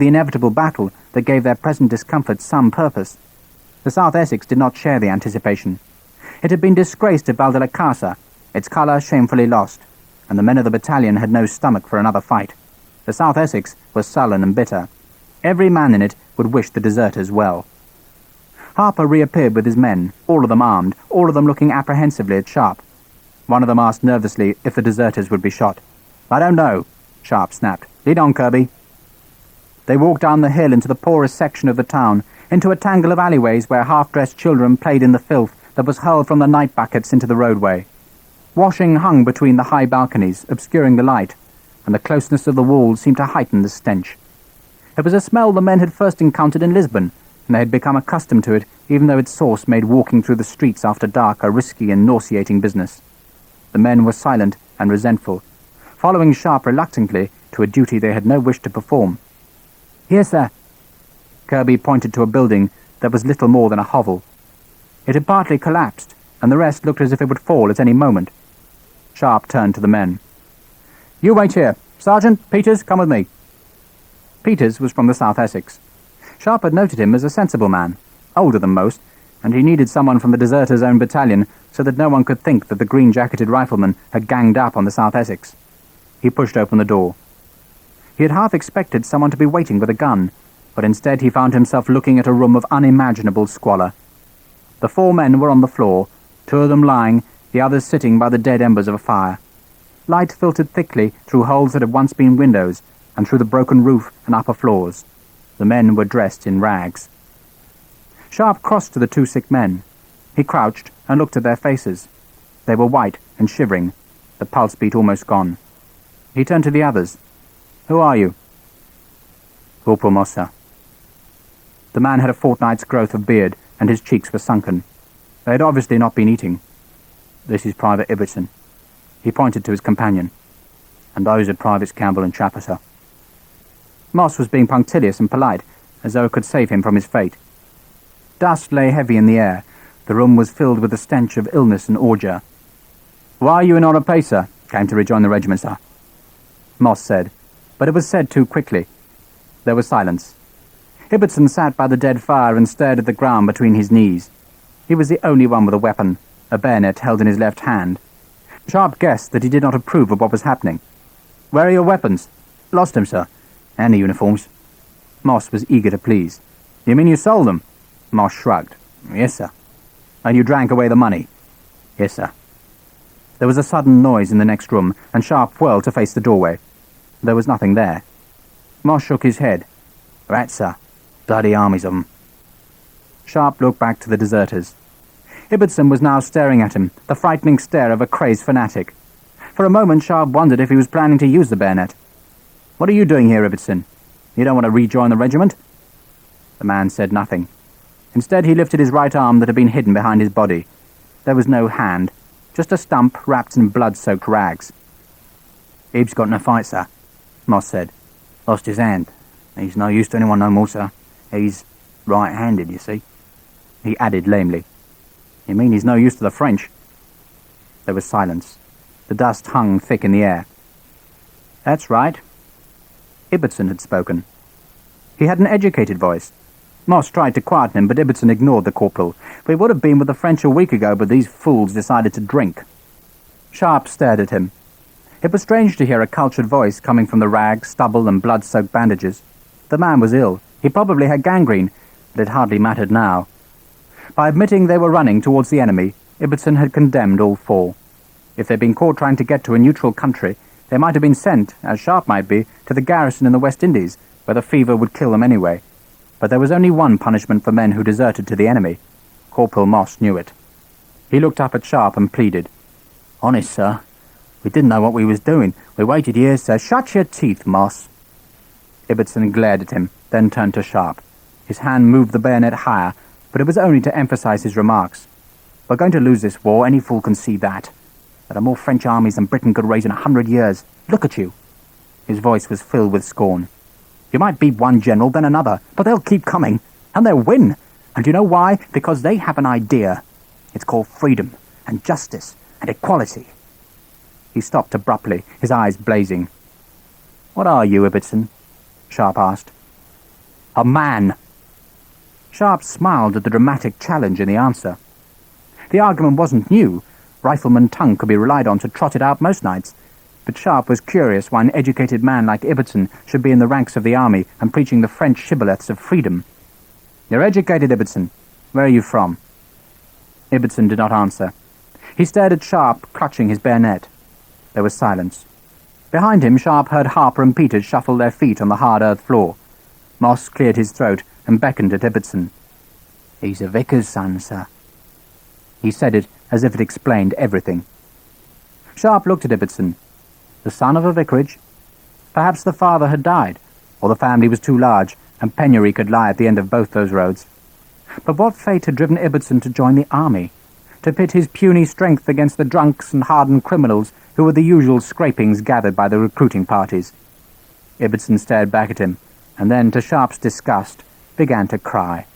the inevitable battle that gave their present discomfort some purpose. The South Essex did not share the anticipation. It had been disgraced at Valdelicasa, its colour shamefully lost, and the men of the battalion had no stomach for another fight. The South Essex was sullen and bitter. Every man in it would wish the deserters well. Harper reappeared with his men, all of them armed, all of them looking apprehensively at Sharpe. One of them asked nervously if the deserters would be shot. "I don't know," Sharpe snapped. "Lead on, Kirby." They walked down the hill into the poorest section of the town, into a tangle of alleyways where half-dressed children played in the filth that was hurled from the night buckets into the roadway. Washing hung between the high balconies, obscuring the light, and the closeness of the walls seemed to heighten the stench. It was a smell the men had first encountered in Lisbon, and they had become accustomed to it, even though its source made walking through the streets after dark a risky and nauseating business. The men were silent and resentful, following Sharpe reluctantly to a duty they had no wish to perform. "Here, sir." Kirby pointed to a building that was little more than a hovel. It had partly collapsed, and the rest looked as if it would fall at any moment. Sharpe turned to the men. "You wait here. Sergeant, Peters, come with me." Peters was from the South Essex. Sharpe had noted him as a sensible man, older than most, and he needed someone from the deserters' own battalion so that no one could think that the green-jacketed rifleman had ganged up on the South Essex. He pushed open the door. He had half expected someone to be waiting with a gun, but instead he found himself looking at a room of unimaginable squalor. The 4 men were on the floor, 2 of them lying, the others sitting by the dead embers of a fire. Light filtered thickly through holes that had once been windows, and through the broken roof and upper floors. The men were dressed in rags. Sharpe crossed to the 2 sick men. He crouched and looked at their faces. They were white and shivering, the pulse beat almost gone. He turned to the others. "Who are you?" "Corporal Moss, sir." The man had a fortnight's growth of beard, and his cheeks were sunken. They had obviously not been eating. "This is Private Ibbotson." He pointed to his companion. "And those are Privates Campbell and Trapper, sir." Moss was being punctilious and polite, as though it could save him from his fate. Dust lay heavy in the air. The room was filled with the stench of illness and ordure. "Why are you in on pay, sir?" "Came to rejoin the regiment, sir," Moss said, but it was said too quickly. There was silence. Ibbotson sat by the dead fire and stared at the ground between his knees. He was the only one with a weapon, a bayonet held in his left hand. Sharpe guessed that he did not approve of what was happening. "Where are your weapons?" "Lost them, sir. And the uniforms." Moss was eager to please. "You mean you sold them?" Moss shrugged. "Yes, sir." "And you drank away the money?" "Yes, sir." There was a sudden noise in the next room, and Sharpe whirled to face the doorway. There was nothing there. Moss shook his head. "Rats, sir. Bloody armies of 'em." Sharpe looked back to the deserters. Ibbotson was now staring at him, the frightening stare of a crazed fanatic. For a moment Sharpe wondered if he was planning to use the bayonet. "What are you doing here, Ibbotson? You don't want to rejoin the regiment?" The man said nothing. Instead he lifted his right arm that had been hidden behind his body. There was no hand, just a stump wrapped in blood-soaked rags. "Ib's got in a fight, sir," Moss said. "Lost his hand. He's no use to anyone no more, sir. He's right-handed, you see." He added lamely, "You mean he's no use to the French?" There was silence. The dust hung thick in the air. "That's right." Ibbotson had spoken. He had an educated voice. Moss tried to quieten him, but Ibbotson ignored the corporal. For he would have been with the French a week ago, but these fools decided to drink. Sharpe stared at him. It was strange to hear a cultured voice coming from the rags, stubble, and blood-soaked bandages. The man was ill. He probably had gangrene, but it hardly mattered now. By admitting they were running towards the enemy, Ibbotson had condemned all 4. If they'd been caught trying to get to a neutral country, they might have been sent, as Sharpe might be, to the garrison in the West Indies, where the fever would kill them anyway. But there was only one punishment for men who deserted to the enemy. Corporal Moss knew it. He looked up at Sharpe and pleaded. "Honest, sir, we didn't know what we was doing. We waited here, sir." "Shut your teeth, Moss." Ibbotson glared at him, then turned to Sharpe. His hand moved the bayonet higher, but it was only to emphasize his remarks. "We're going to lose this war, any fool can see that. There are more French armies than Britain could raise in 100 years. Look at you." His voice was filled with scorn. "You might beat one general, then another, but they'll keep coming, and they'll win. And you know why? Because they have an idea. It's called freedom, and justice, and equality." He stopped abruptly, his eyes blazing. "What are you, Ibbotson?" Sharpe asked. A man. Sharpe smiled at the dramatic challenge in the answer. The argument wasn't new. Rifleman tongue could be relied on to trot it out most nights. But Sharpe was curious why an educated man like Ibbotson should be in the ranks of the army and preaching the French shibboleths of freedom. "You're educated, Ibbotson. Where are you from?" Ibbotson did not answer. He stared at Sharpe, clutching his bayonet. There was silence. Behind him, Sharpe heard Harper and Peters shuffle their feet on the hard earth floor. Moss cleared his throat and beckoned at Ibbotson. "He's a vicar's son, sir." He said it as if it explained everything. Sharpe looked at Ibbotson. The son of a vicarage? Perhaps the father had died, or the family was too large, and penury could lie at the end of both those roads. But what fate had driven Ibbotson to join the army? To pit his puny strength against the drunks and hardened criminals who were the usual scrapings gathered by the recruiting parties. Ibbotson stared back at him, and then, to Sharpe's disgust, began to cry.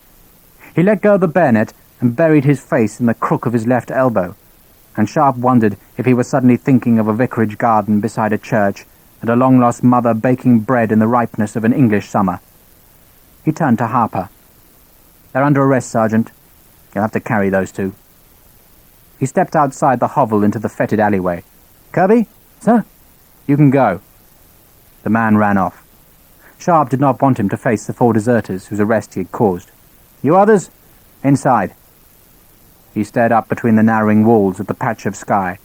He let go of the bayonet and buried his face in the crook of his left elbow, and Sharpe wondered if he were suddenly thinking of a vicarage garden beside a church and a long-lost mother baking bread in the ripeness of an English summer. He turned to Harper. "They're under arrest, Sergeant. You'll have to carry those two." He stepped outside the hovel into the fetid alleyway. "Kirby? Sir? You can go." The man ran off. Sharpe did not want him to face the 4 deserters whose arrest he had caused. "You others? Inside." He stared up between the narrowing walls at the patch of sky.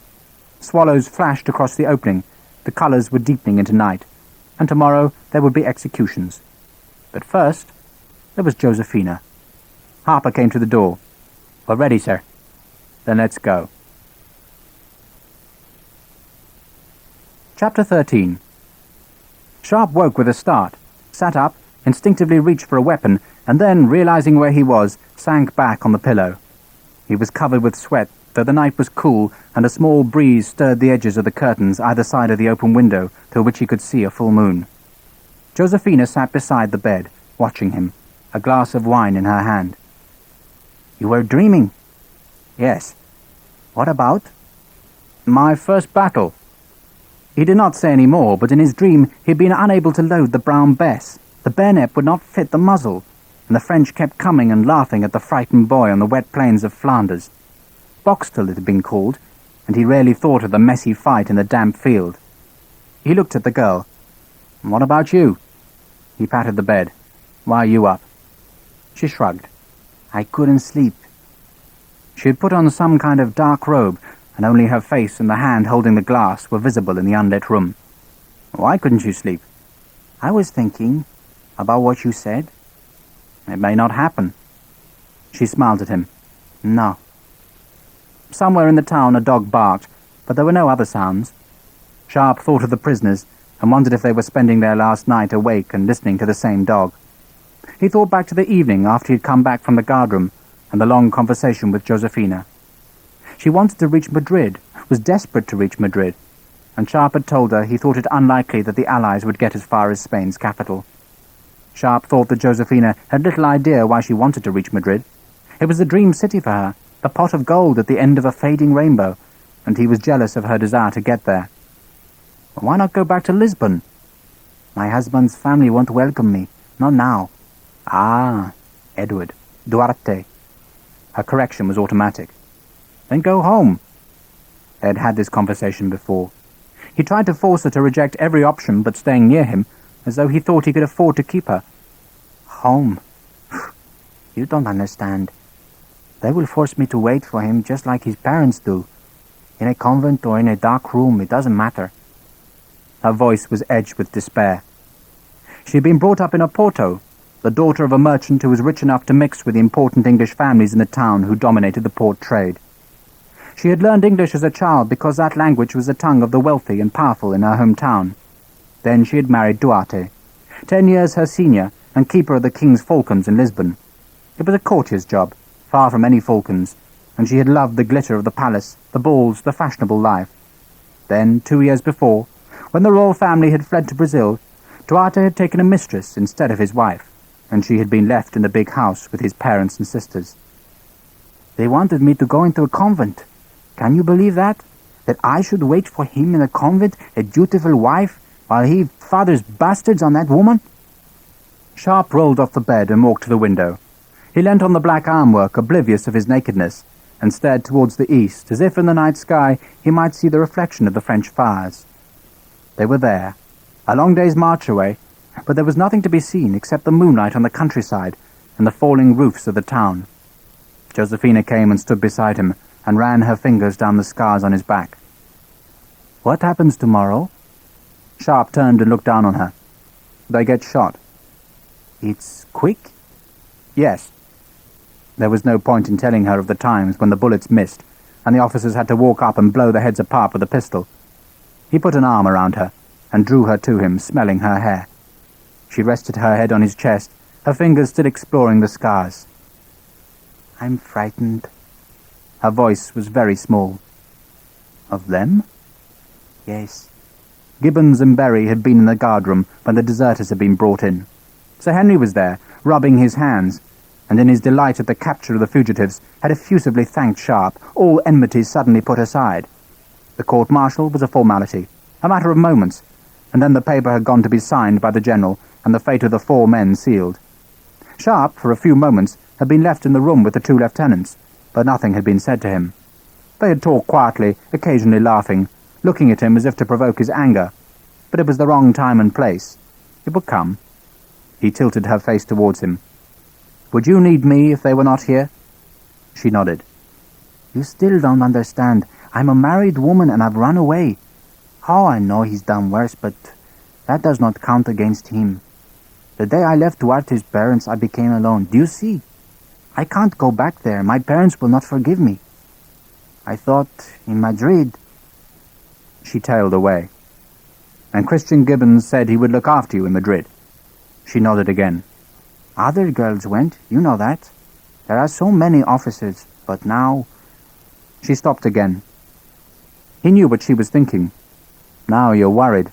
Swallows flashed across the opening. The colours were deepening into night, and tomorrow there would be executions. But first, there was Josephina. Harper came to the door. "We're ready, sir." "Then let's go." Chapter 13. Sharpe woke with a start, sat up, instinctively reached for a weapon, and then, realizing where he was, sank back on the pillow. He was covered with sweat, though the night was cool, and a small breeze stirred the edges of the curtains either side of the open window, through which he could see a full moon. Josephina sat beside the bed, watching him, a glass of wine in her hand. "You were dreaming?" "Yes." "What about?" "My first battle." He did not say any more, but in his dream he had been unable to load the brown Bess. The bayonet would not fit the muzzle, and the French kept coming and laughing at the frightened boy on the wet plains of Flanders. Boxtel it had been called, and he rarely thought of the messy fight in the damp field. He looked at the girl. "What about you?" He patted the bed. "Why are you up?" She shrugged. "I couldn't sleep." She had put on some kind of dark robe, and only her face and the hand holding the glass were visible in the unlit room. "Why couldn't you sleep?" "I was thinking about what you said." "It may not happen." She smiled at him. "No." Somewhere in the town a dog barked, but there were no other sounds. Sharpe thought of the prisoners and wondered if they were spending their last night awake and listening to the same dog. He thought back to the evening after he had come back from the guardroom and the long conversation with Josephina. She wanted to reach Madrid, was desperate to reach Madrid, and Sharpe had told her he thought it unlikely that the Allies would get as far as Spain's capital. Sharpe thought that Josephina had little idea why she wanted to reach Madrid. It was the dream city for her, the pot of gold at the end of a fading rainbow, and he was jealous of her desire to get there. "Why not go back to Lisbon?" "My husband's family won't welcome me. Not now." "Ah, Edward. Duarte." Her correction was automatic. "Then go home." They had had this conversation before. He tried to force her to reject every option but staying near him, as though he thought he could afford to keep her. "Home? You don't understand. They will force me to wait for him just like his parents do. In a convent or in a dark room, it doesn't matter." Her voice was edged with despair. She had been brought up in Oporto, the daughter of a merchant who was rich enough to mix with the important English families in the town who dominated the port trade. She had learned English as a child because that language was the tongue of the wealthy and powerful in her hometown. Then she had married Duarte, 10 years her senior and keeper of the king's falcons in Lisbon. It was a courtier's job, far from any falcons, and she had loved the glitter of the palace, the balls, the fashionable life. Then, 2 years before, when the royal family had fled to Brazil, Duarte had taken a mistress instead of his wife, and she had been left in the big house with his parents and sisters. "They wanted me to go into a convent. Can you believe that? That I should wait for him in a convent, a dutiful wife, while he fathers bastards on that woman?" Sharpe rolled off the bed and walked to the window. He leant on the black ironwork, oblivious of his nakedness, and stared towards the east, as if in the night sky he might see the reflection of the French fires. They were there, a long day's march away, but there was nothing to be seen except the moonlight on the countryside and the falling roofs of the town. Josephina came and stood beside him and ran her fingers down the scars on his back. "What happens tomorrow?" Sharpe turned and looked down on her. "They get shot." "It's quick?" "Yes." There was no point in telling her of the times when the bullets missed, and the officers had to walk up and blow their heads apart with a pistol. He put an arm around her and drew her to him, smelling her hair. She rested her head on his chest, her fingers still exploring the scars. "I'm frightened." Her voice was very small. "Of them?" "Yes." Gibbons and Berry had been in the guardroom when the deserters had been brought in. Sir Henry was there, rubbing his hands, and in his delight at the capture of the fugitives had effusively thanked Sharpe, all enmities suddenly put aside. The court-martial was a formality, a matter of moments, and then the paper had gone to be signed by the general and the fate of the 4 men sealed. Sharpe, for a few moments, had been left in the room with the 2 lieutenants, but nothing had been said to him. They had talked quietly, occasionally laughing, looking at him as if to provoke his anger, but it was the wrong time and place. It would come. He tilted her face towards him. "Would you need me if they were not here?" She nodded. "You still don't understand. I'm a married woman and I've run away. Oh, I know he's done worse, but that does not count against him. The day I left Duarte's parents, I became alone. Do you see? I can't go back there. My parents will not forgive me. I thought, in Madrid..." She tailed away. "And Christian Gibbons said he would look after you in Madrid." She nodded again. "Other girls went, you know that. There are so many officers, but now..." She stopped again. He knew what she was thinking. "Now you're worried.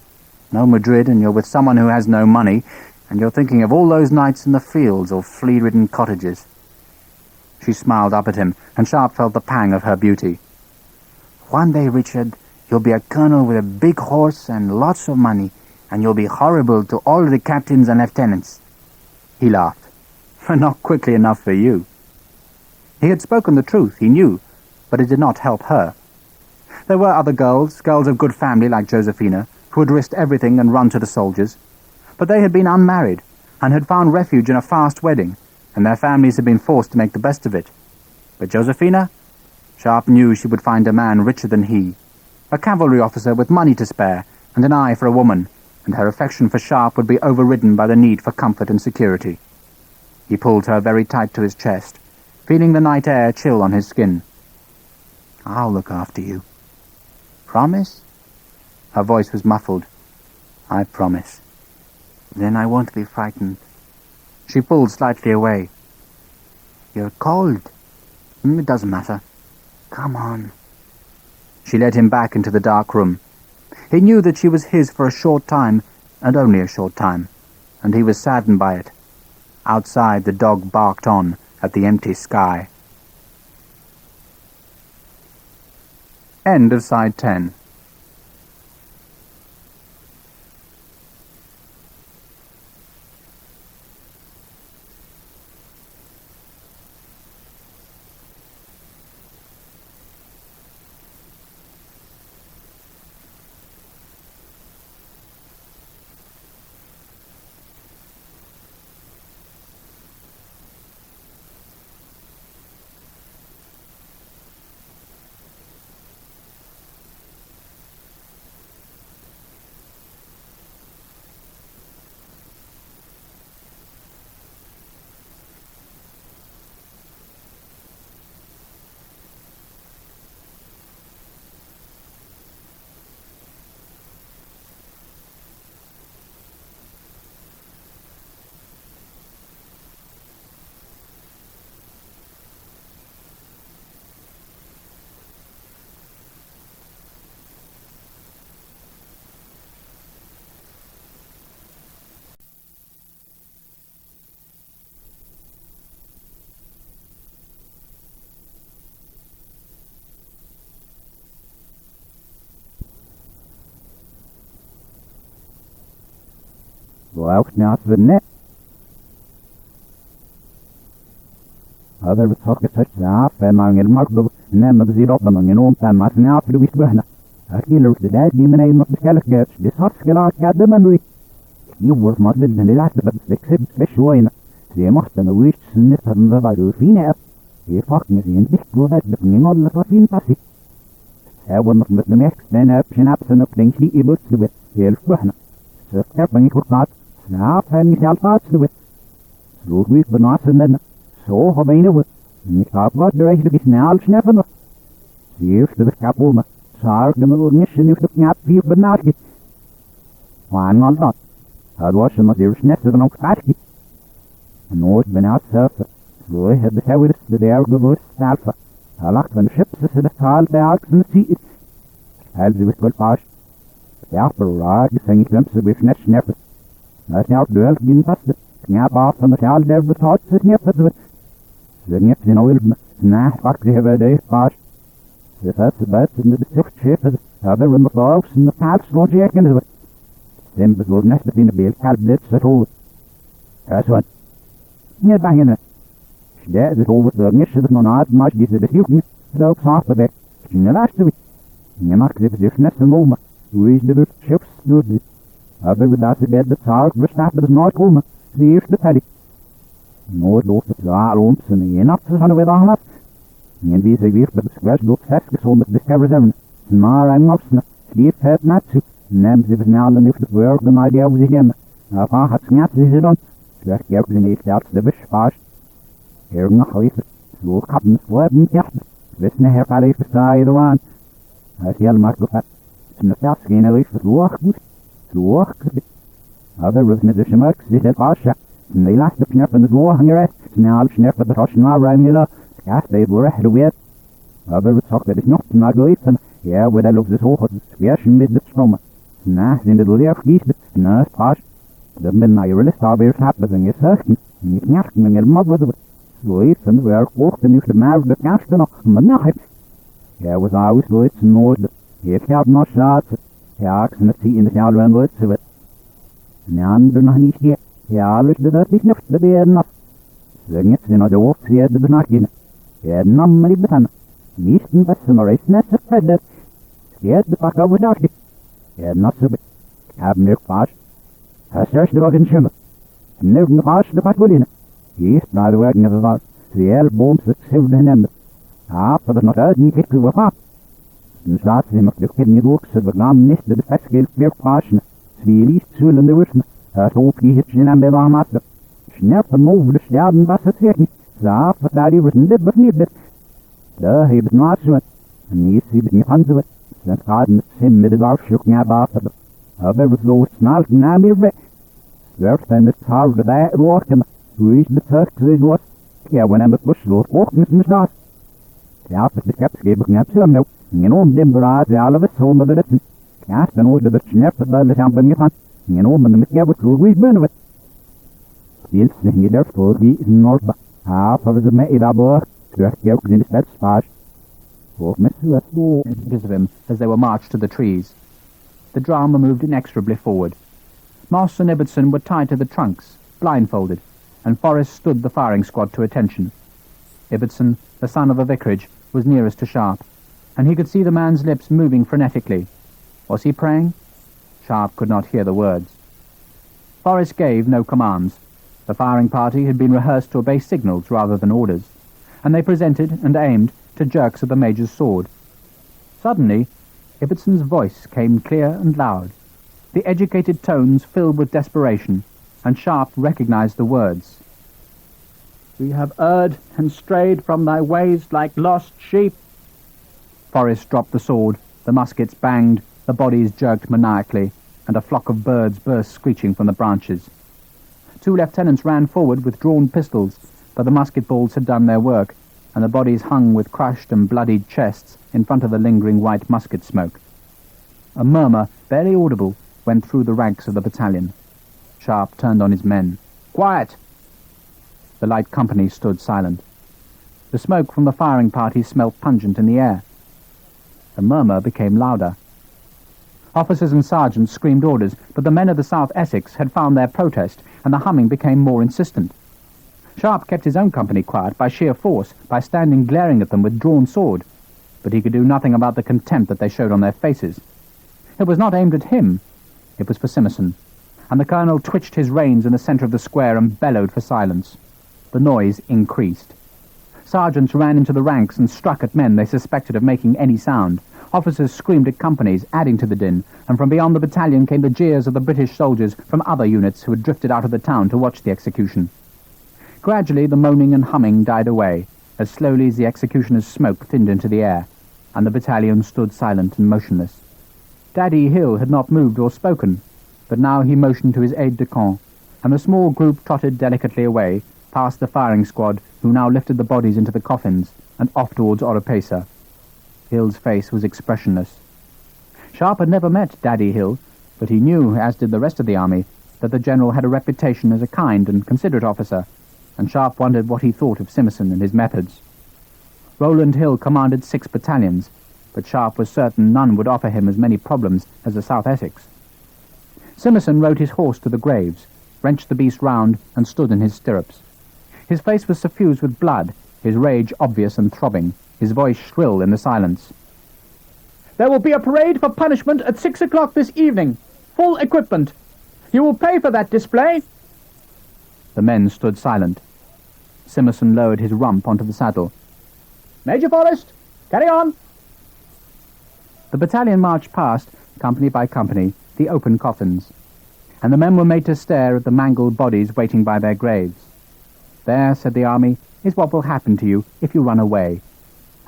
No Madrid, and you're with someone who has no money, and you're thinking of all those nights in the fields or flea-ridden cottages." She smiled up at him, and Sharpe felt the pang of her beauty. "One day, Richard, you'll be a colonel with a big horse and lots of money, and you'll be horrible to all the captains and lieutenants." He laughed. "Not quickly enough for you." He had spoken the truth, he knew, but it did not help her. There were other girls of good family like Josephina, who had risked everything and run to the soldiers, but they had been unmarried and had found refuge in a fast wedding, and their families had been forced to make the best of it. But Josephina? Sharpe knew she would find a man richer than he, a cavalry officer with money to spare and an eye for a woman, and her affection for Sharpe would be overridden by the need for comfort and security. He pulled her very tight to his chest, feeling the night air chill on his skin. "I'll look after you." "Promise?" Her voice was muffled. "I promise." "Then I won't be frightened." She pulled slightly away. "You're cold." "It doesn't matter." "Come on." She led him back into the dark room. He knew that she was his for a short time, and only a short time, and he was saddened by it. Outside, the dog barked on at the empty sky. End of Side 10. Well, not the net. هذا بتفكر تشعر فما المرض نعم بزيد ربما ينوم فما تنعرف لويس بهنا أكيد لو تدادي من أي مقبسكالك جابش دي صار سكالات كاد ممري يورف مصدر من العسل بتكسب بشوينة زي محتنا ويش سنتها من ضبعه فينا يفكني زي انتك جوهات بقني نول لطفين باسي أول مطمت لميك سنة بشناب سنة بلنشي إبوت سويت يلفوحنا سفكر بني كورتات سنعرف هني سالفات سويت سلوك ويك بناس مننا سوها بينه نكابات دريش لكي سنعال شنفنا سيرش لبسكابوما صار جملور نشن يفتك نعب فيه بناشكي وعن غلطات هذا واش ما سيرش نفسه بنوك عاشكي النوش بناس سافة سلوه بساوي لسدير قبوس سالفة هلاك بنشبس سدتال بيعك سنسيئت هل زبت بالقاش يعبر راج سنجي لمس بيشنش نفس ما سنعب دوالك بين بسد سنعب عاصة مسيال دير بطاعت سنفس زنيت سنويل سناح فاك زي هباديه قاش سفات سبات سنة بسيخت شيفة هذا المطاوف سنة تعب سنوجي يكن زبت سن بزور ناس بسين بيالكال بلد ستوت أسوان نربع هنا شداء زتوت درنش زنونات ماش دي سبسيوكني لو صعب بك شنلاش سوي نماك زبسيوش ناس المومة ويش دبت شفس نوزي هذا بداس بيد بتصارك بشتاح بدنوت كومة زيش دتالي نود لوست تلاع لوم سنة نفس سنة بيضاهنات بي سيبير بسكواش دوك ساسك سومت ديسكفر زمن سمار أم نفسنا سليف هات ناتسو نام زيب نعلم يفتك ويرك دم ايديا وزيهم أفا حد سمعت زيزدون سلاح يوك زنيت لعبس دبش فاش هيرنا خليفة سلوك حبن سواب من تحت بسنا هيرق عليه في الساعة دوان هاتي الماركوفات سنفتع سكينة ليش سلوخ بوس سلوخ كسبت هذا رزن دشمك زيت القاشة سنيلاش دفنر فنزوه هنيرات سنعال شنر فدراشنا رايميلا سكاس بيبورح لويات هذا بتصق بدشنوخ سناقويتن يا ودا لوك زسوخ سفياش ميد دستروما سناح زين دولير فيش سناس قاش دمنا نايرل ستابير ساب بزن يساكن نيتنياك من المضرد لويت سن وير قوخ تنيوش دماغ دكاشتنا من ناحب يا وزاويس لويت سنود يتياب ناشات ياك سنتي إن سيالوان لويت سويت نيان دنهنيشي يالوش دداتيش نفس دبيرنا زنيت سنو دووف سياد دبناكينا ياد نمالي بتانا ميشتن بس مريسنا سفدت سياد بطاقة وداكي ياد نصب كاب نرقاش هسرش دراغن شمس نرقاش دفاتولينا يست نادواك نغغار سيال بوم سكسير دهنمت عاقب نقاد نيكيك وفاق نشاط زي مكدوكين ندوك سبقام نشد بفاسكيل فيرقاشنا سبيليش تسول ندوشنا هاتوف ليه تشنان بيضا ماسك شناف الموف لشداد نباسة سيكني زعاف فتاري رسندب بفنيبت لا هي بتنعسوان نيسي بتنخنزوان سنقاد نتسم بدعف شوكنيا بافد هذا رسلو سنالك نامي ربك سورفا نتحار بداء روحكنا ويش بتساك زيزوات يا وانا بتبش لوت قوك نسنشداس يعرف بتكبس جيبك نفسه منو ينوم دم براد على بس هو مدرسن كاس نود بتشنف ضل شام بنيخان ينوم من متجابت لوي بنوت يلس يدر فوقي النوربا فرز ما إلى بور يوك زين سبت سباش وف مسلسلو of him as they were marched to the trees. The drama moved inexorably forward. Moss and Ibbotson were tied to the trunks, blindfolded, and Forrest stood the firing squad to attention. Ibbotson, the son of the vicarage, was nearest to Sharpe, and he could see the man's lips moving frenetically. Was he praying? Sharpe could not hear the words. Forrest gave no commands. The firing party had been rehearsed to obey signals rather than orders, and they presented and aimed to jerks of the Major's sword. Suddenly, Ibbotson's voice came clear and loud. The educated tones filled with desperation, and Sharpe recognized the words. "We have erred and strayed from thy ways like lost sheep." Forrest dropped the sword, the muskets banged, the bodies jerked maniacally, and a flock of birds burst screeching from the branches. Two lieutenants ran forward with drawn pistols, but the musket balls had done their work, and the bodies hung with crushed and bloodied chests in front of the lingering white musket smoke. A murmur, barely audible, went through the ranks of the battalion. Sharpe turned on his men. "Quiet!" The light company stood silent. The smoke from the firing party smelt pungent in the air. The murmur became louder. Officers and sergeants screamed orders, but the men of the South Essex had found their protest, and the humming became more insistent. Sharpe kept his own company quiet by sheer force, by standing glaring at them with drawn sword, but he could do nothing about the contempt that they showed on their faces. It was not aimed at him, it was for Simmerson, and the colonel twitched his reins in the centre of the square and bellowed for silence. The noise increased. Sergeants ran into the ranks and struck at men they suspected of making any sound. Officers screamed at companies, adding to the din, and from beyond the battalion came the jeers of the British soldiers from other units who had drifted out of the town to watch the execution. Gradually the moaning and humming died away, as slowly as the executioner's smoke thinned into the air, and the battalion stood silent and motionless. Daddy Hill had not moved or spoken, but now he motioned to his aide-de-camp, and the small group trotted delicately away, past the firing squad, who now lifted the bodies into the coffins, and off towards Oropesa. Hill's face was expressionless. Sharpe had never met Daddy Hill, but he knew, as did the rest of the army, that the general had a reputation as a kind and considerate officer, and Sharpe wondered what he thought of Simmerson and his methods. Rowland Hill commanded 6 battalions, but Sharpe was certain none would offer him as many problems as the South Essex. Simmerson rode his horse to the graves, wrenched the beast round, and stood in his stirrups. His face was suffused with blood, his rage obvious and throbbing, his voice shrill in the silence. "There will be a parade for punishment at 6 o'clock this evening. Full equipment. You will pay for that display." The men stood silent. Simmerson lowered his rump onto the saddle. "Major Forrest, carry on." The battalion marched past, company by company, the open coffins, and the men were made to stare at the mangled bodies waiting by their graves. "There," said the army, "is what will happen to you if you run away."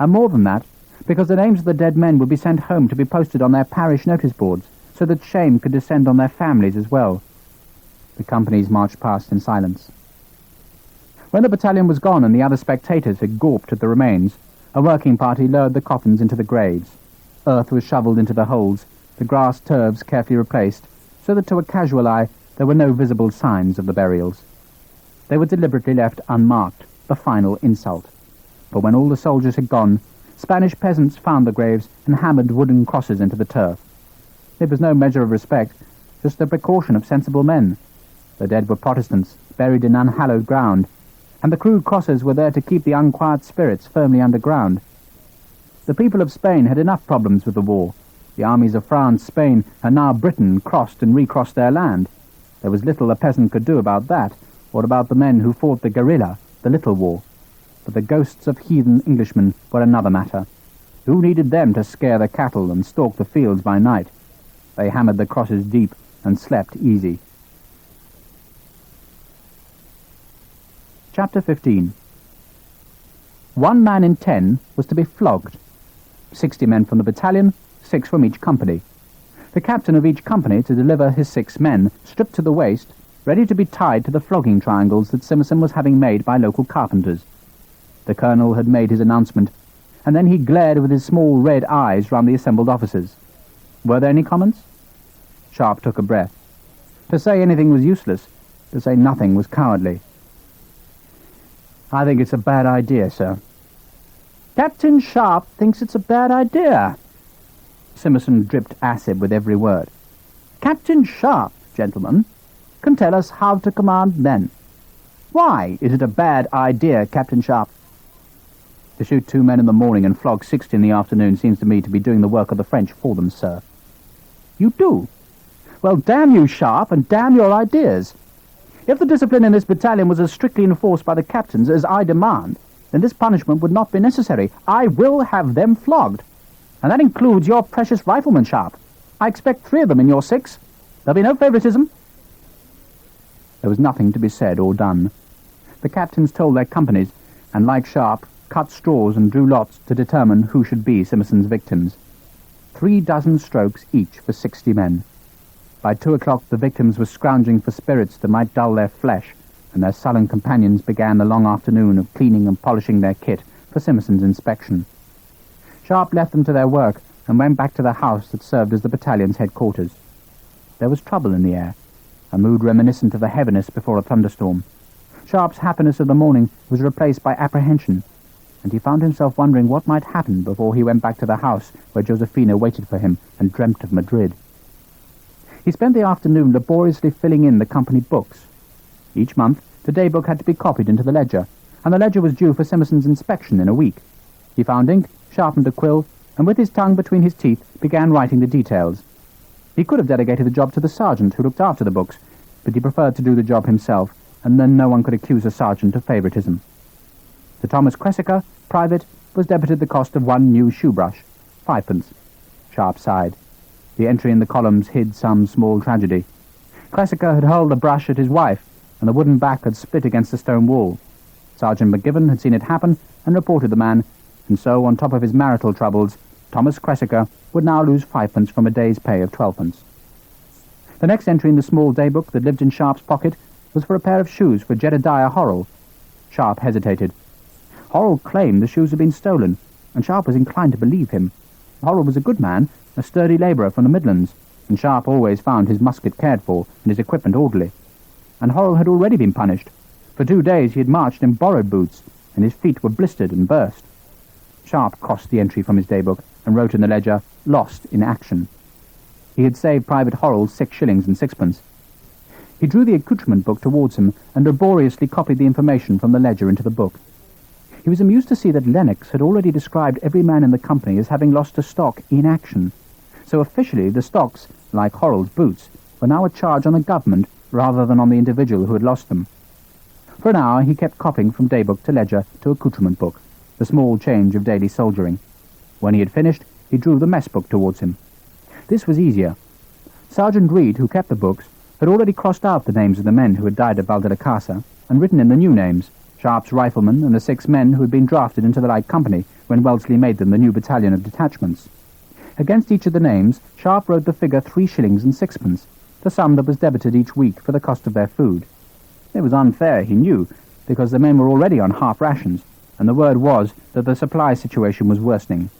And more than that, because the names of the dead men would be sent home to be posted on their parish notice boards, so that shame could descend on their families as well. The companies marched past in silence. When the battalion was gone and the other spectators had gawped at the remains, a working party lowered the coffins into the graves. Earth was shovelled into the holes, the grass turfs carefully replaced, so that to a casual eye there were no visible signs of the burials. They were deliberately left unmarked, the final insult. For when all the soldiers had gone, Spanish peasants found the graves and hammered wooden crosses into the turf. It was no measure of respect, just the precaution of sensible men. The dead were Protestants, buried in unhallowed ground, and the crude crosses were there to keep the unquiet spirits firmly underground. The people of Spain had enough problems with the war. The armies of France, Spain, and now Britain crossed and recrossed their land. There was little a peasant could do about that, or about the men who fought the guerrilla, the little war. But the ghosts of heathen Englishmen were another matter. Who needed them to scare the cattle and stalk the fields by night? They hammered the crosses deep and slept easy. Chapter 15. 1 man in 10 was to be flogged. 60 men from the battalion, 6 from each company. The captain of each company to deliver his 6 men, stripped to the waist, ready to be tied to the flogging triangles that Simmerson was having made by local carpenters. The colonel had made his announcement, and then he glared with his small red eyes round the assembled officers. Were there any comments? Sharpe took a breath. To say anything was useless. To say nothing was cowardly. "I think it's a bad idea, sir." "Captain Sharpe thinks it's a bad idea." Simmerson dripped acid with every word. "Captain Sharpe, gentlemen, can tell us how to command men. Why is it a bad idea, Captain Sharpe?" "To shoot 2 men in the morning and flog 60 in the afternoon seems to me to be doing the work of the French for them, sir." "You do? Well, damn you, Sharpe, and damn your ideas. If the discipline in this battalion was as strictly enforced by the captains as I demand, then this punishment would not be necessary. I will have them flogged. And that includes your precious riflemen, Sharpe. I expect 3 of them in your 6. There'll be no favoritism." There was nothing to be said or done. The captains told their companies, and like Sharpe, cut straws and drew lots to determine who should be Simmerson's victims. 3 dozen strokes each for 60 men. By 2 o'clock the victims were scrounging for spirits that might dull their flesh, and their sullen companions began the long afternoon of cleaning and polishing their kit for Simmerson's inspection. Sharpe left them to their work and went back to the house that served as the battalion's headquarters. There was trouble in the air, a mood reminiscent of the heaviness before a thunderstorm. Sharpe's happiness of the morning was replaced by apprehension, and he found himself wondering what might happen before he went back to the house where Josephina waited for him and dreamt of Madrid. He spent the afternoon laboriously filling in the company books. Each month The daybook had to be copied into the ledger, and the ledger was due for Simmerson's inspection in a week. He found ink, sharpened a quill, and with his tongue between his teeth began writing the details. He could have delegated the job to the sergeant who looked after the books, but he preferred to do the job himself, and then no one could accuse a sergeant of favouritism. To Thomas Cressica, private, was debited the cost of one new shoe brush, 5d. Sharpe sighed. The entry in the columns hid some small tragedy. Cressica had hurled the brush at his wife, and the wooden back had split against the stone wall. Sergeant McGibbon had seen it happen and reported the man, and so, on top of his marital troubles, Thomas Cressica would now lose 5d from a day's pay of 12d. The next entry in the small daybook that lived in Sharpe's pocket was for a pair of shoes for Jedediah Horrell. Sharpe hesitated. Horrell claimed the shoes had been stolen, and Sharpe was inclined to believe him. Horrell was a good man, a sturdy labourer from the Midlands, and Sharpe always found his musket cared for and his equipment orderly. And Horrell had already been punished. For 2 days he had marched in borrowed boots, and his feet were blistered and burst. Sharpe crossed the entry from his daybook and wrote in the ledger, "Lost in action." He had saved Private Horrell 6 shillings and 6d. He drew the accoutrement book towards him and laboriously copied the information from the ledger into the book. He was amused to see that Lennox had already described every man in the company as having lost a stock in action. So officially the stocks, like Horrell's boots, were now a charge on the government rather than on the individual who had lost them. For an hour he kept copying from daybook to ledger to accoutrement book, the small change of daily soldiering. When he had finished, he drew the mess book towards him. This was easier. Sergeant Reed, who kept the books, had already crossed out the names of the men who had died at Val de la Casa and written in the new names, Sharpe's riflemen and the 6 men who had been drafted into the Light Company when Wellesley made them the new battalion of detachments. Against each of the names, Sharpe wrote the figure 3 shillings and 6d, the sum that was debited each week for the cost of their food. It was unfair, he knew, because the men were already on half rations, and the word was that the supply situation was worsening.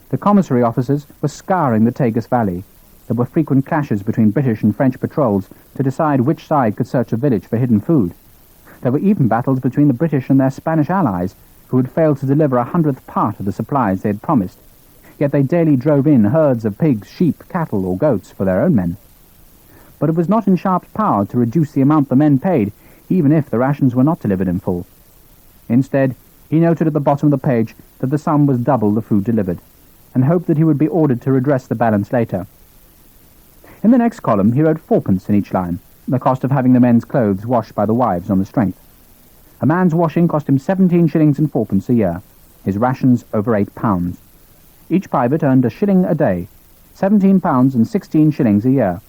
The commissary officers were scouring the Tagus Valley. There were frequent clashes between British and French patrols to decide which side could search a village for hidden food. There were even battles between the British and their Spanish allies, who had failed to deliver 100th part of the supplies they had promised. Yet they daily drove in herds of pigs, sheep, cattle, or goats for their own men. But it was not in Sharpe's power to reduce the amount the men paid, even if the rations were not delivered in full. Instead, he noted at the bottom of the page that the sum was double the food delivered, and hoped that he would be ordered to redress the balance later. In the next column he wrote 4d in each line, the cost of having the men's clothes washed by the wives on the strength. A man's washing cost him 17 shillings and 4d a year, his rations over £8. Each private earned a shilling a day, £17 and 16 shillings a year.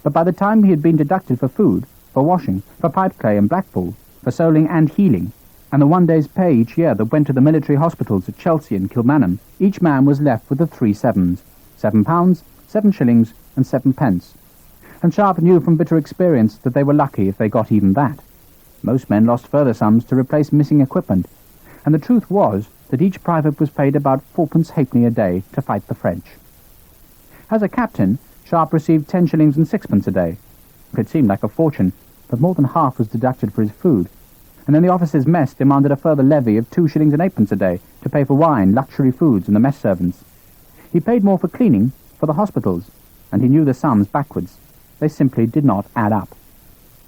But by the time he had been deducted for food, for washing, for pipe clay and blackpool, for soling and healing, and the 1 day's pay each year that went to the military hospitals at Chelsea and Kilmainham, each man was left with the 3 sevens, £7, 7 shillings and 7d. And Sharpe knew from bitter experience that they were lucky if they got even that. Most men lost further sums to replace missing equipment, and the truth was that each private was paid about 4d halfpenny a day to fight the French. As a captain, Sharpe received 10 shillings and 6d a day. It seemed like a fortune, but more than half was deducted for his food, and then the officers' mess demanded a further levy of 2 shillings and 8d a day to pay for wine, luxury foods, and the mess servants. He paid more for cleaning, for the hospitals, and he knew the sums backwards. They simply did not add up.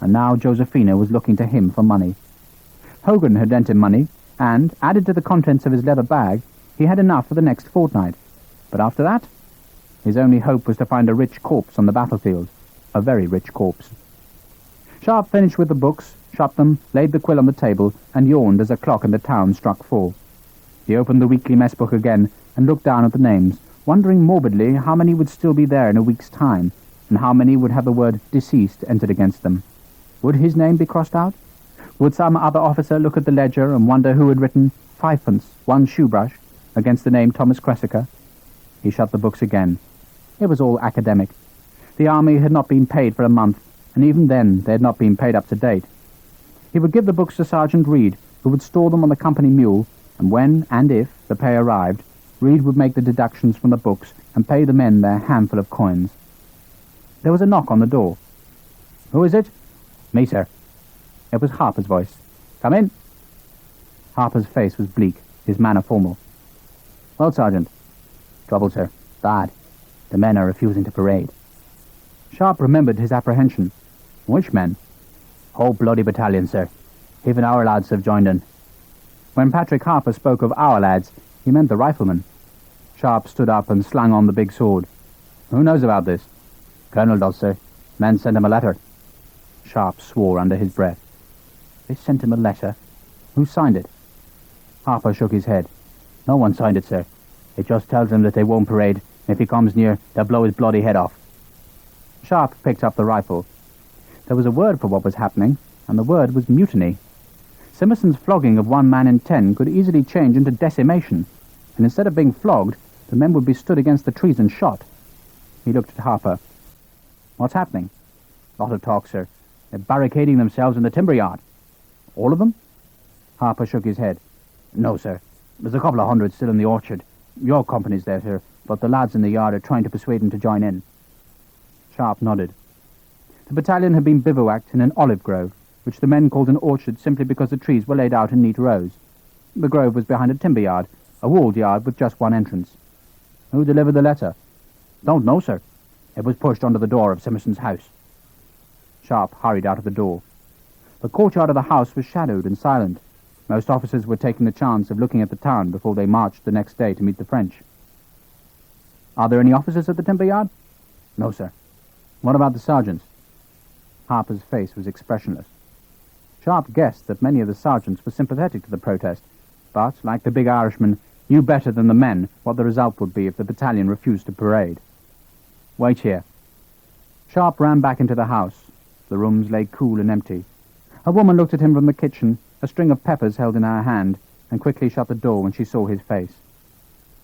And now Josephina was looking to him for money. Hogan had lent him money, and, added to the contents of his leather bag, he had enough for the next fortnight. But after that, his only hope was to find a rich corpse on the battlefield, a very rich corpse. Sharpe finished with the books, shut them, laid the quill on the table, and yawned as a clock in the town struck 4. He opened the weekly mess book again and looked down at the names, wondering morbidly how many would still be there in a week's time, and how many would have the word deceased entered against them. Would his name be crossed out? Would some other officer look at the ledger and wonder who had written 5d, 1 shoe brush, against the name Thomas Cressica? He shut the books again. It was all academic. The army had not been paid for a month, and even then they had not been paid up to date. He would give the books to Sergeant Reed, who would store them on the company mule, and when and if the pay arrived, Reed would make the deductions from the books and pay the men their handful of coins. There was a knock on the door. "Who is it?" "Me, sir." It was Harper's voice. "Come in." Harper's face was bleak, his manner formal. "Well, Sergeant?" "Trouble, sir. Bad. The men are refusing to parade." Sharpe remembered his apprehension. "Which men?" Whole bloody battalion, sir. Even our lads have joined in." When Patrick Harper spoke of our lads, he meant the riflemen. Sharpe stood up and slung on the big sword. "Who knows about this?" "Colonel does, sir. Men sent him a letter." Sharpe swore under his breath. "They sent him a letter? Who signed it?" Harper shook his head. "No one signed it, sir. It just tells him that they won't parade, and if he comes near, they'll blow his bloody head off." Sharpe picked up the rifle. There was a word for what was happening, and the word was mutiny. Simmerson's flogging of 1 man in 10 could easily change into decimation, and instead of being flogged, the men would be stood against the trees and shot. He looked at Harper. "What's happening?" "Lot of talk, sir. They're barricading themselves in the timber yard." "All of them?" Harper shook his head. "No, sir. There's a couple of hundred still in the orchard. Your company's there, sir, but the lads in the yard are trying to persuade them to join in." Sharpe nodded. The battalion had been bivouacked in an olive grove, which the men called an orchard simply because the trees were laid out in neat rows. The grove was behind a timber yard, a walled yard with just one entrance. "Who delivered the letter?" "Don't know, sir. It was pushed under the door of Simmerson's house." Sharpe hurried out of the door. The courtyard of the house was shadowed and silent. Most officers were taking the chance of looking at the town before they marched the next day to meet the French. "Are there any officers at the timber yard?" "No, sir." "What about the sergeants?" Harper's face was expressionless. Sharpe guessed that many of the sergeants were sympathetic to the protest, but, like the big Irishman, knew better than the men what the result would be if the battalion refused to parade. "Wait here." Sharpe ran back into the house. The rooms lay cool and empty. A woman looked at him from the kitchen, a string of peppers held in her hand, and quickly shut the door when she saw his face.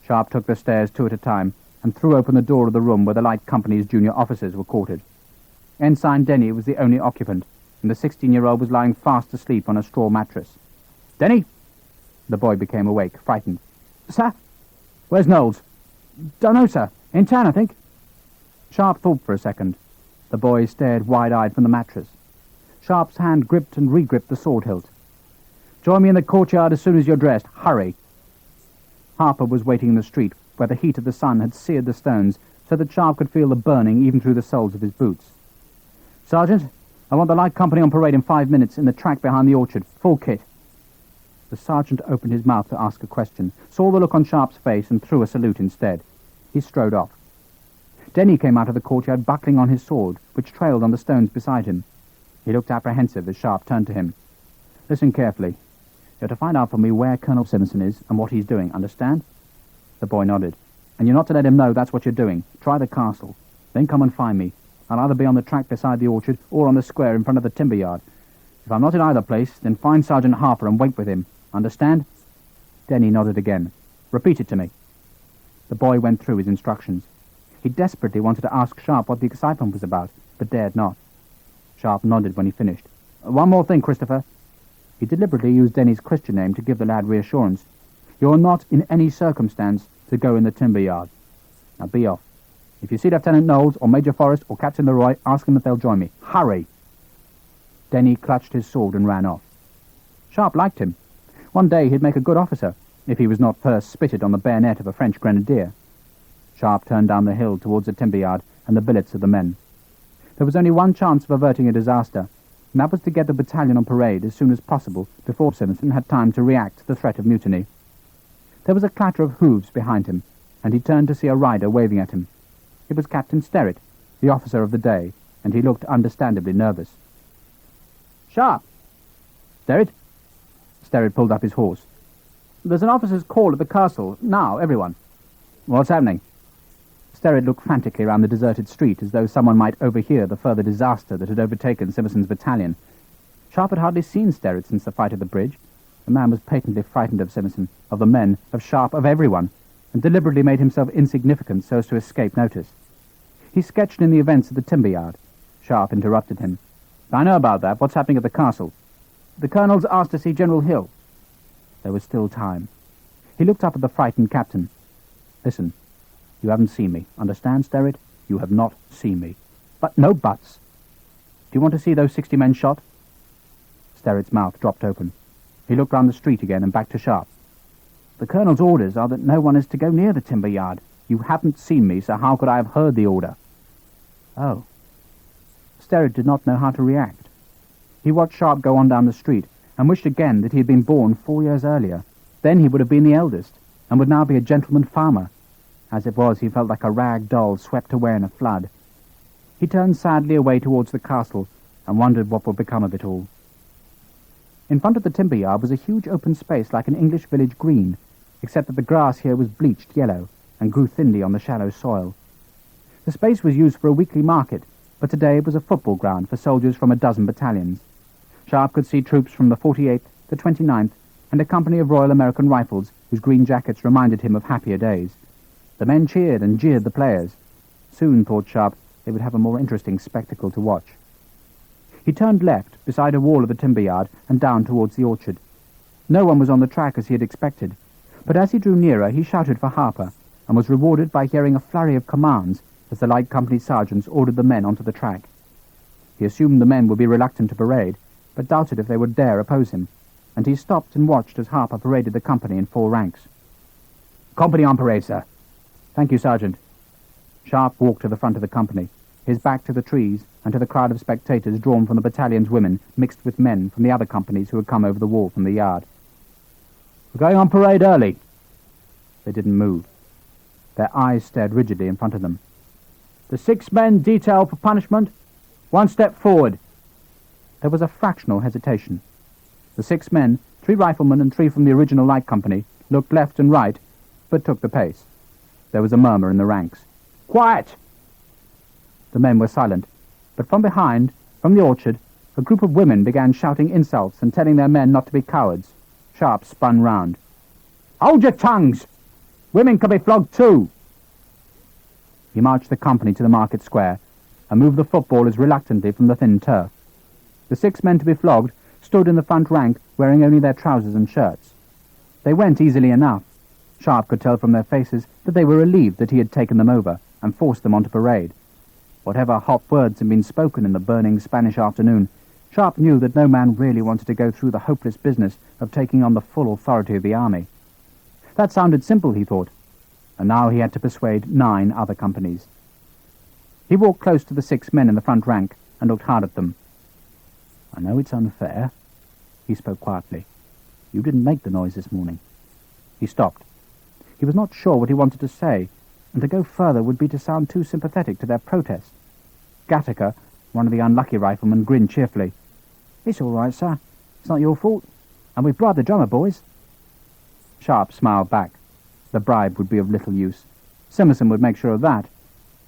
Sharpe took the stairs 2 at a time and threw open the door of the room where the light company's junior officers were quartered. Ensign Denny was the only occupant, and the 16-year-old was lying fast asleep on a straw mattress. "Denny!" The boy became awake, frightened. "Sir? Where's Knowles?" "Dunno, sir. In town, I think." Sharpe thought for a second. The boy stared wide-eyed from the mattress. Sharpe's hand gripped and re-gripped the sword hilt. "Join me in the courtyard as soon as you're dressed. Hurry!" Harper was waiting in the street, where the heat of the sun had seared the stones so that Sharpe could feel the burning even through the soles of his boots. "Sergeant, I want the light company on parade in 5 minutes in the track behind the orchard. Full kit." The sergeant opened his mouth to ask a question, saw the look on Sharpe's face, and threw a salute instead. He strode off. Denny came out of the courtyard buckling on his sword, which trailed on the stones beside him. He looked apprehensive as Sharpe turned to him. "Listen carefully. You're to find out for me where Colonel Simmerson is and what he's doing, understand?" The boy nodded. "And you're not to let him know that's what you're doing. Try the castle. Then come and find me. I'll either be on the track beside the orchard or on the square in front of the timber yard. If I'm not in either place, then find Sergeant Harper and wait with him. Understand?" Denny nodded again. "Repeat it to me." The boy went through his instructions. He desperately wanted to ask Sharpe what the excitement was about, but dared not. Sharpe nodded when he finished. "One more thing, Christopher." He deliberately used Denny's Christian name to give the lad reassurance. "You're not, in any circumstance, to go in the timber yard. Now be off. If you see Lieutenant Knowles or Major Forrest or Captain Leroy, ask them if they'll join me. Hurry!" Denny clutched his sword and ran off. Sharpe liked him. One day he'd make a good officer, if he was not first spitted on the bayonet of a French grenadier. Sharpe turned down the hill towards the timber yard and the billets of the men. There was only one chance of averting a disaster, and that was to get the battalion on parade as soon as possible before Simmerson had time to react to the threat of mutiny. There was a clatter of hooves behind him, and he turned to see a rider waving at him. It was Captain Sterrett, the officer of the day, and he looked understandably nervous. "Sharpe!" "Sterrett?" Sterrett pulled up his horse. "There's an officer's call at the castle. Now, everyone." "What's happening?" Sterrett looked frantically around the deserted street as though someone might overhear the further disaster that had overtaken Simmerson's battalion. Sharpe had hardly seen Sterrett since the fight at the bridge. The man was patently frightened of Simmerson, of the men, of Sharpe, of everyone, and deliberately made himself insignificant so as to escape notice. He sketched in the events at the timber yard. Sharpe interrupted him. "I know about that. What's happening at the castle?" "The colonel's asked to see General Hill." There was still time. He looked up at the frightened captain. "Listen, you haven't seen me. Understand, Sterrett? You have not seen me. But no buts. Do you want to see those 60 men shot?" Sterrett's mouth dropped open. He looked round the street again and back to Sharpe. "The colonel's orders are that no one is to go near the timber yard. You haven't seen me, so how could I have heard the order?" "Oh." Sterrett did not know how to react. He watched Sharpe go on down the street, and wished again that he had been born 4 years earlier. Then he would have been the eldest, and would now be a gentleman farmer. As it was, he felt like a rag doll swept away in a flood. He turned sadly away towards the castle, and wondered what would become of it all. In front of the timber yard was a huge open space like an English village green, except that the grass here was bleached yellow, and grew thinly on the shallow soil. The space was used for a weekly market, but today it was a football ground for soldiers from a dozen battalions. Sharpe could see troops from the 48th, the 29th, and a company of Royal American Rifles whose green jackets reminded him of happier days. The men cheered and jeered the players. Soon, thought Sharpe, they would have a more interesting spectacle to watch. He turned left, beside a wall of the timber yard, and down towards the orchard. No one was on the track as he had expected, but as he drew nearer he shouted for Harper, and was rewarded by hearing a flurry of commands as the light company sergeants ordered the men onto the track. He assumed the men would be reluctant to parade, but doubted if they would dare oppose him, and he stopped and watched as Harper paraded the company in 4 ranks. "Company on parade, sir." "Thank you, Sergeant." Sharpe walked to the front of the company, his back to the trees and to the crowd of spectators drawn from the battalion's women mixed with men from the other companies who had come over the wall from the yard. "We're going on parade early." They didn't move. Their eyes stared rigidly in front of them. "The 6 men detailed for punishment. 1 step forward." There was a fractional hesitation. The 6 men, 3 riflemen and 3 from the original light company, looked left and right, but took the pace. There was a murmur in the ranks. "Quiet!" The men were silent, but from behind, from the orchard, a group of women began shouting insults and telling their men not to be cowards. Sharpe spun round. "Hold your tongues! Women can be flogged too!" He marched the company to the market square, and moved the footballers reluctantly from the thin turf. The 6 men to be flogged stood in the front rank, wearing only their trousers and shirts. They went easily enough. Sharpe could tell from their faces that they were relieved that he had taken them over and forced them onto parade. Whatever hot words had been spoken in the burning Spanish afternoon, Sharpe knew that no man really wanted to go through the hopeless business of taking on the full authority of the army. That sounded simple, he thought, and now he had to persuade 9 other companies. He walked close to the 6 men in the front rank and looked hard at them. "I know it's unfair," he spoke quietly. "You didn't make the noise this morning." He stopped. He was not sure what he wanted to say, and to go further would be to sound too sympathetic to their protest. Gattaker, one of the unlucky riflemen, grinned cheerfully. "It's all right, sir. It's not your fault. And we've bribed the drummer, boys." Sharpe smiled back. The bribe would be of little use. Simerson would make sure of that,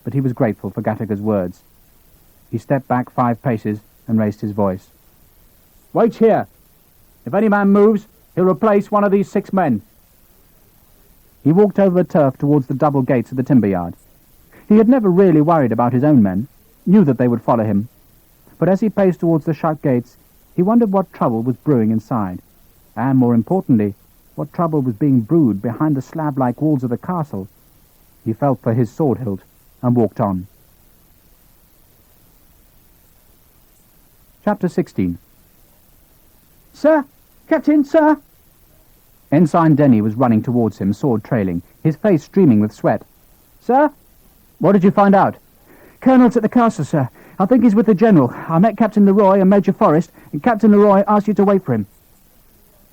but he was grateful for Gattaker's words. He stepped back 5 paces and raised his voice. "Wait here. If any man moves, he'll replace one of these 6 men." He walked over the turf towards the double gates of the timber yard. He had never really worried about his own men, knew that they would follow him, but as he paced towards the shut gates, he wondered what trouble was brewing inside, and, more importantly, what trouble was being brewed behind the slab-like walls of the castle. He felt for his sword hilt and walked on. Chapter 16. "Sir! Captain, sir!" Ensign Denny was running towards him, sword trailing, his face streaming with sweat. "Sir?" "What did you find out?" "Colonel's at the castle, sir. I think he's with the General. I met Captain Leroy and Major Forrest, and Captain Leroy asked you to wait for him."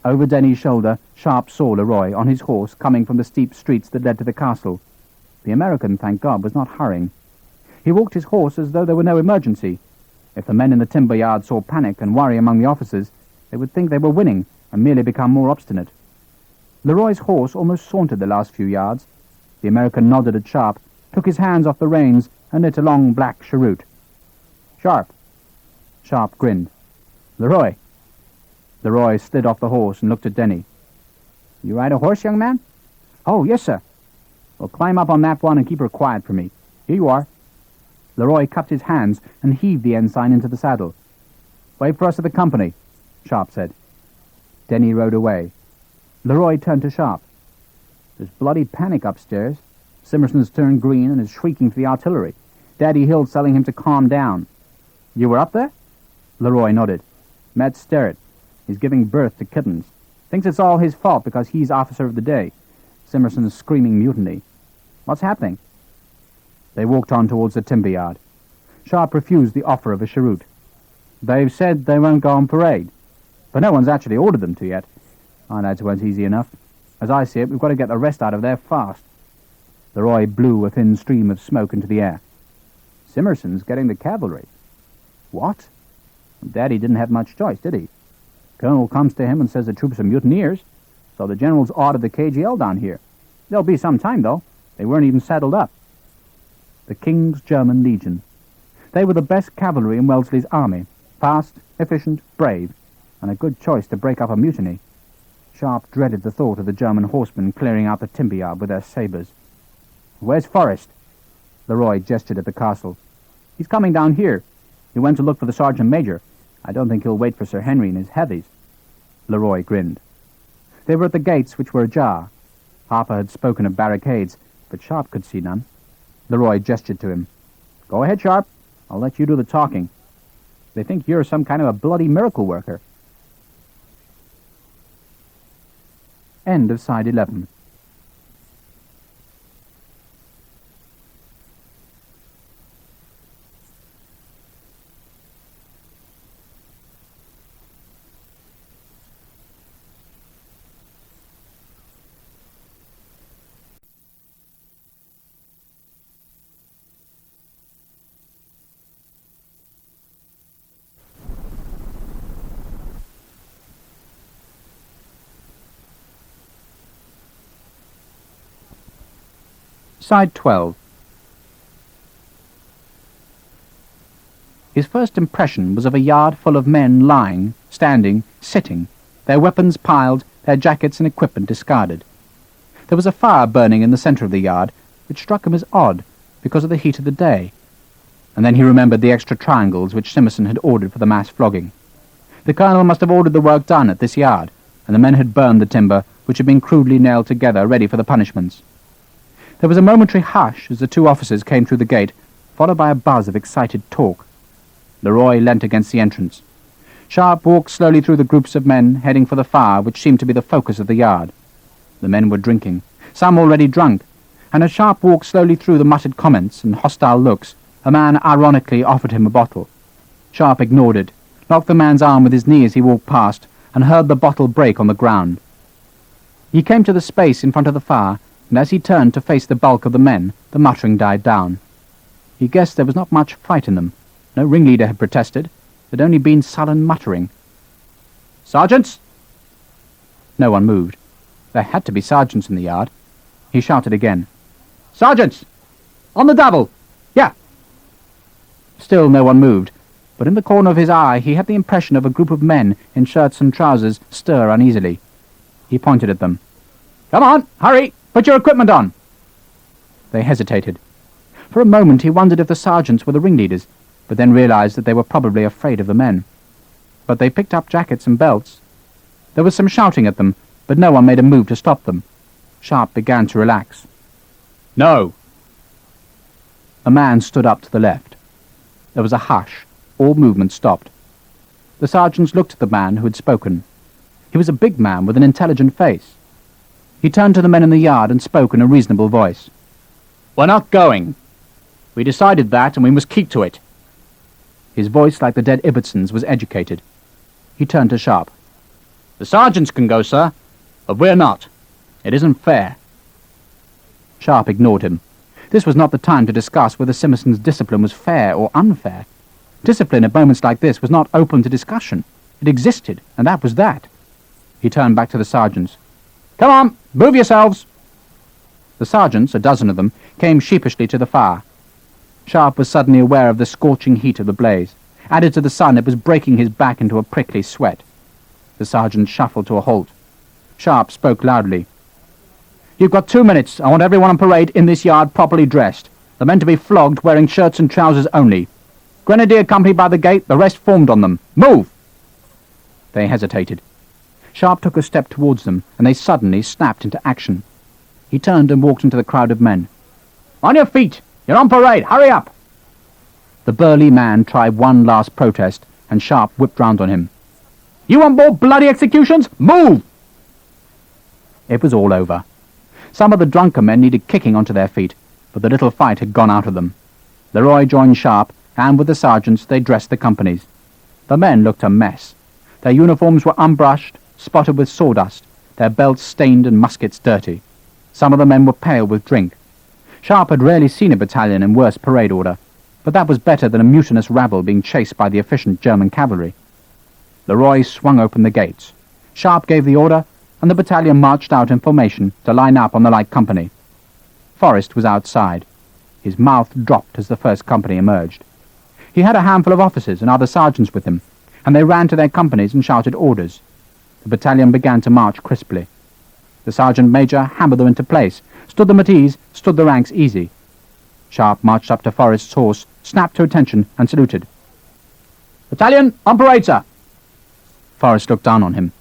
Over Denny's shoulder, Sharpe saw Leroy on his horse coming from the steep streets that led to the castle. The American, thank God, was not hurrying. He walked his horse as though there were no emergency. If the men in the timber yard saw panic and worry among the officers, they would think they were winning and merely become more obstinate. Leroy's horse almost sauntered the last few yards. The American nodded at Sharpe, took his hands off the reins, and lit a long black cheroot. "Sharpe." Sharpe grinned. "Leroy." Leroy slid off the horse and looked at Denny. "You ride a horse, young man?" "Oh, yes, sir." "Well, climb up on that one and keep her quiet for me. Here you are." Leroy cupped his hands and heaved the ensign into the saddle. "Wait for us at the company," Sharpe said. Denny rode away. Leroy turned to Sharpe. "There's bloody panic upstairs. Simerson's turned green and is shrieking for the artillery. Daddy Hill's telling him to calm down." "You were up there?" Leroy nodded. "Met Sterrett. He's giving birth to kittens. Thinks it's all his fault because he's officer of the day. Simerson's screaming mutiny. What's happening?" They walked on towards the timber yard. Sharpe refused the offer of a cheroot. They've said they won't go on parade, but no one's actually ordered them to yet. Our lads weren't easy enough. As I see it, we've got to get the rest out of there fast. Leroy blew a thin stream of smoke into the air. Simmerson's getting the cavalry. What? Daddy didn't have much choice, did he? Colonel comes to him and says the troops are mutineers, so the general's ordered the KGL down here. There'll be some time, though. They weren't even saddled up. The King's German Legion. They were the best cavalry in Wellesley's army. Fast, efficient, brave, and a good choice to break up a mutiny. Sharpe dreaded the thought of the German horsemen clearing out the timber yard with their sabres. "Where's Forrest?" Leroy gestured at the castle. "He's coming down here. He went to look for the sergeant major. I don't think he'll wait for Sir Henry and his heavies." Leroy grinned. They were at the gates, which were ajar. Harper had spoken of barricades, but Sharpe could see none. Leroy gestured to him. "Go ahead, Sharpe. I'll let you do the talking. They think you're some kind of a bloody miracle worker." End of side 11. Side 12. His first impression was of a yard full of men lying, standing, sitting, their weapons piled, their jackets and equipment discarded. There was a fire burning in the centre of the yard, which struck him as odd because of the heat of the day. And then he remembered the extra triangles which Simmerson had ordered for the mass flogging. The colonel must have ordered the work done at this yard, and the men had burned the timber which had been crudely nailed together ready for the punishments. There was a momentary hush as the two officers came through the gate, followed by a buzz of excited talk. Leroy leant against the entrance. Sharpe walked slowly through the groups of men heading for the fire which seemed to be the focus of the yard. The men were drinking, some already drunk, and as Sharpe walked slowly through the muttered comments and hostile looks, a man ironically offered him a bottle. Sharpe ignored it, knocked the man's arm with his knee as he walked past, and heard the bottle break on the ground. He came to the space in front of the fire, and as he turned to face the bulk of the men, the muttering died down. He guessed there was not much fight in them. No ringleader had protested. There had only been sullen muttering. "Sergeants!" No one moved. There had to be sergeants in the yard. He shouted again. "Sergeants! On the double! Yeah!" Still no one moved, but in the corner of his eye he had the impression of a group of men in shirts and trousers stir uneasily. He pointed at them. "Come on! Hurry! Put your equipment on!" They hesitated. For a moment he wondered if the sergeants were the ringleaders, but then realized that they were probably afraid of the men. But they picked up jackets and belts. There was some shouting at them, but no one made a move to stop them. Sharpe began to relax. "No!" A man stood up to the left. There was a hush. All movement stopped. The sergeants looked at the man who had spoken. He was a big man with an intelligent face. He turned to the men in the yard and spoke in a reasonable voice. "We're not going. We decided that, and we must keep to it." His voice, like the dead Ibbertson's, was educated. He turned to Sharpe. "The sergeants can go, sir, but we're not. It isn't fair." Sharpe ignored him. This was not the time to discuss whether Simmerson's discipline was fair or unfair. Discipline at moments like this was not open to discussion. It existed, and that was that. He turned back to the sergeants. "Come on, move yourselves!" The sergeants, a dozen of them, came sheepishly to the fire. Sharpe was suddenly aware of the scorching heat of the blaze. Added to the sun, it was breaking his back into a prickly sweat. The sergeant shuffled to a halt. Sharpe spoke loudly. "You've got 2 minutes. I want everyone on parade in this yard properly dressed. The men to be flogged wearing shirts and trousers only. Grenadier company by the gate, the rest formed on them. Move!" They hesitated. Sharpe took a step towards them, and they suddenly snapped into action. He turned and walked into the crowd of men. "On your feet! You're on parade! Hurry up!" The burly man tried one last protest, and Sharpe whipped round on him. "You want more bloody executions? Move!" It was all over. Some of the drunker men needed kicking onto their feet, but the little fight had gone out of them. Leroy joined Sharpe, and with the sergeants they dressed the companies. The men looked a mess. Their uniforms were unbrushed, spotted with sawdust, their belts stained and muskets dirty. Some of the men were pale with drink. Sharpe had rarely seen a battalion in worse parade order, but that was better than a mutinous rabble being chased by the efficient German cavalry. Leroy swung open the gates. Sharpe gave the order, and the battalion marched out in formation to line up on the light company. Forrest was outside. His mouth dropped as the first company emerged. He had a handful of officers and other sergeants with him, and they ran to their companies and shouted orders. The battalion began to march crisply. The sergeant major hammered them into place, stood them at ease, stood the ranks easy. Sharpe marched up to Forrest's horse, snapped to attention, and saluted. "Battalion, on parade, sir." Forrest looked down on him.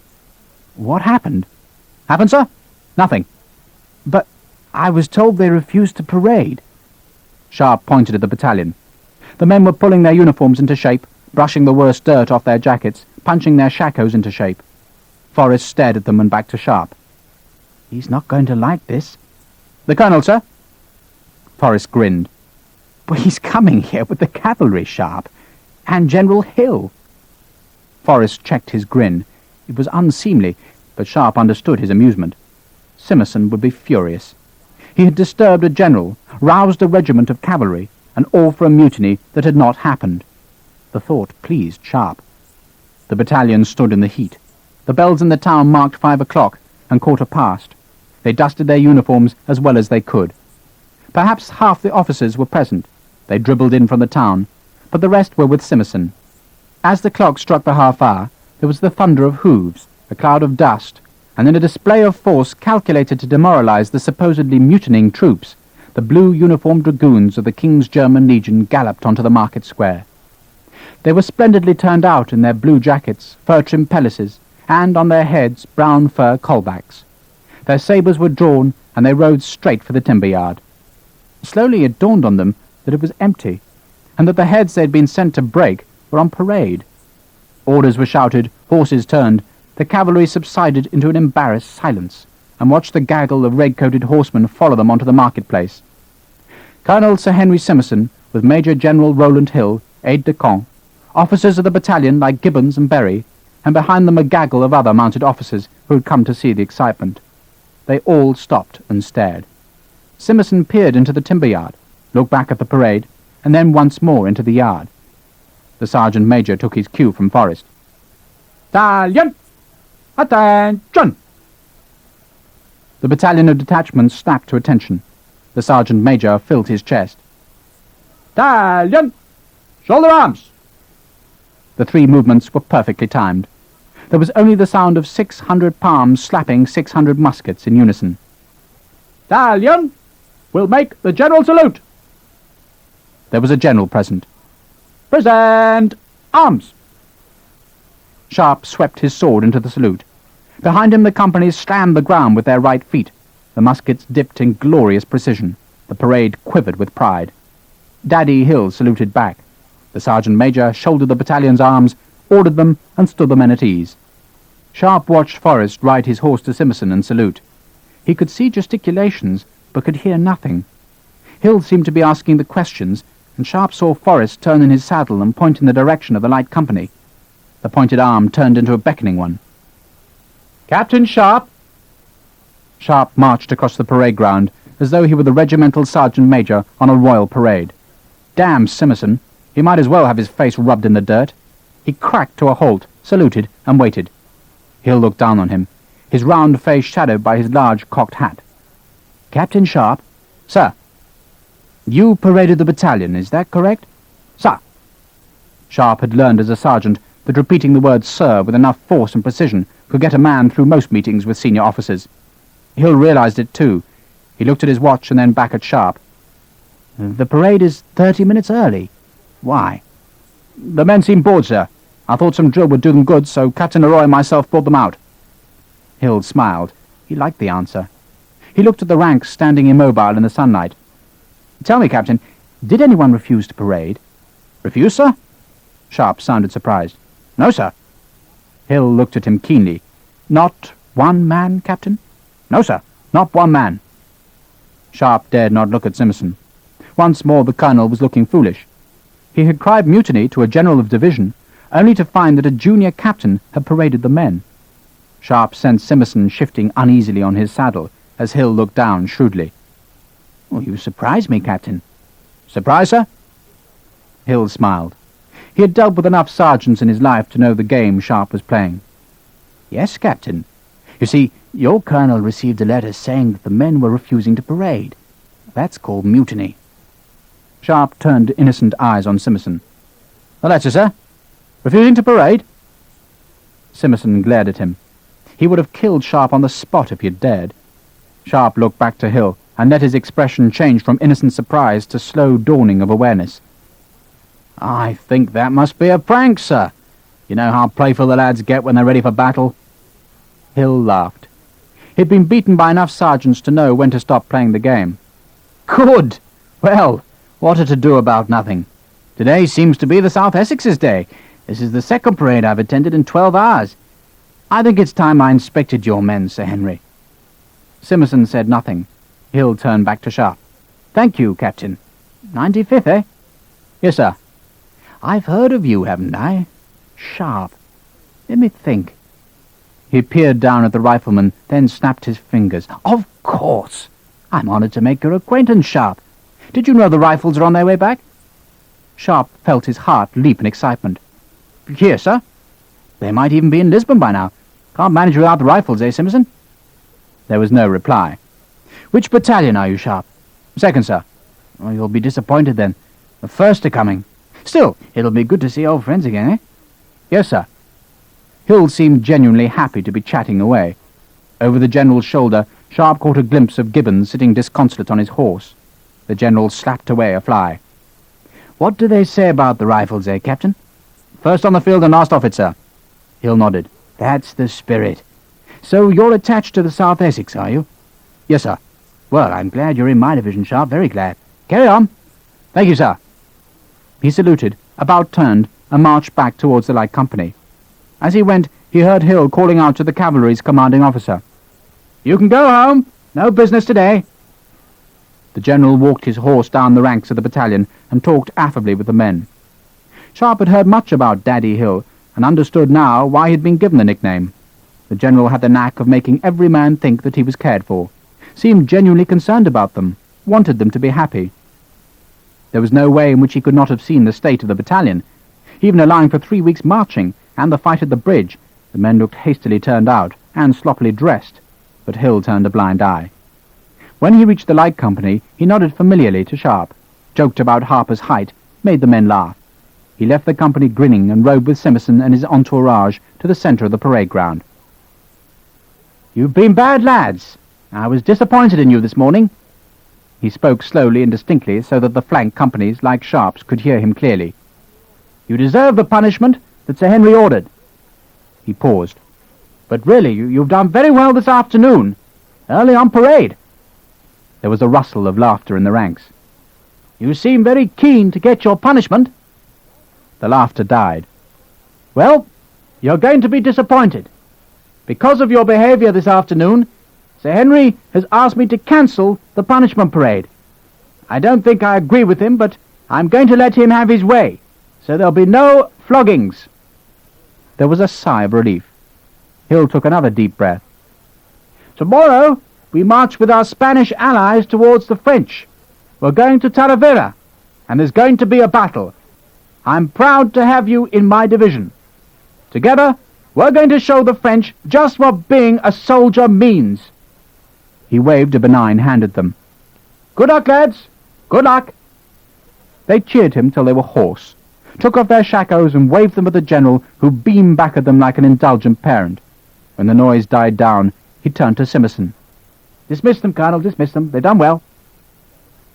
"What happened?" "Happened, sir? Nothing." "But I was told they refused to parade." Sharpe pointed at the battalion. The men were pulling their uniforms into shape, brushing the worst dirt off their jackets, punching their shakos into shape. Forrest stared at them and back to Sharpe. "He's not going to like this." "The colonel, sir?" Forrest grinned. "But he's coming here with the cavalry, Sharpe, and General Hill." Forrest checked his grin. It was unseemly, but Sharpe understood his amusement. Simmerson would be furious. He had disturbed a general, roused a regiment of cavalry, and all for a mutiny that had not happened. The thought pleased Sharpe. The battalion stood in the heat. The bells in the town marked 5 o'clock, and quarter past. They dusted their uniforms as well as they could. Perhaps half the officers were present. They dribbled in from the town, but the rest were with Simmerson. As the clock struck the half-hour, there was the thunder of hooves, a cloud of dust, and in a display of force calculated to demoralize the supposedly mutinying troops, the blue-uniformed dragoons of the King's German Legion galloped onto the market square. They were splendidly turned out in their blue jackets, fur-trimmed pelisses, and on their heads brown fur colbacks. Their sabres were drawn, and they rode straight for the timber yard. Slowly it dawned on them that it was empty, and that the heads they had been sent to break were on parade. Orders were shouted, horses turned, the cavalry subsided into an embarrassed silence, and watched the gaggle of red-coated horsemen follow them onto the marketplace. Colonel Sir Henry Simmerson, with Major General Rowland Hill, aide-de-camp, officers of the battalion like Gibbons and Berry, and behind them a gaggle of other mounted officers who had come to see the excitement. They all stopped and stared. Simmerson peered into the timber yard, looked back at the parade, and then once more into the yard. The sergeant major took his cue from Forrest. "Battalion! Attention!" The battalion of detachments snapped to attention. The sergeant major filled his chest. "Battalion! Shoulder arms!" The 3 movements were perfectly timed. There was only the sound of 600 palms slapping 600 muskets in unison. "Battalion! We'll make the general salute!" There was a general present. "Present! Arms!" Sharpe swept his sword into the salute. Behind him the companies slammed the ground with their right feet. The muskets dipped in glorious precision. The parade quivered with pride. Daddy Hill saluted back. The sergeant major shouldered the battalion's arms, ordered them, and stood the men at ease. Sharpe watched Forrest ride his horse to Simmerson and salute. He could see gesticulations, but could hear nothing. Hill seemed to be asking the questions, and Sharpe saw Forrest turn in his saddle and point in the direction of the light company. The pointed arm turned into a beckoning one. "Captain Sharpe!" Sharpe marched across the parade ground as though he were the regimental sergeant major on a royal parade. Damn Simmerson! He might as well have his face rubbed in the dirt. He cracked to a halt, saluted, and waited. Hill looked down on him, his round face shadowed by his large cocked hat. "Captain Sharpe?" "Sir." "You paraded the battalion, is that correct?" "Sir." Sharpe had learned as a sergeant that repeating the word "sir" with enough force and precision could get a man through most meetings with senior officers. Hill realized it too. He looked at his watch and then back at Sharpe. "The parade is 30 minutes early. Why?" "The men seem bored, sir. I thought some drill would do them good, so Captain Leroy and myself brought them out." Hill smiled. He liked the answer. He looked at the ranks standing immobile in the sunlight. "Tell me, Captain, did anyone refuse to parade?" "Refuse, sir?" Sharpe sounded surprised. "No, sir." Hill looked at him keenly. "Not one man, Captain?" "No, sir, not one man." Sharpe dared not look at Simmerson. Once more the colonel was looking foolish. He had cried mutiny to a general of division, only to find that a junior captain had paraded the men. Sharpe sensed Simmerson shifting uneasily on his saddle as Hill looked down shrewdly. "Oh, you surprise me, Captain." "Surprise, sir?" Hill smiled. He had dealt with enough sergeants in his life to know the game Sharpe was playing. "Yes, Captain. You see, your colonel received a letter saying that the men were refusing to parade. That's called mutiny." Sharpe turned innocent eyes on Simmerson. "The letter, sir? Refusing to parade?" Simmerson glared at him. He would have killed Sharpe on the spot if he had dared. Sharpe looked back to Hill and let his expression change from innocent surprise to slow dawning of awareness. "I think that must be a prank, sir. You know how playful the lads get when they're ready for battle." Hill laughed. He'd been beaten by enough sergeants to know when to stop playing the game. "Good! Well, what a to-do about nothing. Today seems to be the South Essex's day. This is the second parade I've attended in 12 hours. I think it's time I inspected your men, Sir Henry." Simmerson said nothing. Hill turned back to Sharpe. "Thank you, Captain. 95th, eh?" "Yes, sir." "I've heard of you, haven't I? Sharpe. Let me think." He peered down at the rifleman, then snapped his fingers. "Of course! I'm honoured to make your acquaintance, Sharpe. Did you know the rifles are on their way back?" Sharpe felt his heart leap in excitement. "Here, sir. They might even be in Lisbon by now. Can't manage without the rifles, eh, Simmerson?" There was no reply. "Which battalion are you, Sharpe?" "Second, sir." "Oh, you'll be disappointed then. The first are coming. Still, it'll be good to see old friends again, eh?" "Yes, sir." Hill seemed genuinely happy to be chatting away. Over the general's shoulder, Sharpe caught a glimpse of Gibbons sitting disconsolate on his horse. The general slapped away a fly. "What do they say about the rifles, eh, Captain?" "First on the field and last off it, sir." Hill nodded. "That's the spirit. So you're attached to the South Essex, are you?" "Yes, sir." "Well, I'm glad you're in my division, Sharpe, very glad. Carry on." "Thank you, sir." He saluted, about turned, and marched back towards the light company. As he went, he heard Hill calling out to the cavalry's commanding officer. "You can go home. No business today." The general walked his horse down the ranks of the battalion and talked affably with the men. Sharpe had heard much about Daddy Hill and understood now why he had been given the nickname. The general had the knack of making every man think that he was cared for, seemed genuinely concerned about them, wanted them to be happy. There was no way in which he could not have seen the state of the battalion. Even allowing for 3 weeks' marching and the fight at the bridge, the men looked hastily turned out and sloppily dressed, but Hill turned a blind eye. When he reached the light company, he nodded familiarly to Sharpe, joked about Harper's height, made the men laugh. He left the company grinning and rode with Simmerson and his entourage to the centre of the parade ground. "You've been bad lads. I was disappointed in you this morning." He spoke slowly and distinctly so that the flank companies, like Sharpe's, could hear him clearly. "You deserve the punishment that Sir Henry ordered." He paused. "But really, you've done very well this afternoon. Early on parade." There was a rustle of laughter in the ranks. "You seem very keen to get your punishment." The laughter died. "Well, you're going to be disappointed. Because of your behaviour this afternoon, Sir Henry has asked me to cancel the punishment parade. I don't think I agree with him, but I'm going to let him have his way, so there'll be no floggings." There was a sigh of relief. Hill took another deep breath. "Tomorrow we march with our Spanish allies towards the French. We're going to Talavera, and there's going to be a battle. I'm proud to have you in my division. Together, we're going to show the French just what being a soldier means." He waved a benign hand at them. "Good luck, lads! Good luck!" They cheered him till they were hoarse, took off their shakos and waved them at the general, who beamed back at them like an indulgent parent. When the noise died down, he turned to Simmerson. "Dismiss them, Colonel, dismiss them. They've done well."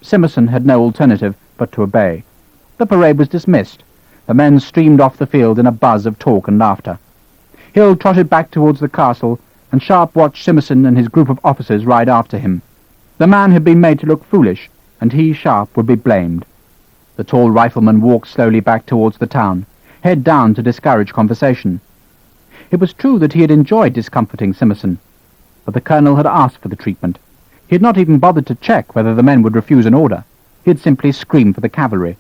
Simmerson had no alternative but to obey. The parade was dismissed. The men streamed off the field in a buzz of talk and laughter. Hill trotted back towards the castle, and Sharpe watched Simmerson and his group of officers ride after him. The man had been made to look foolish, and he, Sharpe, would be blamed. The tall rifleman walked slowly back towards the town, head down to discourage conversation. It was true that he had enjoyed discomforting Simmerson, but the colonel had asked for the treatment. He had not even bothered to check whether the men would refuse an order. He had simply screamed for the cavalry.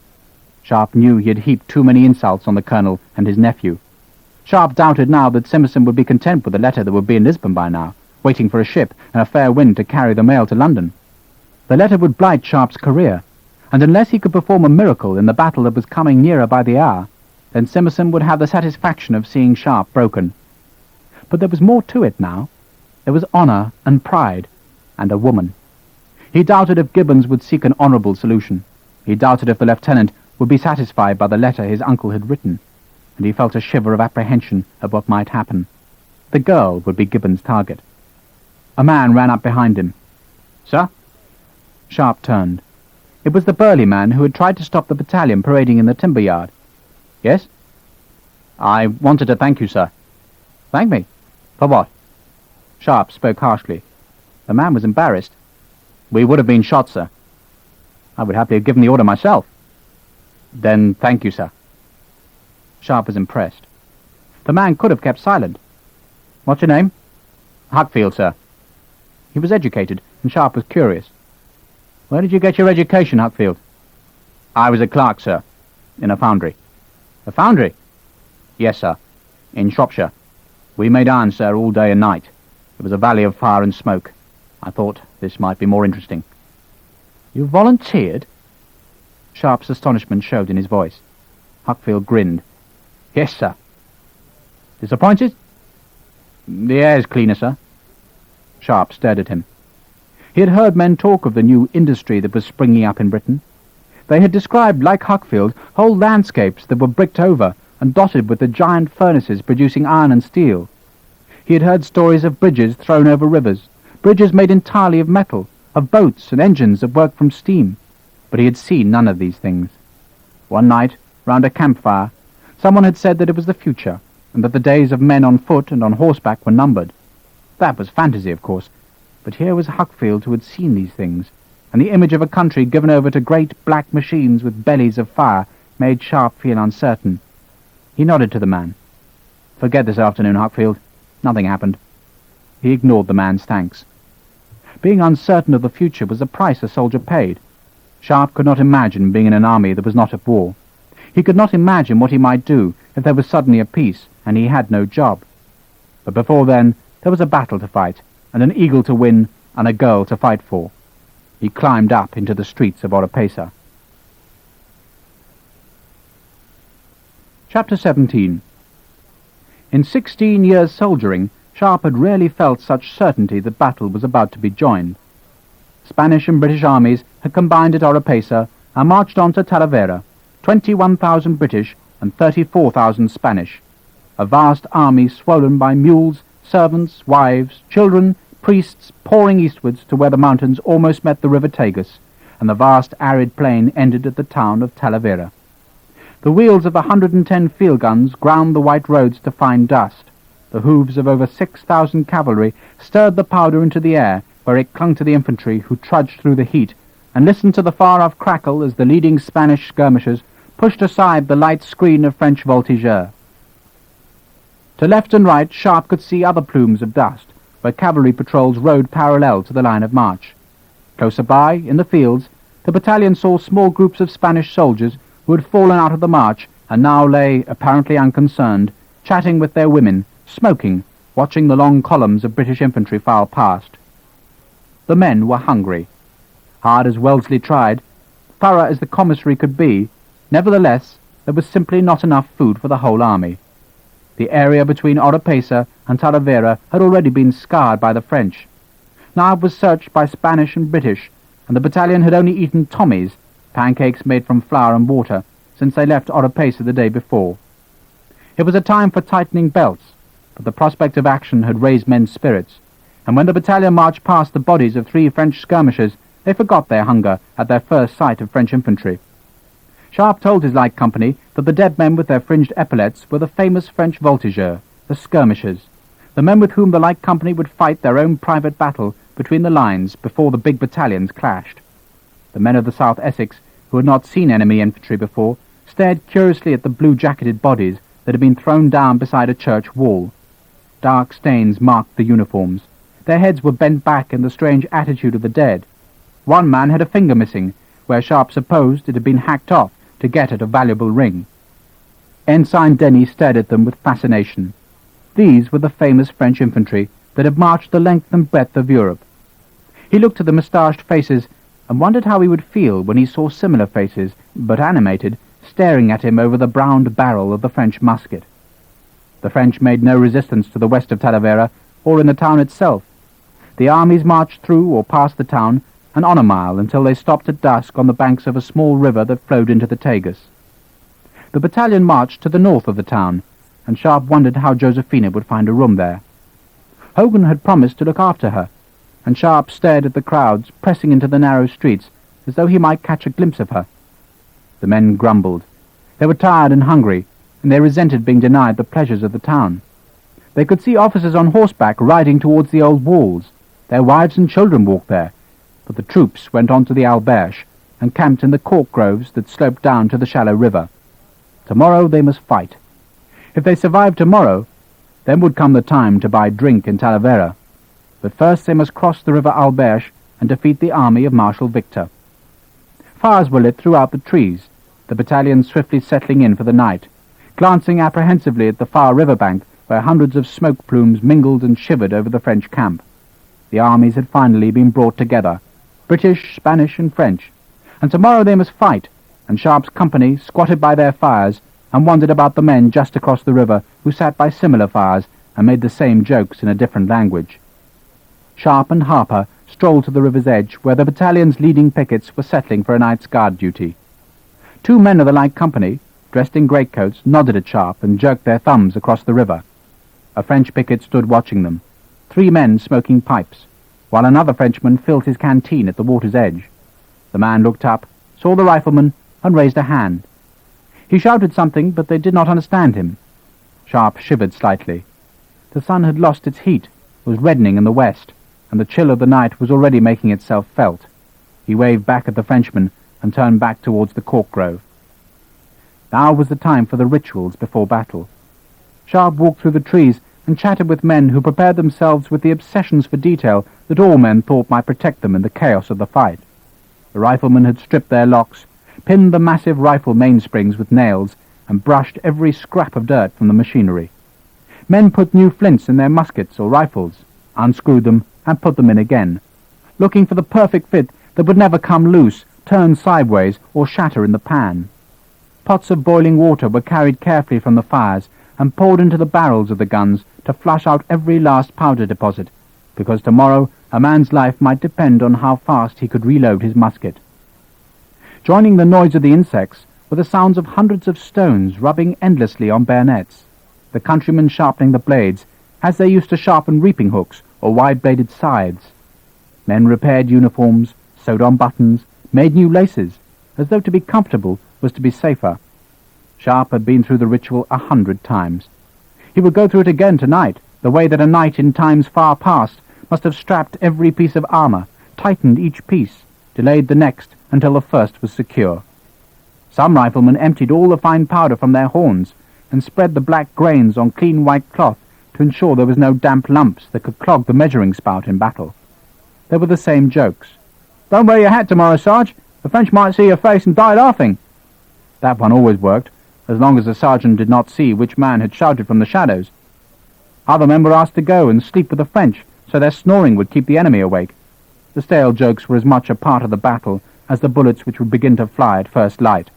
Sharpe knew he had heaped too many insults on the colonel and his nephew. Sharpe doubted now that Simerson would be content with the letter that would be in Lisbon by now, waiting for a ship and a fair wind to carry the mail to London. The letter would blight Sharpe's career, and unless he could perform a miracle in the battle that was coming nearer by the hour, then Simerson would have the satisfaction of seeing Sharpe broken. But there was more to it now. There was honour and pride, and a woman. He doubted if Gibbons would seek an honourable solution. He doubted if the lieutenant would be satisfied by the letter his uncle had written, and he felt a shiver of apprehension at what might happen. The girl would be Gibbons' target. A man ran up behind him. "Sir?" Sharpe turned. It was the burly man who had tried to stop the battalion parading in the timber yard. "Yes?" "I wanted to thank you, sir." "Thank me? For what?" Sharpe spoke harshly. The man was embarrassed. "We would have been shot, sir." "I would happily have given the order myself." "Then thank you, sir." Sharpe was impressed. The man could have kept silent. "What's your name?" "Huckfield, sir." He was educated, and Sharpe was curious. "Where did you get your education, Huckfield?" "I was a clerk, sir, in a foundry." "A foundry?" "Yes, sir, in Shropshire. We made iron, sir, all day and night. It was a valley of fire and smoke. I thought this might be more interesting." "You volunteered?" Sharpe's astonishment showed in his voice. Huckfield grinned. "Yes, sir." "Disappointed?" "The air's cleaner, sir." Sharpe stared at him. He had heard men talk of the new industry that was springing up in Britain. They had described, like Huckfield, whole landscapes that were bricked over and dotted with the giant furnaces producing iron and steel. He had heard stories of bridges thrown over rivers, bridges made entirely of metal, of boats and engines that worked from steam, but he had seen none of these things. One night, round a campfire, someone had said that it was the future, and that the days of men on foot and on horseback were numbered. That was fantasy, of course, but here was Huckfield who had seen these things, and the image of a country given over to great black machines with bellies of fire made Sharpe feel uncertain. He nodded to the man. "Forget this afternoon, Huckfield. Nothing happened." He ignored the man's thanks. Being uncertain of the future was the price a soldier paid. Sharpe could not imagine being in an army that was not at war. He could not imagine what he might do if there was suddenly a peace and he had no job. But before then, there was a battle to fight, and an eagle to win, and a girl to fight for. He climbed up into the streets of Oropesa. Chapter 17. In 16 years' soldiering, Sharpe had rarely felt such certainty that battle was about to be joined. Spanish and British armies had combined at Oropesa and marched on to Talavera, 21,000 British and 34,000 Spanish, a vast army swollen by mules, servants, wives, children, priests pouring eastwards to where the mountains almost met the river Tagus, and the vast arid plain ended at the town of Talavera. The wheels of the 110 field guns ground the white roads to fine dust. The hoofs of over 6,000 cavalry stirred the powder into the air, where it clung to the infantry who trudged through the heat, and listened to the far-off crackle as the leading Spanish skirmishers pushed aside the light screen of French voltigeurs. To left and right, Sharpe could see other plumes of dust, where cavalry patrols rode parallel to the line of march. Closer by, in the fields, the battalion saw small groups of Spanish soldiers who had fallen out of the march and now lay, apparently unconcerned, chatting with their women, smoking, watching the long columns of British infantry file past. The men were hungry. Hard as Wellesley tried, thorough as the commissary could be, nevertheless there was simply not enough food for the whole army. The area between Oropesa and Talavera had already been scarred by the French. Now it was searched by Spanish and British, and the battalion had only eaten tommies, pancakes made from flour and water, since they left Oropesa the day before. It was a time for tightening belts, but the prospect of action had raised men's spirits, and when the battalion marched past the bodies of 3 French skirmishers, they forgot their hunger at their first sight of French infantry. Sharpe told his light company that the dead men with their fringed epaulets were the famous French voltigeurs, the skirmishers, the men with whom the light company would fight their own private battle between the lines before the big battalions clashed. The men of the South Essex, who had not seen enemy infantry before, stared curiously at the blue-jacketed bodies that had been thrown down beside a church wall. Dark stains marked the uniforms. Their heads were bent back in the strange attitude of the dead. One man had a finger missing, where Sharpe supposed it had been hacked off to get at a valuable ring. Ensign Denny stared at them with fascination. These were the famous French infantry that had marched the length and breadth of Europe. He looked at the moustached faces and wondered how he would feel when he saw similar faces, but animated, staring at him over the browned barrel of the French musket. The French made no resistance to the west of Talavera or in the town itself. The armies marched through or past the town and on a mile until they stopped at dusk on the banks of a small river that flowed into the Tagus. The battalion marched to the north of the town, and Sharpe wondered how Josephina would find a room there. Hogan had promised to look after her, and Sharpe stared at the crowds pressing into the narrow streets as though he might catch a glimpse of her. The men grumbled. They were tired and hungry, and they resented being denied the pleasures of the town. They could see officers on horseback riding towards the old walls. Their wives and children walked there, but the troops went on to the Alberche and camped in the cork groves that sloped down to the shallow river. Tomorrow they must fight. If they survived tomorrow, then would come the time to buy drink in Talavera. But first they must cross the river Alberche and defeat the army of Marshal Victor. Fires were lit throughout the trees, the battalion swiftly settling in for the night, glancing apprehensively at the far riverbank where hundreds of smoke plumes mingled and shivered over the French camp. The armies had finally been brought together, British, Spanish, and French, and tomorrow they must fight, and Sharpe's company squatted by their fires and wondered about the men just across the river who sat by similar fires and made the same jokes in a different language. Sharpe and Harper strolled to the river's edge where the battalion's leading pickets were settling for a night's guard duty. Two men of the light company, dressed in greatcoats, nodded at Sharpe and jerked their thumbs across the river. A French picket stood watching them, 3 men smoking pipes, while another Frenchman filled his canteen at the water's edge. The man looked up, saw the rifleman, and raised a hand. He shouted something, but they did not understand him. Sharpe shivered slightly. The sun had lost its heat, was reddening in the west, and the chill of the night was already making itself felt. He waved back at the Frenchman and turned back towards the cork grove. Now was the time for the rituals before battle. Sharpe walked through the trees and chatted with men who prepared themselves with the obsessions for detail that all men thought might protect them in the chaos of the fight. The riflemen had stripped their locks, pinned the massive rifle mainsprings with nails, and brushed every scrap of dirt from the machinery. Men put new flints in their muskets or rifles, unscrewed them, and put them in again, looking for the perfect fit that would never come loose, turn sideways, or shatter in the pan. Pots of boiling water were carried carefully from the fires and poured into the barrels of the guns to flush out every last powder deposit, because tomorrow a man's life might depend on how fast he could reload his musket. Joining the noise of the insects were the sounds of hundreds of stones rubbing endlessly on bayonets, the countrymen sharpening the blades as they used to sharpen reaping hooks or wide-bladed scythes. Men repaired uniforms, sewed on buttons, made new laces, as though to be comfortable was to be safer. Sharpe had been through the ritual 100 times. He would go through it again tonight, the way that a knight in times far past must have strapped every piece of armour, tightened each piece, delayed the next until the first was secure. Some riflemen emptied all the fine powder from their horns and spread the black grains on clean white cloth to ensure there was no damp lumps that could clog the measuring spout in battle. There were the same jokes. "Don't wear your hat tomorrow, Sarge. The French might see your face and die laughing." That one always worked, as long as the sergeant did not see which man had shouted from the shadows. Other men were asked to go and sleep with the French, so their snoring would keep the enemy awake. The stale jokes were as much a part of the battle as the bullets which would begin to fly at first light.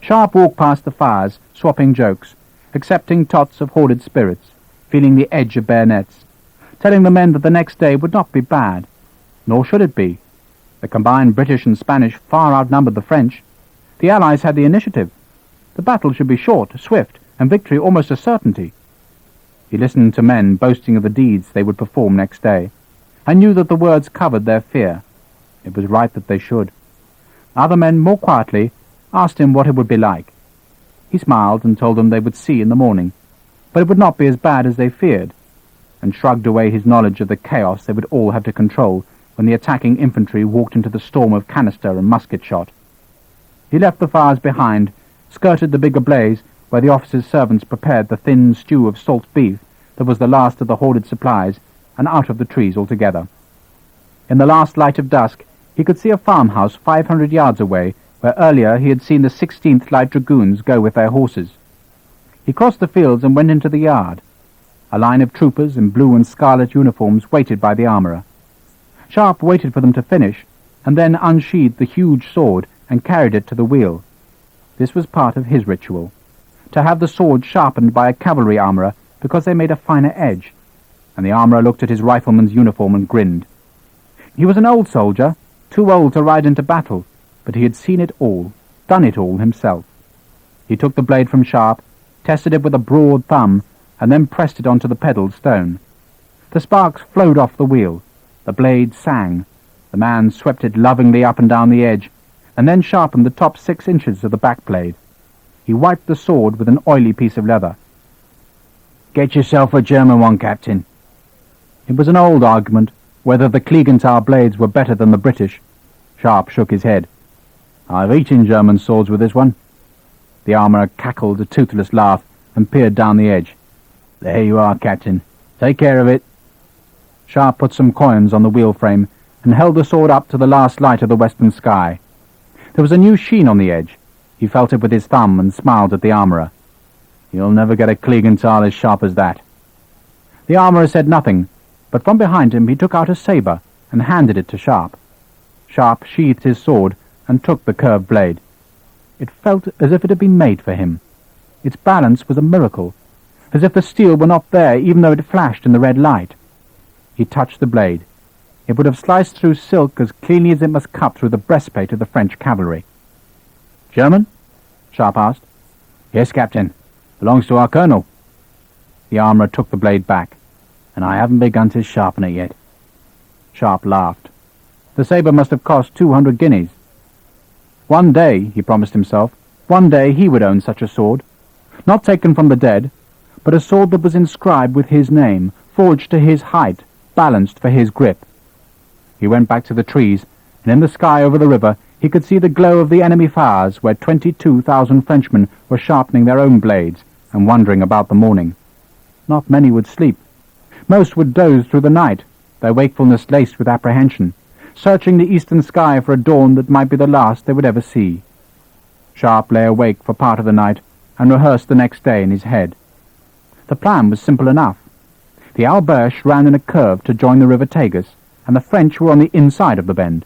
Sharpe walked past the fires, swapping jokes, accepting tots of hoarded spirits, feeling the edge of bayonets, telling the men that the next day would not be bad, nor should it be. The combined British and Spanish far outnumbered the French. The Allies had the initiative. The battle should be short, swift, and victory almost a certainty. He listened to men boasting of the deeds they would perform next day, and knew that the words covered their fear. It was right that they should. Other men, more quietly, asked him what it would be like. He smiled and told them they would see in the morning, but it would not be as bad as they feared, and shrugged away his knowledge of the chaos they would all have to control when the attacking infantry walked into the storm of canister and musket shot. He left the fires behind, skirted the bigger blaze where the officers' servants prepared the thin stew of salt beef that was the last of the hoarded supplies, and out of the trees altogether. In the last light of dusk he could see a farmhouse 500 yards away where earlier he had seen the 16th Light Dragoons go with their horses. He crossed the fields and went into the yard. A line of troopers in blue and scarlet uniforms waited by the armourer. Sharpe waited for them to finish, and then unsheathed the huge sword and carried it to the wheel. This was part of his ritual, to have the sword sharpened by a cavalry armourer because they made a finer edge, and the armourer looked at his rifleman's uniform and grinned. He was an old soldier, too old to ride into battle, but he had seen it all, done it all himself. He took the blade from Sharpe, tested it with a broad thumb, and then pressed it onto the pedalled stone. The sparks flowed off the wheel. The blade sang. The man swept it lovingly up and down the edge, and then sharpened the top 6 inches of the back blade. He wiped the sword with an oily piece of leather. "Get yourself a German one, Captain." It was an old argument, whether the Kliegenthaler blades were better than the British. Sharpe shook his head. "I've eaten German swords with this one." The armourer cackled a toothless laugh and peered down the edge. "There you are, Captain. Take care of it." Sharpe put some coins on the wheel frame and held the sword up to the last light of the western sky. There was a new sheen on the edge. He felt it with his thumb and smiled at the armourer. "You'll never get a Kliegenthaler as sharp as that." The armourer said nothing, but from behind him he took out a sabre and handed it to Sharpe. Sharpe sheathed his sword and took the curved blade. It felt as if it had been made for him. Its balance was a miracle, as if the steel were not there even though it flashed in the red light. He touched the blade. It would have sliced through silk as cleanly as it must cut through the breastplate of the French cavalry. "German?" Sharpe asked. "Yes, Captain. Belongs to our colonel." The armourer took the blade back. "And I haven't begun to sharpen it yet." Sharpe laughed. The sabre must have cost 200 guineas. One day, he promised himself, one day he would own such a sword. Not taken from the dead, but a sword that was inscribed with his name, forged to his height, balanced for his grip. He went back to the trees, and in the sky over the river he could see the glow of the enemy fires where 22,000 Frenchmen were sharpening their own blades and wondering about the morning. Not many would sleep. Most would doze through the night, their wakefulness laced with apprehension, searching the eastern sky for a dawn that might be the last they would ever see. Sharpe lay awake for part of the night and rehearsed the next day in his head. The plan was simple enough. The Alberche ran in a curve to join the river Tagus, and the French were on the inside of the bend.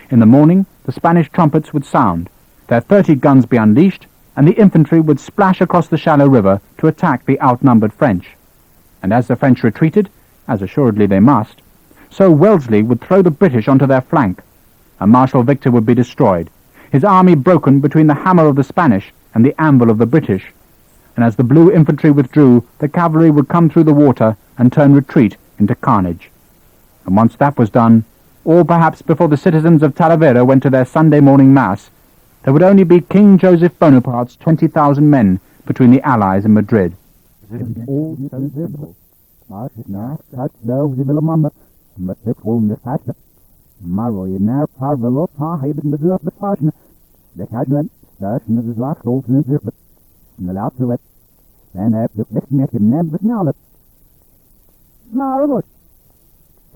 In the morning, the Spanish trumpets would sound, their 30 guns be unleashed, and the infantry would splash across the shallow river to attack the outnumbered French. And as the French retreated, as assuredly they must, so Wellesley would throw the British onto their flank, and Marshal Victor would be destroyed, his army broken between the hammer of the Spanish and the anvil of the British. And as the blue infantry withdrew, the cavalry would come through the water and turn retreat into carnage. And once that was done, or perhaps before the citizens of Talavera went to their Sunday morning mass, there would only be King Joseph Bonaparte's 20,000 men between the Allies and Madrid.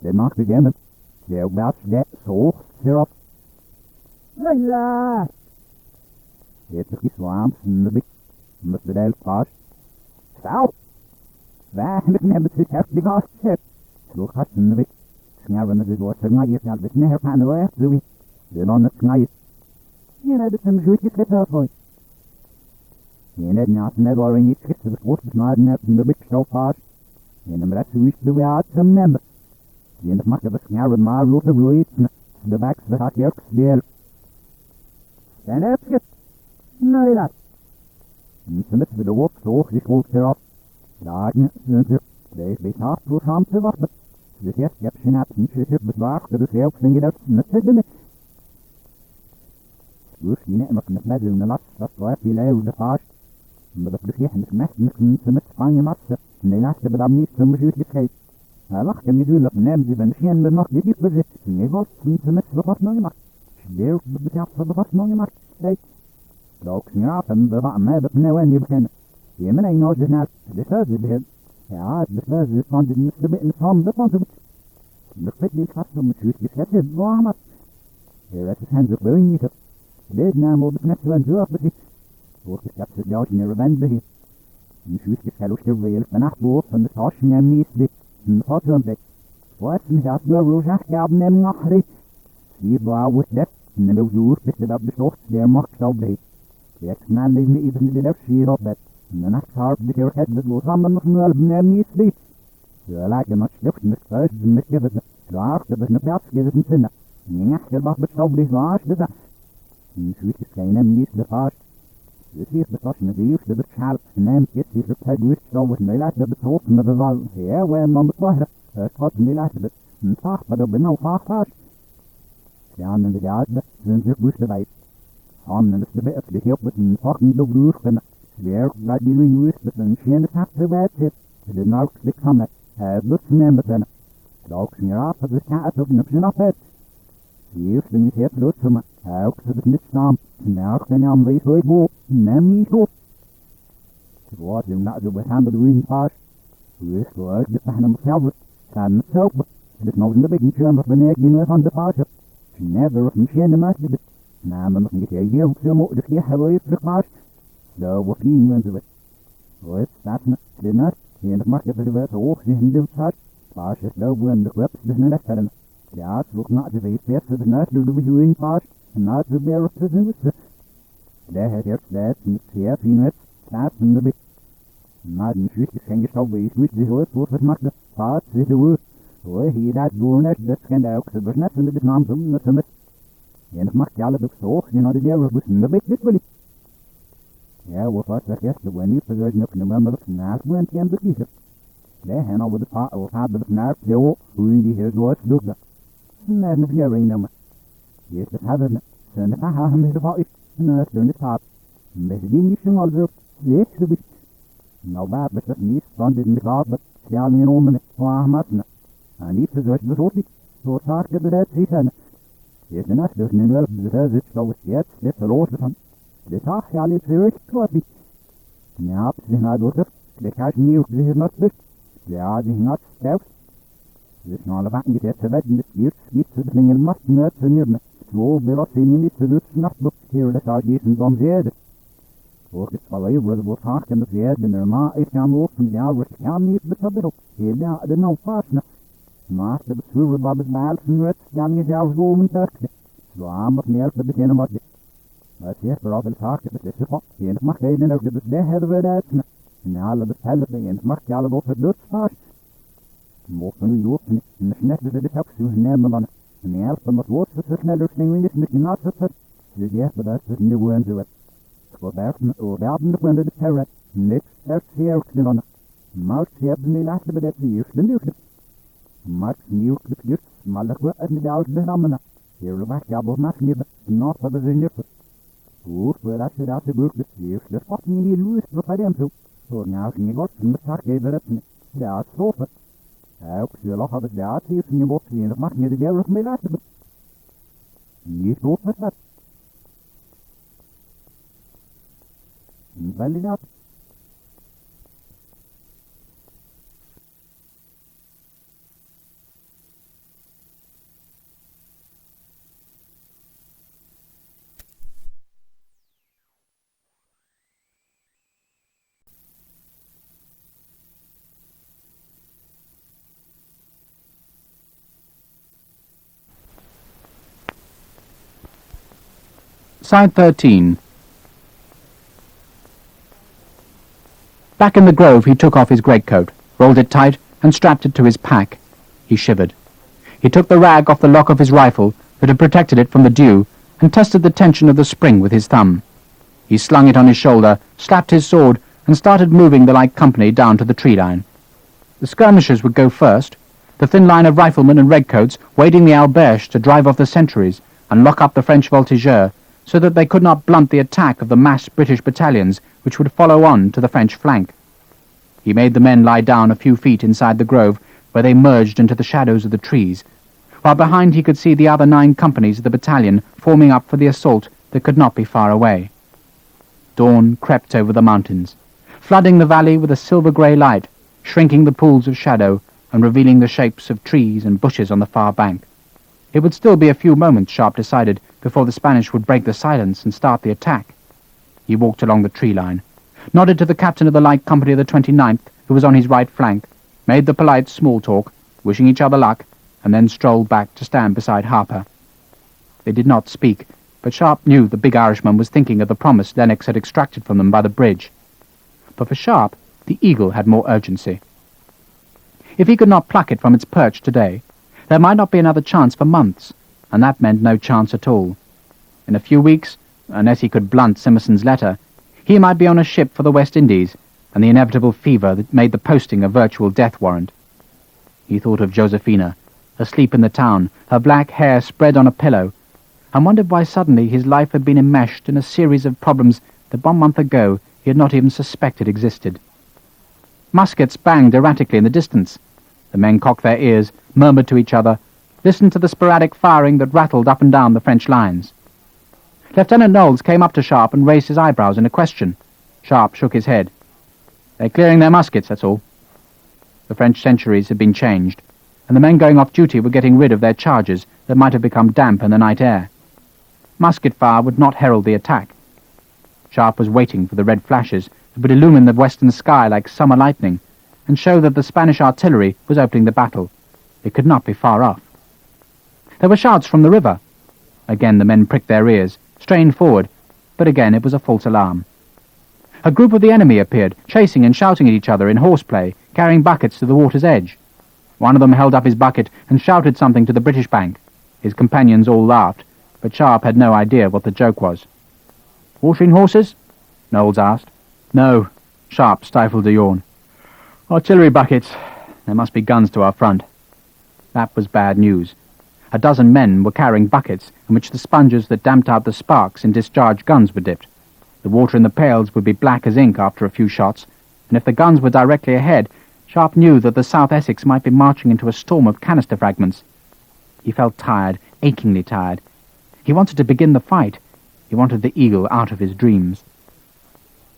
Det maakt ik hem. Det er bare slett så herop. Leila! Det er ikke svarmt snøbik. Måtte det helt fast. Stau! Hvad er det nemme til kæft i gasset? Slå fast snøbik. Snærvende det går så nøje til at snær på noget efter vi. Det er noget snøje. Jeg er det som skjøt ikke skal for. Jeg er den at never in it skal det godt snart nær snøbik så fast. Jeg er med at vi skal være som nemme. The end of much of a snare and mar root of ruiz, the backs of the hot yolks, the elk. Stand up, shit. No, that. And the midst of the wolf, so he calls her off. Darkness, they be half to harm to us, but the yes, yep, she naps and she ship with bark to the self, sing it out, and that's the limit. You've seen it, and the meadow in the lot, that's why I feel out of the past. But the fish and the mess, and the midst fine master, and they last about me, so much you escape. Ach, kan je doen neem ze ben geen benacht die bezit. Je wordt met wat nog gemaakt. Deel betreft wat nog gemaakt. Kijk. Ook snap en bewaar mij dat nou en die beginnen. Je men een nooit net. De thuis is ja, de thuis is van de nieuwste bitten van de van de. De fit die vast om het je het warm. Hier het is handig wil niet. Dit naam op het net van Sharpe. Ook is dat het jouw neer van de. En zo is het zelfs de rail van afboord van de station en niet dik. En wat dan dik. Wat is dat door roze gaben en nachri? Zie waar wordt dat? En de zoer is dat bezocht der macht zal blijven. De ex-man leeft niet even de left hier op bed. En de nacht harp de keer het met los samen nog een album en niet dik. Ze lijken nog stift met vuist en met geven. Daar dat is een plaats geven zinnen. En je echt wat beschouwd is waar de dag. En zo is het geen niet de vaart. Dus hier de kast met de eerste beschaal en neemt het zich op het goed zo wordt mij laten betrokken met de wal. Ja, we man betwachten. Het gaat niet laten bet. Een vaag wat op benauw vaag vaart. De handen de aarde zijn zich goed erbij. Handen is de best de heel met een vakken de broer van. Weer bij die nieuws met een schijne zaak te wijt zit. De nauw de kamer. Het lukt nemen met hen. De ook zijn raad dat de kaart op zijn afheid. Hier is het heel groot voor me. Ook ze het niet staan. Nou, geen aanwees hoe ik wil. Neem niet op. Het wordt hem not zo behandeld hoe in paard. Hoe is het uit de pijn om zelf. Gaan met zelf. Het is nog in de begin van wanneer ik in van de paard heb. Ze never of misschien de maat dit. Nou, maar nog niet heel ook zo mooi. Dus je hebt weer terug paard. Zo wordt geen mensen weg. Hoe is dat met de nat? En het mag je er weer hoog zijn in de paard. Paard is zo en de web is net verder. Ja, het wordt not de wees best de nat door de hoe in paard. En not de bear of the news. Daar het eerst dat met zeer zien het staat in de bek. Maar de schuurt is geen gesteld bij je schuurt zich ooit voor het makkelijk paard zich de woord. Hoor hier dat door net, dat schijnt ook ze net in de naam doen met hem. En het mag je alle ook zo hoog zijn naar de deur goed in de bek dit wil ik. Ja, wat was dat eerst de wanneer te zorgen op de moment dat naast me en kan bekiezen. Daar hen over de paard of had de naast zo hoe in die heel woord doet dat. Net een vier nummer. Hier is het hadden. Zijn de haha met de val is. En het doen het hard. Met die niet zo al zo. Zeker zo best. Nou waar is het niet van dit met gehad. Dat ze al niet om en kwaad matten. En niet zo zoals bezocht ik. Zo zaak de bereid zich zijn. Je is de nacht dus niet wel. De huis is zo is het. Dit verloor van. De zaak je al niet zo echt kwaad niet. Ja, ze zijn uit door. De kaart nieuw zich not best. Ja, die not sterk. Dus nou alle vakken gezet ze wedden. Hier schiet ze de dingen mast met ze neer. Zo belas in niet te snappen. Hier de zaak is een bomzeerde. Ook het zal even worden wordt vaak en de zeerde normaal is gaan lopen. Ja, wordt gaan niet betalen op. Heel ja, de nou vast. Maar de bestuurder wat het maal van het kan je zelf komen terug. Zo aan wat meer te beginnen wat je. Maar het is vooral de zaak dat het is van. En het mag geen ook de daar hebben we dat. En alle bestellen en het mag je alle op het lucht vast. Mochten nu lopen en net de helft zo nemen dan. En de helft van het woord is sneller snel is met je naast het. Dus ja, dat is nu gewoon zo. Voor werken de kwende de terret. Niks er zeer snel. Maar ze hebben niet laten bij dat eerste nieuwsje. Maar nieuw gekleurd, maar dat we het niet uit de namen. Hier wacht je op naast niet, nog wat is in je voet. Hoe voor dat je dat de boek bestuurt, de vat niet die loes voor bij hem zo. Voor nou ging je wat van de zaak even het niet. Ja, het is over. Ook zullen had het daar hier van je bot zien, dat mag je de deur mee laten. Niet goed met dat. Wel dat. Side 13. Back in the grove he took off his greatcoat, rolled it tight, and strapped it to his pack. He shivered. He took the rag off the lock of his rifle that had protected it from the dew, and tested the tension of the spring with his thumb. He slung it on his shoulder, slapped his sword, and started moving the light company down to the tree line. The skirmishers would go first, the thin line of riflemen and redcoats wading the Alberche to drive off the sentries and lock up the French voltigeurs, so that they could not blunt the attack of the massed British battalions which would follow on to the French flank. He made the men lie down a few feet inside the grove, where they merged into the shadows of the trees, while behind he could see the other 9 companies of the battalion forming up for the assault that could not be far away. Dawn crept over the mountains, flooding the valley with a silver-grey light, shrinking the pools of shadow and revealing the shapes of trees and bushes on the far bank. It would still be a few moments, Sharpe decided, before the Spanish would break the silence and start the attack. He walked along the tree line, nodded to the captain of the light company of the 29th, who was on his right flank, made the polite small talk, wishing each other luck, and then strolled back to stand beside Harper. They did not speak, but Sharpe knew the big Irishman was thinking of the promise Lennox had extracted from them by the bridge. But for Sharpe, the eagle had more urgency. If he could not pluck it from its perch today, there might not be another chance for months, and that meant no chance at all. In a few weeks, unless he could blunt Simerson's letter, he might be on a ship for the West Indies, and the inevitable fever that made the posting a virtual death warrant. He thought of Josephina, asleep in the town, her black hair spread on a pillow, and wondered why suddenly his life had been enmeshed in a series of problems that 1 month ago he had not even suspected existed. Muskets banged erratically in the distance. The men cocked their ears, murmured to each other, listened to the sporadic firing that rattled up and down the French lines. Lieutenant Knowles came up to Sharpe and raised his eyebrows in a question. Sharpe shook his head. "They're clearing their muskets, that's all." The French sentries had been changed, and the men going off duty were getting rid of their charges that might have become damp in the night air. Musket fire would not herald the attack. Sharpe was waiting for the red flashes that would illumine the western sky like summer lightning, and show that the Spanish artillery was opening the battle. It could not be far off. There were shouts from the river. Again the men pricked their ears, strained forward, but again it was a false alarm. A group of the enemy appeared, chasing and shouting at each other in horseplay, carrying buckets to the water's edge. One of them held up his bucket and shouted something to the British bank. His companions all laughed, but Sharpe had no idea what the joke was. "Watering horses?" Knowles asked. "No." Sharpe stifled a yawn. "Artillery buckets. There must be guns to our front." That was bad news. A dozen men were carrying buckets in which the sponges that damped out the sparks in discharged guns were dipped. The water in the pails would be black as ink after a few shots, and if the guns were directly ahead, Sharpe knew that the South Essex might be marching into a storm of canister fragments. He felt tired, achingly tired. He wanted to begin the fight. He wanted the eagle out of his dreams.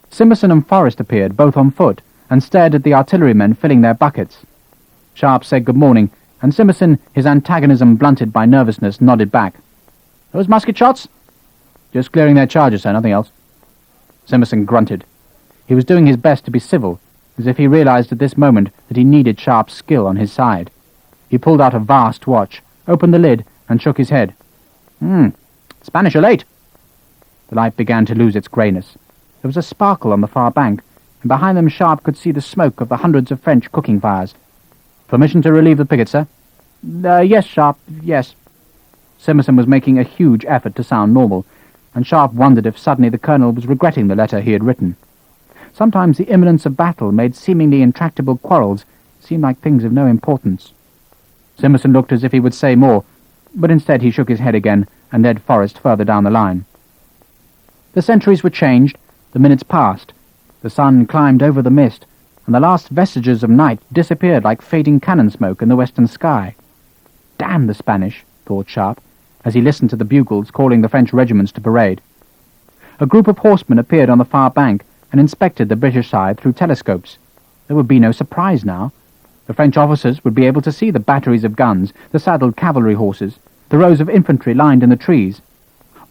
Simerson and Forrest appeared, both on foot, and stared at the artillerymen filling their buckets. Sharpe said good morning, and Simerson, his antagonism blunted by nervousness, nodded back. "Those musket shots?" "Just clearing their charges, sir, nothing else." Simerson grunted. He was doing his best to be civil, as if he realized at this moment that he needed Sharpe's skill on his side. He pulled out a vast watch, opened the lid, and shook his head. Spanish are late." The light began to lose its greyness. There was a sparkle on the far bank, and behind them Sharpe could see the smoke of the hundreds of French cooking fires. "Permission to relieve the picket, sir?" Yes, Sharpe, yes." Simerson was making a huge effort to sound normal, and Sharpe wondered if suddenly the colonel was regretting the letter he had written. Sometimes the imminence of battle made seemingly intractable quarrels seem like things of no importance. Simerson looked as if he would say more, but instead he shook his head again and led Forrest further down the line. The sentries were changed, the minutes passed, the sun climbed over the mist, and the last vestiges of night disappeared like fading cannon smoke in the western sky. "Damn the Spanish," thought Sharpe, as he listened to the bugles calling the French regiments to parade. A group of horsemen appeared on the far bank and inspected the British side through telescopes. There would be no surprise now. The French officers would be able to see the batteries of guns, the saddled cavalry horses, the rows of infantry lined in the trees.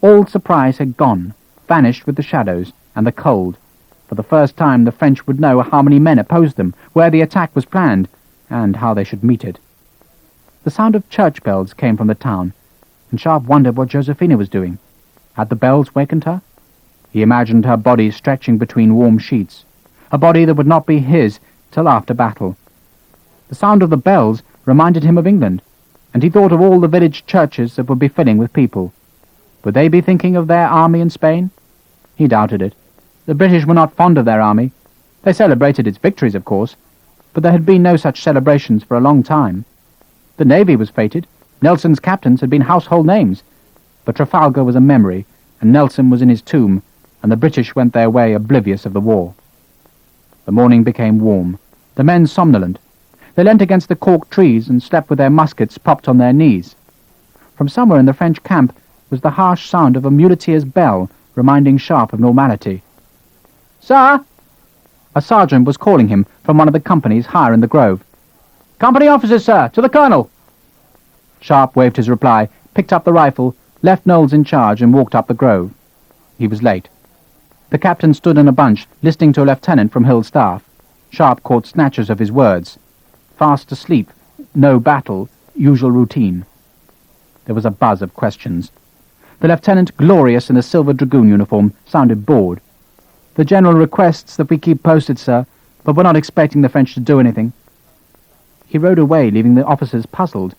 All surprise had gone, vanished with the shadows and the cold. For the first time the French would know how many men opposed them, where the attack was planned, and how they should meet it. The sound of church bells came from the town, and Sharpe wondered what Josephina was doing. Had the bells wakened her? He imagined her body stretching between warm sheets, a body that would not be his till after battle. The sound of the bells reminded him of England, and he thought of all the village churches that would be filling with people. Would they be thinking of their army in Spain? He doubted it. The British were not fond of their army. They celebrated its victories, of course, but there had been no such celebrations for a long time. The navy was fated. Nelson's captains had been household names, but Trafalgar was a memory, and Nelson was in his tomb, and the British went their way oblivious of the war. The morning became warm, the men somnolent. They leant against the cork trees and slept with their muskets propped on their knees. From somewhere in the French camp was the harsh sound of a muleteer's bell, reminding Sharpe of normality. "Sir!" A sergeant was calling him from one of the companies higher in the grove. "Company officers, sir, to the colonel!" Sharpe waved his reply, picked up the rifle, left Knowles in charge, and walked up the grove. He was late. The captain stood in a bunch, listening to a lieutenant from Hill's staff. Sharpe caught snatches of his words. Fast asleep, no battle, usual routine. There was a buzz of questions. The lieutenant, glorious in a silver dragoon uniform, sounded bored. The general requests that we keep posted, sir, but we're not expecting the French to do anything. He rode away, leaving the officers puzzled.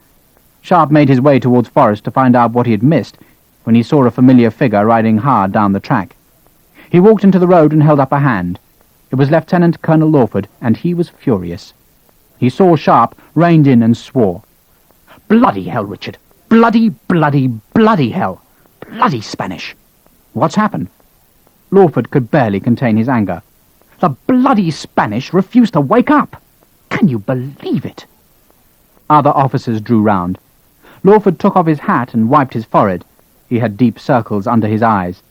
Sharpe made his way towards Forest to find out what he had missed, when he saw a familiar figure riding hard down the track. He walked into the road and held up a hand. It was Lieutenant Colonel Lawford, and he was furious. He saw Sharpe, reined in, and swore. "Bloody hell, Richard! Bloody, bloody, bloody hell! Bloody Spanish!" "What's happened?" Lawford could barely contain his anger. "The bloody Spanish refused to wake up! Can you believe it?" Other officers drew round. Lawford took off his hat and wiped his forehead. He had deep circles under his eyes.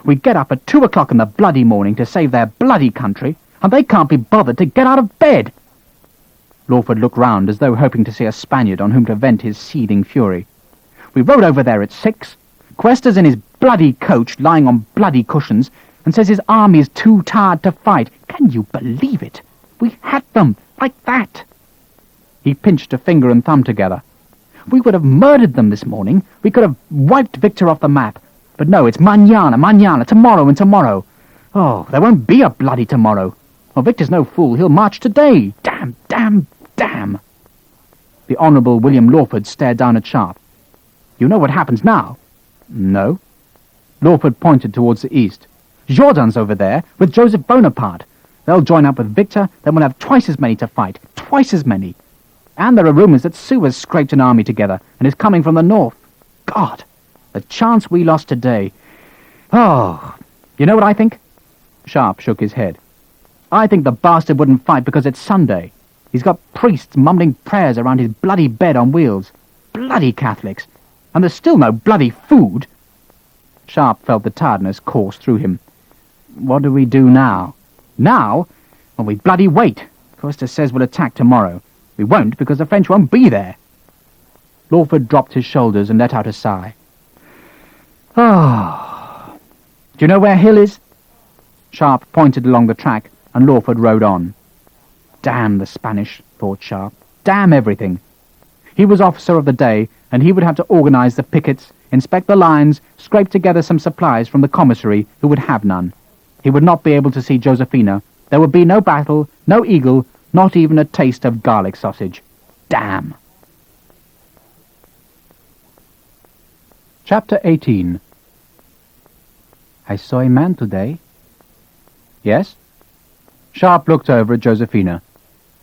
"We get up at 2 o'clock in the bloody morning to save their bloody country, and they can't be bothered to get out of bed!" Lawford looked round as though hoping to see a Spaniard on whom to vent his seething fury. "We rode over there at 6. Cuesta's in his bloody coach, lying on bloody cushions, and says his army is too tired to fight. Can you believe it? We had them, like that." He pinched a finger and thumb together. "We would have murdered them this morning. We could have wiped Victor off the map. But no, it's mañana, mañana, tomorrow and tomorrow. Oh, there won't be a bloody tomorrow. Well, Victor's no fool. He'll march today. Damn, damn, damn." The Honourable William Lawford stared down at Sharpe. "You know what happens now?" "No." Lawford pointed towards the east. "Jourdan's over there with Joseph Bonaparte. They'll join up with Victor, then we'll have twice as many to fight. Twice as many. And there are rumours that Soult has scraped an army together and is coming from the north. God, the chance we lost today. Oh, you know what I think?" Sharpe shook his head. "I think the bastard wouldn't fight because it's Sunday. He's got priests mumbling prayers around his bloody bed on wheels. Bloody Catholics. And there's still no bloody food." Sharpe felt the tiredness course through him. "What do we do now?" "Now? Well, we bloody wait. Cuesta says we'll attack tomorrow. We won't because the French won't be there." Lawford dropped his shoulders and let out a sigh. "Oh, do you know where Hill is?" Sharpe pointed along the track, and Lawford rode on. Damn the Spanish, thought Sharpe. Damn everything. He was officer of the day, and he would have to organize the pickets, inspect the lines, scrape together some supplies from the commissary, who would have none. He would not be able to see Josephina. There would be no battle, no eagle, not even a taste of garlic sausage. Damn. Chapter 18. "I saw a man today." "Yes?" Sharpe looked over at Josephina.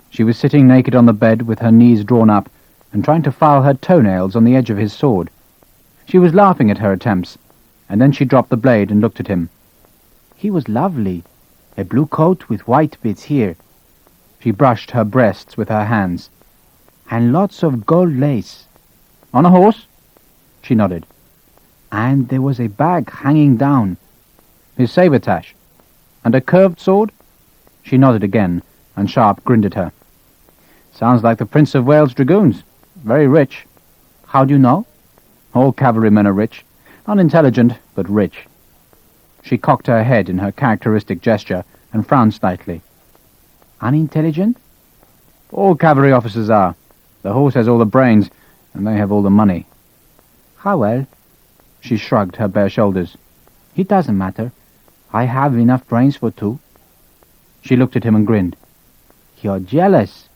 She was sitting naked on the bed with her knees drawn up and trying to file her toenails on the edge of his sword. She was laughing at her attempts, and then she dropped the blade and looked at him. "He was lovely. A blue coat with white bits here." She brushed her breasts with her hands. "And lots of gold lace." "On a horse?" She nodded. "And there was a bag hanging down." "His sabretache? And a curved sword?" She nodded again, and Sharpe grinned at her. "Sounds like the Prince of Wales Dragoons. Very rich." "How do you know?" "All cavalrymen are rich. Unintelligent, but rich." She cocked her head in her characteristic gesture and frowned slightly. "Unintelligent?" "All cavalry officers are. The horse has all the brains, and they have all the money." "How well?" She shrugged her bare shoulders. "It doesn't matter. I have enough brains for two." She looked at him and grinned. "You're jealous."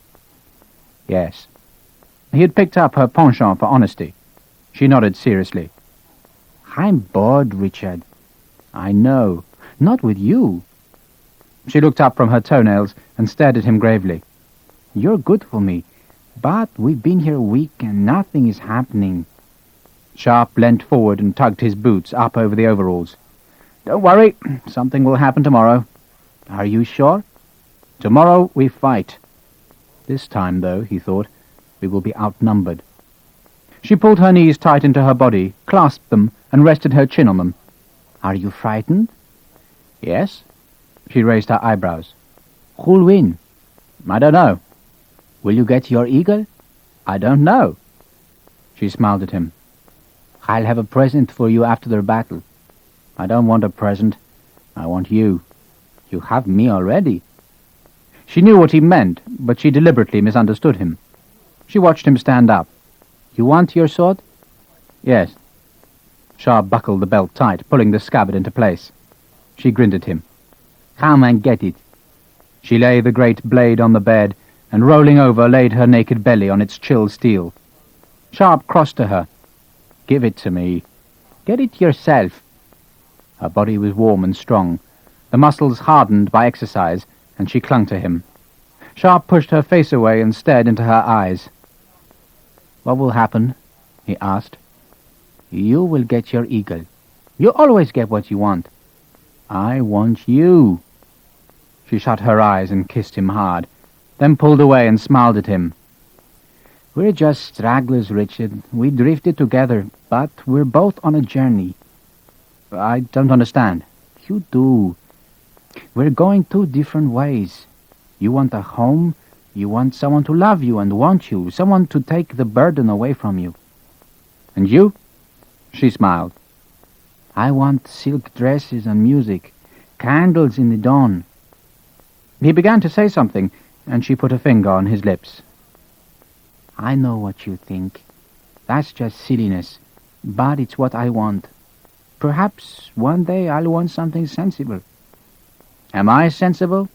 "Yes." He had picked up her penchant for honesty. She nodded seriously. "I'm bored, Richard." "I know. Not with you." She looked up from her toenails and stared at him gravely. "You're good for me, but we've been here a week and nothing is happening." Sharpe leant forward and tugged his boots up over the overalls. "Don't worry. Something will happen tomorrow." "Are you sure?" "Tomorrow we fight. This time, though," he thought, "we will be outnumbered." She pulled her knees tight into her body, clasped them, and rested her chin on them. "Are you frightened?" "Yes." She raised her eyebrows. "Who'll win?" "I don't know." "Will you get your eagle?" "I don't know." She smiled at him. I'll have a present for you after the battle. I don't want a present. I want you. You have me already. She knew what he meant, but she deliberately misunderstood him. She watched him stand up. You want your sword? Yes. Sharpe buckled the belt tight, pulling the scabbard into place. She grinned at him. Come and get it. She lay the great blade on the bed, and rolling over laid her naked belly on its chill steel. Sharpe crossed to her. Give it to me. Get it yourself. Her body was warm and strong, the muscles hardened by exercise, and she clung to him. Sharpe pushed her face away and stared into her eyes. What will happen? He asked. You will get your eagle. You always get what you want. I want you. She shut her eyes and kissed him hard, then pulled away and smiled at him. We're just stragglers, Richard. We drifted together, but we're both on a journey. I don't understand. You do. We're going two different ways. You want a home. You want someone to love you and want you, someone to take the burden away from you. And you? She smiled. I want silk dresses and music, candles in the dawn. He began to say something, and she put a finger on his lips. I know what you think. That's just silliness, but it's what I want. Perhaps one day I'll want something sensible. Am I sensible?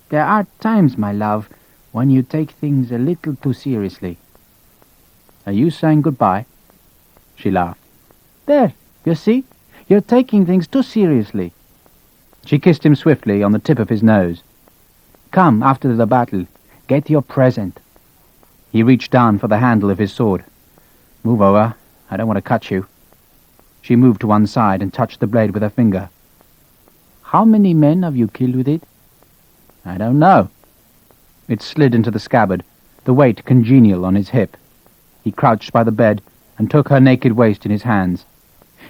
There are times, my love, when you take things a little too seriously. Are you saying goodbye? She laughed. There, you see? You're taking things too seriously. She kissed him swiftly on the tip of his nose. Come, after the battle. Get your present. He reached down for the handle of his sword. Move over. I don't want to cut you. She moved to one side and touched the blade with her finger. How many men have you killed with it? I don't know. It slid into the scabbard, the weight congenial on his hip. He crouched by the bed and took her naked waist in his hands.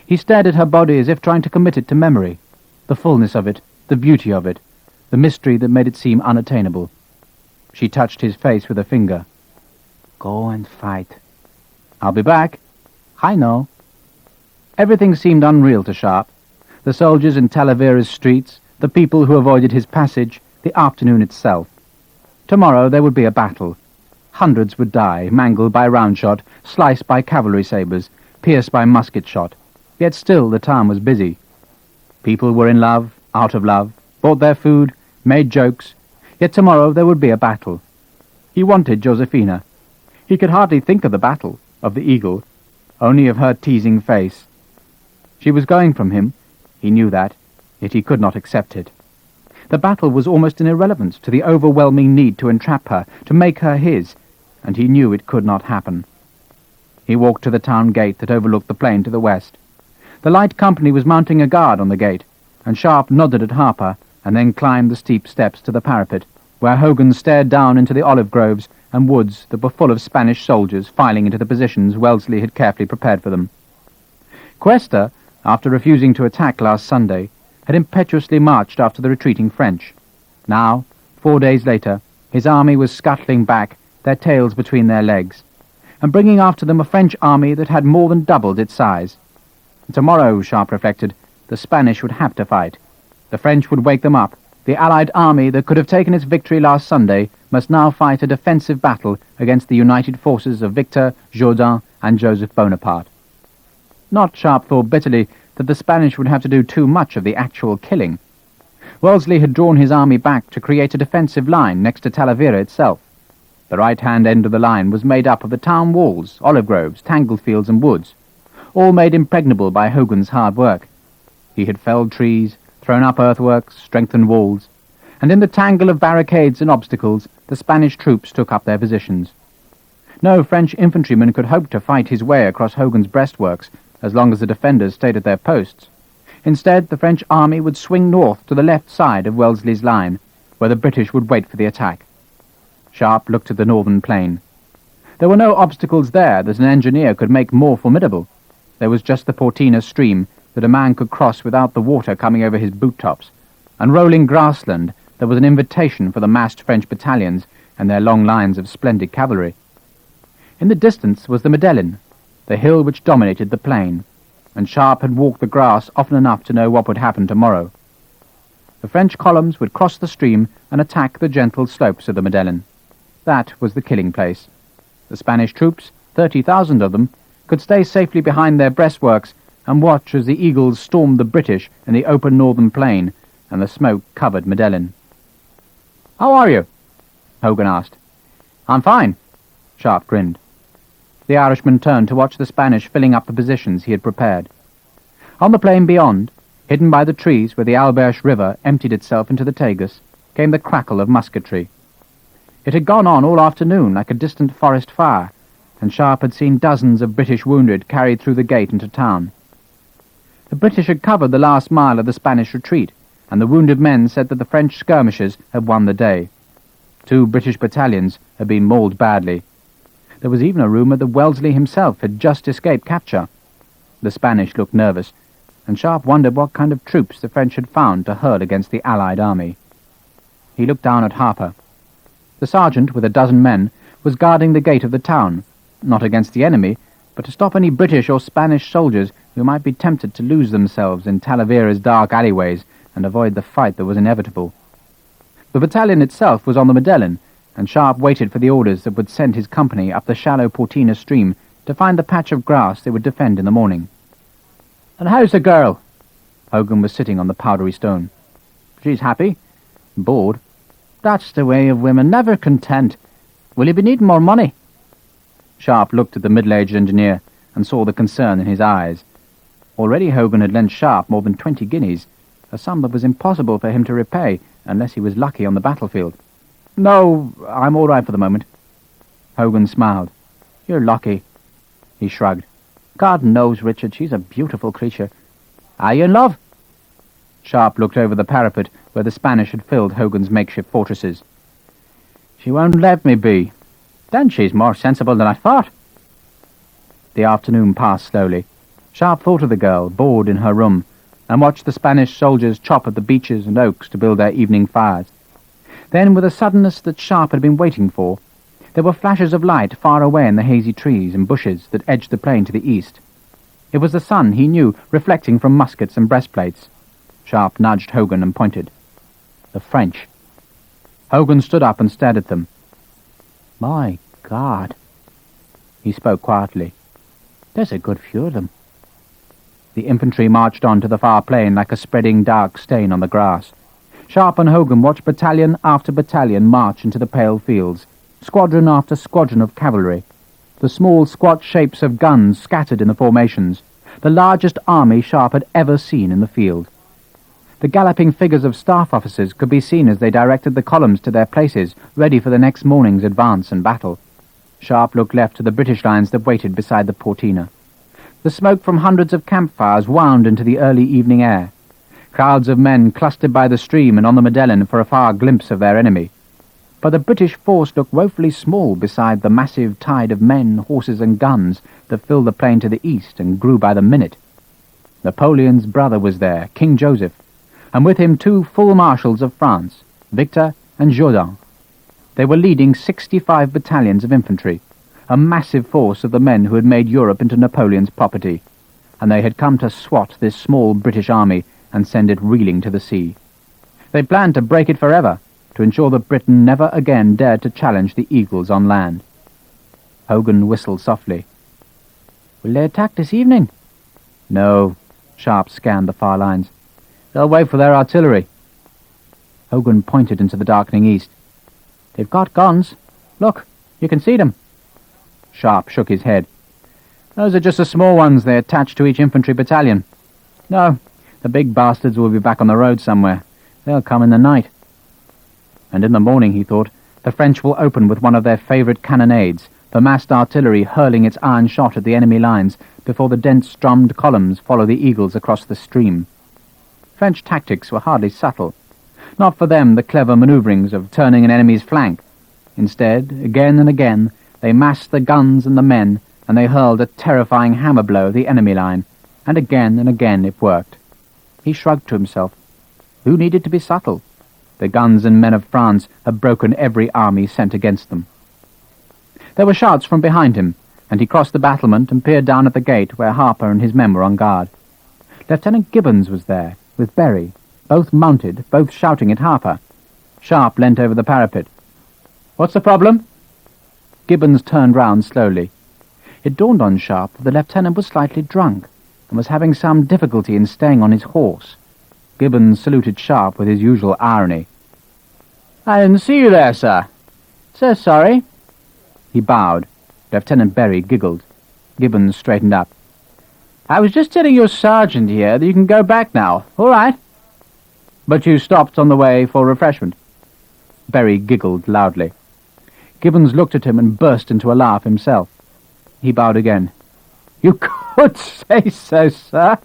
He stared at her body as if trying to commit it to memory, the fullness of it, the beauty of it, the mystery that made it seem unattainable. She touched his face with a finger. Go and fight. I'll be back. I know. Everything seemed unreal to Sharpe. The soldiers in Talavera's streets, the people who avoided his passage, the afternoon itself. Tomorrow there would be a battle. Hundreds would die, mangled by round shot, sliced by cavalry sabres, pierced by musket shot. Yet still the town was busy. People were in love, out of love, bought their food, made jokes. Yet tomorrow there would be a battle. He wanted Josephina. He could hardly think of the battle, of the eagle, only of her teasing face. She was going from him. He knew that, yet he could not accept it. The battle was almost an irrelevance to the overwhelming need to entrap her, to make her his, and he knew it could not happen. He walked to the town gate that overlooked the plain to the west. The light company was mounting a guard on the gate, and Sharpe nodded at Harper, and then climbed the steep steps to the parapet, where Hogan stared down into the olive groves and woods that were full of Spanish soldiers filing into the positions Wellesley had carefully prepared for them. Cuesta, after refusing to attack last Sunday, had impetuously marched after the retreating French. Now, 4 days later, his army was scuttling back, their tails between their legs, and bringing after them a French army that had more than doubled its size. Tomorrow, Sharpe reflected, the Spanish would have to fight. The French would wake them up. The Allied army that could have taken its victory last Sunday must now fight a defensive battle against the united forces of Victor, Jourdan, and Joseph Bonaparte. Not, Sharpe thought bitterly, that the Spanish would have to do too much of the actual killing. Wellesley had drawn his army back to create a defensive line next to Talavera itself. The right-hand end of the line was made up of the town walls, olive groves, tangled fields and woods, all made impregnable by Hogan's hard work. He had felled trees, thrown up earthworks, strengthened walls, and in the tangle of barricades and obstacles the Spanish troops took up their positions. No French infantryman could hope to fight his way across Hogan's breastworks as long as the defenders stayed at their posts. Instead, the French army would swing north to the left side of Wellesley's line, where the British would wait for the attack. Sharpe looked at the northern plain. There were no obstacles there that an engineer could make more formidable. There was just the Portina stream that a man could cross without the water coming over his boot-tops, and rolling grassland that was an invitation for the massed French battalions and their long lines of splendid cavalry. In the distance was the Medellin, the hill which dominated the plain, and Sharpe had walked the grass often enough to know what would happen tomorrow. The French columns would cross the stream and attack the gentle slopes of the Madeleine. That was the killing place. The Spanish troops, 30,000 of them, could stay safely behind their breastworks and watch as the eagles stormed the British in the open northern plain and the smoke-covered Madeleine. "How are you?" Hogan asked. "I'm fine," Sharpe grinned. The Irishman turned to watch the Spanish filling up the positions he had prepared. On the plain beyond, hidden by the trees where the Alberche River emptied itself into the Tagus, came the crackle of musketry. It had gone on all afternoon like a distant forest fire, and Sharpe had seen dozens of British wounded carried through the gate into town. The British had covered the last mile of the Spanish retreat, and the wounded men said that the French skirmishers had won the day. 2 British battalions had been mauled badly. There was even a rumour that Wellesley himself had just escaped capture. The Spanish looked nervous, and Sharpe wondered what kind of troops the French had found to hurl against the Allied army. He looked down at Harper. The sergeant, with a dozen men, was guarding the gate of the town, not against the enemy, but to stop any British or Spanish soldiers who might be tempted to lose themselves in Talavera's dark alleyways and avoid the fight that was inevitable. The battalion itself was on the Madeleine, and Sharpe waited for the orders that would send his company up the shallow Portina stream to find the patch of grass they would defend in the morning. "And how's the girl?" Hogan was sitting on the powdery stone. "She's happy. Bored. That's the way of women, never content. Will you be needing more money?" Sharpe looked at the middle-aged engineer and saw the concern in his eyes. Already Hogan had lent Sharpe more than 20 guineas, a sum that was impossible for him to repay unless he was lucky on the battlefield. "No, I'm all right for the moment." Hogan smiled. "You're lucky." He shrugged. "God knows, Richard, she's a beautiful creature. Are you in love?" Sharpe looked over the parapet where the Spanish had filled Hogan's makeshift fortresses. "She won't let me be. Then she's more sensible than I thought." The afternoon passed slowly. Sharpe thought of the girl, bored in her room, and watched the Spanish soldiers chop at the beeches and oaks to build their evening fires. Then, with a suddenness that Sharpe had been waiting for, there were flashes of light far away in the hazy trees and bushes that edged the plain to the east. It was the sun, he knew, reflecting from muskets and breastplates. Sharpe nudged Hogan and pointed. The French. Hogan stood up and stared at them. "My God." He spoke quietly. "There's a good few of them." The infantry marched on to the far plain like a spreading dark stain on the grass. Sharpe and Hogan watched battalion after battalion march into the pale fields, squadron after squadron of cavalry, the small squat shapes of guns scattered in the formations, the largest army Sharpe had ever seen in the field. The galloping figures of staff officers could be seen as they directed the columns to their places, ready for the next morning's advance and battle. Sharpe looked left to the British lines that waited beside the Portina. The smoke from hundreds of campfires wound into the early evening air. Crowds of men clustered by the stream and on the Madeleine for a far glimpse of their enemy. But the British force looked woefully small beside the massive tide of men, horses and guns that filled the plain to the east and grew by the minute. Napoleon's brother was there, King Joseph, and with him 2 full marshals of France, Victor and Jourdan. They were leading 65 battalions of infantry, a massive force of the men who had made Europe into Napoleon's property, and they had come to swat this small British army and send it reeling to the sea. They planned to break it forever, to ensure that Britain never again dared to challenge the eagles on land. Hogan whistled softly. "Will they attack this evening?" "No." Sharpe scanned the far lines. "They'll wait for their artillery." Hogan pointed into the darkening east. "They've got guns. Look, you can see them." Sharpe shook his head. "Those are just the small ones they attach to each infantry battalion. No, the big bastards will be back on the road somewhere. They'll come in the night." And in the morning, he thought, the French will open with one of their favourite cannonades, the massed artillery hurling its iron shot at the enemy lines before the dense drummed columns follow the eagles across the stream. French tactics were hardly subtle. Not for them the clever manoeuvrings of turning an enemy's flank. Instead, again and again, they massed the guns and the men, and they hurled a terrifying hammer blow at the enemy line, and again it worked. He shrugged to himself. Who needed to be subtle? The guns and men of France had broken every army sent against them. There were shouts from behind him. and he crossed the battlement and peered down at the gate where Harper and his men were on guard. Lieutenant Gibbons was there, with Berry, both mounted, both shouting at Harper. Sharpe leant over the parapet. "What's the problem?" Gibbons turned round slowly. It dawned on Sharpe that the lieutenant was slightly drunk, and was having some difficulty in staying on his horse. Gibbons saluted Sharpe with his usual irony. "I didn't see you there, sir. So sorry." He bowed. Lieutenant Berry giggled. Gibbons straightened up. "I was just telling your sergeant here that you can go back now. All right." "But you stopped on the way for refreshment." Berry giggled loudly. Gibbons looked at him and burst into a laugh himself. He bowed again. "You could say so, sir."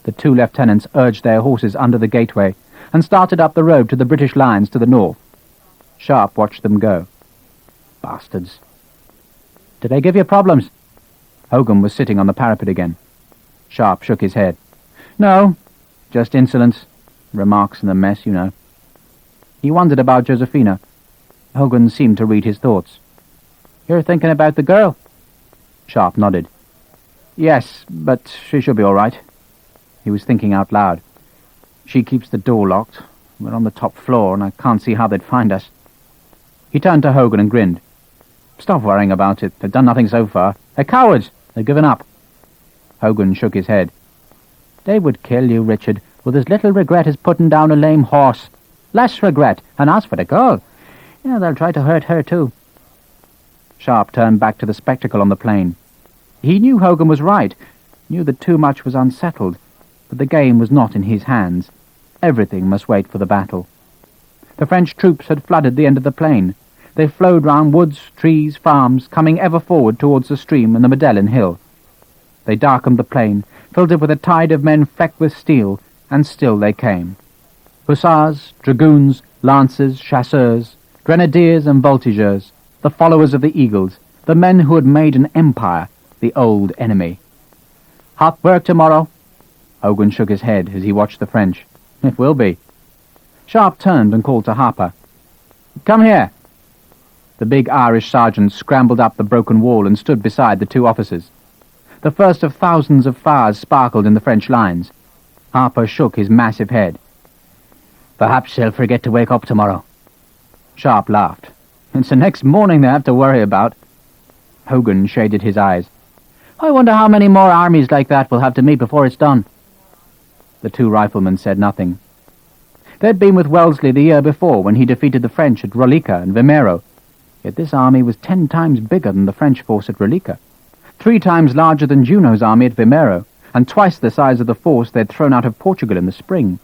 The two lieutenants urged their horses under the gateway and started up the road to the British lines to the north. Sharpe watched them go. Bastards. "Did they give you problems?" Hogan was sitting on the parapet again. Sharpe shook his head. "No, just insolence. Remarks in the mess, you know." He wondered about Josephina. Hogan seemed to read his thoughts. "You're thinking about the girl?" Sharpe nodded. "Yes, but she should be all right." He was thinking out loud. "She keeps the door locked. We're on the top floor, and I can't see how they'd find us." He turned to Hogan and grinned. "Stop worrying about it. They've done nothing so far. They're cowards. They've given up." Hogan shook his head. "They would kill you, Richard, with as little regret as putting down a lame horse. Less regret, and as for the girl, they'll try to hurt her too." Sharpe turned back to the spectacle on the plain. He knew Hogan was right, knew that too much was unsettled, but the game was not in his hands. Everything must wait for the battle. The French troops had flooded the end of the plain. They flowed round woods, trees, farms, coming ever forward towards the stream and the Medellin hill. They darkened the plain, filled it with a tide of men flecked with steel, and still they came. Hussars, dragoons, lancers, chasseurs, grenadiers and voltigeurs, the followers of the eagles, the men who had made an empire, the old enemy. "Hot work tomorrow?" Hogan shook his head as he watched the French. "It will be." Sharpe turned and called to Harper. "Come here." The big Irish sergeant scrambled up the broken wall and stood beside the two officers. The first of thousands of fires sparkled in the French lines. Harper shook his massive head. "Perhaps they'll forget to wake up tomorrow." Sharpe laughed. "It's the next morning they have to worry about." Hogan shaded his eyes. "I wonder how many more armies like that we'll have to meet before it's done." The two riflemen said nothing. They'd been with Wellesley the year before when he defeated the French at Rolica and Vimero. Yet this army was 10 times bigger than the French force at Rolica, 3 times larger than Junot's army at Vimero, and twice the size of the force they'd thrown out of Portugal in the spring.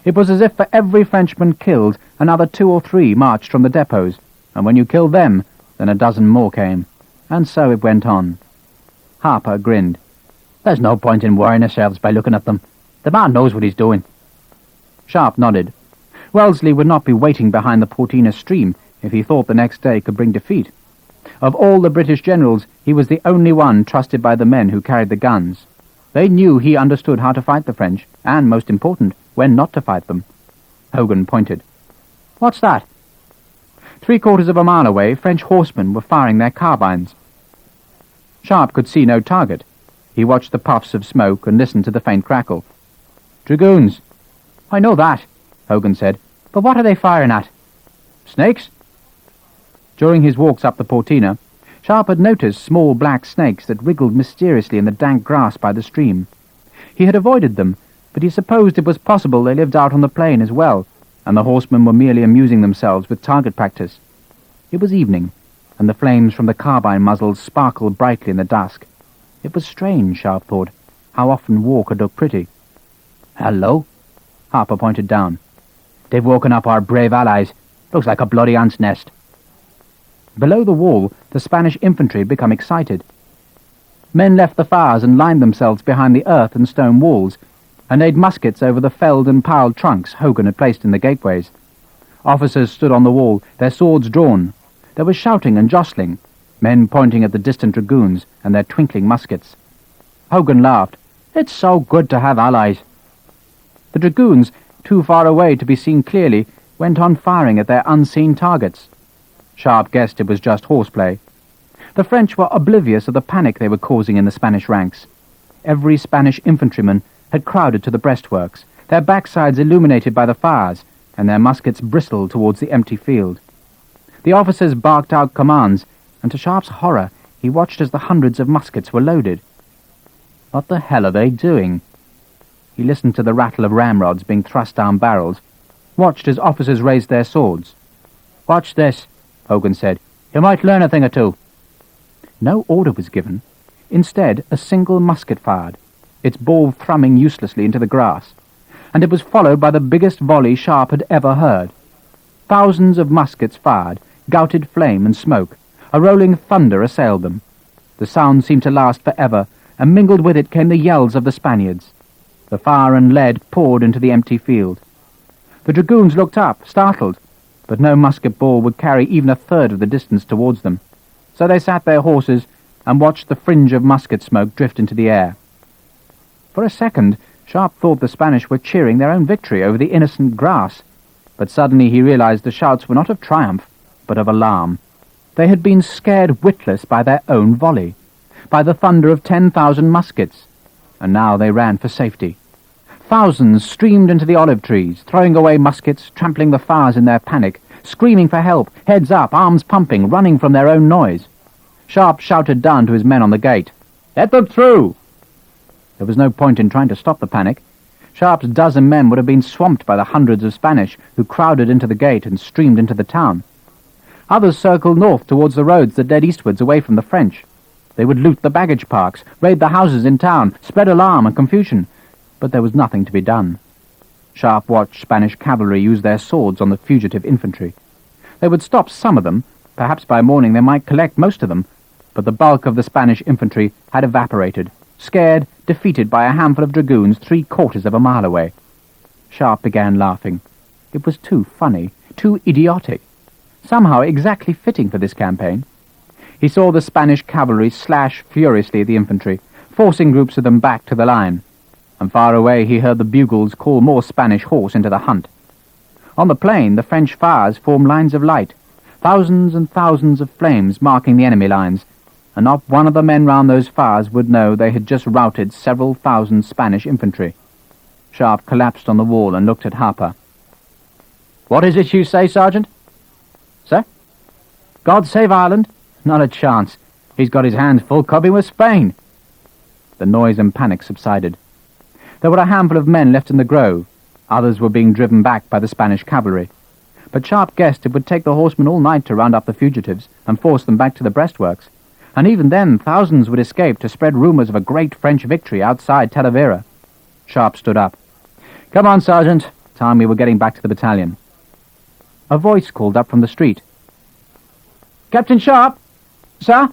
It was as if for every Frenchman killed, another 2 or 3 marched from the depots, and when you killed them, then a dozen more came. And so it went on. Harper grinned. "There's no point in worrying ourselves by looking at them. The man knows what he's doing." Sharpe nodded. Wellesley would not be waiting behind the Portina stream if he thought the next day could bring defeat. Of all the British generals, he was the only one trusted by the men who carried the guns. They knew he understood how to fight the French, and, most important, when not to fight them. Hogan pointed. "What's that?" 3/4 of a mile away, French horsemen were firing their carbines. Sharpe could see no target. He watched the puffs of smoke and listened to the faint crackle. "Dragoons." "I know that," Hogan said. "But what are they firing at?" "Snakes?" During his walks up the Portina, Sharpe had noticed small black snakes that wriggled mysteriously in the dank grass by the stream. He had avoided them, but he supposed it was possible they lived out on the plain as well, and the horsemen were merely amusing themselves with target practice. It was evening, and the flames from the carbine muzzles sparkled brightly in the dusk. It was strange, Sharpe thought, how often war could look pretty. "Hello?" Harper pointed down. "They've woken up our brave allies. Looks like a bloody ant's nest." Below the wall, the Spanish infantry had become excited. Men left the fires and lined themselves behind the earth and stone walls, and laid muskets over the felled and piled trunks Hogan had placed in the gateways. Officers stood on the wall, their swords drawn. There was shouting and jostling, men pointing at the distant dragoons and their twinkling muskets. Hogan laughed. "It's so good to have allies." The dragoons, too far away to be seen clearly, went on firing at their unseen targets. Sharpe guessed it was just horseplay. The French were oblivious of the panic they were causing in the Spanish ranks. Every Spanish infantryman had crowded to the breastworks, their backsides illuminated by the fires, and their muskets bristled towards the empty field. The officers barked out commands, and to Sharpe's horror, he watched as the hundreds of muskets were loaded. What the hell are they doing? He listened to the rattle of ramrods being thrust down barrels, watched as officers raised their swords. "Watch this," Hogan said. "You might learn a thing or two." No order was given. Instead, a single musket fired, its ball thrumming uselessly into the grass, and it was followed by the biggest volley Sharpe had ever heard. Thousands of muskets fired, gouted flame and smoke. A rolling thunder assailed them. The sound seemed to last forever, and mingled with it came the yells of the Spaniards. The fire and lead poured into the empty field. The dragoons looked up, startled, but no musket ball would carry even a third of the distance towards them. So they sat their horses and watched the fringe of musket smoke drift into the air. For a second, Sharpe thought the Spanish were cheering their own victory over the innocent grass, but suddenly he realized the shouts were not of triumph, but of alarm. They had been scared witless by their own volley, by the thunder of 10,000 muskets, and now they ran for safety. Thousands streamed into the olive trees, throwing away muskets, trampling the fires in their panic, screaming for help, heads up, arms pumping, running from their own noise. Sharpe shouted down to his men on the gate, "Let them through!" There was no point in trying to stop the panic. Sharpe's dozen men would have been swamped by the hundreds of Spanish who crowded into the gate and streamed into the town. Others circled north towards the roads that led eastwards away from the French. They would loot the baggage parks, raid the houses in town, spread alarm and confusion, but there was nothing to be done. Sharpe watched Spanish cavalry use their swords on the fugitive infantry. They would stop some of them, perhaps by morning they might collect most of them, but the bulk of the Spanish infantry had evaporated, scared, defeated by a handful of dragoons 3/4 of a mile away. Sharpe began laughing. It was too funny, too idiotic, somehow exactly fitting for this campaign. He saw the Spanish cavalry slash furiously at the infantry, forcing groups of them back to the line, and far away he heard the bugles call more Spanish horse into the hunt. On the plain, the French fires formed lines of light, thousands and thousands of flames marking the enemy lines, and not one of the men round those fires would know they had just routed several thousand Spanish infantry. Sharpe collapsed on the wall and looked at Harper. "What is it you say, Sergeant?" "Sir? God save Ireland? Not a chance. He's got his hands full coping with Spain." The noise and panic subsided. There were a handful of men left in the grove. Others were being driven back by the Spanish cavalry. But Sharpe guessed it would take the horsemen all night to round up the fugitives and force them back to the breastworks, and even then thousands would escape to spread rumours of a great French victory outside Talavera. Sharpe stood up. "Come on, Sergeant. Time we were getting back to the battalion." A voice called up from the street. "Captain Sharpe? Sir?"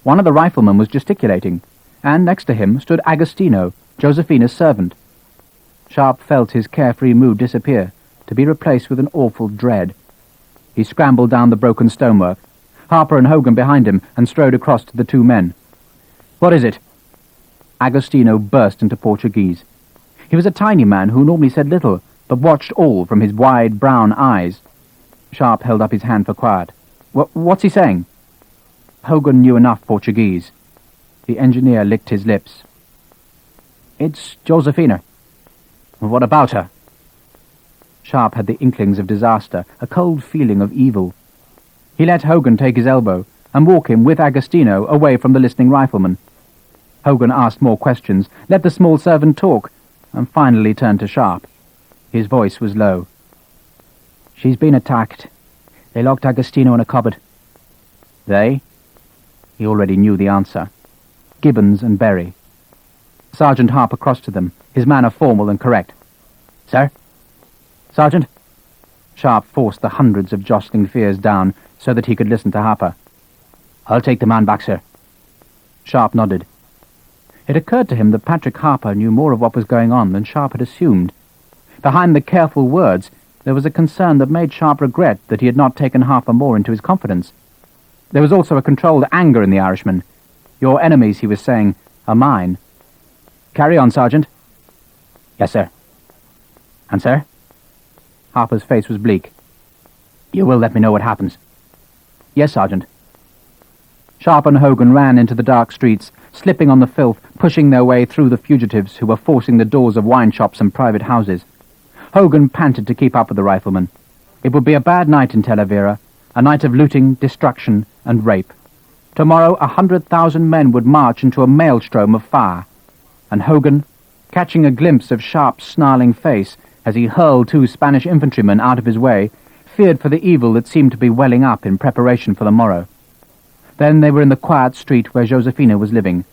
One of the riflemen was gesticulating, and next to him stood Agostino, Josefina's servant. Sharpe felt his carefree mood disappear, to be replaced with an awful dread. He scrambled down the broken stonework, Harper and Hogan behind him, and strode across to the two men. "What is it?" Agostino burst into Portuguese. He was a tiny man who normally said little, but watched all from his wide brown eyes. Sharpe held up his hand for quiet. What's he saying?" Hogan knew enough Portuguese. The engineer licked his lips. "It's Josefina." "What about her?" Sharpe had the inklings of disaster, a cold feeling of evil. He let Hogan take his elbow and walk him with Agostino away from the listening rifleman. Hogan asked more questions, let the small servant talk, and finally turned to Sharpe. His voice was low. "She's been attacked. They locked Agostino in a cupboard." "They?" He already knew the answer. Gibbons and Berry. Sergeant Harper crossed to them, his manner formal and correct. "Sir?" "Sergeant?" Sharpe forced the hundreds of jostling fears down so that he could listen to Harper. "I'll take the man back, sir." Sharpe nodded. It occurred to him that Patrick Harper knew more of what was going on than Sharpe had assumed. Behind the careful words, there was a concern that made Sharpe regret that he had not taken Harper more into his confidence. There was also a controlled anger in the Irishman. "Your enemies," he was saying, "are mine." "Carry on, Sergeant." "Yes, sir." "And, sir?" Harper's face was bleak. "You will let me know what happens." "Yes, Sergeant." Sharpe and Hogan ran into the dark streets, slipping on the filth, pushing their way through the fugitives who were forcing the doors of wine shops and private houses. Hogan panted to keep up with the riflemen. It would be a bad night in Talavera, a night of looting, destruction, and rape. Tomorrow 100,000 men would march into a maelstrom of fire, and Hogan, catching a glimpse of Sharpe's snarling face as he hurled 2 Spanish infantrymen out of his way, feared for the evil that seemed to be welling up in preparation for the morrow. Then they were in the quiet street where Josefina was living,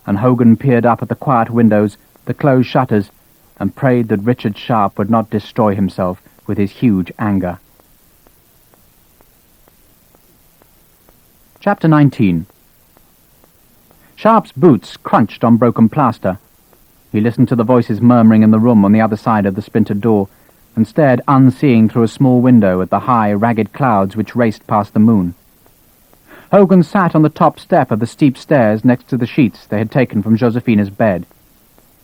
and Hogan peered up at the quiet windows, the closed shutters, and prayed that Richard Sharpe would not destroy himself with his huge anger. Chapter 19. Sharpe's boots crunched on broken plaster. He listened to the voices murmuring in the room on the other side of the splintered door, and stared unseeing through a small window at the high, ragged clouds which raced past the moon. Hogan sat on the top step of the steep stairs next to the sheets they had taken from Josefina's bed.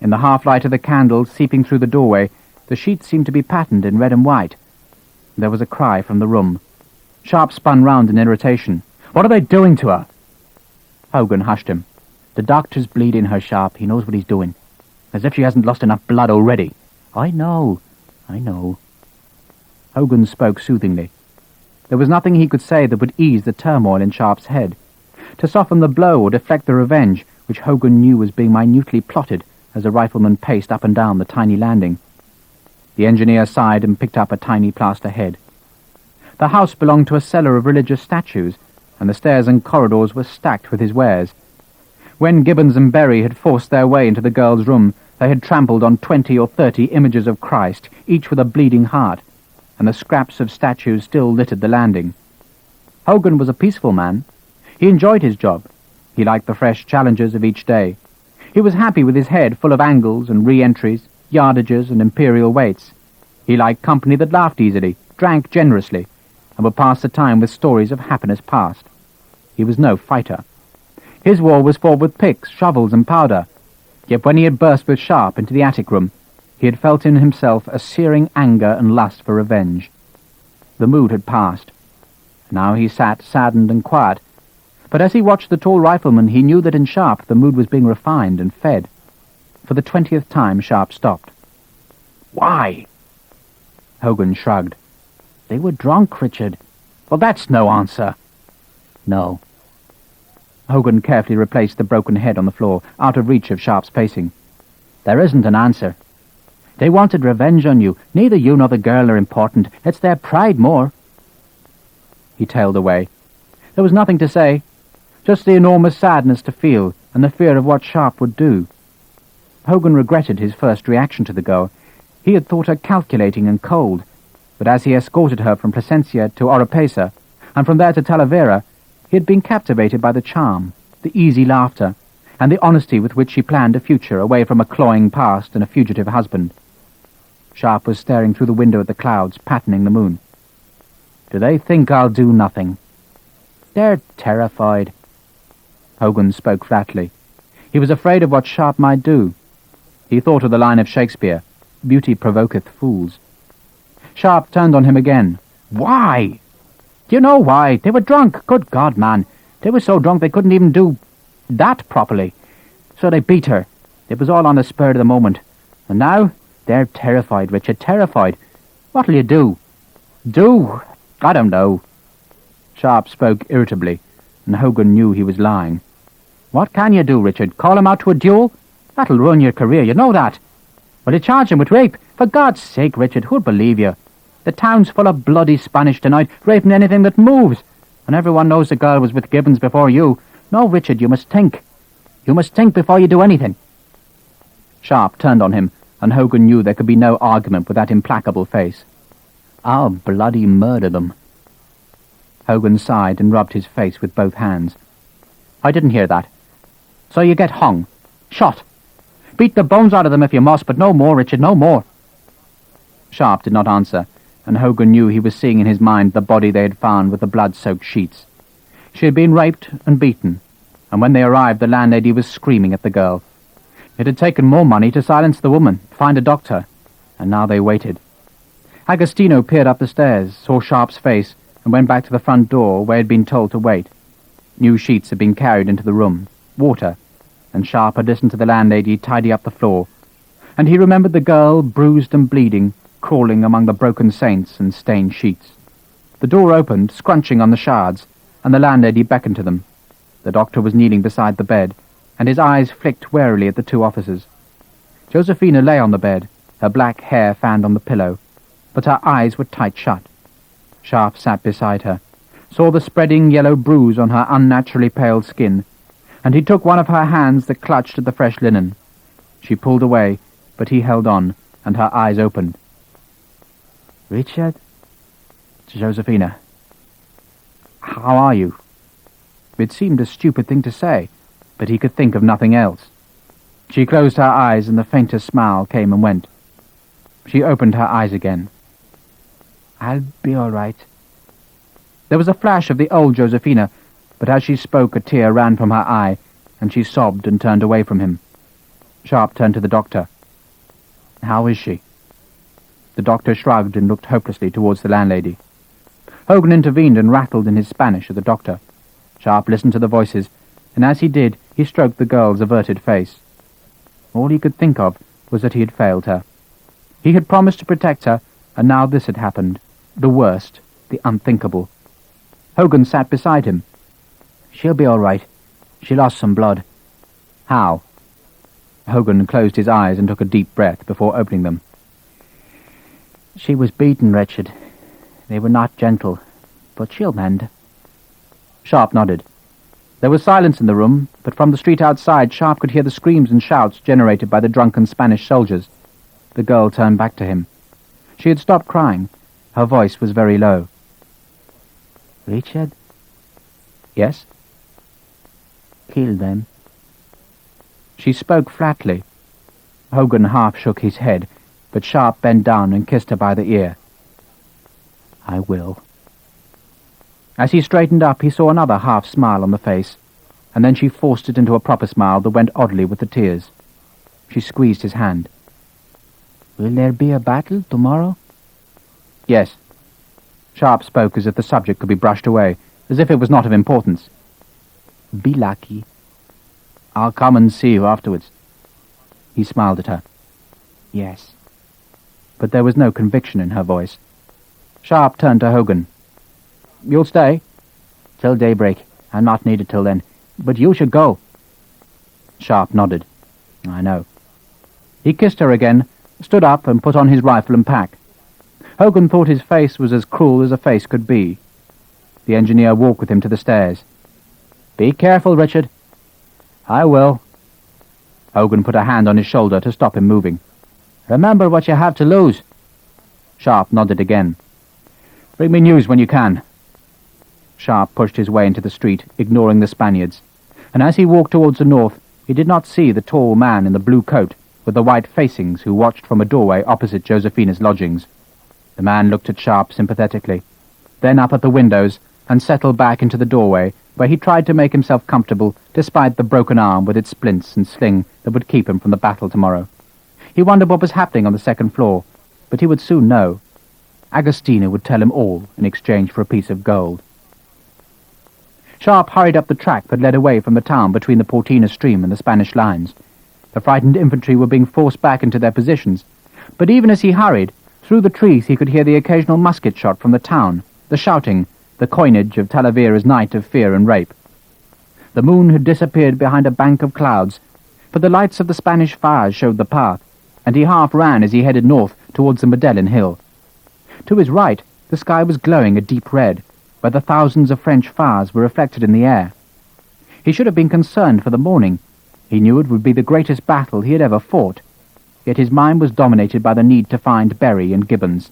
In the half-light of the candle seeping through the doorway, the sheets seemed to be patterned in red and white. There was a cry from the room. Sharpe spun round in irritation. "What are they doing to her?" Hogan hushed him. "The doctor's bleeding her, Sharpe. He knows what he's doing. As if she hasn't lost enough blood already." I know. Hogan spoke soothingly. There was nothing he could say that would ease the turmoil in Sharpe's head, to soften the blow or deflect the revenge which Hogan knew was being minutely plotted as the riflemen paced up and down the tiny landing. The engineer sighed and picked up a tiny plaster head. The house belonged to a seller of religious statues, and the stairs and corridors were stacked with his wares. When Gibbons and Berry had forced their way into the girl's room, they had trampled on 20 or 30 images of Christ, each with a bleeding heart, and the scraps of statues still littered the landing. Hogan was a peaceful man. He enjoyed his job. He liked the fresh challenges of each day. He was happy with his head full of angles and re-entries, yardages and imperial weights. He liked company that laughed easily, drank generously, and would pass the time with stories of happiness past. He was no fighter. His war was fought with picks, shovels, and powder. Yet when he had burst with Sharpe into the attic room, he had felt in himself a searing anger and lust for revenge. The mood had passed. Now he sat saddened and quiet, but as he watched the tall rifleman, he knew that in Sharpe the mood was being refined and fed. For the 20th time Sharpe stopped. "Why?" Hogan shrugged. "They were drunk, Richard." "Well, that's no answer." "No." Hogan carefully replaced the broken head on the floor, out of reach of Sharpe's pacing. "There isn't an answer. They wanted revenge on you. Neither you nor the girl are important. It's their pride more." He tailed away. There was nothing to say, just the enormous sadness to feel and the fear of what Sharpe would do. Hogan regretted his first reaction to the girl. He had thought her calculating and cold, but as he escorted her from Plasencia to Oropesa, and from there to Talavera, he had been captivated by the charm, the easy laughter, and the honesty with which she planned a future away from a cloying past and a fugitive husband. Sharpe was staring through the window at the clouds, patterning the moon. "Do they think I'll do nothing?" "They're terrified." Hogan spoke flatly. He was afraid of what Sharpe might do. He thought of the line of Shakespeare, "Beauty provoketh fools." Sharpe turned on him again. "Why?" "Do you know why? They were drunk. Good God, man. They were so drunk they couldn't even do that properly. So they beat her. It was all on the spur of the moment. And now they're terrified, Richard, terrified. What'll you do?" "Do? I don't know." Sharpe spoke irritably, and Hogan knew he was lying. "What can you do, Richard? Call him out to a duel? That'll ruin your career, you know that. Will you charge him with rape? For God's sake, Richard, who'd believe you? The town's full of bloody Spanish tonight, raping anything that moves, and everyone knows the girl was with Gibbons before you. No, Richard, you must think. You must think before you do anything." Sharpe turned on him, and Hogan knew there could be no argument with that implacable face. "I'll bloody murder them." Hogan sighed and rubbed his face with both hands. "I didn't hear that. So you get hung. Shot. Beat the bones out of them if you must, but no more, Richard, no more." Sharpe did not answer, and Hogan knew he was seeing in his mind the body they had found with the blood-soaked sheets. She had been raped and beaten, and when they arrived the landlady was screaming at the girl. It had taken more money to silence the woman, find a doctor, and now they waited. Agostino peered up the stairs, saw Sharpe's face, and went back to the front door where he had been told to wait. New sheets had been carried into the room, water, and Sharpe had listened to the landlady tidy up the floor, and he remembered the girl, bruised and bleeding, crawling among the broken saints and stained sheets. The door opened, scrunching on the shards, and the landlady beckoned to them. The doctor was kneeling beside the bed, and his eyes flicked warily at the two officers. Josephina lay on the bed, her black hair fanned on the pillow, but her eyes were tight shut. Sharpe sat beside her, saw the spreading yellow bruise on her unnaturally pale skin, and he took one of her hands that clutched at the fresh linen. She pulled away, but he held on, and her eyes opened. "Richard?" "Josephina." "How are you?" It seemed a stupid thing to say, but he could think of nothing else. She closed her eyes, and the faintest smile came and went. She opened her eyes again. "I'll be all right." There was a flash of the old Josephina, but as she spoke a tear ran from her eye, and she sobbed and turned away from him. Sharpe turned to the doctor. "How is she?" The doctor shrugged and looked hopelessly towards the landlady. Hogan intervened and rattled in his Spanish at the doctor. Sharpe listened to the voices, and as he did, he stroked the girl's averted face. All he could think of was that he had failed her. He had promised to protect her, and now this had happened. The worst, the unthinkable. Hogan sat beside him. "She'll be all right. She lost some blood." "How?" Hogan closed his eyes and took a deep breath before opening them. "She was beaten, Richard. They were not gentle, but she'll mend." Sharpe nodded. There was silence in the room, but from the street outside Sharpe could hear the screams and shouts generated by the drunken Spanish soldiers. The girl turned back to him. She had stopped crying. Her voice was very low. "Richard?" "Yes?" "Kill them." She spoke flatly. Hogan half shook his head, but Sharpe bent down and kissed her by the ear. "I will." As he straightened up, he saw another half-smile on the face, and then she forced it into a proper smile that went oddly with the tears. She squeezed his hand. "Will there be a battle tomorrow?" "Yes." Sharpe spoke as if the subject could be brushed away, as if it was not of importance. "Be lucky." "I'll come and see you afterwards." He smiled at her. "Yes." But there was no conviction in her voice. Sharpe turned to Hogan. "You'll stay?" "Till daybreak. I'm not needed till then. But you should go." Sharpe nodded. "I know." He kissed her again, stood up and put on his rifle and pack. Hogan thought his face was as cruel as a face could be. The engineer walked with him to the stairs. "Be careful, Richard." "I will." Hogan put a hand on his shoulder to stop him moving. "Remember what you have to lose." Sharpe nodded again. "Bring me news when you can." Sharpe pushed his way into the street, ignoring the Spaniards, and as he walked towards the north, he did not see the tall man in the blue coat with the white facings who watched from a doorway opposite Josephina's lodgings. The man looked at Sharpe sympathetically, then up at the windows, and settled back into the doorway, where he tried to make himself comfortable despite the broken arm with its splints and sling that would keep him from the battle tomorrow. He wondered what was happening on the second floor, but he would soon know. Agostina would tell him all in exchange for a piece of gold. Sharpe hurried up the track that led away from the town between the Portina stream and the Spanish lines. The frightened infantry were being forced back into their positions, but even as he hurried, through the trees he could hear the occasional musket shot from the town, the shouting, the coinage of Talavera's night of fear and rape. The moon had disappeared behind a bank of clouds, but the lights of the Spanish fires showed the path, and he half ran as he headed north towards the Medellin Hill. To his right, the sky was glowing a deep red, where the thousands of French fires were reflected in the air. He should have been concerned for the morning. He knew it would be the greatest battle he had ever fought, yet his mind was dominated by the need to find Berry and Gibbons.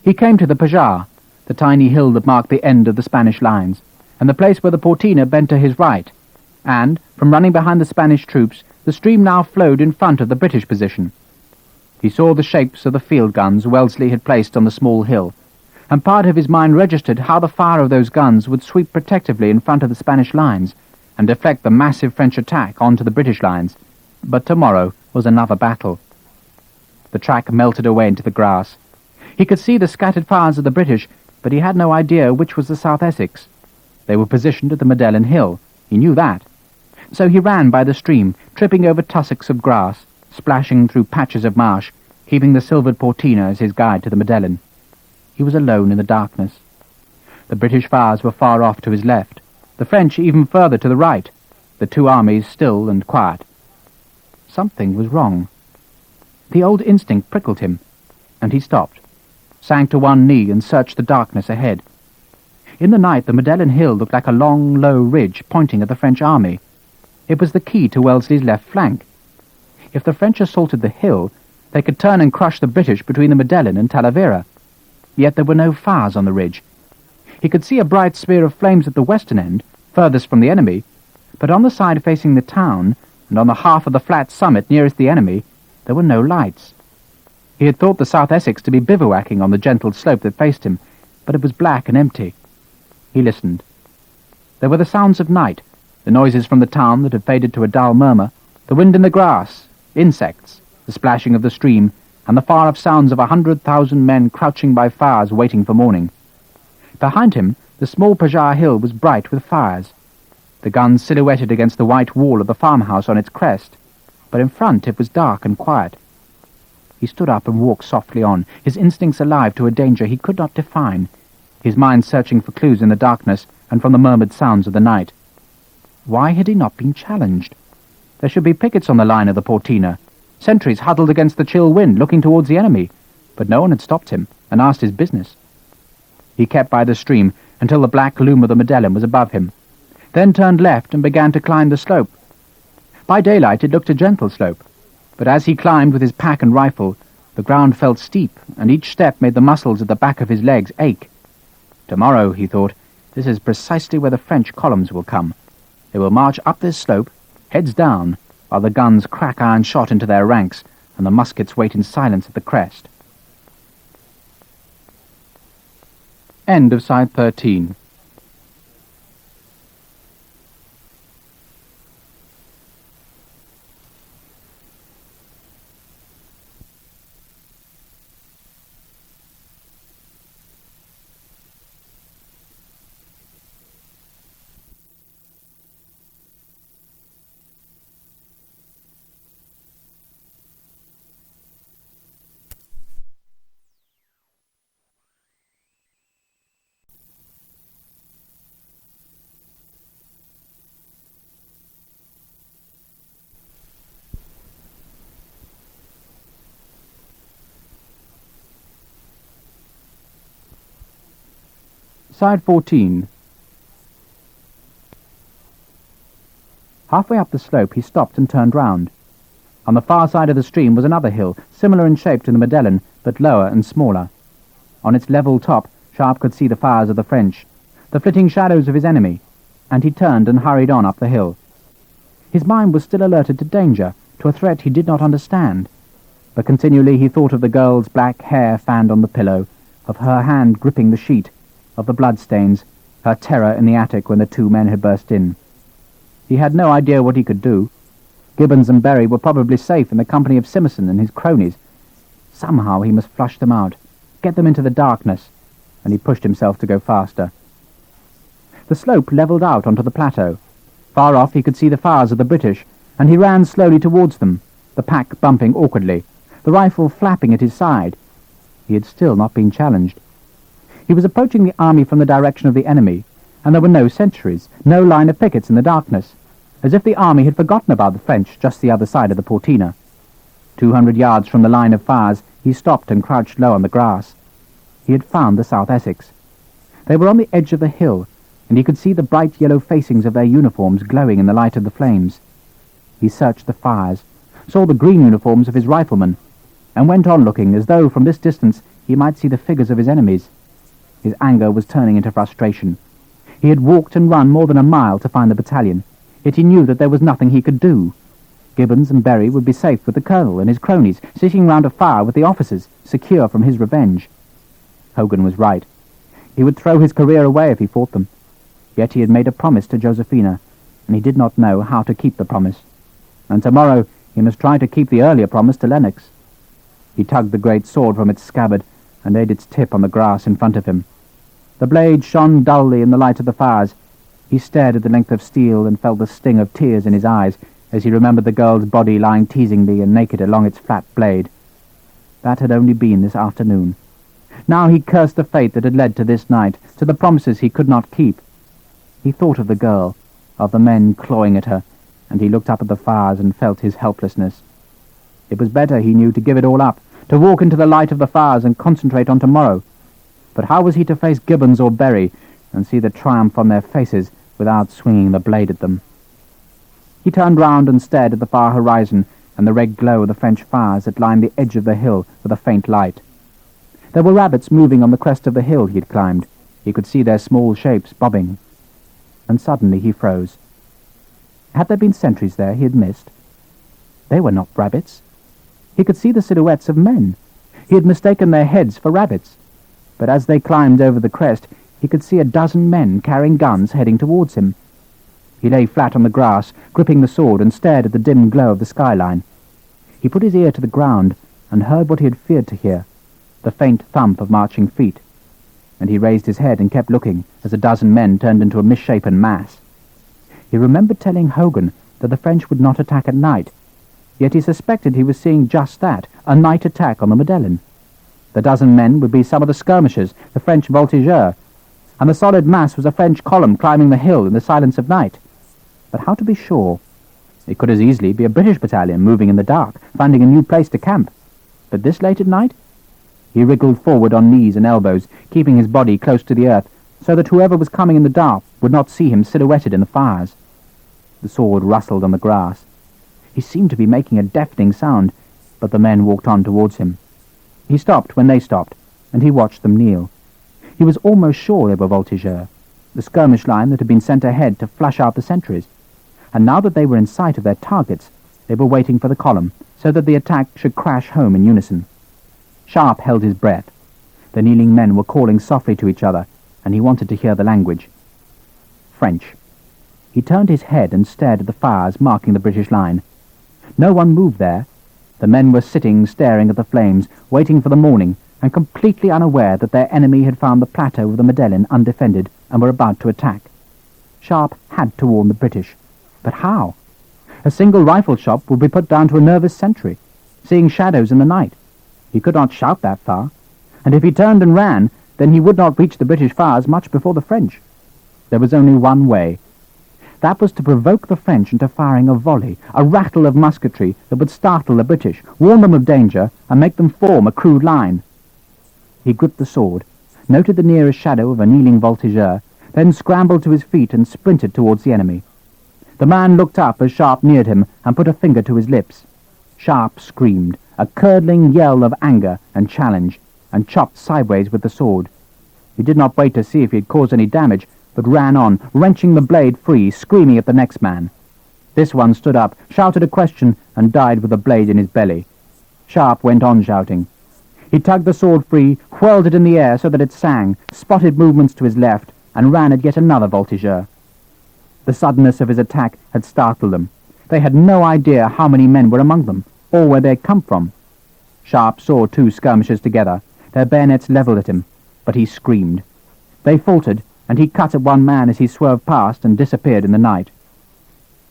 He came to the Pajar, the tiny hill that marked the end of the Spanish lines, and the place where the Portina bent to his right, and, from running behind the Spanish troops, the stream now flowed in front of the British position. He saw the shapes of the field guns Wellesley had placed on the small hill, and part of his mind registered how the fire of those guns would sweep protectively in front of the Spanish lines and deflect the massive French attack onto the British lines. But tomorrow was another battle. The track melted away into the grass. He could see the scattered fires of the British, but he had no idea which was the South Essex. They were positioned at the Medellin Hill. He knew that. So he ran by the stream, tripping over tussocks of grass, splashing through patches of marsh, keeping the silvered Portina as his guide to the Medellin. He was alone in the darkness. The British fires were far off to his left, the French even further to the right, the two armies still and quiet. Something was wrong. The old instinct prickled him, and he stopped, sank to one knee and searched the darkness ahead. In the night the Medellin Hill looked like a long, low ridge pointing at the French army. It was the key to Wellesley's left flank. If the French assaulted the hill, they could turn and crush the British between the Medellin and Talavera. Yet there were no fires on the ridge. He could see a bright spear of flames at the western end, furthest from the enemy, but on the side facing the town, and on the half of the flat summit nearest the enemy, there were no lights. He had thought the South Essex to be bivouacking on the gentle slope that faced him, but it was black and empty. He listened. There were the sounds of night, the noises from the town that had faded to a dull murmur, the wind in the grass, insects, the splashing of the stream, and the far-off sounds of 100,000 men crouching by fires waiting for morning. Behind him, the small Pajar hill was bright with fires, the guns silhouetted against the white wall of the farmhouse on its crest, but in front it was dark and quiet. He stood up and walked softly on, his instincts alive to a danger he could not define, his mind searching for clues in the darkness and from the murmured sounds of the night. Why had he not been challenged? There should be pickets on the line of the Portina, sentries huddled against the chill wind looking towards the enemy, but no one had stopped him and asked his business. He kept by the stream until the black loom of the Medellin was above him, then turned left and began to climb the slope. By daylight it looked a gentle slope, but as he climbed with his pack and rifle, the ground felt steep, and each step made the muscles at the back of his legs ache. Tomorrow, he thought, this is precisely where the French columns will come. They will march up this slope, heads down, while the guns crack iron shot into their ranks, and the muskets wait in silence at the crest. End of Side 13. Side 14. Halfway up the slope he stopped and turned round. On the far side of the stream was another hill, similar in shape to the Medellin, but lower and smaller. On its level top, Sharpe could see the fires of the French, the flitting shadows of his enemy, and he turned and hurried on up the hill. His mind was still alerted to danger, to a threat he did not understand, but continually he thought of the girl's black hair fanned on the pillow, of her hand gripping the sheet, of the bloodstains, her terror in the attic when the two men had burst in. He had no idea what he could do. Gibbons and Berry were probably safe in the company of Simmerson and his cronies. Somehow he must flush them out, get them into the darkness, and he pushed himself to go faster. The slope levelled out onto the plateau. Far off he could see the fires of the British, and he ran slowly towards them, the pack bumping awkwardly, the rifle flapping at his side. He had still not been challenged. He was approaching the army from the direction of the enemy, and there were no sentries, no line of pickets in the darkness, as if the army had forgotten about the French just the other side of the Portina. 200 yards from the line of fires, he stopped and crouched low on the grass. He had found the South Essex. They were on the edge of the hill, and he could see the bright yellow facings of their uniforms glowing in the light of the flames. He searched the fires, saw the green uniforms of his riflemen, and went on looking as though from this distance he might see the figures of his enemies. His anger was turning into frustration. He had walked and run more than a mile to find the battalion, yet he knew that there was nothing he could do. Gibbons and Berry would be safe with the colonel and his cronies, sitting round a fire with the officers, secure from his revenge. Hogan was right. He would throw his career away if he fought them. Yet he had made a promise to Josephina, and he did not know how to keep the promise. And tomorrow he must try to keep the earlier promise to Lennox. He tugged the great sword from its scabbard and laid its tip on the grass in front of him. The blade shone dully in the light of the fires, He stared at the length of steel and felt the sting of tears in his eyes as he remembered the girl's body lying teasingly and naked along its flat blade. That had only been this afternoon. Now he cursed the fate that had led to this night, to the promises he could not keep. He thought of the girl, of the men clawing at her, and he looked up at the fires and felt his helplessness. It was better, he knew, to give it all up, to walk into the light of the fires and concentrate on tomorrow. But how was he to face Gibbons or Berry and see the triumph on their faces without swinging the blade at them? He turned round and stared at the far horizon and the red glow of the French fires that lined the edge of the hill with a faint light. There were rabbits moving on the crest of the hill he had climbed. He could see their small shapes bobbing. And suddenly he froze. Had there been sentries there he had missed? They were not rabbits. He could see the silhouettes of men. He had mistaken their heads for rabbits. But as they climbed over the crest, he could see a dozen men carrying guns heading towards him. He lay flat on the grass, gripping the sword, and stared at the dim glow of the skyline. He put his ear to the ground and heard what he had feared to hear, the faint thump of marching feet. And he raised his head and kept looking as a dozen men turned into a misshapen mass. He remembered telling Hogan that the French would not attack at night, yet he suspected he was seeing just that, a night attack on the Madeleine. The dozen men would be some of the skirmishers, the French voltigeurs, and the solid mass was a French column climbing the hill in the silence of night. But how to be sure? It could as easily be a British battalion moving in the dark, finding a new place to camp. But this late at night? He wriggled forward on knees and elbows, keeping his body close to the earth, so that whoever was coming in the dark would not see him silhouetted in the fires. The sword rustled on the grass. He seemed to be making a deafening sound, but the men walked on towards him. He stopped when they stopped, and he watched them kneel. He was almost sure they were voltigeurs, the skirmish line that had been sent ahead to flush out the sentries. And now that they were in sight of their targets, they were waiting for the column, so that the attack should crash home in unison. Sharpe held his breath. The kneeling men were calling softly to each other, and he wanted to hear the language. French. He turned his head and stared at the fires marking the British line. No one moved there. The men were sitting, staring at the flames, waiting for the morning, and completely unaware that their enemy had found the plateau of the Madeleine undefended and were about to attack. Sharpe had to warn the British. But how? A single rifle shot would be put down to a nervous sentry, seeing shadows in the night. He could not shout that far, and if he turned and ran, then he would not reach the British fires much before the French. There was only one way. That was to provoke the French into firing a volley, a rattle of musketry that would startle the British, warn them of danger, and make them form a crude line. He gripped the sword, noted the nearest shadow of a kneeling voltigeur, then scrambled to his feet and sprinted towards the enemy. The man looked up as Sharpe neared him and put a finger to his lips. Sharpe screamed, a curdling yell of anger and challenge, and chopped sideways with the sword. He did not wait to see if he had caused any damage, but ran on, wrenching the blade free, screaming at the next man. This one stood up, shouted a question, and died with the blade in his belly. Sharpe went on shouting. He tugged the sword free, whirled it in the air so that it sang, spotted movements to his left, and ran at yet another voltigeur. The suddenness of his attack had startled them. They had no idea how many men were among them, or where they had come from. Sharpe saw two skirmishers together, their bayonets levelled at him, but he screamed. They faltered, and he cut at one man as he swerved past and disappeared in the night.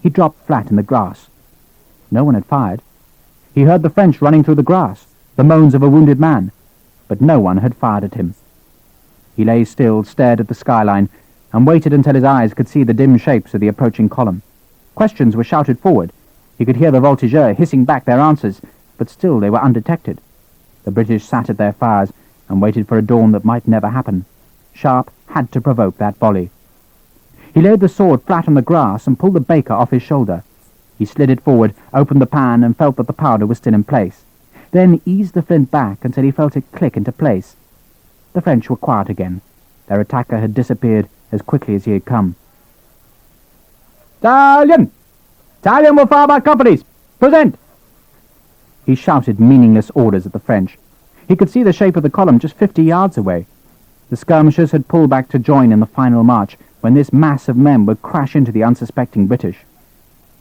He dropped flat in the grass. No one had fired. He heard the French running through the grass, the moans of a wounded man, but no one had fired at him. He lay still, stared at the skyline, and waited until his eyes could see the dim shapes of the approaching column. Questions were shouted forward. He could hear the voltigeurs hissing back their answers, but still they were undetected. The British sat at their fires and waited for a dawn that might never happen. Sharpe had to provoke that volley. He laid the sword flat on the grass and pulled the baker off his shoulder. He slid it forward, opened the pan, and felt that the powder was still in place. Then eased the flint back until he felt it click into place. The French were quiet again. Their attacker had disappeared as quickly as he had come. "Stallion! Stallion will fire by companies! Present!" He shouted meaningless orders at the French. He could see the shape of the column just 50 yards away. The skirmishers had pulled back to join in the final march when this mass of men would crash into the unsuspecting British.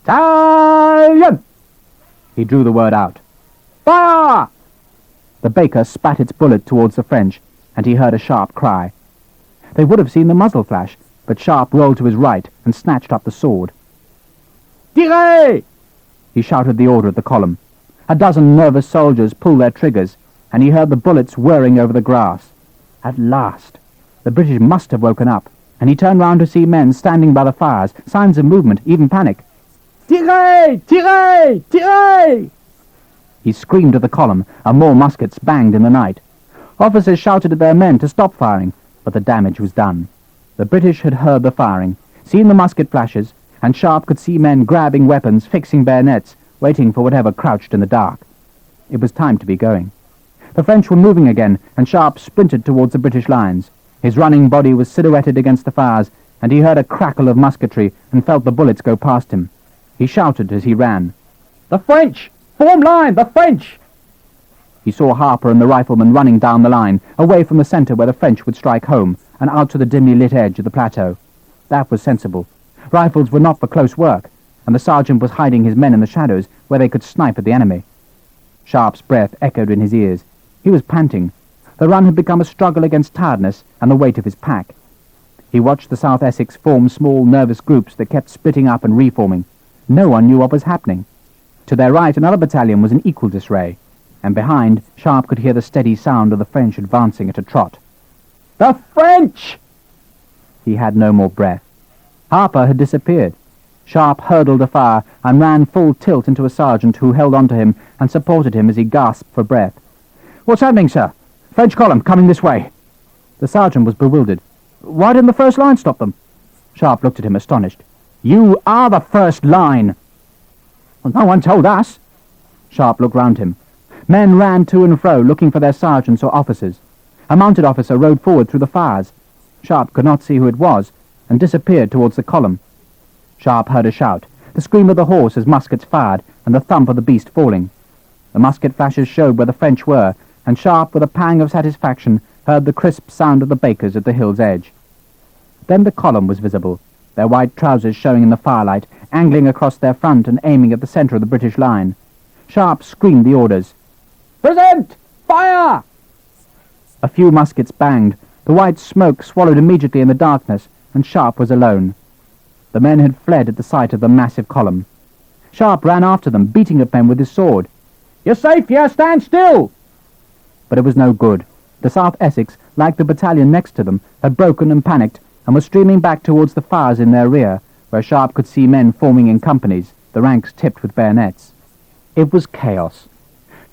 "Stallion!" He drew the word out. "Fire!" The baker spat its bullet towards the French, and he heard a sharp cry. They would have seen the muzzle flash, but Sharpe rolled to his right and snatched up the sword. "Tirez!" He shouted the order at the column. A dozen nervous soldiers pulled their triggers, and he heard the bullets whirring over the grass. At last! The British must have woken up, and he turned round to see men standing by the fires, signs of movement, even panic. "Tirez! Tirez! Tirez!" He screamed at the column, and more muskets banged in the night. Officers shouted at their men to stop firing, but the damage was done. The British had heard the firing, seen the musket flashes, and Sharpe could see men grabbing weapons, fixing bayonets, waiting for whatever crouched in the dark. It was time to be going. The French were moving again, and Sharpe sprinted towards the British lines. His running body was silhouetted against the fires, and he heard a crackle of musketry and felt the bullets go past him. He shouted as he ran, "The French! Form line! The French!" He saw Harper and the riflemen running down the line, away from the centre where the French would strike home, and out to the dimly lit edge of the plateau. That was sensible. Rifles were not for close work, and the sergeant was hiding his men in the shadows where they could snipe at the enemy. Sharpe's breath echoed in his ears. He was panting. The run had become a struggle against tiredness and the weight of his pack. He watched the South Essex form small, nervous groups that kept splitting up and reforming. No one knew what was happening. To their right, another battalion was in equal disarray, and behind, Sharpe could hear the steady sound of the French advancing at a trot. "The French!" He had no more breath. Harper had disappeared. Sharpe hurdled a fire and ran full tilt into a sergeant who held on to him and supported him as he gasped for breath. "What's happening, sir? French column coming this way." The sergeant was bewildered. "Why didn't the first line stop them?" Sharpe looked at him astonished. "You are the first line!" "Well, no one told us." Sharpe looked round him. Men ran to and fro looking for their sergeants or officers. A mounted officer rode forward through the fires. Sharpe could not see who it was and disappeared towards the column. Sharpe heard a shout, the scream of the horse as muskets fired, and the thump of the beast falling. The musket flashes showed where the French were, and Sharpe, with a pang of satisfaction, heard the crisp sound of the bakers at the hill's edge. Then the column was visible, their white trousers showing in the firelight, angling across their front and aiming at the centre of the British line. Sharpe screamed the orders. "Present! Fire!" A few muskets banged. The white smoke swallowed immediately in the darkness, and Sharpe was alone. The men had fled at the sight of the massive column. Sharpe ran after them, beating at men with his sword. "You're safe here! Stand still!" But it was no good. The South Essex, like the battalion next to them, had broken and panicked, and was streaming back towards the fires in their rear, where Sharpe could see men forming in companies, the ranks tipped with bayonets. It was chaos.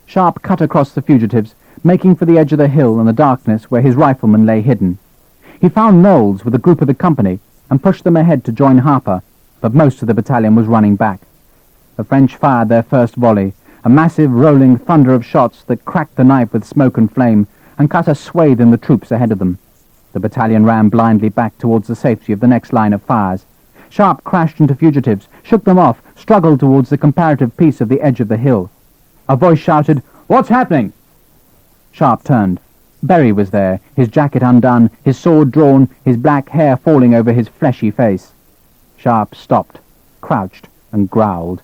Sharpe cut across the fugitives, making for the edge of the hill in the darkness where his riflemen lay hidden. He found Knowles with a group of the company and pushed them ahead to join Harper, but most of the battalion was running back. The French fired their first volley, a massive rolling thunder of shots that cracked the night with smoke and flame and cut a swathe in the troops ahead of them. The battalion ran blindly back towards the safety of the next line of fires. Sharpe crashed into fugitives, shook them off, struggled towards the comparative peace of the edge of the hill. A voice shouted, "What's happening?" Sharpe turned. Berry was there, his jacket undone, his sword drawn, his black hair falling over his fleshy face. Sharpe stopped, crouched, and growled.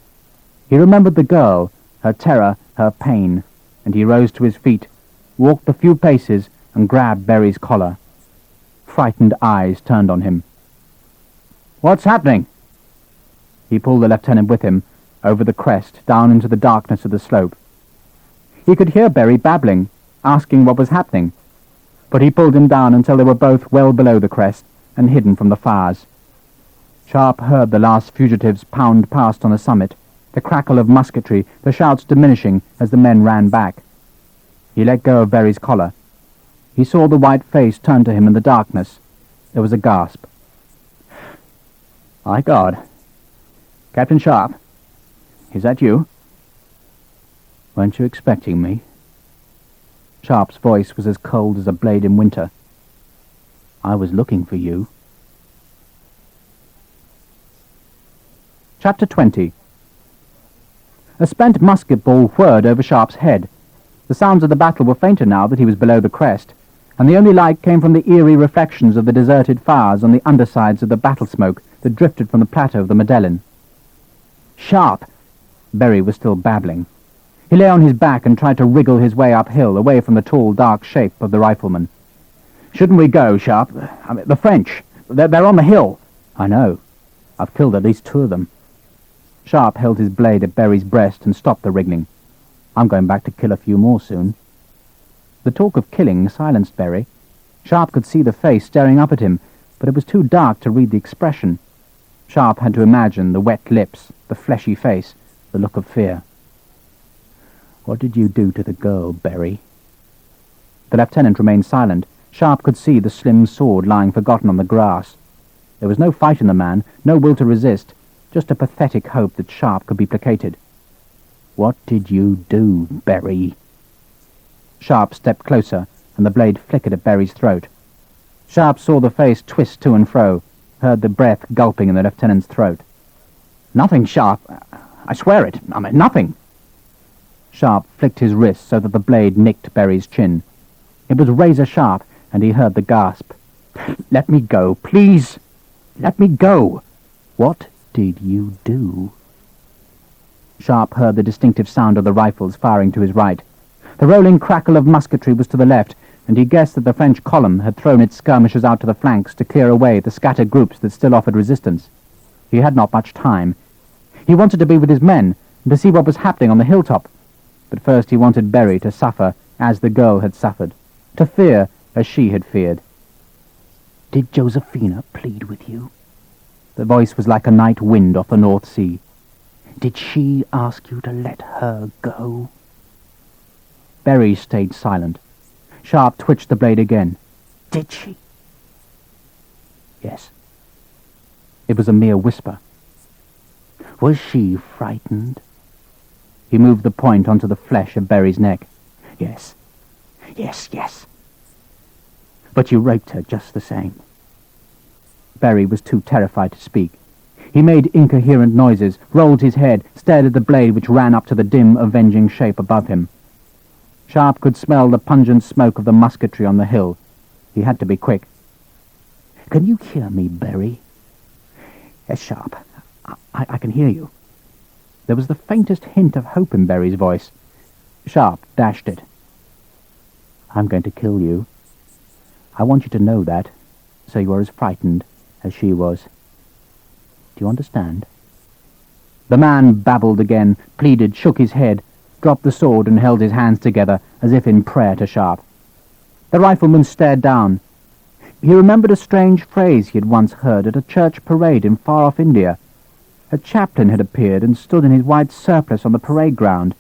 He remembered the girl, her terror, her pain, and he rose to his feet, walked a few paces, and grabbed Berry's collar. Frightened eyes turned on him. "What's happening?" He pulled the lieutenant with him, over the crest, down into the darkness of the slope. He could hear Berry babbling, asking what was happening, but he pulled him down until they were both well below the crest and hidden from the fires. Sharpe heard the last fugitives pound past on the summit, the crackle of musketry, the shouts diminishing as the men ran back. He let go of Berry's collar. He saw the white face turn to him in the darkness. There was a gasp. "My God! Captain Sharpe, is that you? Weren't you expecting me?" Sharpe's voice was as cold as a blade in winter. "I was looking for you." Chapter 20. A spent musket ball whirred over Sharpe's head. The sounds of the battle were fainter now that he was below the crest, and the only light came from the eerie reflections of the deserted fires on the undersides of the battle smoke that drifted from the plateau of the Madeleine. "Sharpe!" Berry was still babbling. He lay on his back and tried to wriggle his way uphill, away from the tall, dark shape of the rifleman. "Shouldn't we go, Sharpe? The French. They're on the hill. I know. I've killed at least 2 of them. Sharpe held his blade at Berry's breast and stopped the wriggling. I'm going back to kill a few more soon. The talk of killing silenced Berry. Sharpe could see the face staring up at him, but it was too dark to read the expression. Sharpe had to imagine the wet lips, the fleshy face, the look of fear. What did you do to the girl, Berry? The lieutenant remained silent. Sharpe could see the slim sword lying forgotten on the grass. There was no fight in the man, no will to resist, just a pathetic hope that Sharpe could be placated. What did you do, Berry? Sharpe stepped closer, and the blade flickered at Berry's throat. Sharpe saw the face twist to and fro, heard the breath gulping in the lieutenant's throat. Nothing, Sharpe. I swear it. I mean, nothing. Sharpe flicked his wrist so that the blade nicked Berry's chin. It was razor sharp, and he heard the gasp. Let me go, please. Let me go. What did you do? Sharpe heard the distinctive sound of the rifles firing to his right. The rolling crackle of musketry was to the left, and he guessed that the French column had thrown its skirmishers out to the flanks to clear away the scattered groups that still offered resistance. He had not much time. He wanted to be with his men, and to see what was happening on the hilltop. But first he wanted Berry to suffer as the girl had suffered, to fear as she had feared. Did Josephina plead with you? The voice was like a night wind off the North Sea. Did she ask you to let her go? Berry stayed silent. Sharpe twitched the blade again. Did she? Yes. It was a mere whisper. Was she frightened? He moved the point onto the flesh of Berry's neck. Yes. Yes, yes. But you raped her just the same. Berry was too terrified to speak. He made incoherent noises, rolled his head, stared at the blade which ran up to the dim, avenging shape above him. Sharpe could smell the pungent smoke of the musketry on the hill. He had to be quick. Can you hear me, Berry? Yes, Sharpe. I can hear you. There was the faintest hint of hope in Berry's voice. Sharpe dashed it. I'm going to kill you. I want you to know that, so you are as frightened as she was. Do you understand? The man babbled again, pleaded, shook his head, dropped the sword and held his hands together as if in prayer to Sharpe. The rifleman stared down. He remembered a strange phrase he had once heard at a church parade in far-off India. A chaplain had appeared and stood in his white surplice on the parade ground,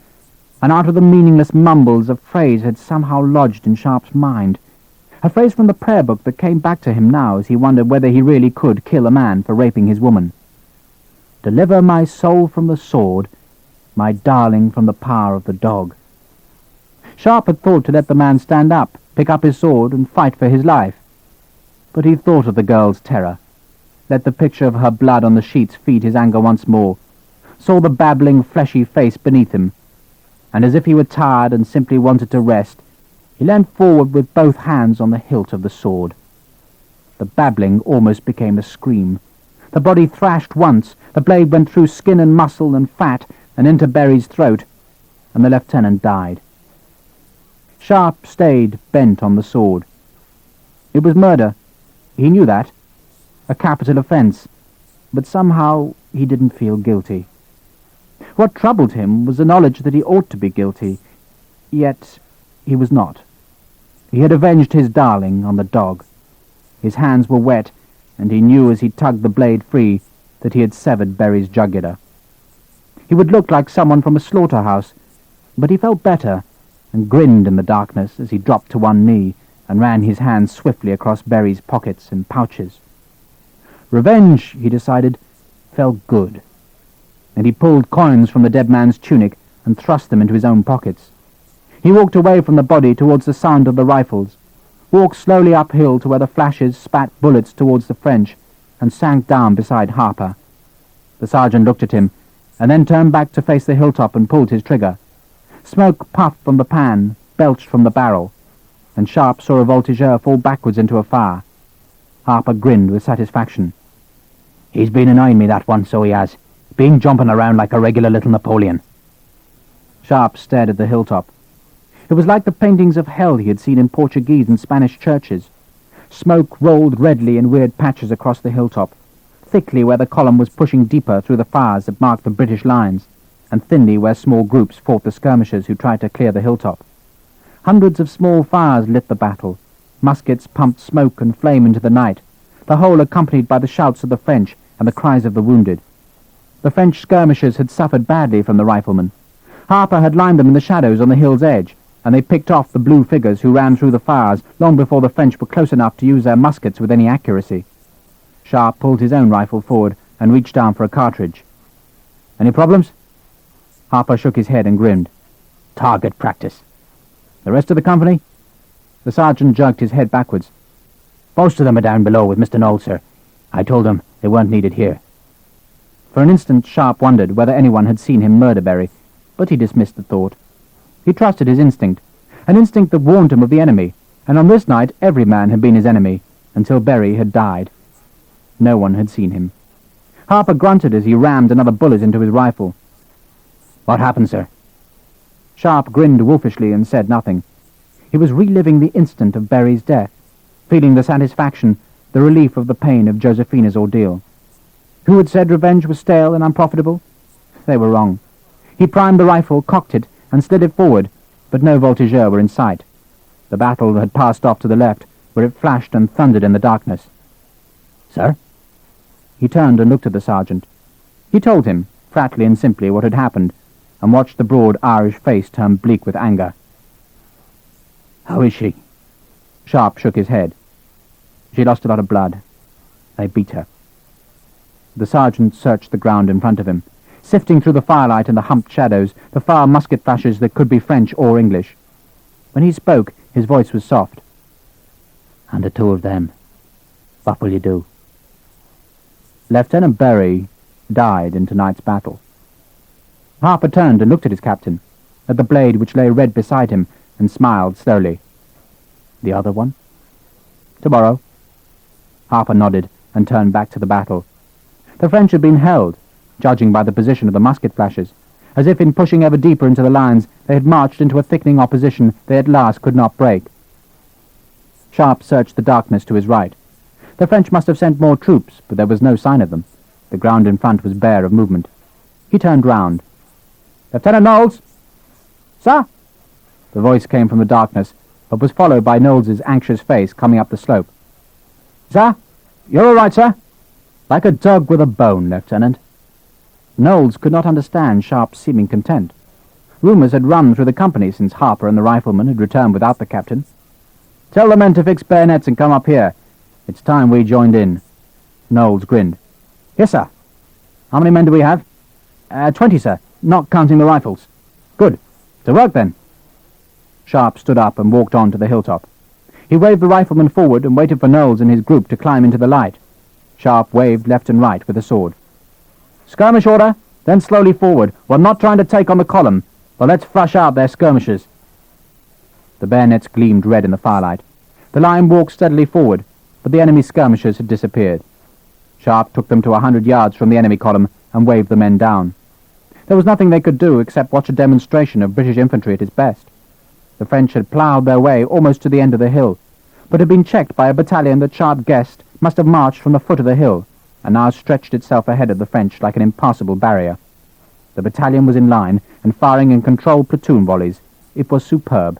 and out of the meaningless mumbles a phrase had somehow lodged in Sharpe's mind. A phrase from the prayer book that came back to him now as he wondered whether he really could kill a man for raping his woman. Deliver my soul from the sword, my darling from the power of the dog. Sharpe had thought to let the man stand up, pick up his sword, and fight for his life. But he thought of the girl's terror, let the picture of her blood on the sheets feed his anger once more, saw the babbling, fleshy face beneath him, and as if he were tired and simply wanted to rest, he leant forward with both hands on the hilt of the sword. The babbling almost became a scream. The body thrashed once, the blade went through skin and muscle and fat and into Berry's throat, and the lieutenant died. Sharpe stayed bent on the sword. It was murder. He knew that. A capital offence. But somehow he didn't feel guilty. What troubled him was the knowledge that he ought to be guilty, yet he was not. He had avenged his darling on the dog. His hands were wet, and he knew as he tugged the blade free that he had severed Berry's jugular. He would look like someone from a slaughterhouse, but he felt better and grinned in the darkness as he dropped to one knee and ran his hands swiftly across Berry's pockets and pouches. Revenge, he decided, felt good, and he pulled coins from the dead man's tunic and thrust them into his own pockets. He walked away from the body towards the sound of the rifles, walked slowly uphill to where the flashes spat bullets towards the French, and sank down beside Harper. The sergeant looked at him, and then turned back to face the hilltop and pulled his trigger. Smoke puffed from the pan, belched from the barrel, and Sharpe saw a voltigeur fall backwards into a fire. Harper grinned with satisfaction. He's been annoying me, that one, so he has. Been jumping around like a regular little Napoleon. Sharpe stared at the hilltop. It was like the paintings of hell he had seen in Portuguese and Spanish churches. Smoke rolled redly in weird patches across the hilltop, thickly where the column was pushing deeper through the fires that marked the British lines, and thinly where small groups fought the skirmishers who tried to clear the hilltop. Hundreds of small fires lit the battle. Muskets pumped smoke and flame into the night, the whole accompanied by the shouts of the French and the cries of the wounded. The French skirmishers had suffered badly from the riflemen. Harper had lined them in the shadows on the hill's edge, and they picked off the blue figures who ran through the fires long before the French were close enough to use their muskets with any accuracy. Sharpe pulled his own rifle forward and reached down for a cartridge. "Any problems?" Harper shook his head and grinned. "Target practice." "The rest of the company?" The sergeant jerked his head backwards. "Most of them are down below with Mr. Knowles, sir. I told them they weren't needed here." For an instant Sharpe wondered whether anyone had seen him murder Berry, but he dismissed the thought. He trusted his instinct, an instinct that warned him of the enemy, and on this night every man had been his enemy, until Berry had died. No one had seen him. Harper grunted as he rammed another bullet into his rifle. "What happened, sir?" Sharpe grinned wolfishly and said nothing. He was reliving the instant of Berry's death, feeling the satisfaction, the relief of the pain of Josephina's ordeal. Who had said revenge was stale and unprofitable? They were wrong. He primed the rifle, cocked it, and slid it forward, but no voltigeurs were in sight. The battle had passed off to the left, where it flashed and thundered in the darkness. "Sir?" He turned and looked at the sergeant. He told him, flatly and simply, what had happened, and watched the broad Irish face turn bleak with anger. "How is she?" Sharpe shook his head. "She lost a lot of blood. They beat her." The sergeant searched the ground in front of him, sifting through the firelight and the humped shadows, the far musket flashes that could be French or English. When he spoke, his voice was soft. "And the two of them, what will you do?" "Lieutenant Berry died in tonight's battle." Harper turned and looked at his captain, at the blade which lay red beside him, and smiled slowly. "The other one?" "Tomorrow." Harper nodded and turned back to the battle. The French had been held, judging by the position of the musket flashes, as if in pushing ever deeper into the lines they had marched into a thickening opposition they at last could not break. Sharpe searched the darkness to his right. The French must have sent more troops, but there was no sign of them. The ground in front was bare of movement. He turned round. "Lieutenant Knowles!" "Sir?" The voice came from the darkness, but was followed by Knowles's anxious face coming up the slope. "Sir? You're all right, sir?" "Like a dog with a bone, Lieutenant." Knowles could not understand Sharpe's seeming content. Rumours had run through the company since Harper and the riflemen had returned without the captain. "Tell the men to fix bayonets and come up here. It's time we joined in." Knowles grinned. "Yes, sir." "How many men do we have?" 20, sir, not counting the rifles." "Good. To work, then." Sharpe stood up and walked on to the hilltop. He waved the riflemen forward and waited for Knowles and his group to climb into the light. Sharpe waved left and right with a sword. "Skirmish order, then slowly forward. We're not trying to take on the column, but let's flush out their skirmishers." The bayonets gleamed red in the firelight. The line walked steadily forward, but the enemy skirmishers had disappeared. Sharpe took them to 100 yards from the enemy column and waved the men down. There was nothing they could do except watch a demonstration of British infantry at its best. The French had ploughed their way almost to the end of the hill, but had been checked by a battalion that Sharpe guessed must have marched from the foot of the hill, and now stretched itself ahead of the French like an impassable barrier. The battalion was in line and firing in controlled platoon volleys. It was superb.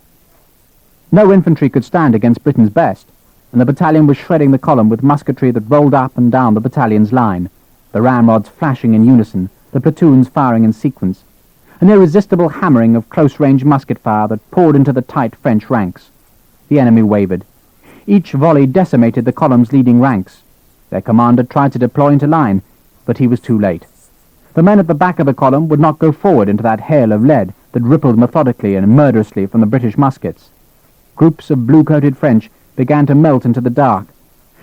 No infantry could stand against Britain's best, and the battalion was shredding the column with musketry that rolled up and down the battalion's line, the ramrods flashing in unison, the platoons firing in sequence, an irresistible hammering of close-range musket fire that poured into the tight French ranks. The enemy wavered. Each volley decimated the column's leading ranks. Their commander tried to deploy into line, but he was too late. The men at the back of the column would not go forward into that hail of lead that rippled methodically and murderously from the British muskets. Groups of blue-coated French began to melt into the dark.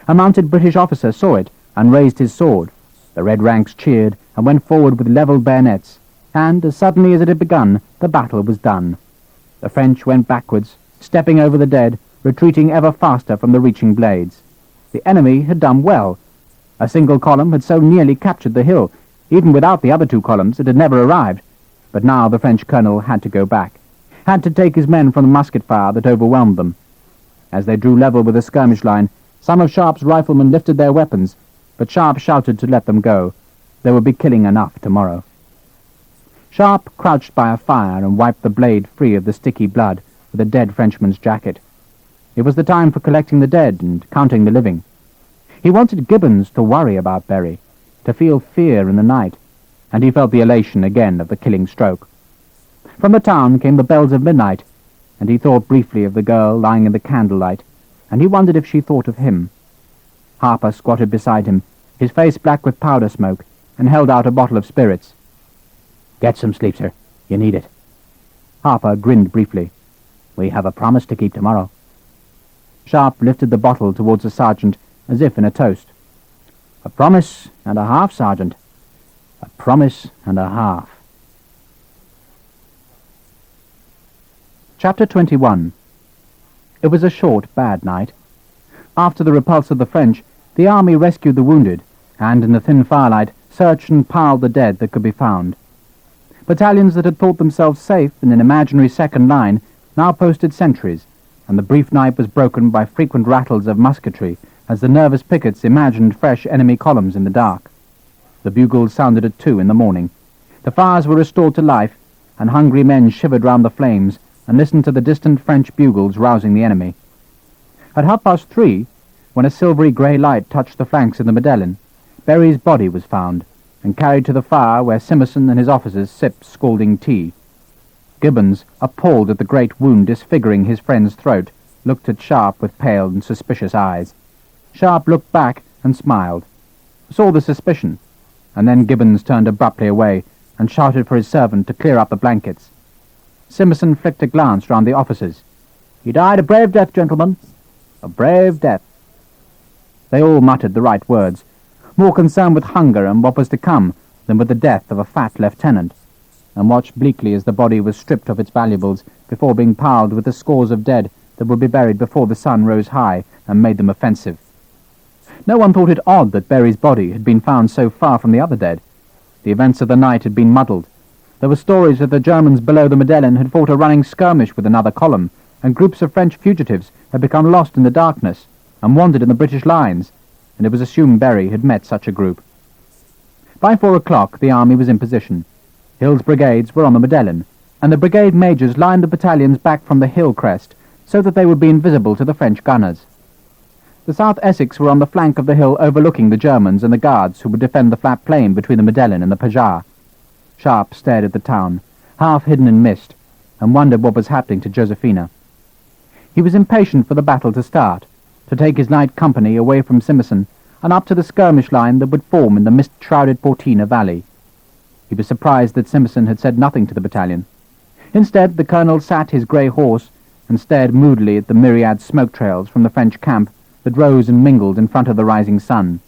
A mounted British officer saw it and raised his sword. The red ranks cheered and went forward with levelled bayonets, and as suddenly as it had begun, the battle was done. The French went backwards, stepping over the dead, retreating ever faster from the reaching blades. The enemy had done well. A single column had so nearly captured the hill. Even without the other two columns, it had never arrived. But now the French colonel had to go back, had to take his men from the musket fire that overwhelmed them. As they drew level with the skirmish line, Some of Sharpe's riflemen lifted their weapons, but Sharpe shouted to let them go. There would be killing enough tomorrow. Sharpe crouched by a fire and wiped the blade free of the sticky blood with a dead Frenchman's jacket. It was the time for collecting the dead and counting the living. He wanted Gibbons to worry about Berry, to feel fear in the night, and he felt the elation again of the killing stroke. From the town came the bells of midnight, and he thought briefly of the girl lying in the candlelight, and he wondered if she thought of him. Harper squatted beside him, his face black with powder smoke, and held out a bottle of spirits. "Get some sleep, sir. You need it." Harper grinned briefly. "We have a promise to keep tomorrow." Sharpe lifted the bottle towards the sergeant, as if in a toast. "A promise and a half, Sergeant. A promise and a half." Chapter 21. It was a short, bad night. After the repulse of the French, the army rescued the wounded, and in the thin firelight searched and piled the dead that could be found. Battalions that had thought themselves safe in an imaginary second line now posted sentries, and the brief night was broken by frequent rattles of musketry as the nervous pickets imagined fresh enemy columns in the dark. The bugles sounded at 2 in the morning. The fires were restored to life, and hungry men shivered round the flames and listened to the distant French bugles rousing the enemy. At 3:30, when a silvery grey light touched the flanks of the Medellin, Berry's body was found, and carried to the fire where Simmerson and his officers sipped scalding tea. Gibbons, appalled at the great wound disfiguring his friend's throat, looked at Sharpe with pale and suspicious eyes. Sharpe looked back and smiled, saw the suspicion, and then Gibbons turned abruptly away and shouted for his servant to clear up the blankets. Simmerson flicked a glance round the officers. "He died a brave death, gentlemen. A brave death." They all muttered the right words, more concerned with hunger and what was to come than with the death of a fat lieutenant, and watched bleakly as the body was stripped of its valuables before being piled with the scores of dead that would be buried before the sun rose high and made them offensive. No one thought it odd that Berry's body had been found so far from the other dead. The events of the night had been muddled. There were stories that the Germans below the Medellin had fought a running skirmish with another column, and groups of French fugitives had become lost in the darkness and wandered in the British lines, and it was assumed Berry had met such a group. By 4 o'clock the army was in position. Hill's brigades were on the Medellin, and the brigade majors lined the battalions back from the hill crest so that they would be invisible to the French gunners. The South Essex were on the flank of the hill overlooking the Germans and the guards who would defend the flat plain between the Medellin and the Pajar. Sharpe stared at the town, half hidden in mist, and wondered what was happening to Josephina. He was impatient for the battle to start, to take his night company away from Simmerson and up to the skirmish line that would form in the mist-shrouded Portina Valley. He was surprised that Simmerson had said nothing to the battalion. Instead, the colonel sat his grey horse and stared moodily at the myriad smoke trails from the French camp that rose and mingled in front of the rising sun.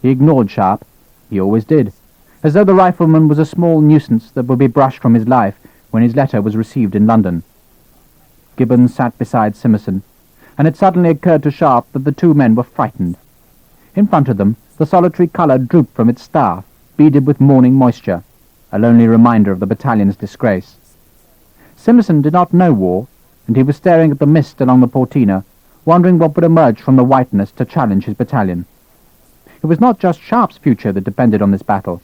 He ignored Sharpe. He always did, as though the rifleman was a small nuisance that would be brushed from his life when his letter was received in London. Gibbons sat beside Simmerson, and it suddenly occurred to Sharpe that the two men were frightened. In front of them, the solitary colour drooped from its staff, beaded with morning moisture, a lonely reminder of the battalion's disgrace. Simmerson did not know war, and he was staring at the mist along the Portina, wondering what would emerge from the whiteness to challenge his battalion. It was not just Sharpe's future that depended on this battle.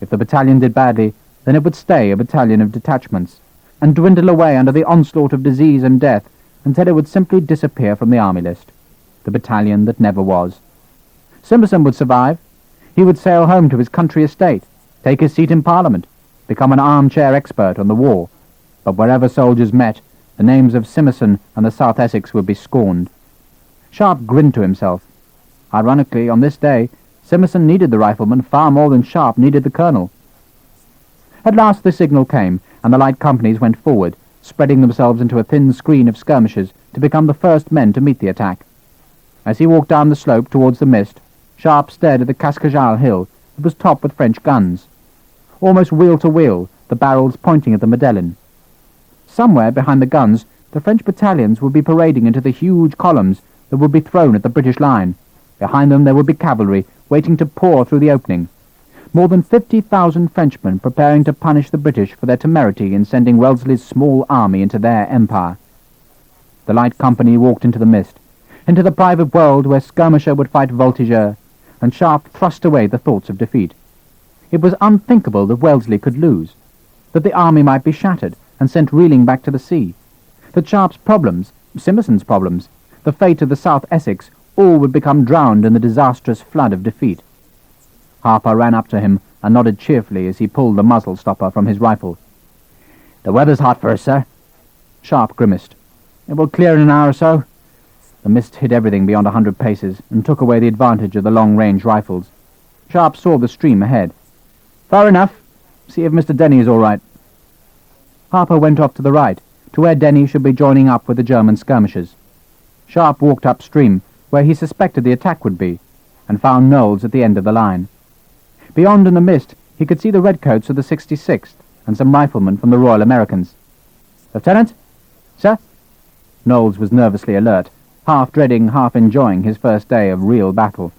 If the battalion did badly, then it would stay a battalion of detachments, and dwindle away under the onslaught of disease and death until it would simply disappear from the army list, the battalion that never was. Simmerson would survive. He would sail home to his country estate, take his seat in Parliament, become an armchair expert on the war, but wherever soldiers met, the names of Simmerson and the South Essex would be scorned. Sharpe grinned to himself. Ironically, on this day, Simmerson needed the rifleman far more than Sharpe needed the colonel. At last the signal came, and the light companies went forward, spreading themselves into a thin screen of skirmishers to become the first men to meet the attack. As he walked down the slope towards the mist, Sharpe stared at the Cascajal hill that was topped with French guns. Almost wheel to wheel, the barrels pointing at the Medellin. Somewhere behind the guns, the French battalions would be parading into the huge columns that would be thrown at the British line. Behind them there would be cavalry, waiting to pour through the opening. More than 50,000 Frenchmen preparing to punish the British for their temerity in sending Wellesley's small army into their empire. The light company walked into the mist. into the private world where Skirmisher would fight Voltigeur, and Sharpe thrust away the thoughts of defeat. It was unthinkable that Wellesley could lose, that the army might be shattered and sent reeling back to the sea, that Sharpe's problems, Simmerson's problems, the fate of the South Essex, all would become drowned in the disastrous flood of defeat. Harper ran up to him and nodded cheerfully as he pulled the muzzle stopper from his rifle. "The weather's hot for us, sir." Sharpe grimaced. "It will clear in an hour or so." The mist hid everything beyond 100 paces and took away the advantage of the long-range rifles. Sharpe saw the stream ahead. "Far enough. See if Mr. Denny is all right." Harper went off to the right, to where Denny should be joining up with the German skirmishers. Sharpe walked upstream, where he suspected the attack would be, and found Knowles at the end of the line. Beyond in the mist, he could see the redcoats of the 66th and some riflemen from the Royal Americans. "Lieutenant?" "Sir?" Knowles was nervously alert, half dreading, half enjoying his first day of real battle.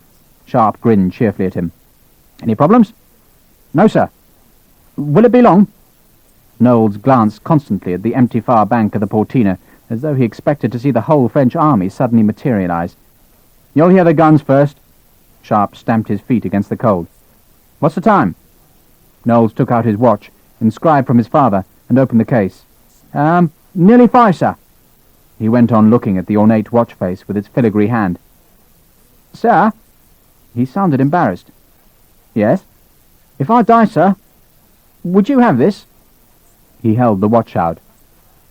Sharpe grinned cheerfully at him. "Any problems?" "No, sir." "Will it be long?" Knowles glanced constantly at the empty far bank of the Portina, as though he expected to see the whole French army suddenly materialize. "You'll hear the guns first." Sharpe stamped his feet against the cold. "What's the time?" Knowles took out his watch, inscribed from his father, and opened the case. Nearly 5, sir." He went on looking at the ornate watch face with its filigree hand. "Sir?" He sounded embarrassed. "Yes?" "If I die, sir, would you have this?" He held the watch out.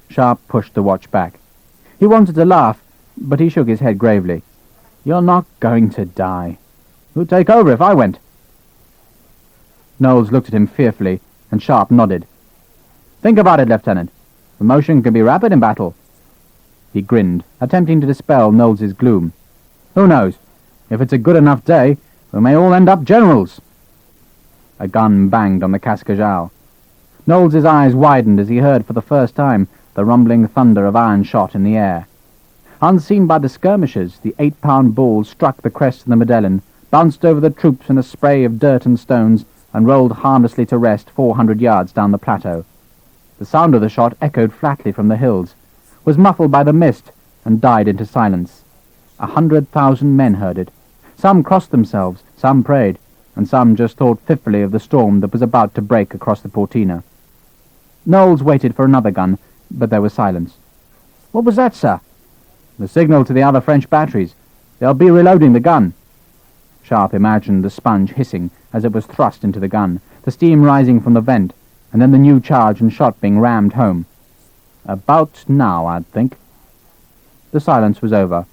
Sharpe pushed the watch back. He wanted to laugh, but he shook his head gravely. "You're not going to die. Who'd take over if I went?" Knowles looked at him fearfully, and Sharpe nodded. "Think about it, Lieutenant. Promotion can be rapid in battle." He grinned, attempting to dispel Knowles's gloom. "Who knows? If it's a good enough day, we may all end up generals." A gun banged on the cascajal. Knowles's eyes widened as he heard for the first time the rumbling thunder of iron shot in the air. Unseen by the skirmishers, the 8-pound ball struck the crest of the Medellin, bounced over the troops in a spray of dirt and stones, and rolled harmlessly to rest 400 yards down the plateau. The sound of the shot echoed flatly from the hills, was muffled by the mist, and died into silence. 100,000 men heard it. Some crossed themselves, some prayed, and some just thought fitfully of the storm that was about to break across the Portina. Knowles waited for another gun, but there was silence. "What was that, sir?" "The signal to the other French batteries. They'll be reloading the gun." Sharpe imagined the sponge hissing as it was thrust into the gun, the steam rising from the vent, and then the new charge and shot being rammed home. "About now, I'd think." The silence was over.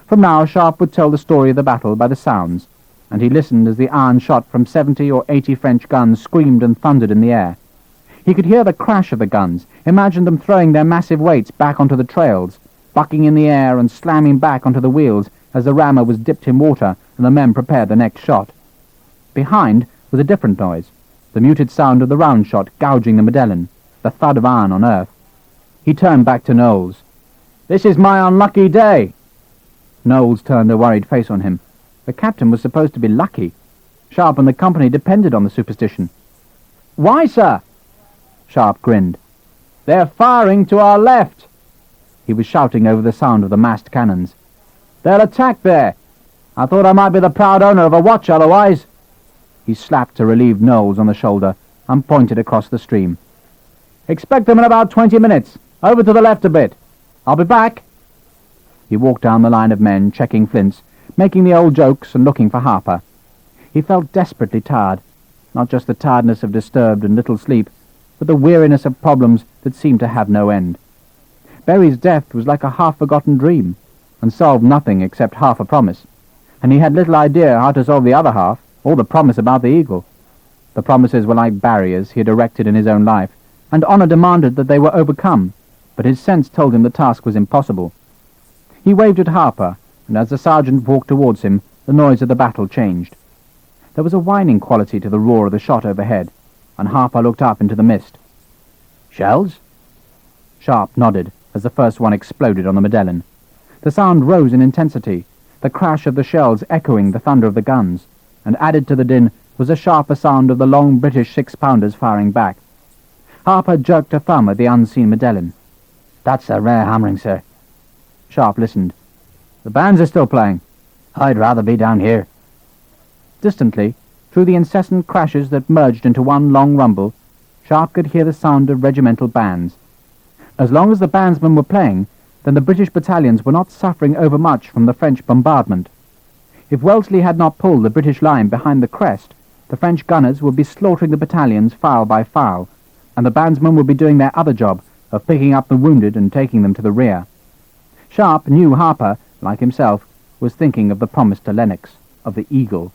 From now, Sharpe would tell the story of the battle by the sounds, and he listened as the iron shot from 70 or 80 French guns screamed and thundered in the air. He could hear the crash of the guns, imagined them throwing their massive weights back onto the trails, bucking in the air and slamming back onto the wheels as the rammer was dipped in water and the men prepared the next shot. Behind was a different noise, the muted sound of the round shot gouging the Medellin, the thud of iron on earth. He turned back to Knowles. "This is my unlucky day." Knowles turned a worried face on him. The captain was supposed to be lucky. Sharpe and the company depended on the superstition. "Why, sir?" Sharpe grinned. "They're firing to our left." He was shouting over the sound of the massed cannons. "They'll attack there. I thought I might be the proud owner of a watch otherwise." He slapped a relieved Knowles on the shoulder and pointed across the stream. "Expect them in about 20 minutes. Over to the left a bit. I'll be back." He walked down the line of men, checking flints, making the old jokes and looking for Harper. He felt desperately tired, not just the tiredness of disturbed and little sleep, but the weariness of problems that seemed to have no end. Berry's death was like a half-forgotten dream, and solved nothing except half a promise, and he had little idea how to solve the other half, or the promise about the eagle. The promises were like barriers he had erected in his own life, and honor demanded that they were overcome, but his sense told him the task was impossible. He waved at Harper, and as the sergeant walked towards him, the noise of the battle changed. There was a whining quality to the roar of the shot overhead, and Harper looked up into the mist. "Shells?" Sharpe nodded as the first one exploded on the Medellin. The sound rose in intensity, the crash of the shells echoing the thunder of the guns, and added to the din was the sharper sound of the long British 6-pounders firing back. Harper jerked a thumb at the unseen Medellin. "That's a rare hammering, sir." Sharpe listened. The bands are still playing. I'd rather be down here. Distantly, through the incessant crashes that merged into one long rumble, Sharpe could hear the sound of regimental bands. As long as the bandsmen were playing, then the British battalions were not suffering overmuch from the French bombardment. If Wellesley had not pulled the British line behind the crest, the French gunners would be slaughtering the battalions file by file, and the bandsmen would be doing their other job of picking up the wounded and taking them to the rear. Sharpe knew Harper, like himself, was thinking of the promise to Lennox, of the Eagle.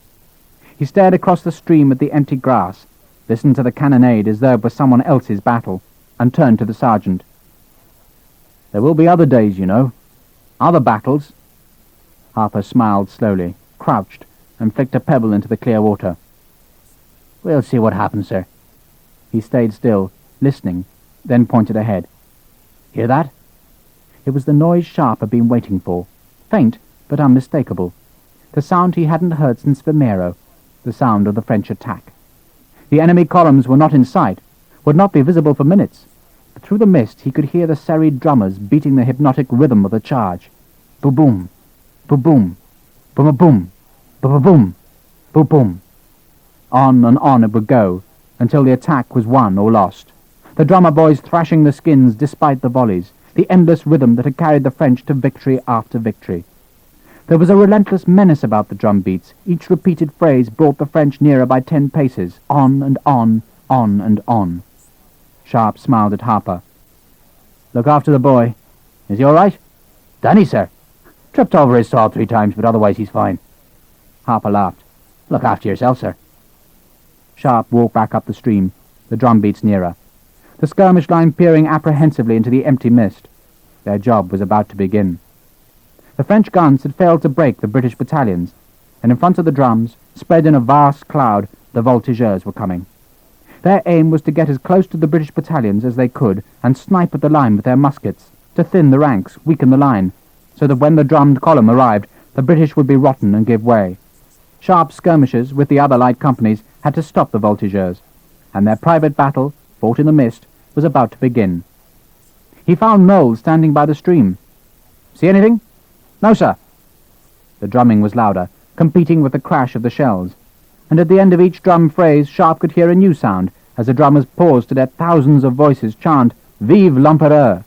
He stared across the stream at the empty grass, listened to the cannonade as though it was someone else's battle, and turned to the sergeant. "There will be other days, you know. Other battles." Harper smiled slowly, crouched, and flicked a pebble into the clear water. "We'll see what happens, sir." He stayed still, listening, then pointed ahead. "Hear that?" It was the noise Sharpe had been waiting for, faint but unmistakable. The sound he hadn't heard since Vimeiro, the sound of the French attack. The enemy columns were not in sight, would not be visible for minutes, but through the mist he could hear the serried drummers beating the hypnotic rhythm of the charge. Boom-boom, boom-boom, boom-a-boom, boom-a-boom, boom-boom. On and on it would go, until the attack was won or lost. The drummer boys thrashing the skins despite the volleys, the endless rhythm that had carried the French to victory after victory. There was a relentless menace about the drum beats. Each repeated phrase brought the French nearer by 10 paces, on and on and on. Sharpe smiled at Harper. "Look after the boy. Is he all right?" "Danny, sir. Tripped over his sword 3 times, but otherwise he's fine." Harper laughed. "Look after yourself, sir." Sharpe walked back up the stream, the drum beats nearer. The skirmish line peering apprehensively into the empty mist. Their job was about to begin. The French guns had failed to break the British battalions, and in front of the drums, spread in a vast cloud, the voltigeurs were coming. Their aim was to get as close to the British battalions as they could and snipe at the line with their muskets, to thin the ranks, weaken the line, so that when the drummed column arrived, the British would be rotten and give way. Sharpe's skirmishers, with the other light companies, had to stop the voltigeurs, and their private battle, fought in the mist, was about to begin. He found Knowles standing by the stream. "See anything?" "No, sir." The drumming was louder, competing with the crash of the shells, and at the end of each drum phrase Sharpe could hear a new sound as the drummers paused to let thousands of voices chant, "Vive l'Empereur!"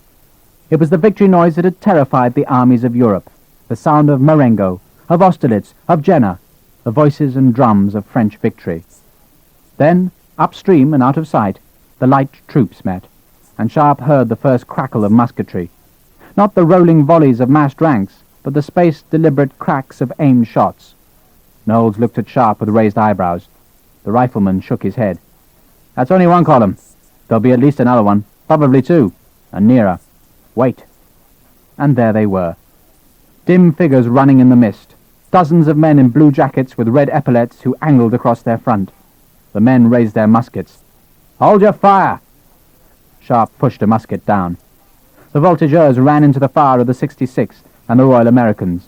It was the victory noise that had terrified the armies of Europe, the sound of Marengo, of Austerlitz, of Jena, the voices and drums of French victory. Then, upstream and out of sight, the light troops met, and Sharpe heard the first crackle of musketry. Not the rolling volleys of massed ranks, but the spaced, deliberate cracks of aimed shots. Knowles looked at Sharpe with raised eyebrows. The rifleman shook his head. "That's only one column. There'll be at least another one, probably 2, and nearer. Wait." And there they were. Dim figures running in the mist. Dozens of men in blue jackets with red epaulets who angled across their front. The men raised their muskets. "Hold your fire!" Sharpe pushed a musket down. The voltigeurs ran into the fire of the 66th and the Royal Americans.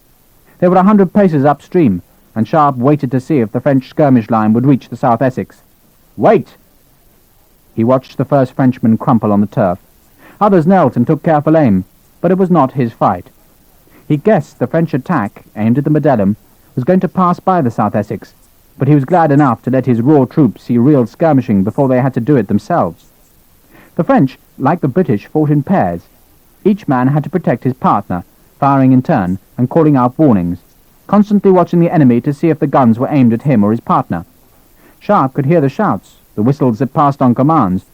They were 100 paces upstream, and Sharpe waited to see if the French skirmish line would reach the South Essex. "Wait!" He watched the first Frenchman crumple on the turf. Others knelt and took careful aim, but it was not his fight. He guessed the French attack, aimed at the Medellin, was going to pass by the South Essex, but he was glad enough to let his raw troops see real skirmishing before they had to do it themselves. The French, like the British, fought in pairs. Each man had to protect his partner, firing in turn and calling out warnings, constantly watching the enemy to see if the guns were aimed at him or his partner. Sharpe could hear the shouts, the whistles that passed on commands,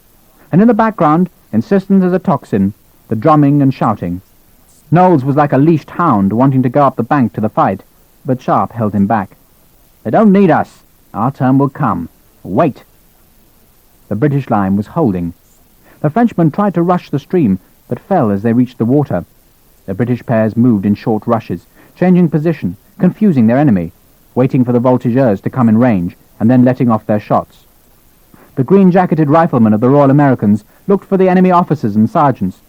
and in the background, insistent as a tocsin, the drumming and shouting. Knowles was like a leashed hound wanting to go up the bank to the fight, but Sharpe held him back. "They don't need us. Our turn will come. Wait." The British line was holding. The Frenchmen tried to rush the stream, but fell as they reached the water. The British pairs moved in short rushes, changing position, confusing their enemy, waiting for the voltigeurs to come in range, and then letting off their shots. The green-jacketed riflemen of the Royal Americans looked for the enemy officers and sergeants,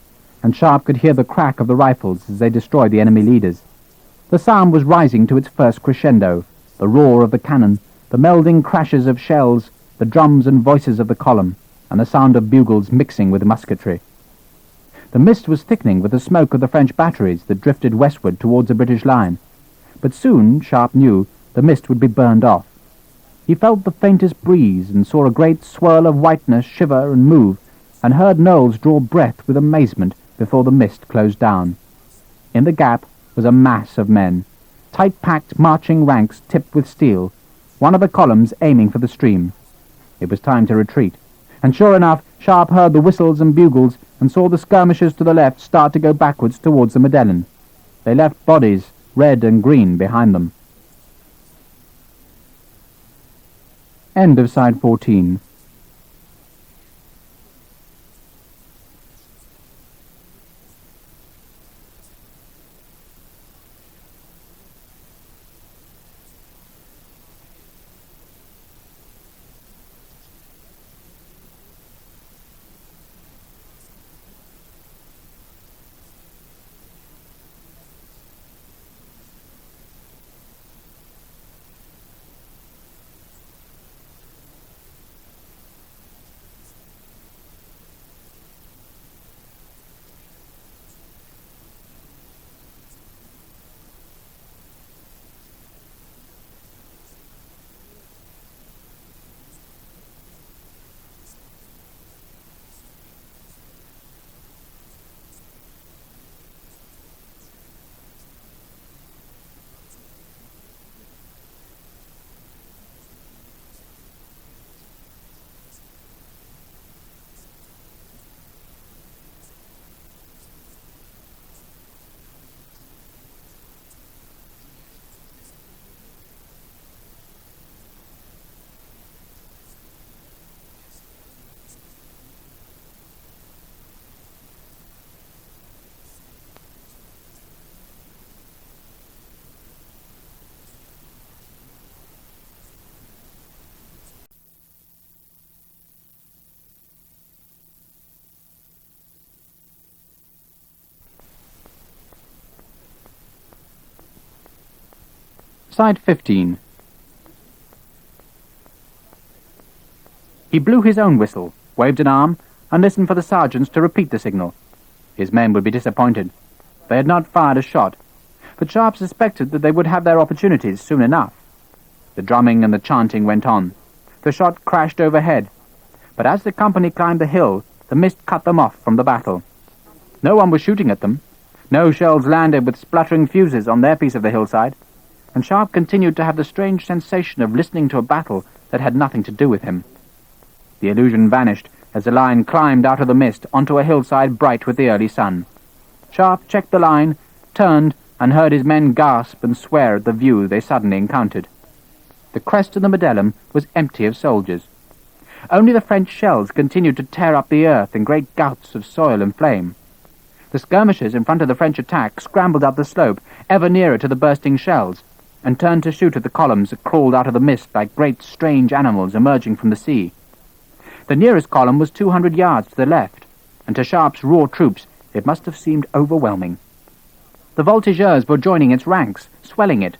and Sharpe could hear the crack of the rifles as they destroyed the enemy leaders. The sound was rising to its first crescendo, the roar of the cannon, the melding crashes of shells, the drums and voices of the column, and the sound of bugles mixing with musketry. The mist was thickening with the smoke of the French batteries that drifted westward towards the British line, but soon Sharpe knew the mist would be burned off. He felt the faintest breeze and saw a great swirl of whiteness shiver and move, and heard Knowles draw breath with amazement before the mist closed down. In the gap was a mass of men, tight-packed marching ranks tipped with steel, one of the columns aiming for the stream. It was time to retreat, and sure enough, Sharpe heard the whistles and bugles and saw the skirmishers to the left start to go backwards towards the Medellin. They left bodies, red and green, behind them. End of side 14. Side 15. He blew his own whistle, waved an arm, and listened for the sergeants to repeat the signal. His men would be disappointed. They had not fired a shot, but Sharpe suspected that they would have their opportunities soon enough. The drumming and the chanting went on. The shot crashed overhead, but as the company climbed the hill, the mist cut them off from the battle. No one was shooting at them. No shells landed with spluttering fuses on their piece of the hillside, and Sharpe continued to have the strange sensation of listening to a battle that had nothing to do with him. The illusion vanished as the line climbed out of the mist onto a hillside bright with the early sun. Sharpe checked the line, turned, and heard his men gasp and swear at the view they suddenly encountered. The crest of the Medellin was empty of soldiers. Only the French shells continued to tear up the earth in great gouts of soil and flame. The skirmishers in front of the French attack scrambled up the slope, ever nearer to the bursting shells, and turned to shoot at the columns that crawled out of the mist like great strange animals emerging from the sea. The nearest column was 200 yards to the left, and to Sharpe's raw troops it must have seemed overwhelming. The voltigeurs were joining its ranks, swelling it.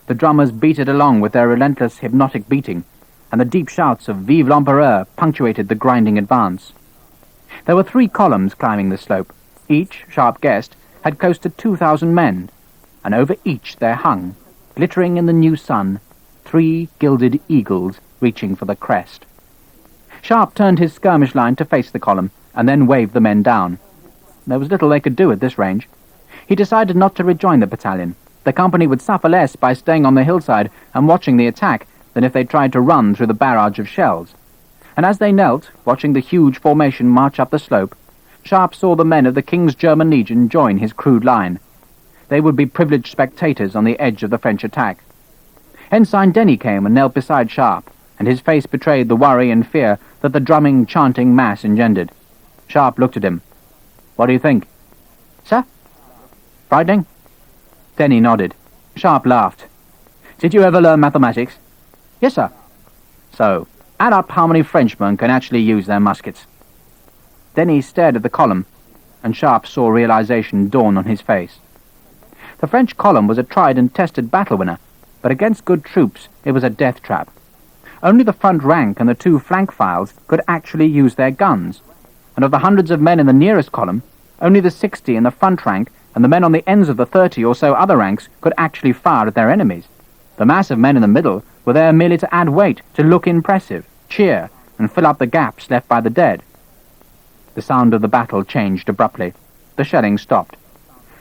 The drummers beat it along with their relentless hypnotic beating, and the deep shouts of Vive l'Empereur punctuated the grinding advance. There were 3 columns climbing the slope. Each, Sharpe guessed, had close to 2,000 men, and over each there hung, glittering in the new sun, 3 gilded eagles reaching for the crest. Sharpe turned his skirmish line to face the column, and then waved the men down. There was little they could do at this range. He decided not to rejoin the battalion. The company would suffer less by staying on the hillside and watching the attack than if they tried to run through the barrage of shells. And as they knelt, watching the huge formation march up the slope, Sharpe saw the men of the King's German Legion join his crude line. They would be privileged spectators on the edge of the French attack. Ensign Denny came and knelt beside Sharpe, and his face betrayed the worry and fear that the drumming, chanting mass engendered. Sharpe looked at him. "What do you think?" "Sir?" "Frightening?" Denny nodded. Sharpe laughed. "Did you ever learn mathematics?" "Yes, sir." "So, add up how many Frenchmen can actually use their muskets." Denny stared at the column, and Sharpe saw realization dawn on his face. The French column was a tried and tested battle winner, but against good troops it was a death trap. Only the front rank and the 2 flank files could actually use their guns, and of the hundreds of men in the nearest column, Only the 60 in the front rank and the men on the ends of the 30 or so other ranks could actually fire at their enemies. The mass of men in the middle were there merely to add weight, to look impressive, cheer, and fill up the gaps left by the dead. The sound of the battle changed abruptly. The shelling stopped.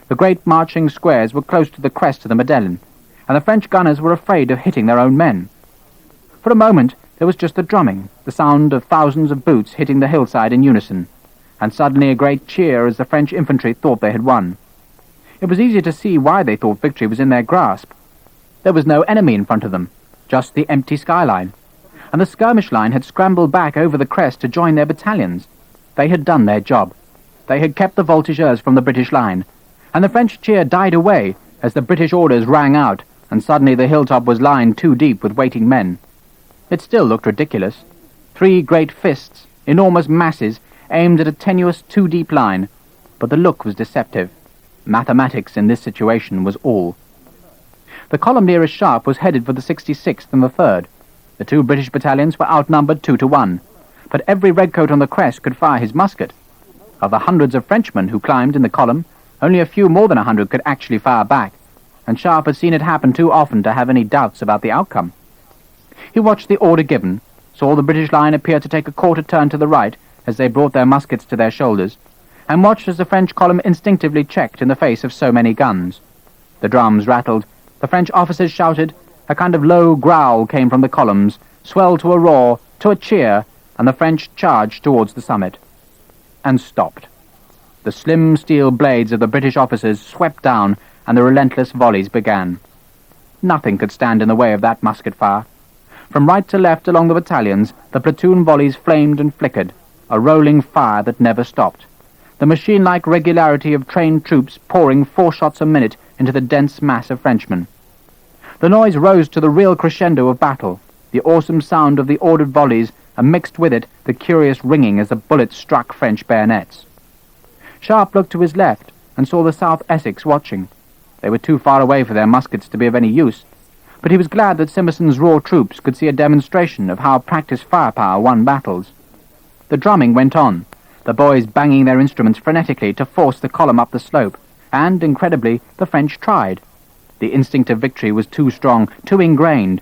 The great marching squares were close to the crest of the Medellin, and the French gunners were afraid of hitting their own men. For a moment there was just the drumming, the sound of thousands of boots hitting the hillside in unison, and suddenly a great cheer as the French infantry thought they had won. It was easy to see why they thought victory was in their grasp. There was no enemy in front of them, just the empty skyline, and the skirmish line had scrambled back over the crest to join their battalions. They had done their job. They had kept the voltigeurs from the British line, and the French cheer died away as the British orders rang out, and suddenly the hilltop was lined too deep with waiting men. It still looked ridiculous. 3 great fists, enormous masses, aimed at a tenuous, too-deep line, but the look was deceptive. Mathematics in this situation was all. The column nearest Sharpe was headed for the 66th and the 3rd. The 2 British battalions were outnumbered 2 to 1, but every redcoat on the crest could fire his musket. Of the hundreds of Frenchmen who climbed in the column, only a few more than 100 could actually fire back, and Sharpe had seen it happen too often to have any doubts about the outcome. He watched the order given, saw the British line appear to take a quarter turn to the right as they brought their muskets to their shoulders, and watched as the French column instinctively checked in the face of so many guns. The drums rattled, the French officers shouted, a kind of low growl came from the columns, swelled to a roar, to a cheer, and the French charged towards the summit. And stopped. The slim steel blades of the British officers swept down, and the relentless volleys began. Nothing could stand in the way of that musket fire. From right to left along the battalions, the platoon volleys flamed and flickered, a rolling fire that never stopped. The machine-like regularity of trained troops pouring 4 shots a minute into the dense mass of Frenchmen. The noise rose to the real crescendo of battle, the awesome sound of the ordered volleys, and mixed with it the curious ringing as the bullets struck French bayonets. Sharpe looked to his left and saw the South Essex watching. They were too far away for their muskets to be of any use, but he was glad that Simmerson's raw troops could see a demonstration of how practiced firepower won battles. The drumming went on, the boys banging their instruments frenetically to force the column up the slope, and, incredibly, the French tried. The instinct of victory was too strong, too ingrained,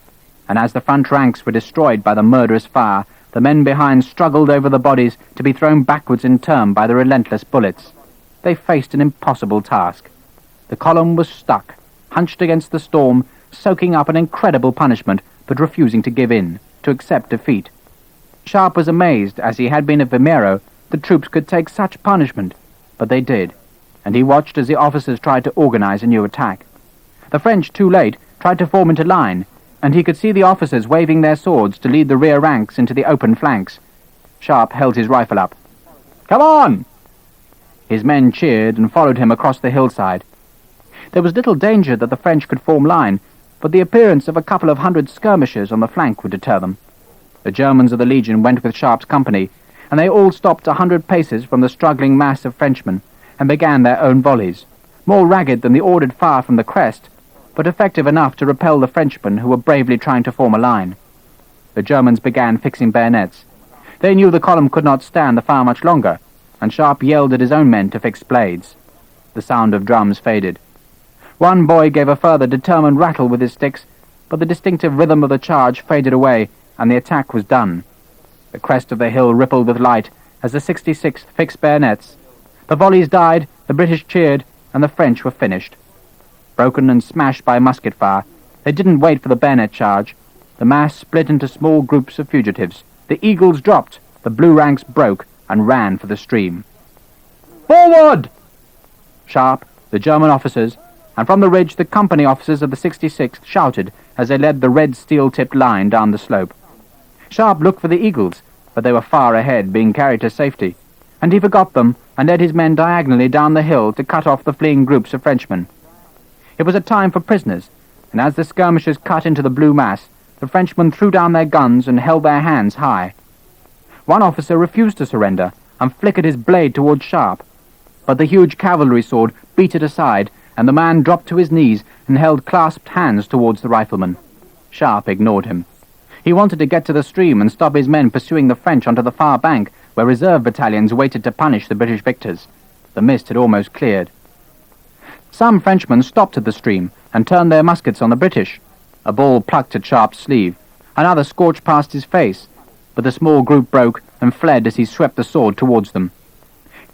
and as the front ranks were destroyed by the murderous fire, the men behind struggled over the bodies to be thrown backwards in turn by the relentless bullets. They faced an impossible task. The column was stuck, hunched against the storm, soaking up an incredible punishment, but refusing to give in, to accept defeat. Sharpe was amazed, as he had been at Vimero, that troops could take such punishment, but they did, and he watched as the officers tried to organize a new attack. The French, too late, tried to form into line, and he could see the officers waving their swords to lead the rear ranks into the open flanks. Sharpe held his rifle up. "Come on!" His men cheered and followed him across the hillside. There was little danger that the French could form line, but the appearance of a couple of 100 skirmishers on the flank would deter them. The Germans of the Legion went with Sharpe's company, and they all stopped 100 paces from the struggling mass of Frenchmen, and began their own volleys, more ragged than the ordered fire from the crest, but effective enough to repel the Frenchmen who were bravely trying to form a line. The Germans began fixing bayonets. They knew the column could not stand the fire much longer, and Sharpe yelled at his own men to fix blades. The sound of drums faded. One boy gave a further determined rattle with his sticks, but the distinctive rhythm of the charge faded away, and the attack was done. The crest of the hill rippled with light as the 66th fixed bayonets. The volleys died, the British cheered, and the French were finished. Broken and smashed by musket fire, they didn't wait for the bayonet charge. The mass split into small groups of fugitives. The eagles dropped, the blue ranks broke, and ran for the stream. "Forward!" Sharpe, the German officers, and from the ridge the company officers of the 66th shouted as they led the red steel-tipped line down the slope. Sharpe looked for the eagles, but they were far ahead, being carried to safety, and he forgot them and led his men diagonally down the hill to cut off the fleeing groups of Frenchmen. It was a time for prisoners, and as the skirmishers cut into the blue mass, the Frenchmen threw down their guns and held their hands high. One officer refused to surrender and flickered his blade towards Sharpe, but the huge cavalry sword beat it aside, and the man dropped to his knees and held clasped hands towards the rifleman. Sharpe ignored him. He wanted to get to the stream and stop his men pursuing the French onto the far bank, where reserve battalions waited to punish the British victors. The mist had almost cleared. Some Frenchmen stopped at the stream and turned their muskets on the British. A ball plucked at Sharpe's sleeve. Another scorched past his face, but the small group broke and fled as he swept the sword towards them.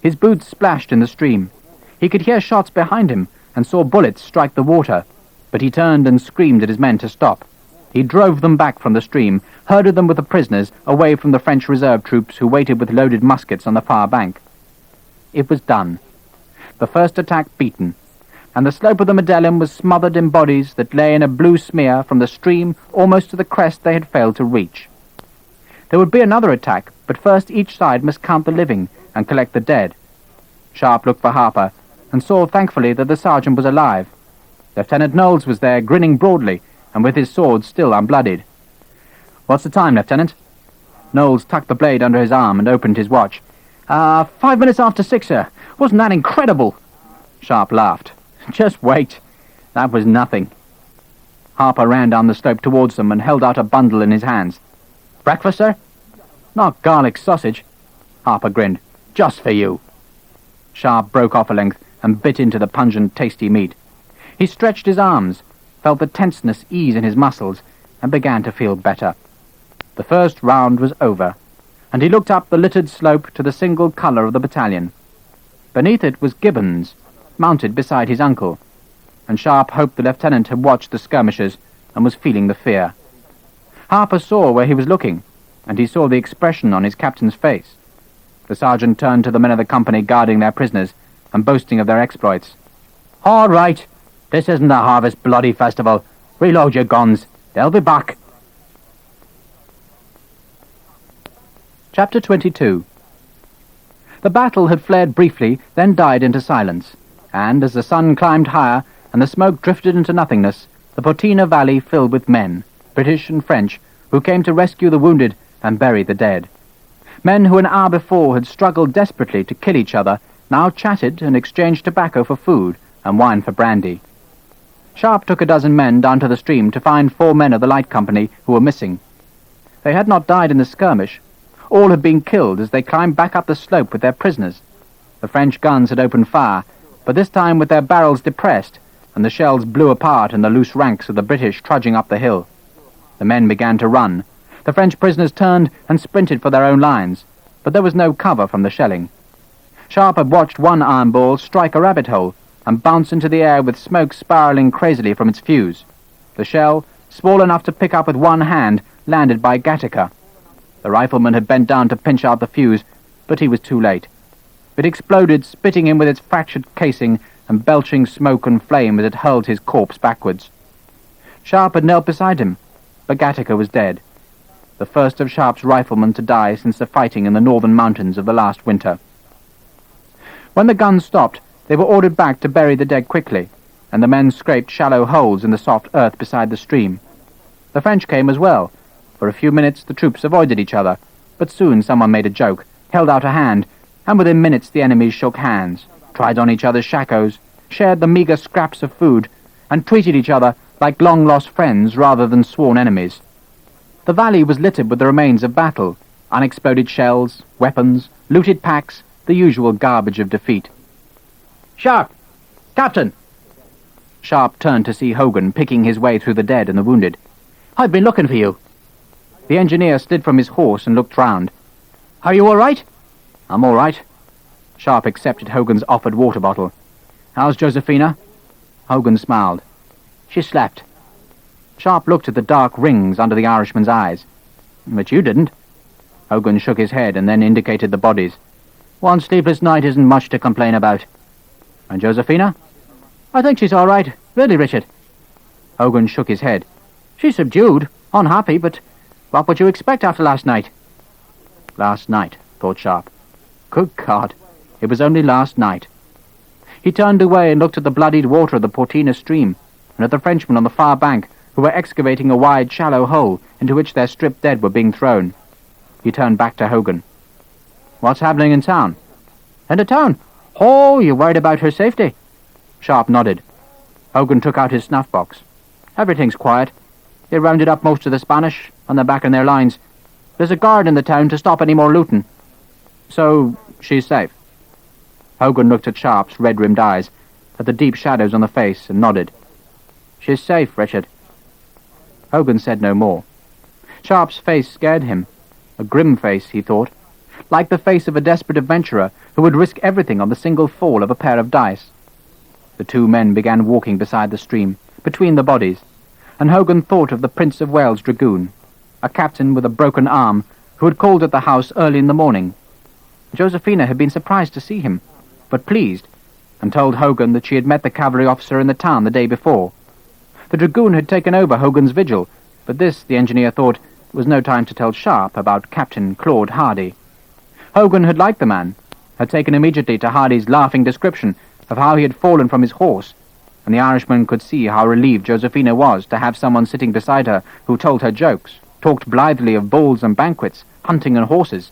His boots splashed in the stream. He could hear shots behind him and saw bullets strike the water, but he turned and screamed at his men to stop. He drove them back from the stream, herded them with the prisoners away from the French reserve troops who waited with loaded muskets on the far bank. It was done. The first attack beaten, and the slope of the Medallion was smothered in bodies that lay in a blue smear from the stream almost to the crest they had failed to reach. There would be another attack, but first each side must count the living and collect the dead. Sharpe looked for Harper, and saw thankfully that the sergeant was alive. Lieutenant Knowles was there, grinning broadly, and with his sword still unblooded. "What's the time, Lieutenant?" Knowles tucked the blade under his arm and opened his watch. 5 minutes after 6, sir. Wasn't that incredible?" Sharpe laughed. "Just wait. That was nothing." Harper ran down the slope towards them and held out a bundle in his hands. "Breakfast, sir?" "Not garlic sausage." Harper grinned. "Just for you." Sharpe broke off a length and bit into the pungent, tasty meat. He stretched his arms, felt the tenseness ease in his muscles, and began to feel better. The first round was over, and he looked up the littered slope to the single colour of the battalion. Beneath it was Gibbons, mounted beside his uncle, and Sharpe hoped the lieutenant had watched the skirmishers and was feeling the fear. Harper saw where he was looking, and he saw the expression on his captain's face. The sergeant turned to the men of the company guarding their prisoners and boasting of their exploits. "All right, this isn't the Harvest Bloody Festival. Reload your guns. They'll be back." Chapter 22. The battle had flared briefly, then died into silence, and as the sun climbed higher and the smoke drifted into nothingness, the Portina Valley filled with men, British and French, who came to rescue the wounded and bury the dead. Men who an hour before had struggled desperately to kill each other now chatted and exchanged tobacco for food and wine for brandy. Sharpe took a dozen men down to the stream to find 4 men of the light company who were missing. They had not died in the skirmish. All had been killed as they climbed back up the slope with their prisoners. The French guns had opened fire, but this time with their barrels depressed, and the shells blew apart in the loose ranks of the British trudging up the hill. The men began to run. The French prisoners turned and sprinted for their own lines, but there was no cover from the shelling. Sharpe had watched one iron ball strike a rabbit hole and bounce into the air with smoke spiralling crazily from its fuse. The shell, small enough to pick up with one hand, landed by Gattaca. The rifleman had bent down to pinch out the fuse, but he was too late. It exploded, spitting him with its fractured casing and belching smoke and flame as it hurled his corpse backwards. Sharpe had knelt beside him, but Gattaca was dead. The first of Sharpe's riflemen to die since the fighting in the northern mountains of the last winter. When the guns stopped, they were ordered back to bury the dead quickly, and the men scraped shallow holes in the soft earth beside the stream. The French came as well. For a few minutes the troops avoided each other, but soon someone made a joke, held out a hand, and within minutes the enemies shook hands, tried on each other's shakos, shared the meagre scraps of food, and treated each other like long-lost friends rather than sworn enemies. The valley was littered with the remains of battle, unexploded shells, weapons, looted packs, the usual garbage of defeat. "Sharpe! Captain!" Sharpe turned to see Hogan picking his way through the dead and the wounded. "I've been looking for you." The engineer slid from his horse and looked round. "Are you all right?" "I'm all right." Sharpe accepted Hogan's offered water bottle. "How's Josephina?" Hogan smiled. "She slept." Sharpe looked at the dark rings under the Irishman's eyes. "But you didn't." Hogan shook his head and then indicated the bodies. "One sleepless night isn't much to complain about." "And Josephina?" "I think she's all right. Really, Richard." Hogan shook his head. "She's subdued, unhappy, but what would you expect after last night?" Last night, thought Sharpe. Good God, it was only last night. He turned away and looked at the bloodied water of the Portina stream, and at the Frenchmen on the far bank, who were excavating a wide, shallow hole into which their stripped dead were being thrown. He turned back to Hogan. "What's happening in town?" "In the town? Oh, you worried about her safety?" Sharpe nodded. Hogan took out his snuff box. "Everything's quiet. They rounded up most of the Spanish, and they're back in their lines. There's a guard in the town to stop any more looting. So, she's safe." Hogan looked at Sharpe's red-rimmed eyes, at the deep shadows on the face, and nodded. "She's safe, Richard." Hogan said no more. Sharpe's face scared him. A grim face, he thought, like the face of a desperate adventurer who would risk everything on the single fall of a pair of dice. The two men began walking beside the stream, between the bodies, and Hogan thought of the Prince of Wales dragoon, a captain with a broken arm who had called at the house early in the morning. Josephina had been surprised to see him, but pleased, and told Hogan that she had met the cavalry officer in the town the day before. The dragoon had taken over Hogan's vigil, but this, the engineer thought, was no time to tell Sharpe about Captain Claude Hardy. Hogan had liked the man, had taken immediately to Hardy's laughing description of how he had fallen from his horse, and the Irishman could see how relieved Josephina was to have someone sitting beside her who told her jokes, talked blithely of balls and banquets, hunting and horses,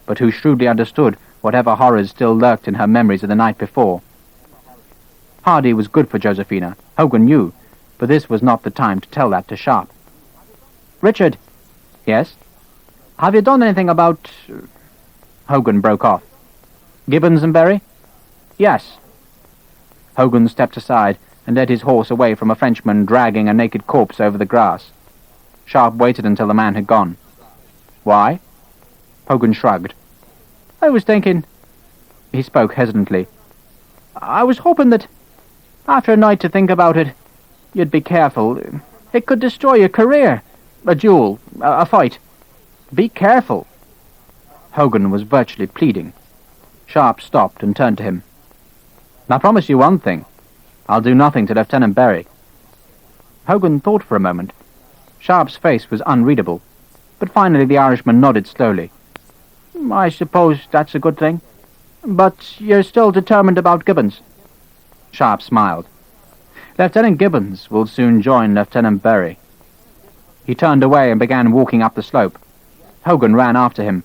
but who shrewdly understood whatever horrors still lurked in her memories of the night before. Hardy was good for Josephina, Hogan knew, but this was not the time to tell that to Sharpe. "Richard." "Yes?" "Have you done anything about—" Hogan broke off. "Gibbons and Berry?" "Yes." Hogan stepped aside and led his horse away from a Frenchman dragging a naked corpse over the grass. Sharpe waited until the man had gone. "Why?" Hogan shrugged. "I was thinking—" He spoke hesitantly. "I was hoping that, after a night to think about it, you'd be careful. It could destroy your career. A duel, a fight. Be careful." Hogan was virtually pleading. Sharpe stopped and turned to him. "I promise you one thing. I'll do nothing to Lieutenant Berry." Hogan thought for a moment. Sharpe's face was unreadable, but finally the Irishman nodded slowly. "I suppose that's a good thing. But you're still determined about Gibbons?" Sharpe smiled. "Lieutenant Gibbons will soon join Lieutenant Berry." He turned away and began walking up the slope. Hogan ran after him.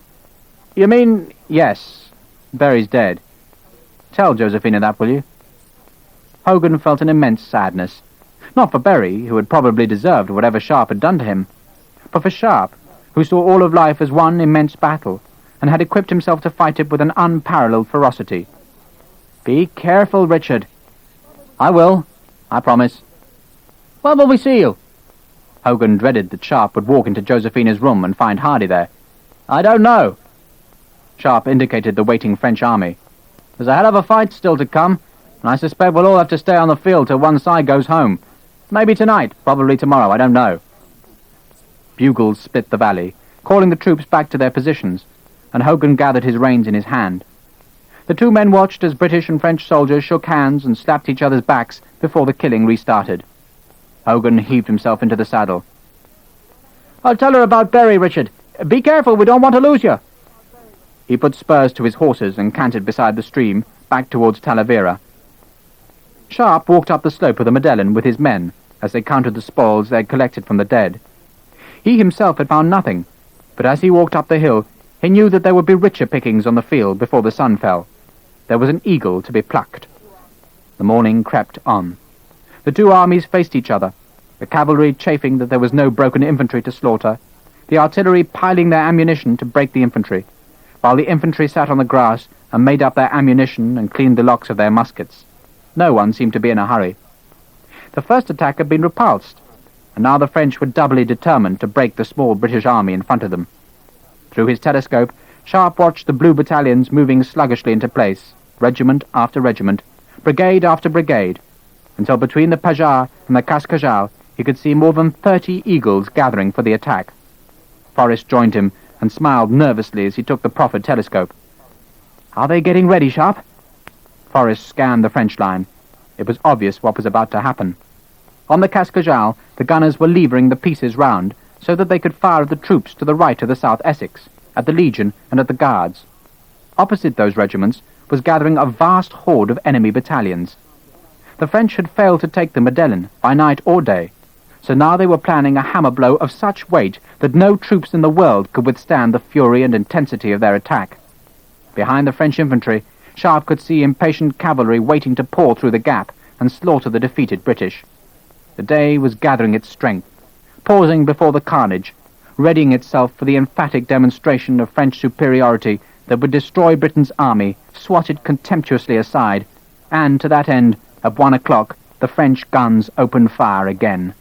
"You mean—" "Yes. Berry's dead. Tell Josephina that, will you?" Hogan felt an immense sadness. Not for Berry, who had probably deserved whatever Sharpe had done to him, but for Sharpe, who saw all of life as one immense battle, and had equipped himself to fight it with an unparalleled ferocity. "Be careful, Richard." "I will. I promise." "When will we see you?" Hogan dreaded that Sharpe would walk into Josephina's room and find Hardy there. "I don't know." Sharpe indicated the waiting French army. "There's a hell of a fight still to come, and I suspect we'll all have to stay on the field till one side goes home. Maybe tonight, probably tomorrow, I don't know." Bugles split the valley, calling the troops back to their positions, and Hogan gathered his reins in his hand. The two men watched as British and French soldiers shook hands and slapped each other's backs before the killing restarted. Hogan heaved himself into the saddle. "I'll tell her about Berry, Richard. Be careful, we don't want to lose you." He put spurs to his horses and cantered beside the stream, back towards Talavera. Sharpe walked up the slope of the Medellin with his men as they counted the spoils they had collected from the dead. He himself had found nothing, but as he walked up the hill, he knew that there would be richer pickings on the field before the sun fell. There was an eagle to be plucked. The morning crept on. The two armies faced each other, the cavalry chafing that there was no broken infantry to slaughter, the artillery piling their ammunition to break the infantry, while the infantry sat on the grass and made up their ammunition and cleaned the locks of their muskets. No one seemed to be in a hurry. The first attack had been repulsed, and now the French were doubly determined to break the small British army in front of them. Through his telescope, Sharpe watched the blue battalions moving sluggishly into place, regiment after regiment, brigade after brigade, until between the Pajar and the Cascajal he could see more than 30 eagles gathering for the attack. Forrest joined him and smiled nervously as he took the proffered telescope. "Are they getting ready, Sharpe?" Forrest scanned the French line. It was obvious what was about to happen. On the Cascajal, the gunners were levering the pieces round so that they could fire at the troops to the right of the South Essex, at the Legion and at the Guards. Opposite those regiments was gathering a vast horde of enemy battalions. The French had failed to take the Medellin by night or day, so now they were planning a hammer blow of such weight that no troops in the world could withstand the fury and intensity of their attack. Behind the French infantry, Sharpe could see impatient cavalry waiting to pour through the gap and slaughter the defeated British. The day was gathering its strength, pausing before the carnage, readying itself for the emphatic demonstration of French superiority that would destroy Britain's army, swatted contemptuously aside, and to that end, at 1 o'clock, the French guns opened fire again.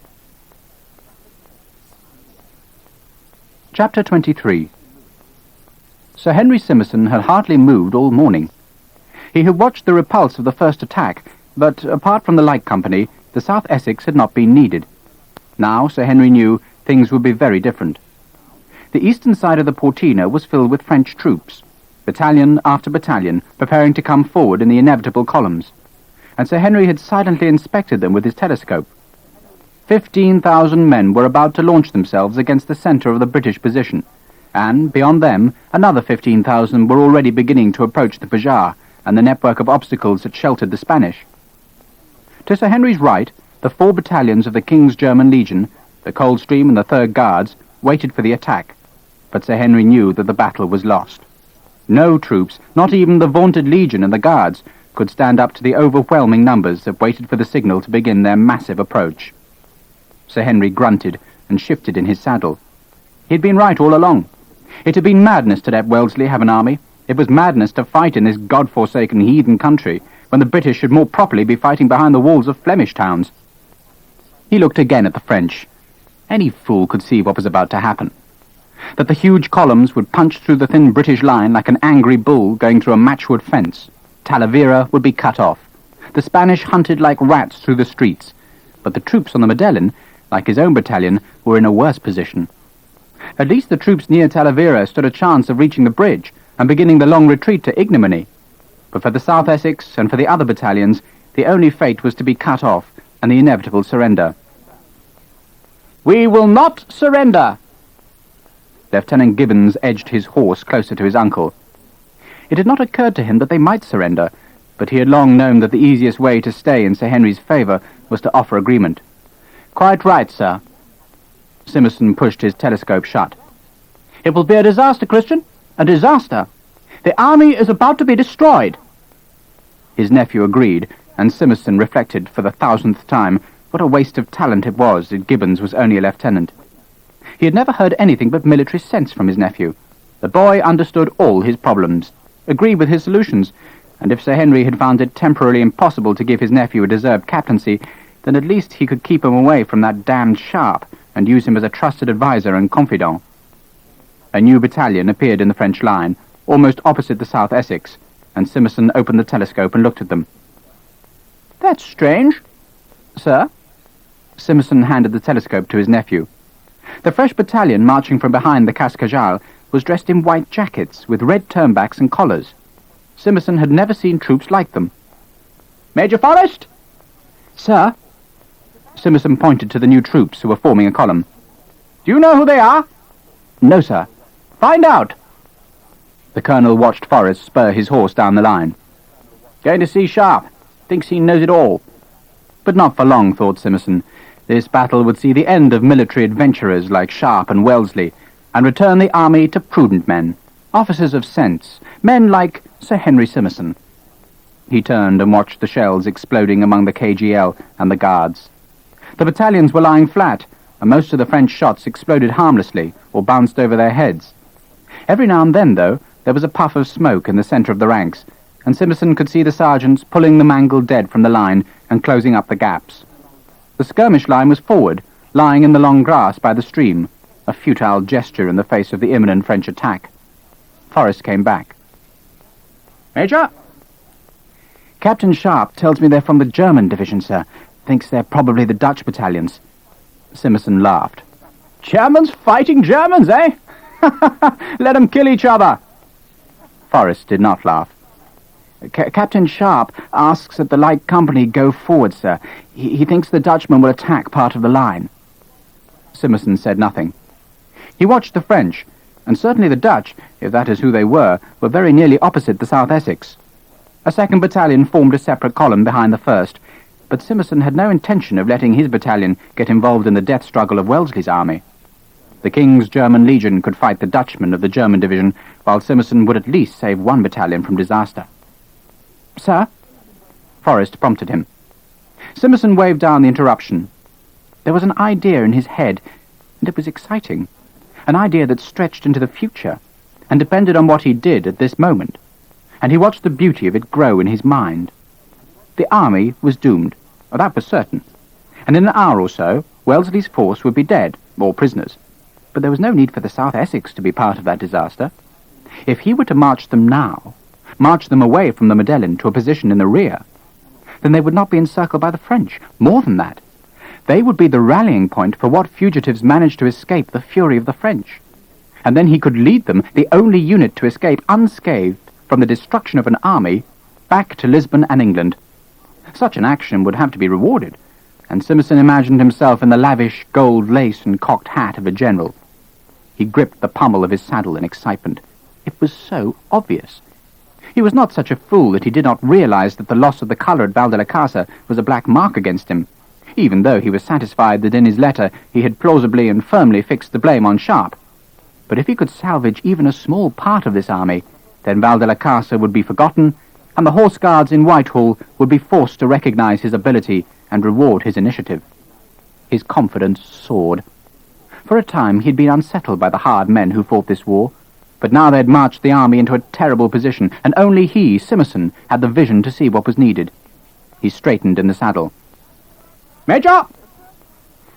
Chapter 23. Sir Henry Simmerson had hardly moved all morning. He had watched the repulse of the first attack, but apart from the light company, the South Essex had not been needed. Now, Sir Henry knew, things would be very different. The eastern side of the Portina was filled with French troops, battalion after battalion, preparing to come forward in the inevitable columns, and Sir Henry had silently inspected them with his telescope. 15,000 men were about to launch themselves against the centre of the British position, and, beyond them, another 15,000 were already beginning to approach the Pajar and the network of obstacles that sheltered the Spanish. To Sir Henry's right, the 4 battalions of the King's German Legion, the Coldstream and the 3rd Guards, waited for the attack, but Sir Henry knew that the battle was lost. No troops, not even the vaunted Legion and the Guards, could stand up to the overwhelming numbers that waited for the signal to begin their massive approach. Sir Henry grunted and shifted in his saddle. He'd been right all along. It had been madness to let Wellesley have an army. It was madness to fight in this god-forsaken heathen country, when the British should more properly be fighting behind the walls of Flemish towns. He looked again at the French. Any fool could see what was about to happen. That the huge columns would punch through the thin British line like an angry bull going through a matchwood fence. Talavera would be cut off. The Spanish hunted like rats through the streets, but the troops on the Medellin, like his own battalion, were in a worse position. At least the troops near Talavera stood a chance of reaching the bridge and beginning the long retreat to ignominy. But for the South Essex and for the other battalions, the only fate was to be cut off and the inevitable surrender. "We will not surrender!" Lieutenant Gibbons edged his horse closer to his uncle. It had not occurred to him that they might surrender, but he had long known that the easiest way to stay in Sir Henry's favour was to offer agreement. "Quite right, sir." Simmerson pushed his telescope shut. "It will be a disaster, Christian, a disaster. The army is about to be destroyed." His nephew agreed, and Simmerson reflected for the 1000th time what a waste of talent it was that Gibbons was only a lieutenant. He had never heard anything but military sense from his nephew. The boy understood all his problems, agreed with his solutions, and if Sir Henry had found it temporarily impossible to give his nephew a deserved captaincy, then at least he could keep him away from that damned Sharpe and use him as a trusted adviser and confidant. A new battalion appeared in the French line, almost opposite the South Essex, and Simmerson opened the telescope and looked at them. "That's strange." "Sir?" Simmerson handed the telescope to his nephew. The fresh battalion marching from behind the Cascajal was dressed in white jackets with red turnbacks and collars. Simmerson had never seen troops like them. "Major Forrest?" "Sir?" Simmerson pointed to the new troops who were forming a column. "Do you know who they are?" "No, sir." "Find out." The colonel watched Forrest spur his horse down the line. "Going to see Sharpe. Thinks he knows it all." But not for long, thought Simmerson. This battle would see the end of military adventurers like Sharpe and Wellesley, and return the army to prudent men, officers of sense, men like Sir Henry Simmerson. He turned and watched the shells exploding among the KGL and the Guards. The battalions were lying flat, and most of the French shots exploded harmlessly or bounced over their heads. Every now and then, though, there was a puff of smoke in the centre of the ranks, and Simmerson could see the sergeants pulling the mangled dead from the line and closing up the gaps. The skirmish line was forward, lying in the long grass by the stream, a futile gesture in the face of the imminent French attack. Forrest came back. "Major?" "Captain Sharpe tells me they're from the German division, sir. Thinks they're probably the Dutch battalions." Simmerson laughed. "Germans fighting Germans, eh? Let 'em kill each other." Forrest did not laugh. "Captain Sharpe asks that the light company go forward, sir. He thinks the Dutchmen will attack part of the line." Simmerson said nothing. He watched the French, and certainly the Dutch, if that is who they were very nearly opposite the South Essex. A second battalion formed a separate column behind the first, but Simmerson had no intention of letting his battalion get involved in the death struggle of Wellesley's army. The King's German Legion could fight the Dutchmen of the German division, while Simmerson would at least save one battalion from disaster. "Sir?" Forrest prompted him. Simmerson waved down the interruption. There was an idea in his head, and it was exciting. An idea that stretched into the future. and depended on what he did at this moment, and he watched the beauty of it grow in his mind. The army was doomed, that was certain, and in an hour or so Wellesley's force would be dead, or prisoners. But there was no need for the South Essex to be part of that disaster. If he were to march them now, march them away from the Medellin to a position in the rear, then they would not be encircled by the French. More than that, they would be the rallying point for what fugitives managed to escape the fury of the French. And then he could lead them, the only unit to escape unscathed from the destruction of an army, back to Lisbon and England. Such an action would have to be rewarded, and Simpson imagined himself in the lavish gold lace and cocked hat of a general. He gripped the pommel of his saddle in excitement. It was so obvious. He was not such a fool that he did not realize that the loss of the colour at Val de la Casa was a black mark against him, even though he was satisfied that in his letter he had plausibly and firmly fixed the blame on Sharpe. But if he could salvage even a small part of this army, then Val de la Casa would be forgotten, and the Horse Guards in Whitehall would be forced to recognize his ability and reward his initiative. His confidence soared. For a time he had been unsettled by the hard men who fought this war, but now they had marched the army into a terrible position, and only he, Simpson, had the vision to see what was needed. He straightened in the saddle. "Major!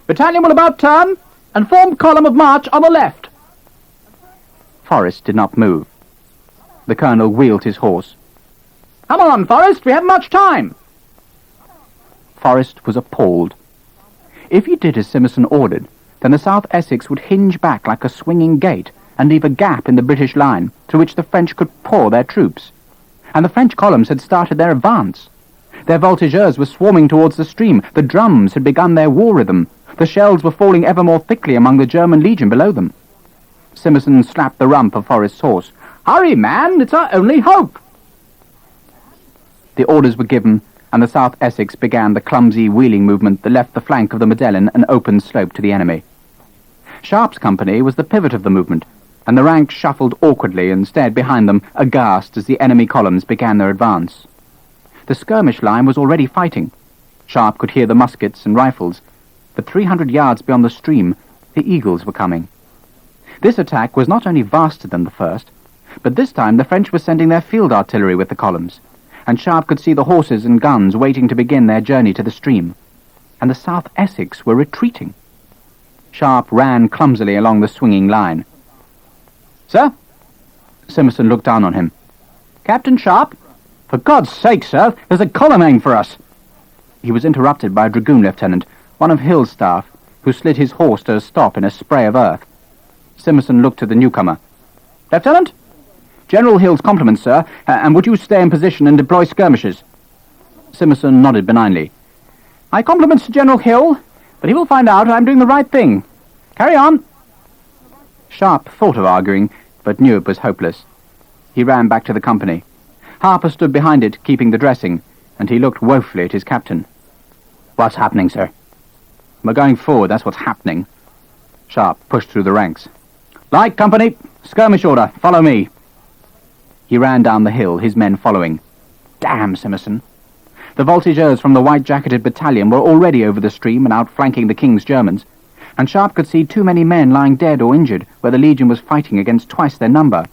Battalion will about turn, and form column of march on the left." Forrest did not move. The colonel wheeled his horse. "Come on, Forrest, we haven't much time." Forrest was appalled. If he did as Simpson ordered, then the South Essex would hinge back like a swinging gate and leave a gap in the British line through which the French could pour their troops. And the French columns had started their advance. Their voltigeurs were swarming towards the stream. The drums had begun their war rhythm. The shells were falling ever more thickly among the German legion below them. Simpson slapped the rump of Forrest's horse. "Hurry, man! It's our only hope!" The orders were given, and the South Essex began the clumsy wheeling movement that left the flank of the Medellin an open slope to the enemy. Sharpe's company was the pivot of the movement, and the ranks shuffled awkwardly and stared behind them, aghast as the enemy columns began their advance. The skirmish line was already fighting. Sharpe could hear the muskets and rifles, but 300 yards beyond the stream, the Eagles were coming. This attack was not only vaster than the first, but this time the French were sending their field artillery with the columns, and Sharpe could see the horses and guns waiting to begin their journey to the stream. And the South Essex were retreating. Sharpe ran clumsily along the swinging line. "Sir?" Simpson looked down on him. "Captain Sharpe? For God's sake, sir, there's a column aimed for us." He was interrupted by a dragoon lieutenant, one of Hill's staff, who slid his horse to a stop in a spray of earth. Simpson looked to the newcomer. "Lieutenant? General Hill's compliments, sir, and would you stay in position and deploy skirmishers?" Simpson nodded benignly. "My compliments to General Hill, but he will find out I'm doing the right thing. Carry on." Sharpe thought of arguing, but knew it was hopeless. He ran back to the company. Harper stood behind it, keeping the dressing, and he looked woefully at his captain. "What's happening, sir?" "We're going forward, that's what's happening." Sharpe pushed through the ranks. "Light company, skirmish order, follow me." He ran down the hill, his men following. Damn Simpson! The voltigeurs from the white-jacketed battalion were already over the stream and outflanking the King's Germans, and Sharpe could see too many men lying dead or injured where the Legion was fighting against twice their number.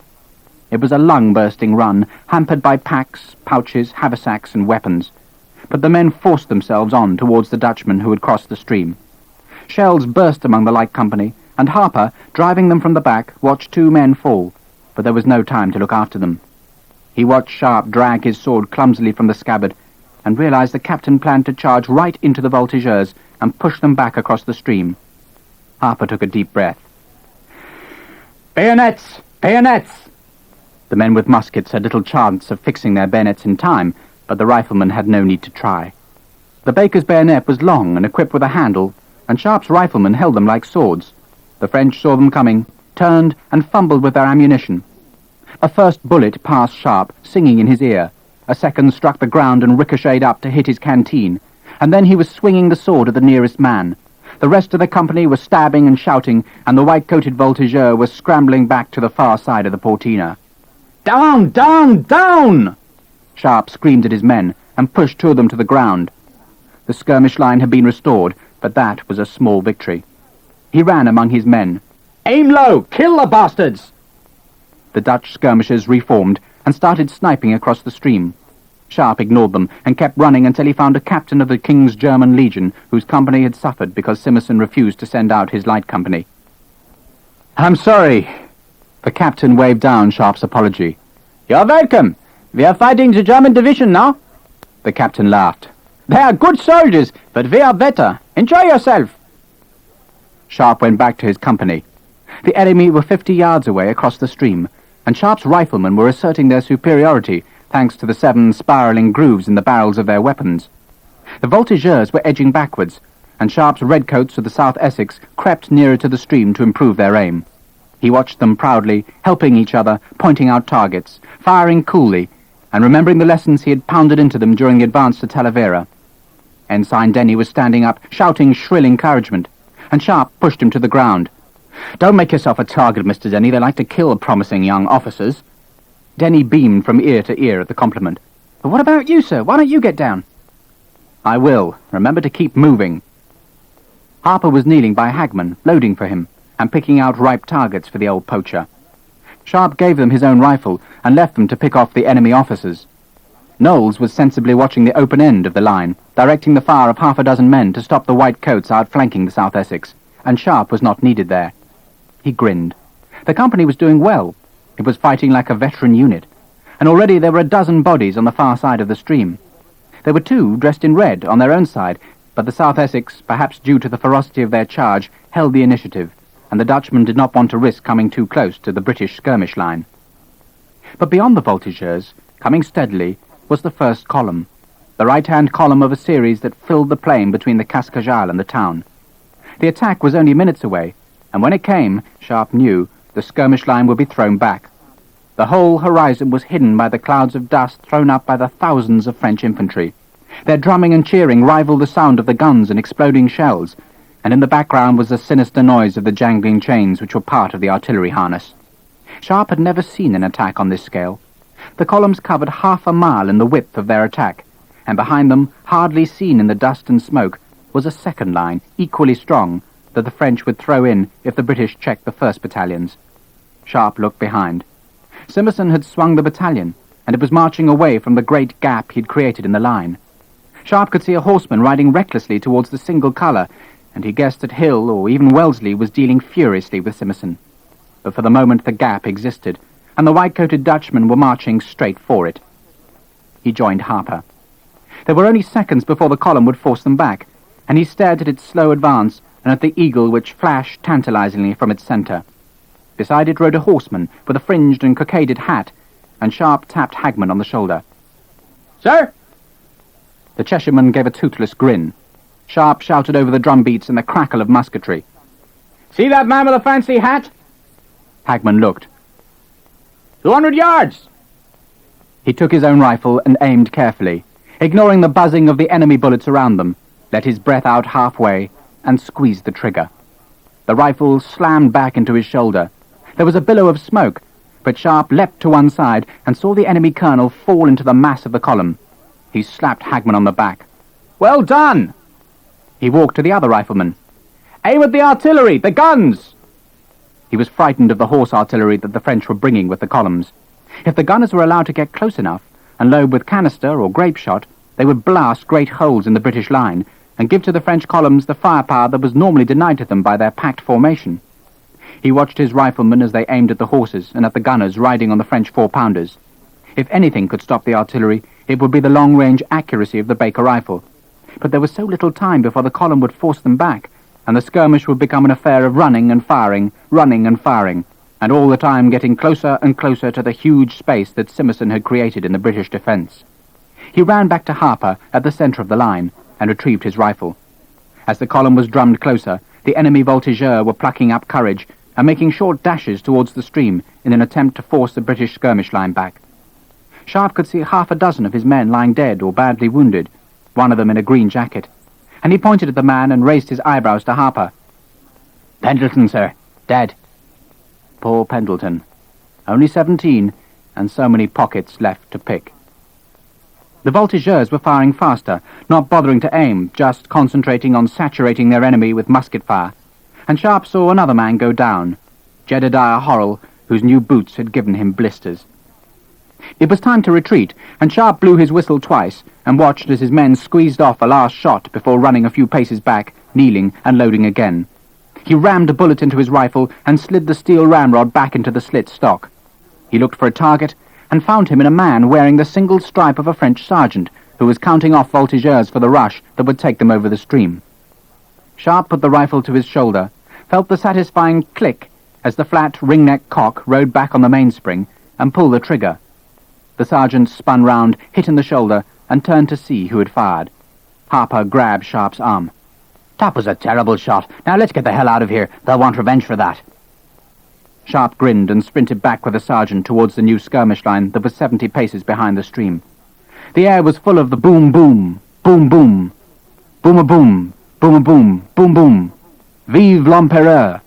It was a lung-bursting run, hampered by packs, pouches, haversacks, and weapons. But the men forced themselves on towards the Dutchmen who had crossed the stream. Shells burst among the light company, and Harper, driving them from the back, watched 2 men fall, but there was no time to look after them. He watched Sharpe drag his sword clumsily from the scabbard, and realized the captain planned to charge right into the voltigeurs and push them back across the stream. Harper took a deep breath. "Bayonets! Bayonets!" The men with muskets had little chance of fixing their bayonets in time, but the riflemen had no need to try. The baker's bayonet was long and equipped with a handle, and Sharpe's riflemen held them like swords. The French saw them coming, turned, and fumbled with their ammunition. A first bullet passed Sharpe, singing in his ear. A second struck the ground and ricocheted up to hit his canteen, and then he was swinging the sword at the nearest man. The rest of the company was stabbing and shouting, and the white-coated voltigeur was scrambling back to the far side of the Portina. "Down! Down! Down!" Sharpe screamed at his men, and pushed 2 of them to the ground. The skirmish line had been restored, but that was a small victory. He ran among his men. "Aim low! Kill the bastards!" The Dutch skirmishers reformed and started sniping across the stream. Sharpe ignored them and kept running until he found a captain of the King's German Legion whose company had suffered because Simmerson refused to send out his light company. "I'm sorry." The captain waved down Sharpe's apology. "You're welcome. We are fighting the German division now." The captain laughed. "They are good soldiers, but we are better. Enjoy yourself." Sharpe went back to his company. The enemy were 50 yards away across the stream, and Sharpe's riflemen were asserting their superiority thanks to the 7 spiralling grooves in the barrels of their weapons. The voltigeurs were edging backwards, and Sharpe's redcoats of the South Essex crept nearer to the stream to improve their aim. He watched them proudly, helping each other, pointing out targets, firing coolly, and remembering the lessons he had pounded into them during the advance to Talavera. Ensign Denny was standing up, shouting shrill encouragement, and Sharpe pushed him to the ground. "Don't make yourself a target, Mr. Denny. They like to kill promising young officers." Denny beamed from ear to ear at the compliment. "But what about you, sir? Why don't you get down?" "I will. Remember to keep moving." Harper was kneeling by Hagman, loading for him, and picking out ripe targets for the old poacher. Sharpe gave them his own rifle and left them to pick off the enemy officers. Knowles was sensibly watching the open end of the line, directing the fire of half a dozen men to stop the white coats outflanking the South Essex, and Sharpe was not needed there. He grinned. The company was doing well. It was fighting like a veteran unit, and already there were a dozen bodies on the far side of the stream. There were 2 dressed in red on their own side, but the South Essex, perhaps due to the ferocity of their charge, held the initiative, and the Dutchmen did not want to risk coming too close to the British skirmish line. But beyond the voltigeurs, coming steadily, was the first column, the right-hand column of a series that filled the plain between the Cascajal and the town. The attack was only minutes away, and when it came, Sharpe knew, the skirmish line would be thrown back. The whole horizon was hidden by the clouds of dust thrown up by the thousands of French infantry. Their drumming and cheering rivaled the sound of the guns and exploding shells, and in the background was the sinister noise of the jangling chains which were part of the artillery harness. Sharpe had never seen an attack on this scale. The columns covered half a mile in the width of their attack, and behind them, hardly seen in the dust and smoke, was a second line, equally strong, that the French would throw in if the British checked the first battalions. Sharpe looked behind. Simmerson had swung the battalion, and it was marching away from the great gap he'd created in the line. Sharpe could see a horseman riding recklessly towards the single colour, and he guessed that Hill, or even Wellesley, was dealing furiously with Simmerson. But for the moment the gap existed, and the white-coated Dutchmen were marching straight for it. He joined Harper. There were only seconds before the column would force them back, and he stared at its slow advance and at the eagle which flashed tantalizingly from its centre. Beside it rode a horseman with a fringed and cockaded hat, and Sharpe tapped Hagman on the shoulder. "Sir?" The Cheshireman gave a toothless grin. Sharpe shouted over the drumbeats and the crackle of musketry. "See that man with the fancy hat?" Hagman looked. 200 yards! He took his own rifle and aimed carefully, ignoring the buzzing of the enemy bullets around them, let his breath out halfway, and squeezed the trigger. The rifle slammed back into his shoulder. There was a billow of smoke, but Sharpe leapt to one side and saw the enemy colonel fall into the mass of the column. He slapped Hagman on the back. "Well done!" He walked to the other rifleman. "Aim at the artillery! The guns!" He was frightened of the horse artillery that the French were bringing with the columns. If the gunners were allowed to get close enough and load with canister or grape shot, they would blast great holes in the British line and give to the French columns the firepower that was normally denied to them by their packed formation. He watched his riflemen as they aimed at the horses and at the gunners riding on the French 4-pounders. If anything could stop the artillery, it would be the long-range accuracy of the Baker rifle. But there was so little time before the column would force them back, and the skirmish would become an affair of running and firing, and all the time getting closer and closer to the huge space that Simmerson had created in the British defence. He ran back to Harper at the centre of the line and retrieved his rifle. As the column was drummed closer, the enemy voltigeurs were plucking up courage and making short dashes towards the stream in an attempt to force the British skirmish line back. Sharpe could see half a dozen of his men lying dead or badly wounded, one of them in a green jacket, and he pointed at the man and raised his eyebrows to Harper. "Pendleton, sir. Dead." Poor Pendleton. Only 17, and so many pockets left to pick. The voltigeurs were firing faster, not bothering to aim, just concentrating on saturating their enemy with musket fire, and Sharpe saw another man go down, Jedediah Horrell, whose new boots had given him blisters. It was time to retreat, and Sharpe blew his whistle twice and watched as his men squeezed off a last shot before running a few paces back, kneeling and loading again. He rammed a bullet into his rifle and slid the steel ramrod back into the slit stock. He looked for a target and found him in a man wearing the single stripe of a French sergeant who was counting off voltigeurs for the rush that would take them over the stream. Sharpe put the rifle to his shoulder, felt the satisfying click as the flat ring-neck cock rode back on the mainspring, and pulled the trigger. The sergeant spun round, hit in the shoulder, and turned to see who had fired. Harper grabbed Sharpe's arm. "That was a terrible shot. Now let's get the hell out of here. They'll want revenge for that." Sharpe grinned and sprinted back with the sergeant towards the new skirmish line that was 70 paces behind the stream. The air was full of the boom-boom, boom-boom, boom-a-boom, boom-a-boom, boom-boom, vive l'Empereur!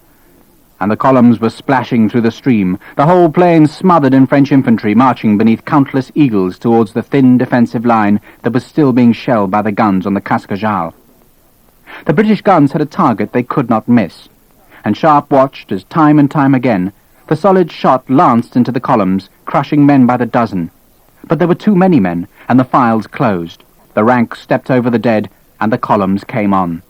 And the columns were splashing through the stream, the whole plain smothered in French infantry marching beneath countless eagles towards the thin defensive line that was still being shelled by the guns on the Cascajal. The British guns had a target they could not miss, and Sharpe watched as time and time again the solid shot lanced into the columns, crushing men by the dozen. But there were too many men, and the files closed. The ranks stepped over the dead, and the columns came on.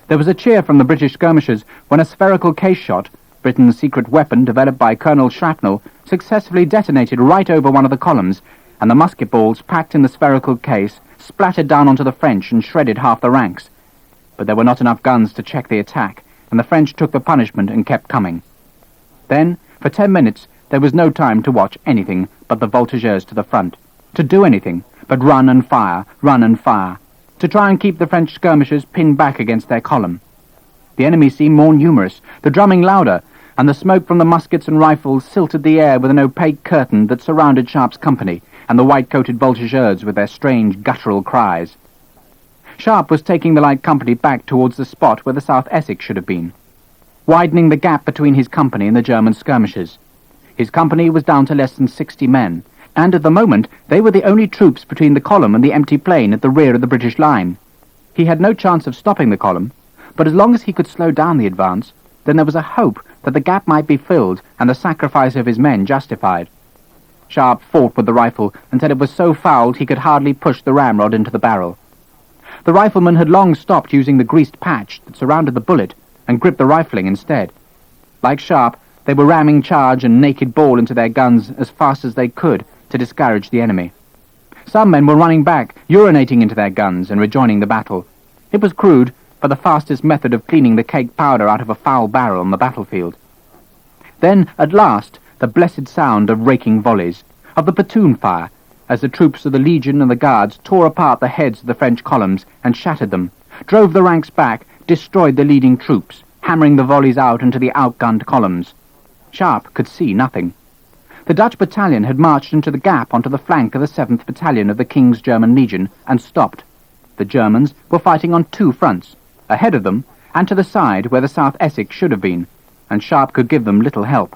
There was a cheer from the British skirmishers when a spherical case shot, Britain's secret weapon developed by Colonel Shrapnel, successfully detonated right over one of the columns, and the musket balls packed in the spherical case splattered down onto the French and shredded half the ranks. But there were not enough guns to check the attack, and the French took the punishment and kept coming. Then, for 10 minutes, there was no time to watch anything but the voltigeurs to the front, to do anything but run and fire, to try and keep the French skirmishers pinned back against their column. The enemy seemed more numerous, the drumming louder, and the smoke from the muskets and rifles silted the air with an opaque curtain that surrounded Sharpe's company and the white-coated voltigeurs with their strange guttural cries. Sharpe was taking the light company back towards the spot where the South Essex should have been, widening the gap between his company and the German skirmishers. His company was down to less than 60 men, and at the moment they were the only troops between the column and the empty plain at the rear of the British line. He had no chance of stopping the column, but as long as he could slow down the advance, then there was a hope that the gap might be filled and the sacrifice of his men justified. Sharpe fought with the rifle until it was so fouled he could hardly push the ramrod into the barrel. The riflemen had long stopped using the greased patch that surrounded the bullet and gripped the rifling instead. Like Sharpe, they were ramming charge and naked ball into their guns as fast as they could to discourage the enemy. Some men were running back, urinating into their guns and rejoining the battle. It was crude, but the fastest method of cleaning the caked powder out of a foul barrel on the battlefield. Then, at last, the blessed sound of raking volleys, of the platoon fire, as the troops of the Legion and the Guards tore apart the heads of the French columns and shattered them, drove the ranks back, destroyed the leading troops, hammering the volleys out into the outgunned columns. Sharpe could see nothing. The Dutch battalion had marched into the gap onto the flank of the 7th Battalion of the King's German Legion and stopped. The Germans were fighting on 2 fronts, ahead of them and to the side where the South Essex should have been, and Sharpe could give them little help.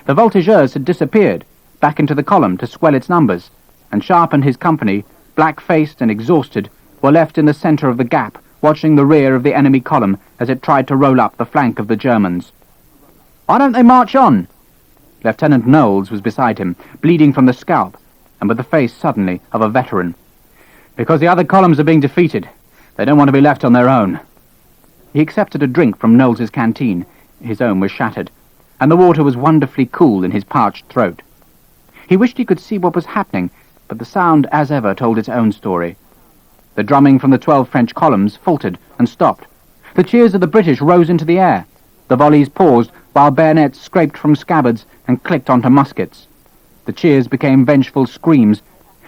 The voltigeurs had disappeared, back into the column to swell its numbers, and Sharpe and his company, black-faced and exhausted, were left in the centre of the gap, watching the rear of the enemy column as it tried to roll up the flank of the Germans. "Why don't they march on?" Lieutenant Knowles was beside him, bleeding from the scalp, and with the face suddenly of a veteran. "Because the other columns are being defeated. They don't want to be left on their own." He accepted a drink from Knowles's canteen. His own was shattered, and the water was wonderfully cool in his parched throat. He wished he could see what was happening, but the sound, as ever, told its own story. The drumming from the 12 French columns faltered and stopped. The cheers of the British rose into the air. The volleys paused, while bayonets scraped from scabbards and clicked onto muskets. The cheers became vengeful screams,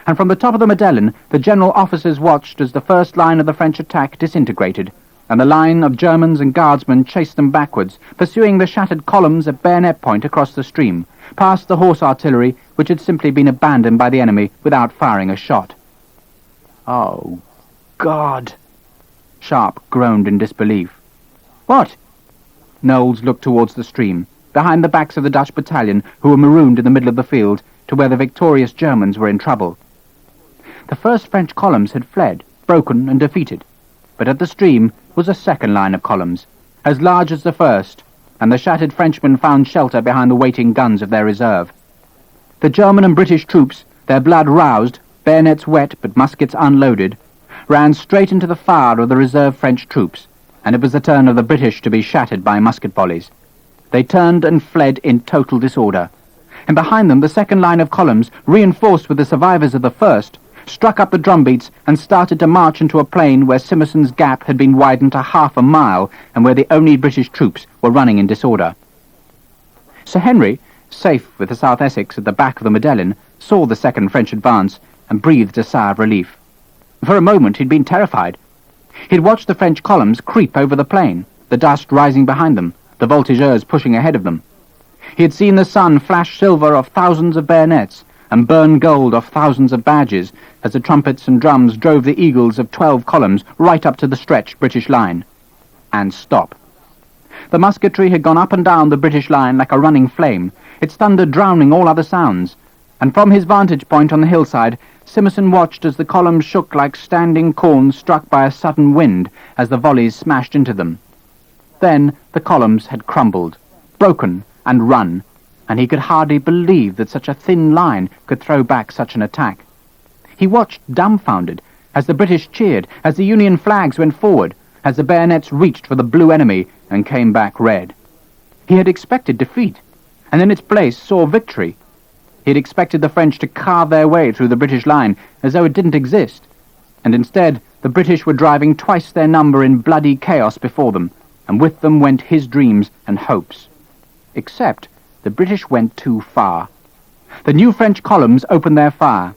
and from the top of the Medellin, the general officers watched as the first line of the French attack disintegrated, and the line of Germans and Guardsmen chased them backwards, pursuing the shattered columns at bayonet point across the stream, past the horse artillery, which had simply been abandoned by the enemy without firing a shot. "Oh, God!" Sharpe groaned in disbelief. "What?" Knowles looked towards the stream, behind the backs of the Dutch battalion, who were marooned in the middle of the field, to where the victorious Germans were in trouble. The first French columns had fled, broken and defeated, but at the stream was a second line of columns, as large as the first, and the shattered Frenchmen found shelter behind the waiting guns of their reserve. The German and British troops, their blood roused, bayonets wet but muskets unloaded, ran straight into the fire of the reserve French troops, and it was the turn of the British to be shattered by musket volleys. They turned and fled in total disorder, and behind them the second line of columns, reinforced with the survivors of the first, struck up the drumbeats and started to march into a plain where Simmerson's Gap had been widened to half a mile and where the only British troops were running in disorder. Sir Henry, safe with the South Essex at the back of the Medellin, saw the second French advance and breathed a sigh of relief. For a moment he'd been terrified. He'd watched the French columns creep over the plain, the dust rising behind them, the voltigeurs pushing ahead of them. He had seen the sun flash silver off thousands of bayonets and burn gold off thousands of badges as the trumpets and drums drove the eagles of 12 columns right up to the stretched British line. And stop. The musketry had gone up and down the British line like a running flame, its thunder drowning all other sounds, and from his vantage point on the hillside, Simmerson watched as the columns shook like standing corn struck by a sudden wind as the volleys smashed into them. Then the columns had crumbled, broken and run, and he could hardly believe that such a thin line could throw back such an attack. He watched dumbfounded as the British cheered, as the Union flags went forward, as the bayonets reached for the blue enemy and came back red. He had expected defeat, and in its place saw victory. He had expected the French to carve their way through the British line as though it didn't exist, and instead the British were driving twice their number in bloody chaos before them, and with them went his dreams and hopes. Except the British went too far. The new French columns opened their fire.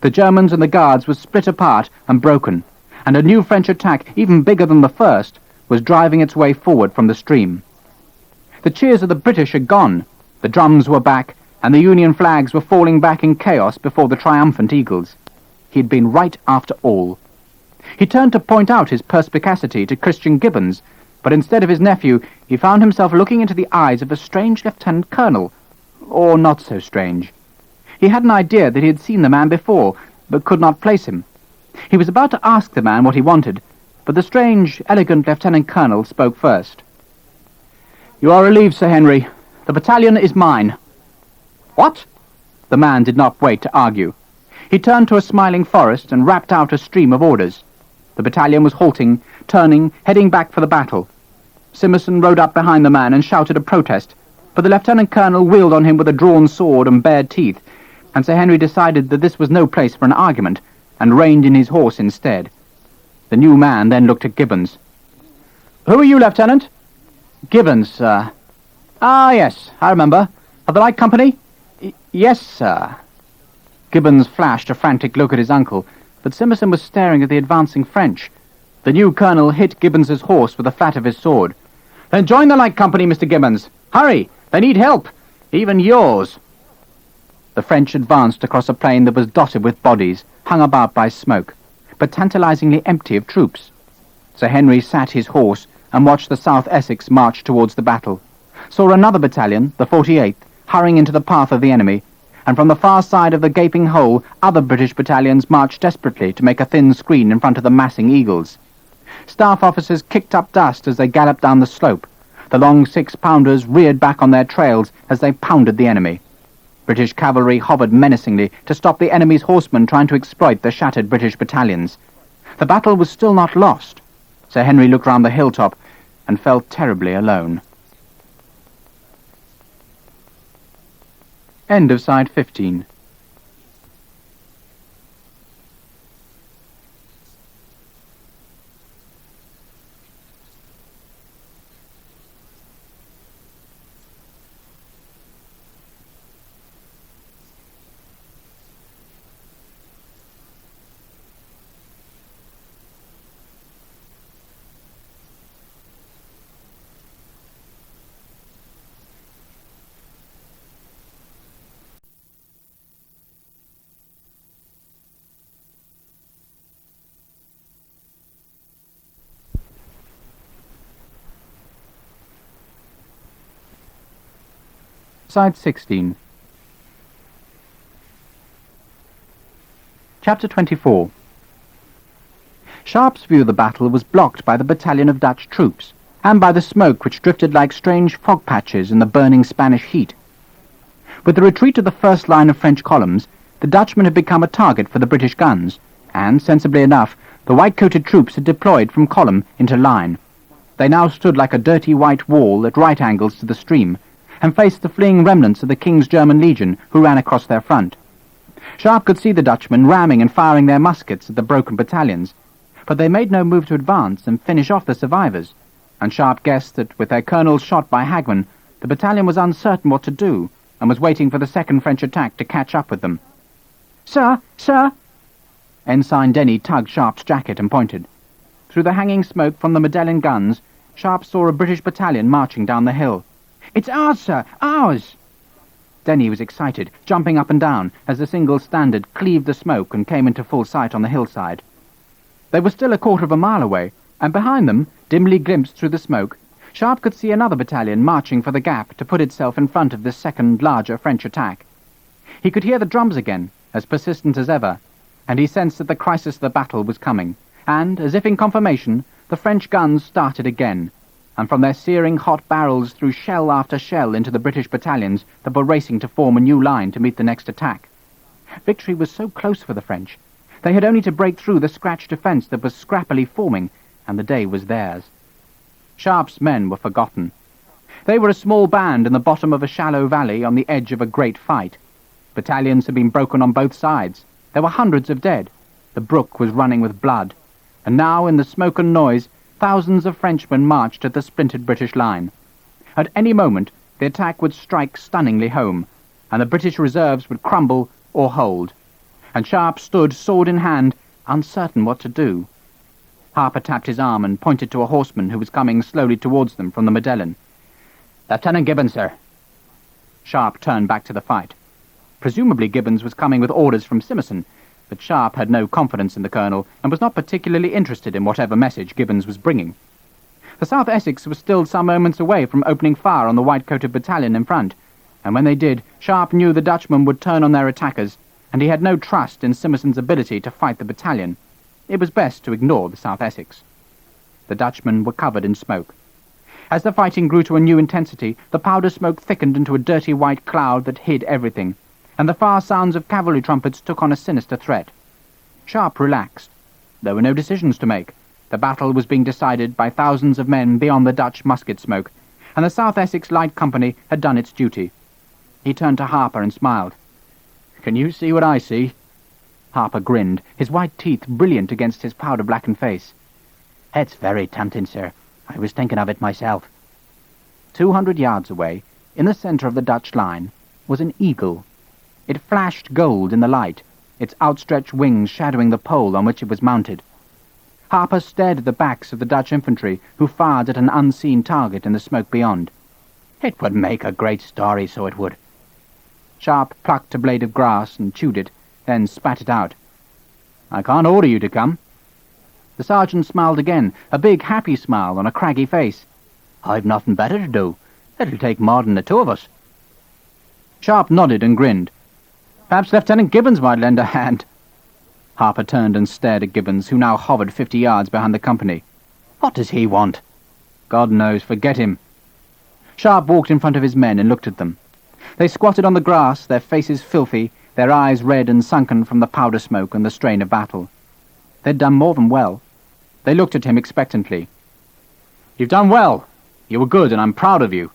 The Germans and the Guards were split apart and broken, and a new French attack, even bigger than the first, was driving its way forward from the stream. The cheers of the British had gone, the drums were back, and the Union flags were falling back in chaos before the triumphant eagles. He had been right after all. He turned to point out his perspicacity to Christian Gibbons, but instead of his nephew, he found himself looking into the eyes of a strange lieutenant colonel, or not so strange. He had an idea that he had seen the man before, but could not place him. He was about to ask the man what he wanted, but the strange, elegant lieutenant colonel spoke first. "You are relieved, Sir Henry. The battalion is mine." "What?" The man did not wait to argue. He turned to a smiling Forrest and rapped out a stream of orders. The battalion was halting, turning, heading back for the battle. Simmerson rode up behind the man and shouted a protest, but the lieutenant colonel wheeled on him with a drawn sword and bared teeth, and Sir Henry decided that this was no place for an argument, and reined in his horse instead. The new man then looked at Gibbons. "Who are you, Lieutenant?" "Gibbons, sir." "Ah, yes, I remember. Of the Light Company?" "Yes, sir." Gibbons flashed a frantic look at his uncle, but Simmerson was staring at the advancing French. The new colonel hit Gibbons's horse with the flat of his sword. "Then join the Light Company, Mr. Gibbons. Hurry! They need help. Even yours." The French advanced across a plain that was dotted with bodies, hung about by smoke, but tantalizingly empty of troops. Sir Henry sat his horse and watched the South Essex march towards the battle, saw another battalion, the 48th, hurrying into the path of the enemy, and from the far side of the gaping hole other British battalions marched desperately to make a thin screen in front of the massing eagles. Staff officers kicked up dust as they galloped down the slope. The long 6-pounders reared back on their trails as they pounded the enemy. British cavalry hovered menacingly to stop the enemy's horsemen trying to exploit the shattered British battalions. The battle was still not lost. Sir Henry looked round the hilltop and felt terribly alone. End of side 15. Side 16. Chapter 24. Sharpe's view of the battle was blocked by the battalion of Dutch troops, and by the smoke which drifted like strange fog patches in the burning Spanish heat. With the retreat of the first line of French columns, the Dutchmen had become a target for the British guns, and, sensibly enough, the white-coated troops had deployed from column into line. They now stood like a dirty white wall at right angles to the stream, and faced the fleeing remnants of the King's German Legion who ran across their front. Sharpe could see the Dutchmen ramming and firing their muskets at the broken battalions, but they made no move to advance and finish off the survivors, and Sharpe guessed that, with their colonels shot by Hagman, the battalion was uncertain what to do, and was waiting for the second French attack to catch up with them. "Sir! Sir!" Ensign Denny tugged Sharpe's jacket and pointed. Through the hanging smoke from the Medellin guns, Sharpe saw a British battalion marching down the hill. "It's ours, sir! Ours!" Denny was excited, jumping up and down as the single standard cleaved the smoke and came into full sight on the hillside. They were still a quarter of a mile away, and behind them, dimly glimpsed through the smoke, Sharpe could see another battalion marching for the gap to put itself in front of this second, larger French attack. He could hear the drums again, as persistent as ever, and he sensed that the crisis of the battle was coming, and, as if in confirmation, the French guns started again, and from their searing hot barrels threw shell after shell into the British battalions that were racing to form a new line to meet the next attack. Victory was so close for the French. They had only to break through the scratch defence that was scrappily forming, and the day was theirs. Sharpe's men were forgotten. They were a small band in the bottom of a shallow valley on the edge of a great fight. Battalions had been broken on both sides. There were hundreds of dead. The brook was running with blood. And now, in the smoke and noise, thousands of Frenchmen marched at the splintered British line. At any moment, the attack would strike stunningly home, and the British reserves would crumble or hold. And Sharpe stood, sword in hand, uncertain what to do. Harper tapped his arm and pointed to a horseman who was coming slowly towards them from the Medellin. "Lieutenant Gibbons, sir." Sharpe turned back to the fight. Presumably Gibbons was coming with orders from Simmerson, but Sharpe had no confidence in the colonel and was not particularly interested in whatever message Gibbons was bringing. The South Essex was still some moments away from opening fire on the white-coated battalion in front, and when they did, Sharpe knew the Dutchmen would turn on their attackers, and he had no trust in Simmerson's ability to fight the battalion. It was best to ignore the South Essex. The Dutchmen were covered in smoke. As the fighting grew to a new intensity, the powder smoke thickened into a dirty white cloud that hid everything, and the far sounds of cavalry trumpets took on a sinister threat. Sharpe relaxed. There were no decisions to make. The battle was being decided by thousands of men beyond the Dutch musket smoke, and the South Essex Light Company had done its duty. He turned to Harper and smiled. "Can you see what I see?" Harper grinned, his white teeth brilliant against his powder-blackened face. "It's very tempting, sir. I was thinking of it myself." 200 yards away, in the centre of the Dutch line, was an eagle. It flashed gold in the light, its outstretched wings shadowing the pole on which it was mounted. Harper stared at the backs of the Dutch infantry, who fired at an unseen target in the smoke beyond. "It would make a great story, so it would." Sharpe plucked a blade of grass and chewed it, then spat it out. "I can't order you to come." The sergeant smiled again, a big, happy smile on a craggy face. "I've nothing better to do. It'll take more than the two of us." Sharpe nodded and grinned. "Perhaps Lieutenant Gibbons might lend a hand." Harper turned and stared at Gibbons, who now hovered 50 yards behind the company. "What does he want?" "God knows. Forget him." Sharpe walked in front of his men and looked at them. They squatted on the grass, their faces filthy, their eyes red and sunken from the powder smoke and the strain of battle. They'd done more than well. They looked at him expectantly. "You've done well. You were good, and I'm proud of you."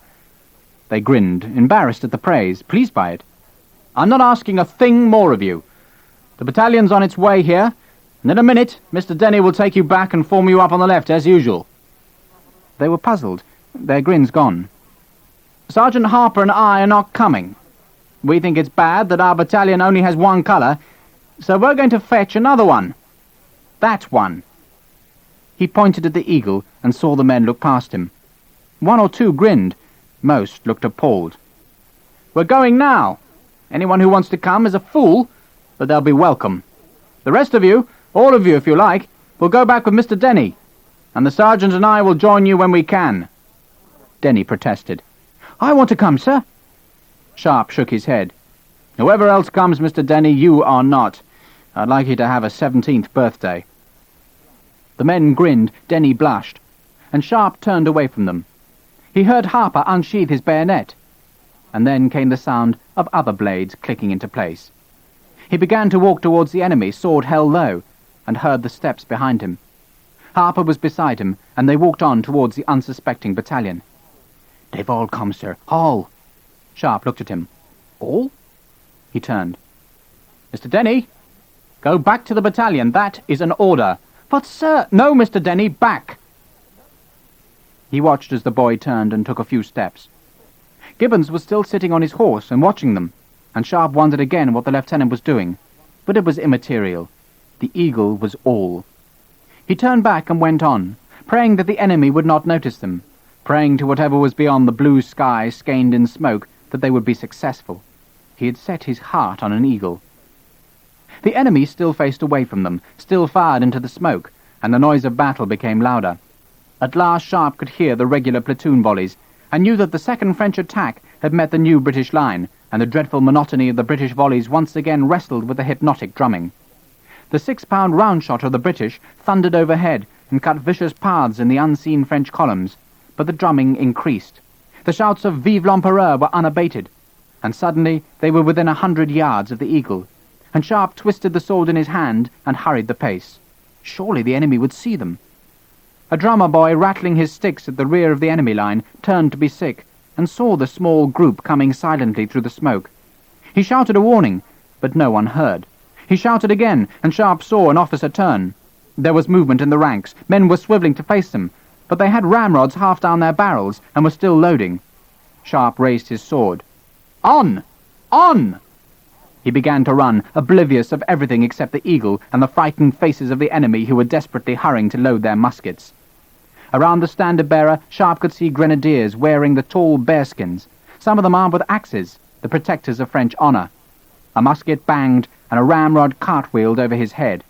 They grinned, embarrassed at the praise, pleased by it. "I'm not asking a thing more of you. The battalion's on its way here, and in a minute Mr. Denny will take you back and form you up on the left, as usual." They were puzzled, their grins gone. "Sergeant Harper and I are not coming. We think it's bad that our battalion only has one colour, so we're going to fetch another one. That one." He pointed at the eagle and saw the men look past him. One or two grinned. Most looked appalled. "We're going now. Anyone who wants to come is a fool, but they'll be welcome. The rest of you, all of you if you like, will go back with Mr. Denny, and the sergeant and I will join you when we can." Denny protested. "I want to come, sir." Sharpe shook his head. "Whoever else comes, Mr. Denny, you are not. I'd like you to have a 17th birthday." The men grinned. Denny blushed. and Sharpe turned away from them. He heard Harper unsheath his bayonet, and then came the sound of other blades clicking into place. He began to walk towards the enemy, sword held low, and heard the steps behind him. Harper was beside him, and they walked on towards the unsuspecting battalion. "They've all come, sir. All." Sharpe looked at him. "All?" He turned. "Mr. Denny, go back to the battalion. That is an order." "But, sir—" "No, Mr. Denny, back!" He watched as the boy turned and took a few steps. Gibbons was still sitting on his horse and watching them, and Sharpe wondered again what the lieutenant was doing, but it was immaterial. The eagle was all. He turned back and went on, praying that the enemy would not notice them, praying to whatever was beyond the blue sky skeined in smoke that they would be successful. He had set his heart on an eagle. The enemy still faced away from them, still fired into the smoke, and the noise of battle became louder. At last Sharpe could hear the regular platoon volleys, and knew that the second French attack had met the new British line, and the dreadful monotony of the British volleys once again wrestled with the hypnotic drumming. The 6-pound round shot of the British thundered overhead and cut vicious paths in the unseen French columns, but the drumming increased. The shouts of "Vive l'Empereur" were unabated, and suddenly they were within 100 yards of the eagle, and Sharpe twisted the sword in his hand and hurried the pace. Surely the enemy would see them. A drummer boy rattling his sticks at the rear of the enemy line turned to be sick, and saw the small group coming silently through the smoke. He shouted a warning, but no one heard. He shouted again, and Sharpe saw an officer turn. There was movement in the ranks. Men were swivelling to face them, but they had ramrods half down their barrels and were still loading. Sharpe raised his sword. "On! On!" He began to run, oblivious of everything except the eagle and the frightened faces of the enemy who were desperately hurrying to load their muskets. Around the standard-bearer, Sharpe could see grenadiers wearing the tall bearskins, some of them armed with axes, the protectors of French honour. A musket banged, and a ramrod cartwheeled over his head.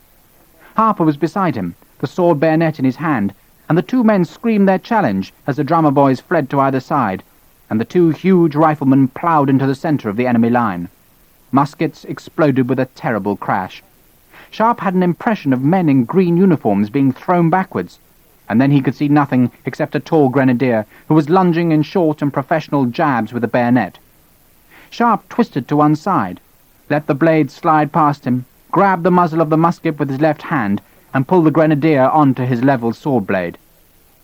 Harper was beside him, the sword bayonet in his hand, and the two men screamed their challenge as the drummer boys fled to either side, and the two huge riflemen ploughed into the centre of the enemy line. Muskets exploded with a terrible crash. Sharpe had an impression of men in green uniforms being thrown backwards, and then he could see nothing except a tall grenadier who was lunging in short and professional jabs with a bayonet. Sharpe twisted to one side, let the blade slide past him, grabbed the muzzle of the musket with his left hand, and pulled the grenadier onto his levelled sword blade.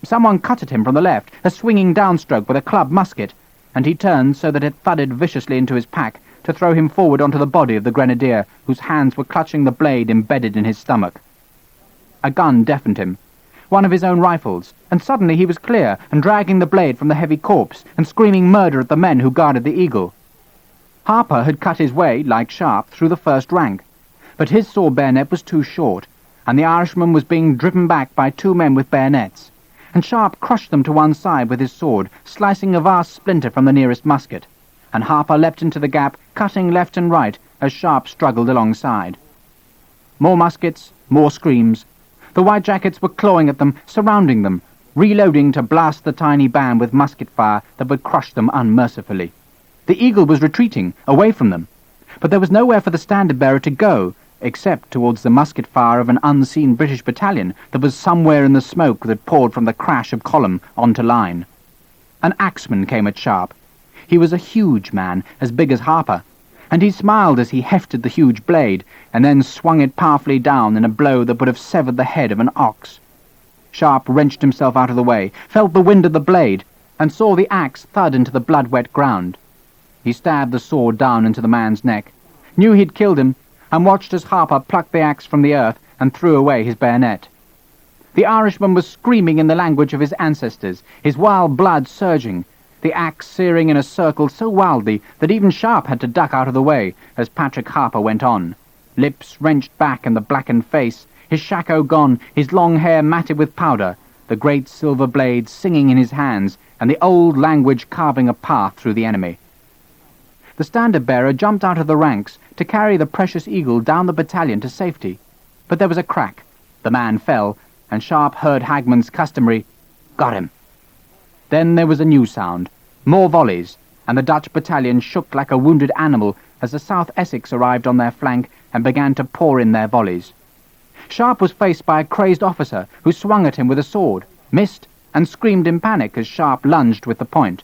Someone cut at him from the left, a swinging downstroke with a club musket, and he turned so that it thudded viciously into his pack to throw him forward onto the body of the grenadier, whose hands were clutching the blade embedded in his stomach. A gun deafened him, one of his own rifles, and suddenly he was clear and dragging the blade from the heavy corpse and screaming murder at the men who guarded the eagle. Harper had cut his way, like Sharpe, through the first rank, but his sword bayonet was too short, and the Irishman was being driven back by two men with bayonets, and Sharpe crushed them to one side with his sword, slicing a vast splinter from the nearest musket, and Harper leapt into the gap, cutting left and right as Sharpe struggled alongside. More muskets, more screams. The whitejackets were clawing at them, surrounding them, reloading to blast the tiny band with musket fire that would crush them unmercifully. The eagle was retreating, away from them, but there was nowhere for the standard-bearer to go, except towards the musket fire of an unseen British battalion that was somewhere in the smoke that poured from the crash of column onto line. An axeman came at Sharpe. He was a huge man, as big as Harper, and he smiled as he hefted the huge blade, and then swung it powerfully down in a blow that would have severed the head of an ox. Sharpe wrenched himself out of the way, felt the wind of the blade, and saw the axe thud into the blood-wet ground. He stabbed the sword down into the man's neck, knew he'd killed him, and watched as Harper plucked the axe from the earth and threw away his bayonet. The Irishman was screaming in the language of his ancestors, his wild blood surging, the axe searing in a circle so wildly that even Sharpe had to duck out of the way as Patrick Harper went on, lips wrenched back in the blackened face, his shako gone, his long hair matted with powder, the great silver blade singing in his hands, and the old language carving a path through the enemy. The standard-bearer jumped out of the ranks to carry the precious eagle down the battalion to safety, but there was a crack. The man fell, and Sharpe heard Hagman's customary, "Got him." Then there was a new sound, more volleys, and the Dutch battalion shook like a wounded animal as the South Essex arrived on their flank and began to pour in their volleys. Sharpe was faced by a crazed officer who swung at him with a sword, missed, and screamed in panic as Sharpe lunged with the point.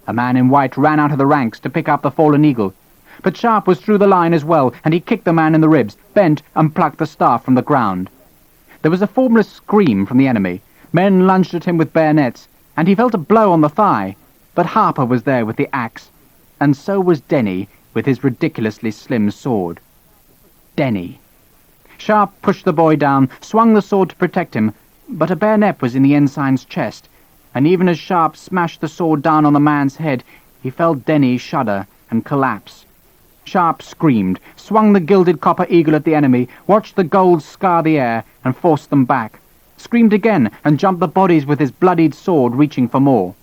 A man in white ran out of the ranks to pick up the fallen eagle, but Sharpe was through the line as well, and he kicked the man in the ribs, bent and plucked the staff from the ground. There was a formless scream from the enemy. Men lunged at him with bayonets, and he felt a blow on the thigh, but Harper was there with the axe, and so was Denny with his ridiculously slim sword. Denny. Sharpe pushed the boy down, swung the sword to protect him, but a bayonet was in the ensign's chest, and even as Sharpe smashed the sword down on the man's head, he felt Denny shudder and collapse. Sharpe screamed, swung the gilded copper eagle at the enemy, watched the gold scar the air, and forced them back, screamed again, and jumped the bodies with his bloodied sword, reaching for more.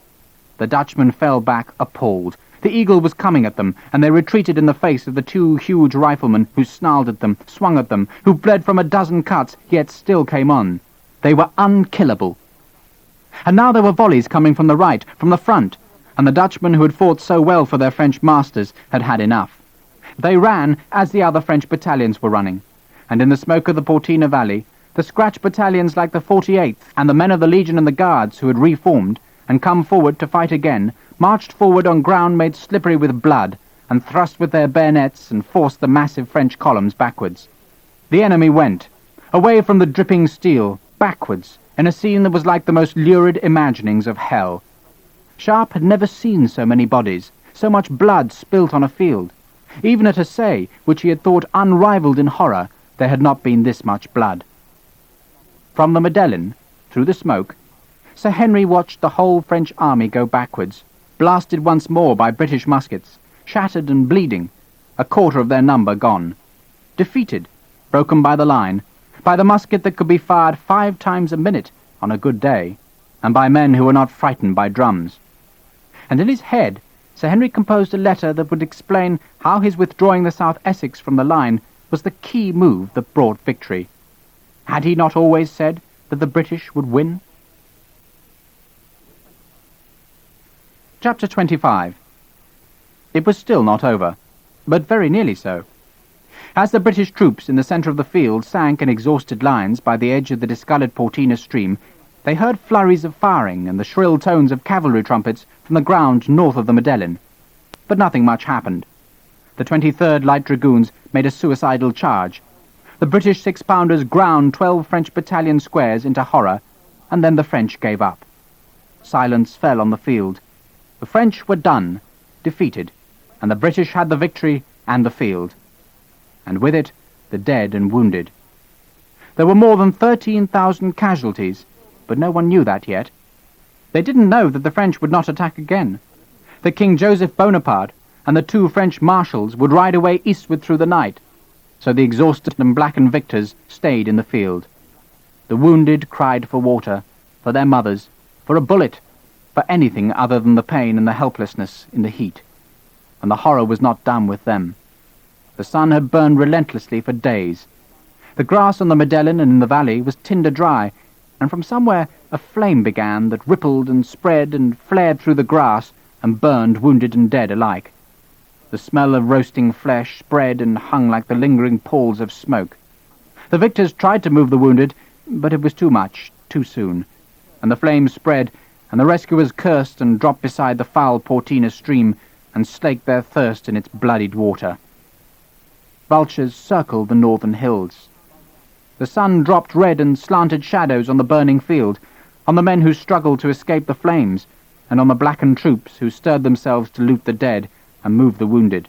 The Dutchman fell back, appalled. The eagle was coming at them, and they retreated in the face of the two huge riflemen who snarled at them, swung at them, who bled from a dozen cuts, yet still came on. They were unkillable. And now there were volleys coming from the right, from the front, and the Dutchmen who had fought so well for their French masters had had enough. They ran as the other French battalions were running, and in the smoke of the Portina Valley, the scratch battalions like the 48th and the men of the Legion and the Guards who had reformed and come forward to fight again, marched forward on ground made slippery with blood, and thrust with their bayonets and forced the massive French columns backwards. The enemy went, away from the dripping steel, backwards, in a scene that was like the most lurid imaginings of hell. Sharpe had never seen so many bodies, so much blood spilt on a field. Even at Assay, which he had thought unrivalled in horror, there had not been this much blood. From the Medellin, through the smoke, Sir Henry watched the whole French army go backwards, blasted once more by British muskets, shattered and bleeding, a quarter of their number gone. Defeated, broken by the line, by the musket that could be fired 5 times a minute on a good day, and by men who were not frightened by drums. And in his head, Sir Henry composed a letter that would explain how his withdrawing the South Essex from the line was the key move that brought victory. Had he not always said that the British would win? Chapter 25. It was still not over, but very nearly so. As the British troops in the centre of the field sank in exhausted lines by the edge of the discoloured Portina stream, they heard flurries of firing and the shrill tones of cavalry trumpets from the ground north of the Medellin. But nothing much happened. The 23rd Light Dragoons made a suicidal charge. The British 6-pounders ground 12 French battalion squares into horror, and then the French gave up. Silence fell on the field. The French were done, defeated, and the British had the victory and the field, and with it the dead and wounded. There were more than 13,000 casualties, but no one knew that yet. They didn't know that the French would not attack again, that King Joseph Bonaparte and the 2 French marshals would ride away eastward through the night, so the exhausted and blackened victors stayed in the field. The wounded cried for water, for their mothers, for a bullet, for anything other than the pain and the helplessness in the heat. And the horror was not done with them. The sun had burned relentlessly for days. The grass on the Medellin and in the valley was tinder dry, and from somewhere a flame began that rippled and spread and flared through the grass and burned wounded and dead alike. The smell of roasting flesh spread and hung like the lingering palls of smoke. The victors tried to move the wounded, but it was too much, too soon, and the flames spread, and the rescuers cursed and dropped beside the foul Portina stream and slaked their thirst in its bloodied water. Vultures circled the northern hills. The sun dropped red and slanted shadows on the burning field, on the men who struggled to escape the flames, and on the blackened troops who stirred themselves to loot the dead and move the wounded.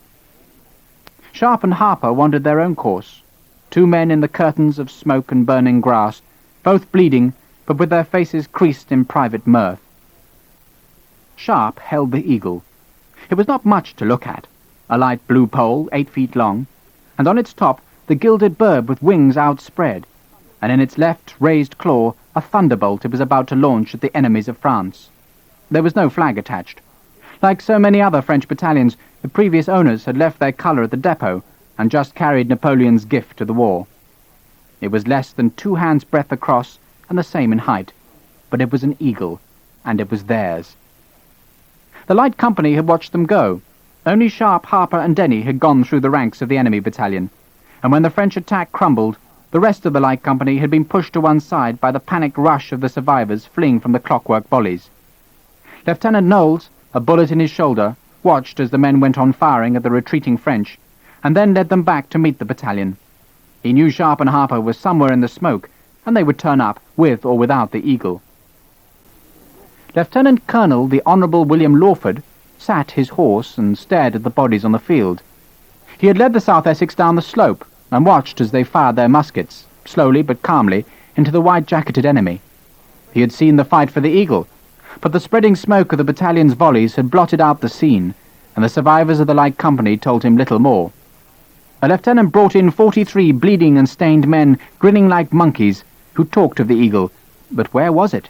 Sharpe and Harper wandered their own course, 2 men in the curtains of smoke and burning grass, both bleeding, but with their faces creased in private mirth. Sharpe held the eagle. It was not much to look at, a light blue pole 8 feet long, and on its top the gilded bird with wings outspread, and in its left raised claw a thunderbolt it was about to launch at the enemies of France. There was no flag attached. Like so many other French battalions, the previous owners had left their colour at the depot and just carried Napoleon's gift to the war. It was less than 2 hands' breadth across and the same in height, but it was an eagle, and it was theirs. The light company had watched them go. Only Sharpe, Harper and Denny had gone through the ranks of the enemy battalion, and when the French attack crumbled, The rest of the light company had been pushed to one side by the panicked rush of the survivors fleeing from the clockwork volleys. Lieutenant Knowles, a bullet in his shoulder, watched as the men went on firing at the retreating French, and then led them back to meet the battalion. He knew Sharpe and Harper were somewhere in the smoke, and they would turn up, with or without the Eagle. Lieutenant Colonel the Honourable William Lawford sat his horse and stared at the bodies on the field. He had led the South Essex down the slope, and watched as they fired their muskets, slowly but calmly, into the white-jacketed enemy. He had seen the fight for the Eagle, but the spreading smoke of the battalion's volleys had blotted out the scene, and the survivors of the light company told him little more. A lieutenant brought in 43 bleeding and stained men, grinning like monkeys, who talked of the Eagle, but where was it?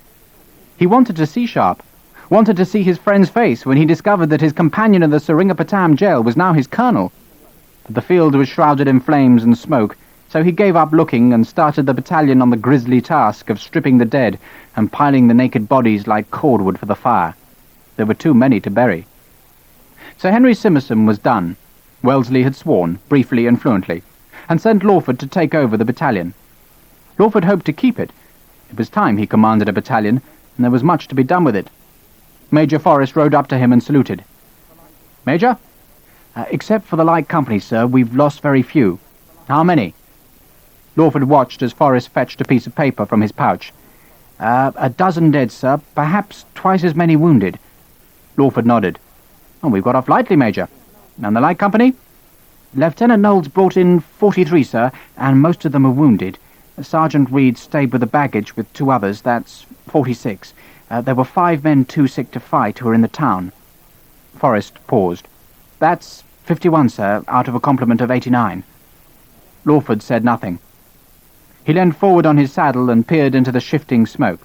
He wanted to see Sharpe, wanted to see his friend's face when he discovered that his companion in the Seringapatam jail was now his colonel. But the field was shrouded in flames and smoke, so he gave up looking and started the battalion on the grisly task of stripping the dead and piling the naked bodies like cordwood for the fire. There were too many to bury. Sir Henry Simmerson was done. Wellesley had sworn, briefly and fluently, and sent Lawford to take over the battalion. Lawford hoped to keep it. It was time he commanded a battalion, and there was much to be done with it. Major Forrest rode up to him and saluted. "Major?" "Except for the light company, sir, we've lost very few." "How many?" Lawford watched as Forrest fetched a piece of paper from his pouch. "A dozen dead, sir, perhaps twice as many wounded." Lawford nodded. "Oh, we've got off lightly, Major. And the light company?" "Lieutenant Knowles brought in 43, sir, and most of them are wounded. Sergeant Reed stayed with the baggage with 2 others, that's 46. There were 5 men too sick to fight who are in the town." Forrest paused. "That's 51, sir, out of a complement of 89. Lawford said nothing. He leaned forward on his saddle and peered into the shifting smoke.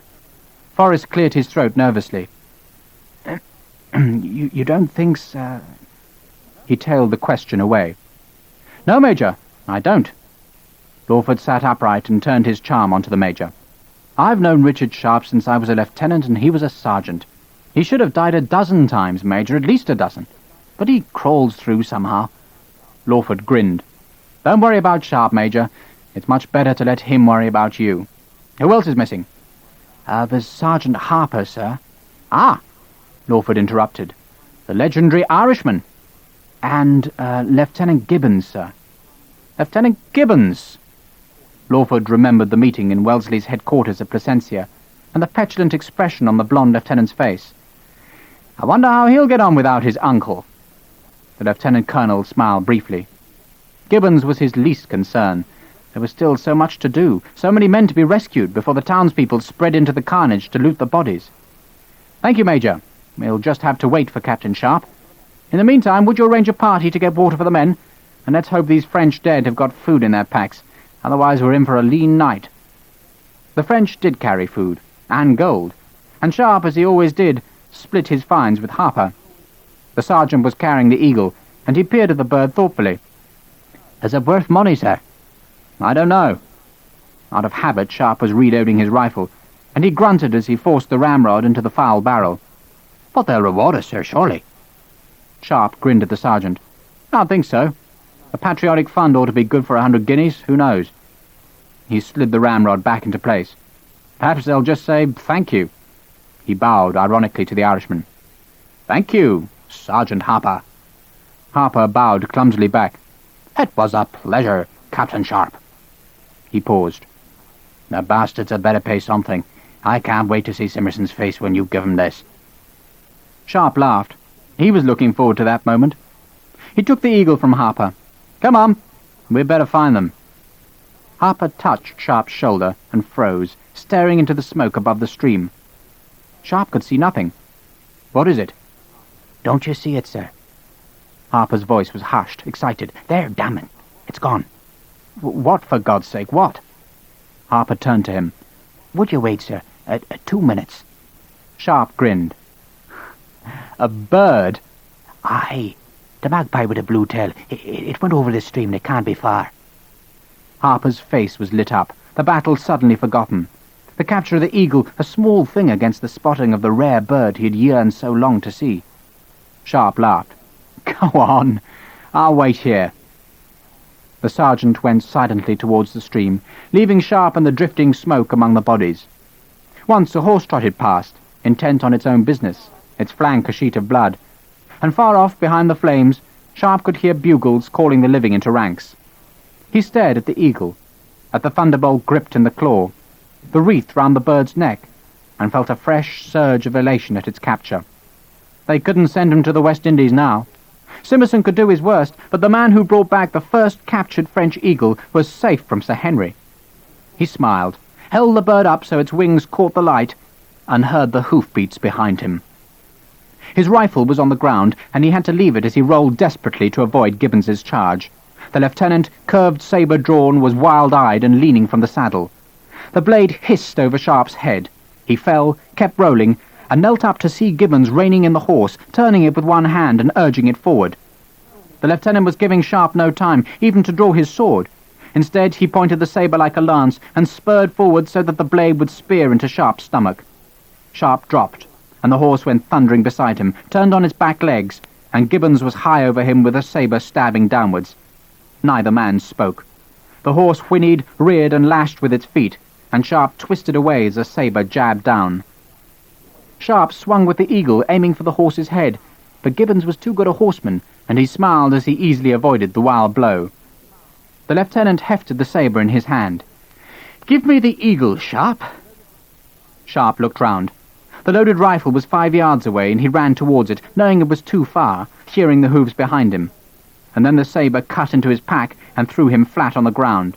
Forrest cleared his throat nervously. You don't think, sir?" He tailed the question away. "No, Major, I don't." Lawford sat upright and turned his charm onto the Major. "I've known Richard Sharpe since I was a lieutenant and he was a sergeant. He should have died a dozen times, Major, at least a dozen. But he crawls through somehow." Lawford grinned. "Don't worry about Sharpe, Major. It's much better to let him worry about you. Who else is missing?" "There's Sergeant Harper, sir." "Ah!" Lawford interrupted. "The legendary Irishman." "And Lieutenant Gibbons, sir." "Lieutenant Gibbons!" Lawford remembered the meeting in Wellesley's headquarters at Placencia, and the petulant expression on the blonde lieutenant's face. "I wonder how he'll get on without his uncle." The lieutenant colonel smiled briefly. Gibbons was his least concern. There was still so much to do, so many men to be rescued before the townspeople spread into the carnage to loot the bodies. "Thank you, Major. We'll just have to wait for Captain Sharpe. In the meantime, would you arrange a party to get water for the men? And let's hope these French dead have got food in their packs. Otherwise we're in for a lean night." The French did carry food, and gold, and Sharpe, as he always did, split his finds with Harper. The sergeant was carrying the Eagle, and he peered at the bird thoughtfully. "Is it worth money, sir?" "I don't know." Out of habit, Sharpe was reloading his rifle, and he grunted as he forced the ramrod into the foul barrel. "But they'll reward us, sir, surely." Sharpe grinned at the sergeant. "I don't think so. A patriotic fund ought to be good for 100 guineas, who knows?" He slid the ramrod back into place. "Perhaps they'll just say, 'Thank you.'" He bowed ironically to the Irishman. "Thank you, Sergeant Harper." Harper bowed clumsily back. "It was a pleasure, Captain Sharpe." He paused. "The bastards had better pay something. I can't wait to see Simmerson's face when you give him this." Sharpe laughed. He was looking forward to that moment. He took the Eagle from Harper. "Come on, we'd better find them." Harper touched Sharpe's shoulder and froze, staring into the smoke above the stream. Sharpe could see nothing. "What is it?" "Don't you see it, sir?" Harper's voice was hushed, excited. "There, damn it, it's gone." "What, for God's sake, what?" Harper turned to him. "Would you wait, sir, 2 minutes?" Sharpe grinned. "A bird?" "Aye, the magpie with a blue tail. It went over the stream and it can't be far." Harper's face was lit up, the battle suddenly forgotten. The capture of the Eagle, a small thing against the spotting of the rare bird he had yearned so long to see. Sharpe laughed. "Go on, I'll wait here." The sergeant went silently towards the stream, leaving Sharpe and the drifting smoke among the bodies. Once a horse trotted past, intent on its own business, its flank a sheet of blood, and far off behind the flames Sharpe could hear bugles calling the living into ranks. He stared at the eagle, at the thunderbolt gripped in the claw, the wreath round the bird's neck, and felt a fresh surge of elation at its capture. They couldn't send him to the West Indies now. Simmerson could do his worst, but the man who brought back the first captured French eagle was safe from Sir Henry. He smiled, held the bird up so its wings caught the light, and heard the hoofbeats behind him. His rifle was on the ground, and he had to leave it as he rolled desperately to avoid Gibbons's charge. The lieutenant, curved sabre drawn, was wild-eyed and leaning from the saddle. The blade hissed over Sharpe's head. He fell, kept rolling, and knelt up to see Gibbons reining in the horse, turning it with one hand and urging it forward. The lieutenant was giving Sharpe no time, even to draw his sword. Instead, he pointed the sabre like a lance and spurred forward so that the blade would spear into Sharpe's stomach. Sharpe dropped, and the horse went thundering beside him, turned on its back legs, and Gibbons was high over him with a sabre stabbing downwards. Neither man spoke. The horse whinnied, reared, and lashed with its feet, and Sharpe twisted away as the sabre jabbed down. Sharpe swung with the eagle, aiming for the horse's head, but Gibbons was too good a horseman, and he smiled as he easily avoided the wild blow. The lieutenant hefted the sabre in his hand. "Give me the eagle, Sharpe." Sharpe looked round. The loaded rifle was 5 yards away, and he ran towards it, knowing it was too far, hearing the hoofs behind him. And then the sabre cut into his pack and threw him flat on the ground.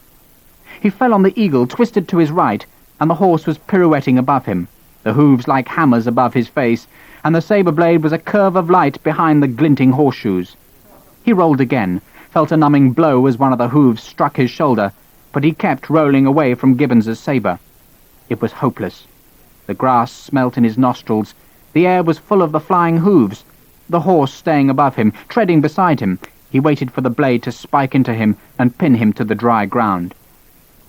He fell on the eagle, twisted to his right, and the horse was pirouetting above him, the hooves like hammers above his face, and the sabre blade was a curve of light behind the glinting horseshoes. He rolled again, felt a numbing blow as one of the hooves struck his shoulder, but he kept rolling away from Gibbons's sabre. It was hopeless. The grass smelt in his nostrils, the air was full of the flying hooves. The horse staying above him, treading beside him, he waited for the blade to spike into him and pin him to the dry ground.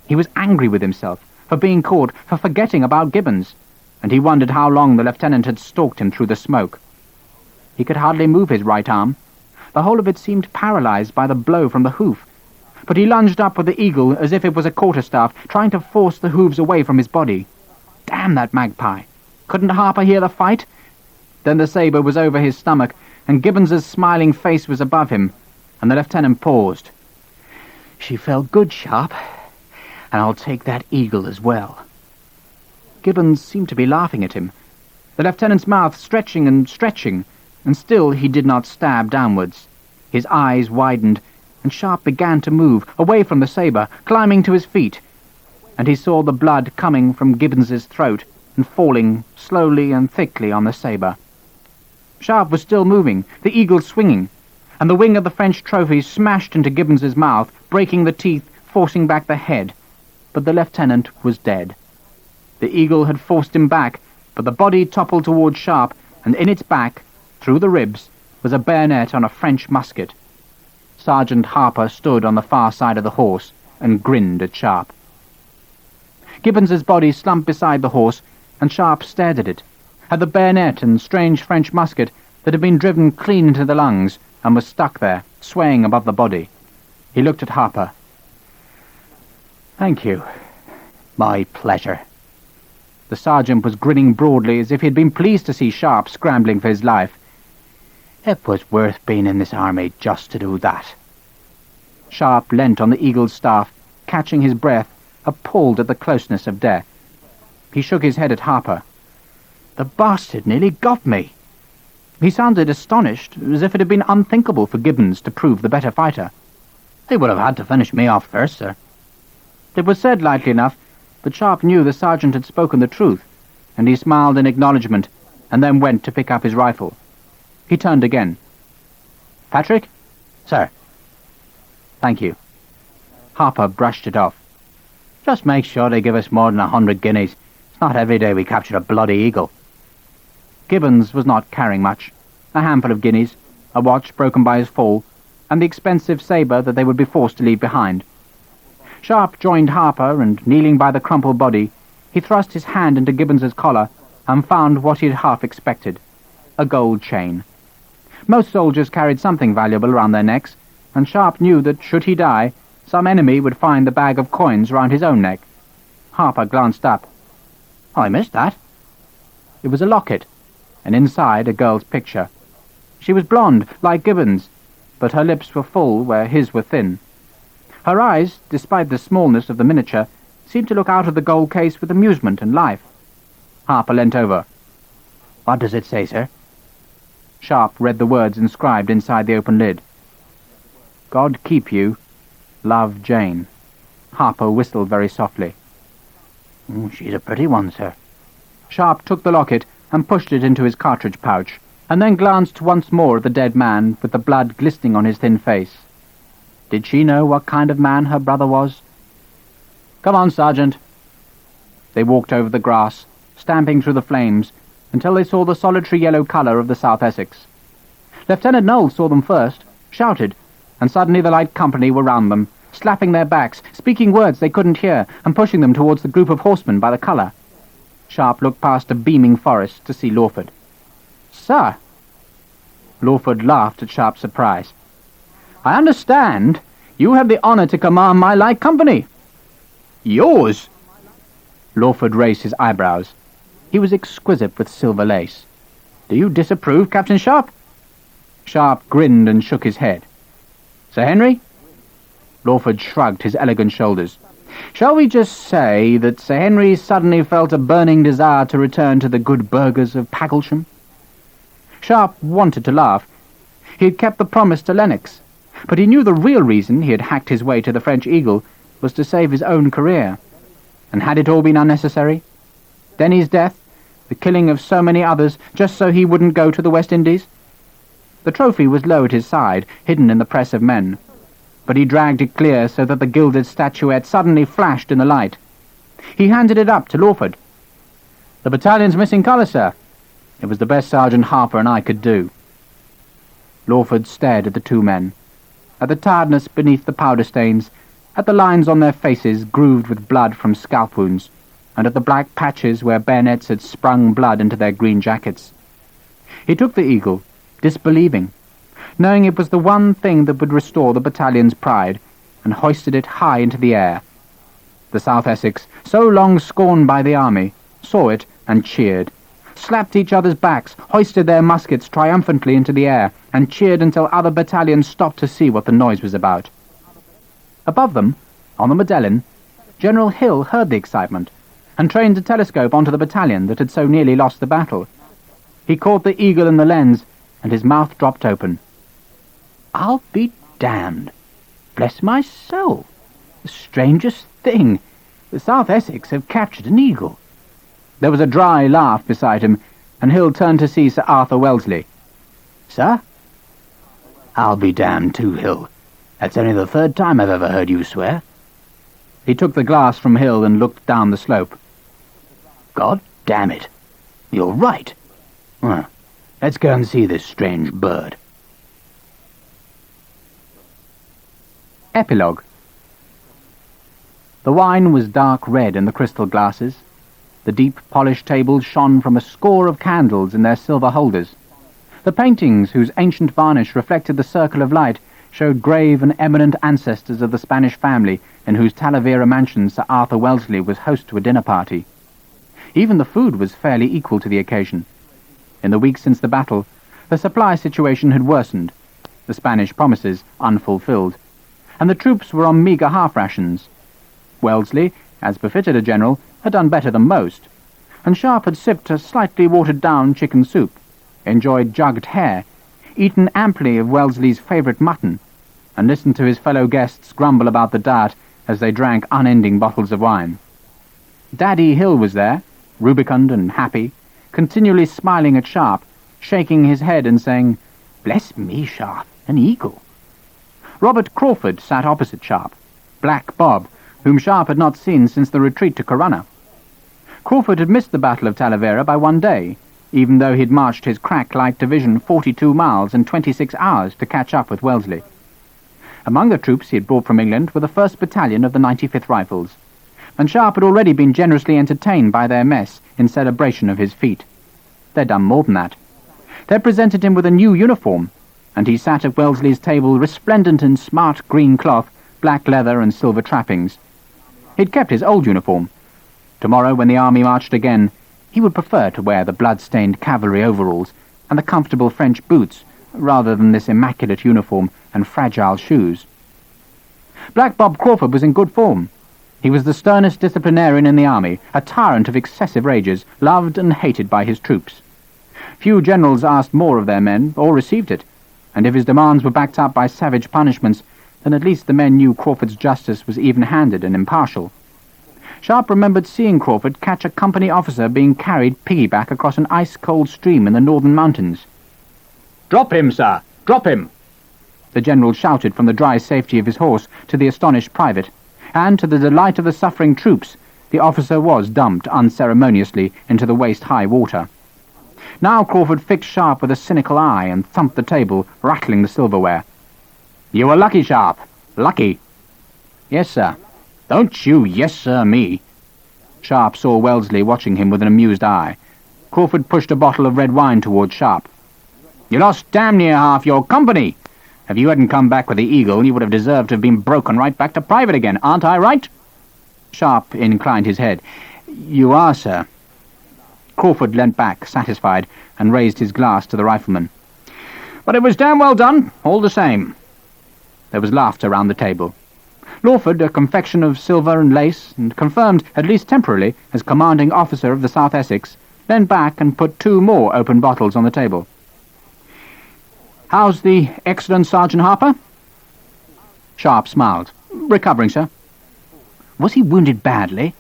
He was angry with himself for being caught, for forgetting about Gibbons, and he wondered how long the lieutenant had stalked him through the smoke. He could hardly move his right arm. The whole of it seemed paralyzed by the blow from the hoof, but he lunged up with the eagle as if it was a quarterstaff, trying to force the hooves away from his body. Damn that magpie! Couldn't Harper hear the fight? Then the sabre was over his stomach, and Gibbons's smiling face was above him, and the lieutenant paused. "She felt good, Sharpe, and I'll take that eagle as well." Gibbons seemed to be laughing at him, the lieutenant's mouth stretching, and still he did not stab downwards. His eyes widened, and Sharpe began to move, away from the sabre, climbing to his feet, and he saw the blood coming from Gibbons's throat and falling slowly and thickly on the sabre. Sharpe was still moving, the eagle swinging, and the wing of the French trophy smashed into Gibbons's mouth, breaking the teeth, forcing back the head. But the lieutenant was dead. The eagle had forced him back, but the body toppled towards Sharpe, and in its back, through the ribs, was a bayonet on a French musket. Sergeant Harper stood on the far side of the horse and grinned at Sharpe. Gibbons's body slumped beside the horse, and Sharpe stared at it, at the bayonet and strange French musket that had been driven clean into the lungs and was stuck there, swaying above the body. He looked at Harper. "Thank you. My pleasure." The sergeant was grinning broadly as if he had been pleased to see Sharpe scrambling for his life. "It was worth being in this army just to do that." Sharpe leant on the eagle's staff, catching his breath, appalled at the closeness of death. He shook his head at Harper. "The bastard nearly got me." He sounded astonished, as if it had been unthinkable for Gibbons to prove the better fighter. "He would have had to finish me off first, sir." It was said lightly enough, but Sharpe knew the sergeant had spoken the truth, and he smiled in acknowledgement, and then went to pick up his rifle. He turned again. "Patrick?" "Sir." "Thank you." Harper brushed it off. "Just make sure they give us more than 100 guineas. It's not every day we capture a bloody eagle." Gibbons was not carrying much. A handful of guineas, a watch broken by his fall, and the expensive sabre that they would be forced to leave behind. Sharpe joined Harper, and kneeling by the crumpled body, he thrust his hand into Gibbons's collar and found what he had half expected, a gold chain. Most soldiers carried something valuable around their necks, and Sharpe knew that, should he die, Some enemy would find the bag of coins round his own neck. Harper glanced up. "I missed that." It was a locket, and inside a girl's picture. She was blonde, like Gibbons, but her lips were full where his were thin. Her eyes, despite the smallness of the miniature, seemed to look out of the gold case with amusement and life. Harper leant over. "What does it say, sir?" Sharpe read the words inscribed inside the open lid. "God keep you. Love, Jane." Harper whistled very softly. "She's a pretty one, sir." Sharpe took the locket and pushed it into his cartridge pouch, and then glanced once more at the dead man with the blood glistening on his thin face. Did she know what kind of man her brother was? "Come on, Sergeant." They walked over the grass, stamping through the flames, until they saw the solitary yellow colour of the South Essex. Lieutenant Knowles saw them first, shouted, and suddenly the light company were round them, slapping their backs, speaking words they couldn't hear, and pushing them towards the group of horsemen by the colour. Sharpe looked past a beaming forest to see Lawford. "Sir!" Lawford laughed at Sharpe's surprise. "I understand you have the honour to command my light company." "Yours?" Lawford raised his eyebrows. He was exquisite with silver lace. "Do you disapprove, Captain Sharpe?" Sharpe grinned and shook his head. "Sir Henry?" Lawford shrugged his elegant shoulders. "Shall we just say that Sir Henry suddenly felt a burning desire to return to the good burghers of Pagglesham?" Sharpe wanted to laugh. He had kept the promise to Lennox, but he knew the real reason he had hacked his way to the French Eagle was to save his own career. And had it all been unnecessary? Denny's death, the killing of so many others, just so he wouldn't go to the West Indies? The trophy was low at his side, hidden in the press of men, but he dragged it clear so that the gilded statuette suddenly flashed in the light. He handed it up to Lawford. "The battalion's missing colour, sir." It was the best Sergeant Harper and I could do. Lawford stared at the two men, at the tiredness beneath the powder stains, at the lines on their faces grooved with blood from scalp wounds, and at the black patches where bayonets had sprung blood into their green jackets. He took the eagle, disbelieving, knowing it was the one thing that would restore the battalion's pride, and hoisted it high into the air. The South Essex, so long scorned by the army, saw it and cheered, slapped each other's backs, hoisted their muskets triumphantly into the air, and cheered until other battalions stopped to see what the noise was about. Above them, on the Medellin, General Hill heard the excitement, and trained a telescope onto the battalion that had so nearly lost the battle. He caught the eagle in the lens, and his mouth dropped open. "I'll be damned. Bless my soul. The strangest thing. The South Essex have captured an eagle." There was a dry laugh beside him, and Hill turned to see Sir Arthur Wellesley. "Sir?" "I'll be damned too, Hill. That's only the third time I've ever heard you swear." He took the glass from Hill and looked down the slope. "God damn it. You're right. Let's go and see this strange bird." Epilogue. The wine was dark red in the crystal glasses. The deep, polished tables shone from a score of candles in their silver holders. The paintings, whose ancient varnish reflected the circle of light, showed grave and eminent ancestors of the Spanish family in whose Talavera mansion Sir Arthur Wellesley was host to a dinner party. Even the food was fairly equal to the occasion. In the weeks since the battle, the supply situation had worsened, the Spanish promises unfulfilled, and the troops were on meagre half-rations. Wellesley, as befitted a general, had done better than most, and Sharpe had sipped a slightly watered-down chicken soup, enjoyed jugged hare, eaten amply of Wellesley's favourite mutton, and listened to his fellow guests grumble about the diet as they drank unending bottles of wine. Daddy Hill was there, rubicund and happy, continually smiling at Sharpe, shaking his head and saying, "Bless me, Sharpe, an eagle." Robert Crawford sat opposite Sharpe, Black Bob, whom Sharpe had not seen since the retreat to Corunna. Crawford had missed the Battle of Talavera by one day, even though he'd marched his crack-light division 42 miles in 26 hours to catch up with Wellesley. Among the troops he had brought from England were the 1st Battalion of the 95th Rifles, and Sharpe had already been generously entertained by their mess in celebration of his feat. They'd done more than that. They'd presented him with a new uniform, and he sat at Wellesley's table resplendent in smart green cloth, black leather and silver trappings. He'd kept his old uniform. Tomorrow, when the army marched again, he would prefer to wear the blood-stained cavalry overalls and the comfortable French boots, rather than this immaculate uniform and fragile shoes. Black Bob Crawford was in good form. He was the sternest disciplinarian in the army, a tyrant of excessive rages, loved and hated by his troops. Few generals asked more of their men, or received it, and if his demands were backed up by savage punishments, then at least the men knew Crawford's justice was even-handed and impartial. Sharpe remembered seeing Crawford catch a company officer being carried piggyback across an ice-cold stream in the northern mountains. "Drop him, sir! Drop him!" The general shouted from the dry safety of his horse to the astonished private, and to the delight of the suffering troops, the officer was dumped unceremoniously into the waist-high water. Now Crawford fixed Sharpe with a cynical eye and thumped the table, rattling the silverware. "You were lucky, Sharpe. Lucky." "Yes, sir." "Don't you yes, sir, me." Sharpe saw Wellesley watching him with an amused eye. Crawford pushed a bottle of red wine towards Sharpe. "You lost damn near half your company. If you hadn't come back with the Eagle, you would have deserved to have been broken right back to private again. Aren't I right?" Sharpe inclined his head. "You are, sir." Crawford leant back, satisfied, and raised his glass to the rifleman. "But it was damn well done, all the same." There was laughter round the table. Lawford, a confection of silver and lace, and confirmed, at least temporarily, as commanding officer of the South Essex, leaned back and put 2 more open bottles on the table. "How's the excellent Sergeant Harper?" Sharpe smiled. "Recovering, sir." "Was he wounded badly?"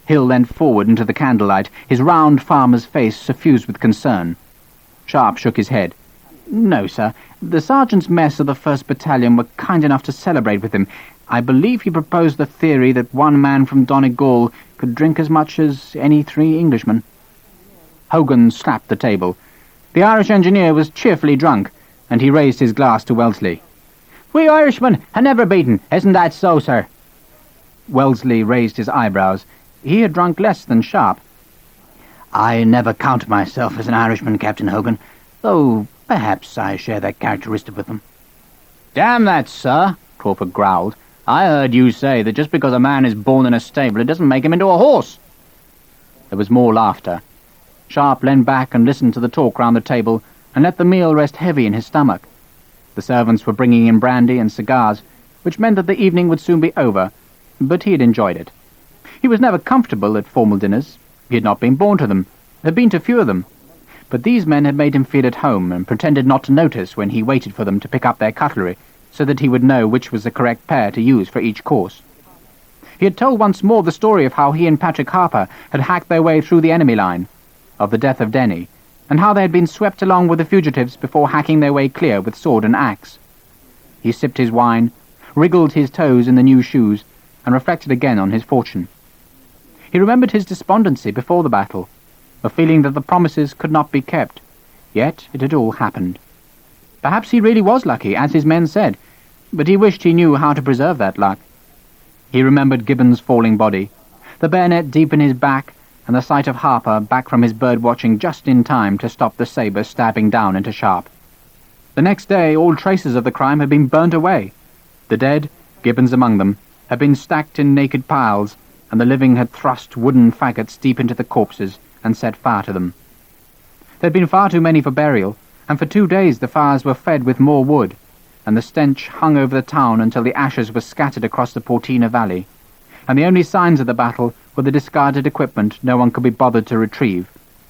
Hill leant forward into the candlelight, his round farmer's face suffused with concern. Sharpe shook his head. "No, sir. The sergeant's mess of the 1st Battalion were kind enough to celebrate with him. I believe he proposed the theory that one man from Donegal could drink as much as any 3 Englishmen." Hogan slapped the table. The Irish engineer was cheerfully drunk, and he raised his glass to Wellesley. "We Irishmen are never beaten, isn't that so, sir?" Wellesley raised his eyebrows. He had drunk less than Sharpe. "I never count myself as an Irishman, Captain Hogan, though perhaps I share that characteristic with them." "Damn that, sir," Crawford growled. "I heard you say that just because a man is born in a stable, it doesn't make him into a horse." There was more laughter. Sharpe leaned back and listened to the talk round the table, and let the meal rest heavy in his stomach. The servants were bringing in brandy and cigars, which meant that the evening would soon be over, but he had enjoyed it. He was never comfortable at formal dinners. He had not been born to them, had been to few of them, but these men had made him feel at home and pretended not to notice when he waited for them to pick up their cutlery, so that he would know which was the correct pair to use for each course. He had told once more the story of how he and Patrick Harper had hacked their way through the enemy line, of the death of Denny, and how they had been swept along with the fugitives before hacking their way clear with sword and axe. He sipped his wine, wriggled his toes in the new shoes, and reflected again on his fortune. He remembered his despondency before the battle, a feeling that the promises could not be kept, yet it had all happened. Perhaps he really was lucky, as his men said, but he wished he knew how to preserve that luck. He remembered Gibbon's falling body, the bayonet deep in his back, and the sight of Harper back from his bird-watching just in time to stop the sabre stabbing down into Sharpe. The next day all traces of the crime had been burnt away. The dead, Gibbons among them, had been stacked in naked piles, and the living had thrust wooden faggots deep into the corpses and set fire to them. There had been far too many for burial, and for 2 days the fires were fed with more wood, and the stench hung over the town until the ashes were scattered across the Portina Valley, and the only signs of the battle were the discarded equipment no one could be bothered to retrieve,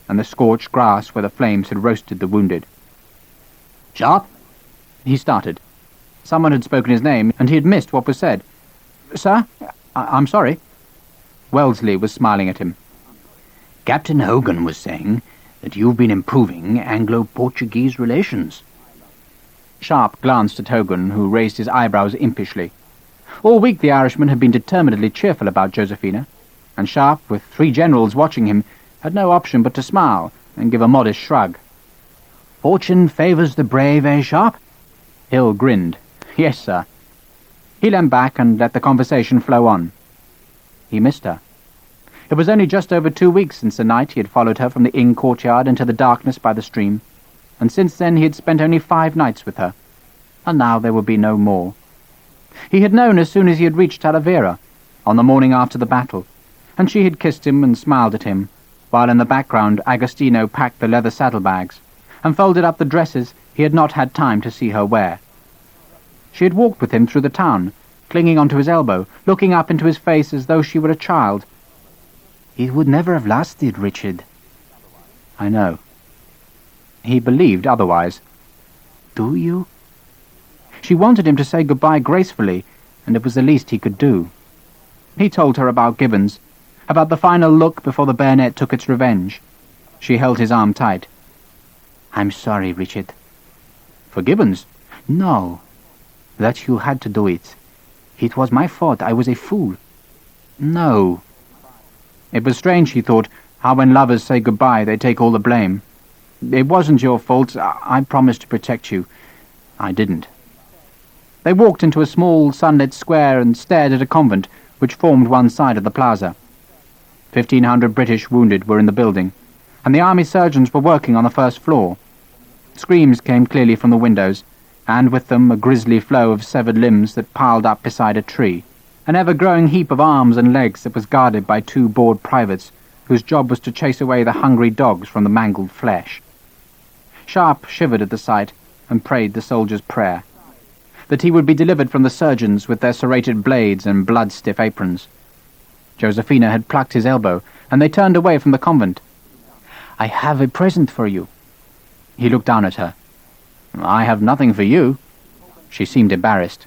and the scorched grass where the flames had roasted the wounded. "Sharpe?" He started. Someone had spoken his name, and he had missed what was said. "Sir? I'm sorry." Wellesley was smiling at him. "Captain Hogan was saying that you've been improving Anglo-Portuguese relations." Sharpe glanced at Hogan, who raised his eyebrows impishly. All week the Irishman had been determinedly cheerful about Josephina, and Sharpe, with 3 generals watching him, had no option but to smile and give a modest shrug. "Fortune favours the brave, eh, Sharpe?" Hill grinned. "Yes, sir." He leaned back and let the conversation flow on. He missed her. It was only just over 2 weeks since the night he had followed her from the inn courtyard into the darkness by the stream, and since then he had spent only 5 nights with her, and now there would be no more. He had known as soon as he had reached Talavera, on the morning after the battle, and she had kissed him and smiled at him, while in the background Agostino packed the leather saddlebags and folded up the dresses he had not had time to see her wear. She had walked with him through the town, clinging onto his elbow, looking up into his face as though she were a child. "It would never have lasted, Richard." "I know." He believed otherwise. "Do you?" She wanted him to say goodbye gracefully, and it was the least he could do. He told her about Gibbons, about the final look before the bayonet took its revenge. She held his arm tight. "I'm sorry, Richard." "For Gibbons?" "No. That you had to do it. It was my fault. I was a fool." "No." It was strange, he thought, how when lovers say goodbye they take all the blame. "It wasn't your fault. I promised to protect you. I didn't." They walked into a small sunlit square and stared at a convent which formed one side of the plaza. 1,500 British wounded were in the building, and the army surgeons were working on the first floor. Screams came clearly from the windows, and with them a grisly flow of severed limbs that piled up beside a tree, an ever-growing heap of arms and legs that was guarded by 2 bored privates whose job was to chase away the hungry dogs from the mangled flesh. Sharpe shivered at the sight and prayed the soldier's prayer, that he would be delivered from the surgeons with their serrated blades and blood-stiff aprons. Josephina had plucked his elbow, and they turned away from the convent. "I have a present for you." He looked down at her. "I have nothing for you." She seemed embarrassed.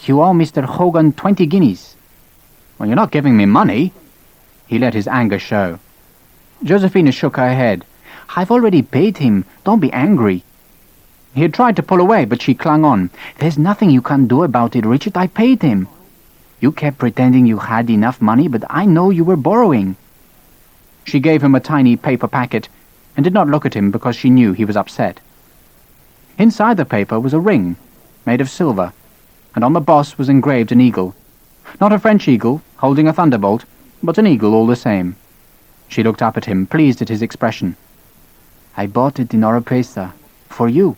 "You owe Mr. Hogan 20 guineas. "Well, you're not giving me money." He let his anger show. Josephina shook her head. "I've already paid him. Don't be angry." He had tried to pull away, but she clung on. "There's nothing you can do about it, Richard. I paid him. You kept pretending you had enough money, but I know you were borrowing." She gave him a tiny paper packet and did not look at him because she knew he was upset. Inside the paper was a ring, made of silver, and on the boss was engraved an eagle. Not a French eagle, holding a thunderbolt, but an eagle all the same. She looked up at him, pleased at his expression. "I bought it in Oropesa. For you."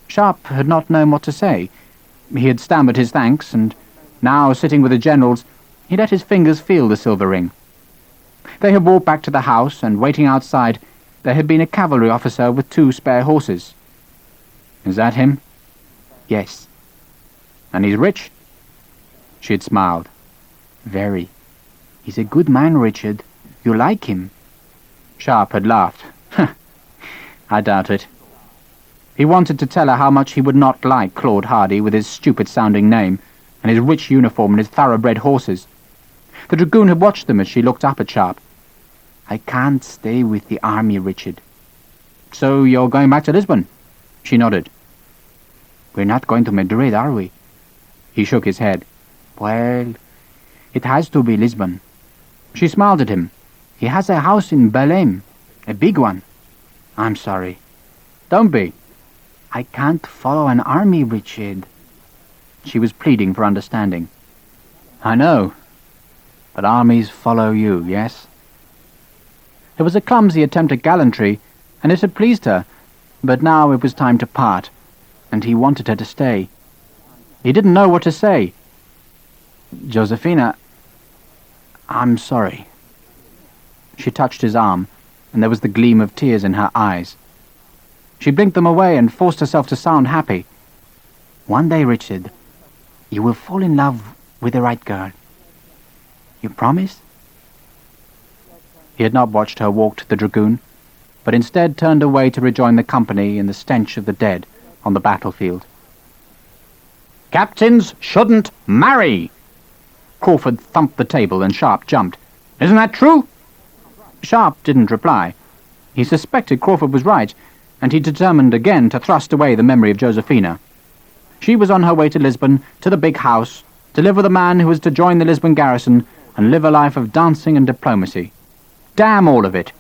Sharpe had not known what to say. He had stammered his thanks, and now, sitting with the generals, he let his fingers feel the silver ring. They had walked back to the house, and waiting outside, there had been a cavalry officer with 2 spare horses. "Is that him?" "Yes." "And he's rich?" She had smiled. "Very. He's a good man, Richard. You like him." Sharpe had laughed. "I doubt it." He wanted to tell her how much he would not like Claude Hardy with his stupid-sounding name, and his rich uniform and his thoroughbred horses. The dragoon had watched them as she looked up at Sharpe. "I can't stay with the army, Richard." "So you're going back to Lisbon?" She nodded. "We're not going to Madrid, are we?" He shook his head. "Well, it has to be Lisbon." She smiled at him. "He has a house in Belém, a big one." "I'm sorry." "Don't be." "I can't follow an army, Richard." She was pleading for understanding. "I know. But armies follow you, yes?" It was a clumsy attempt at gallantry, and it had pleased her, but now it was time to part, and he wanted her to stay. He didn't know what to say. "Josephina, I'm sorry." She touched his arm, and there was the gleam of tears in her eyes. She blinked them away and forced herself to sound happy. "One day, Richard, you will fall in love with the right girl. You promise?" He had not watched her walk to the dragoon, but instead turned away to rejoin the company in the stench of the dead on the battlefield. "Captains shouldn't marry!" Crawford thumped the table and Sharpe jumped. "Isn't that true?" Sharpe didn't reply. He suspected Crawford was right, and he determined again to thrust away the memory of Josephina. She was on her way to Lisbon, to the big house, to live with a man who was to join the Lisbon garrison and live a life of dancing and diplomacy. Damn all of it!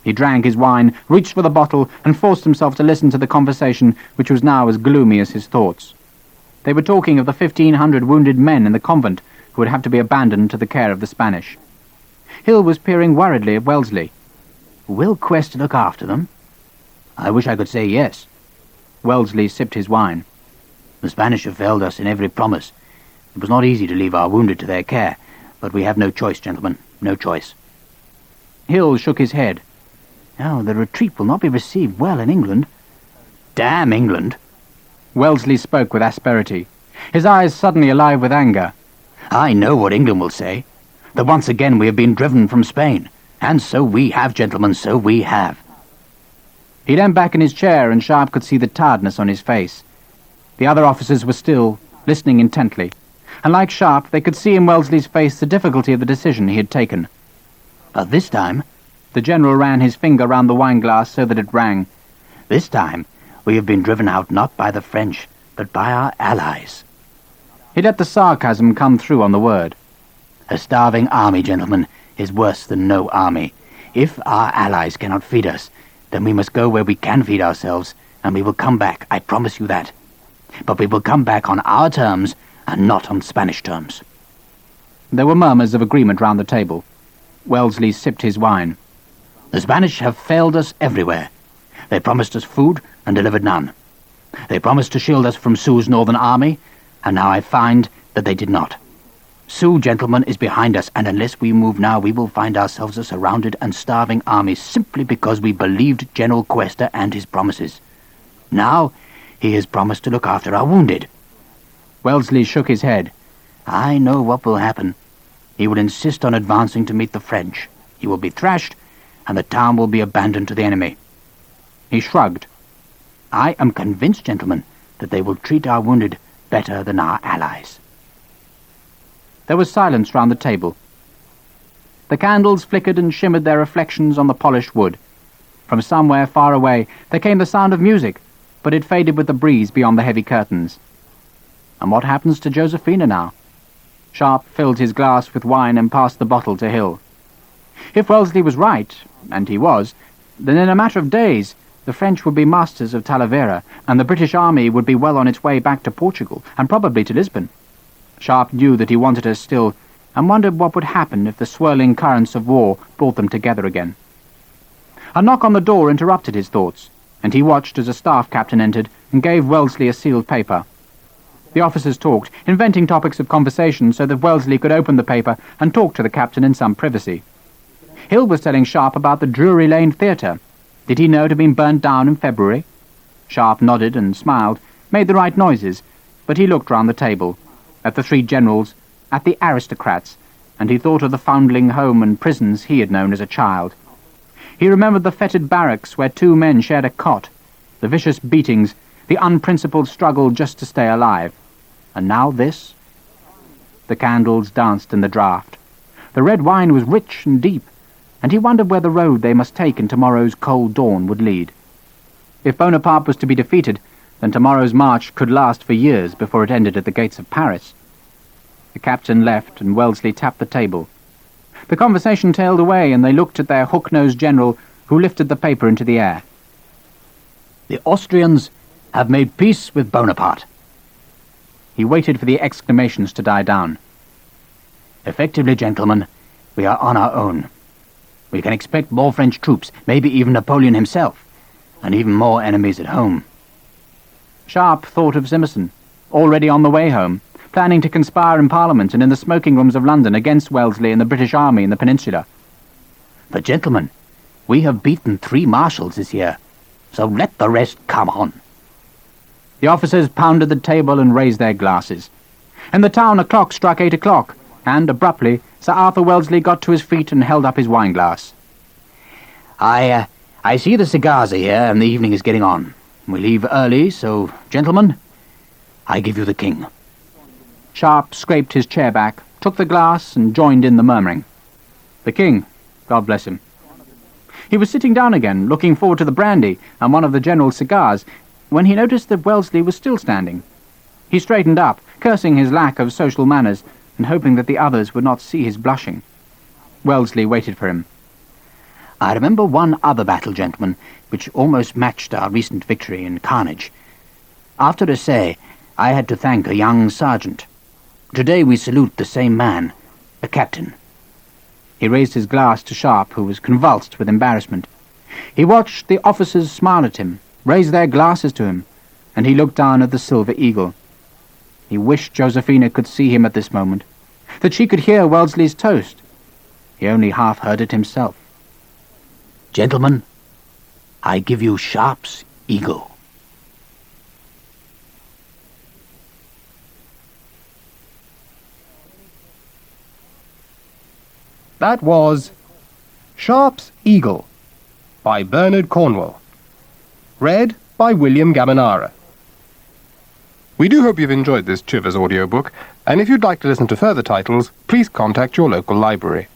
He drank his wine, reached for the bottle, and forced himself to listen to the conversation, which was now as gloomy as his thoughts. They were talking of the 1,500 wounded men in the convent who would have to be abandoned to the care of the Spanish. Hill was peering worriedly at Wellesley. "Will Quest look after them?" "I wish I could say yes." Wellesley sipped his wine. The Spanish have failed us in every promise. It was not easy to leave our wounded to their care, but we have no choice, gentlemen, no choice." Hill shook his head. "No, the retreat will not be received well in England." "Damn England!" Wellesley spoke with asperity, his eyes suddenly alive with anger. "I know what England will say, that once again we have been driven from Spain. And so we have, gentlemen, so we have." He leaned back in his chair, and Sharpe could see the tiredness on his face. The other officers were still, listening intently, and like Sharpe, they could see in Wellesley's face the difficulty of the decision he had taken. "But this time," the general ran his finger round the wine-glass so that it rang, "this time we have been driven out not by the French, but by our allies." He let the sarcasm come through on the word. "A starving army, gentlemen, is worse than no army. If our allies cannot feed us, then we must go where we can feed ourselves, and we will come back, I promise you that. But we will come back on our terms, and not on Spanish terms." There were murmurs of agreement round the table. Wellesley sipped his wine. "The Spanish have failed us everywhere. They promised us food and delivered none. They promised to shield us from Soult's northern army, and now I find that they did not. Soult, gentlemen, is behind us, and unless we move now, we will find ourselves a surrounded and starving army simply because we believed General Cuesta and his promises. Now he has promised to look after our wounded." Wellesley shook his head. "I know what will happen. He will insist on advancing to meet the French. He will be thrashed, and the town will be abandoned to the enemy." He shrugged. "I am convinced, gentlemen, that they will treat our wounded better than our allies." There was silence round the table. The candles flickered and shimmered their reflections on the polished wood. From somewhere far away there came the sound of music, but it faded with the breeze beyond the heavy curtains. And what happens to Josephina now? Sharpe filled his glass with wine and passed the bottle to Hill. If Wellesley was right, and he was, then in a matter of days the French would be masters of Talavera, and the British army would be well on its way back to Portugal, and probably to Lisbon. Sharpe knew that he wanted her still, and wondered what would happen if the swirling currents of war brought them together again. A knock on the door interrupted his thoughts, and he watched as a staff captain entered and gave Wellesley a sealed paper. The officers talked, inventing topics of conversation so that Wellesley could open the paper and talk to the captain in some privacy. Hill was telling Sharpe about the Drury Lane Theatre. Did he know it had been burnt down in February? Sharpe nodded and smiled, made the right noises, but he looked round the table, at the three generals, at the aristocrats, and he thought of the foundling home and prisons he had known as a child. He remembered the fetid barracks where two men shared a cot, the vicious beatings, the unprincipled struggle just to stay alive. And now this? The candles danced in the draught. The red wine was rich and deep, and he wondered where the road they must take in tomorrow's cold dawn would lead. If Bonaparte was to be defeated, then tomorrow's march could last for years before it ended at the gates of Paris. The captain left, and Wellesley tapped the table. The conversation tailed away, and they looked at their hook-nosed general, who lifted the paper into the air. "The Austrians have made peace with Bonaparte." He waited for the exclamations to die down. "Effectively, gentlemen, we are on our own. We can expect more French troops, maybe even Napoleon himself, and even more enemies at home." Sharpe thought of Simmerson, already on the way home, planning to conspire in Parliament and in the smoking rooms of London against Wellesley and the British army in the peninsula. "But, gentlemen, we have beaten 3 marshals this year, so let the rest come on." The officers pounded the table and raised their glasses. In the town a clock struck 8 o'clock, and, abruptly, Sir Arthur Wellesley got to his feet and held up his wine-glass. I see the cigars are here, and the evening is getting on. We leave early, so, gentlemen, I give you the king." Sharpe scraped his chair back, took the glass, and joined in the murmuring. "The king, God bless him." He was sitting down again, looking forward to the brandy and one of the general's cigars, when he noticed that Wellesley was still standing. He straightened up, cursing his lack of social manners, and hoping that the others would not see his blushing. Wellesley waited for him. "I remember one other battle, gentlemen, which almost matched our recent victory in carnage. After Essay, I had to thank a young sergeant. Today we salute the same man, a captain." He raised his glass to Sharpe, who was convulsed with embarrassment. He watched the officers smile at him, raise their glasses to him, and he looked down at the silver eagle. He wished Josephina could see him at this moment, that she could hear Wellesley's toast. He only half heard it himself. Gentlemen, I give you Sharpe's eagle. That was Sharpe's Eagle by Bernard Cornwell. Read by William Gamanara. We do hope you've enjoyed this Chivers audiobook, and if you'd like to listen to further titles, please contact your local library.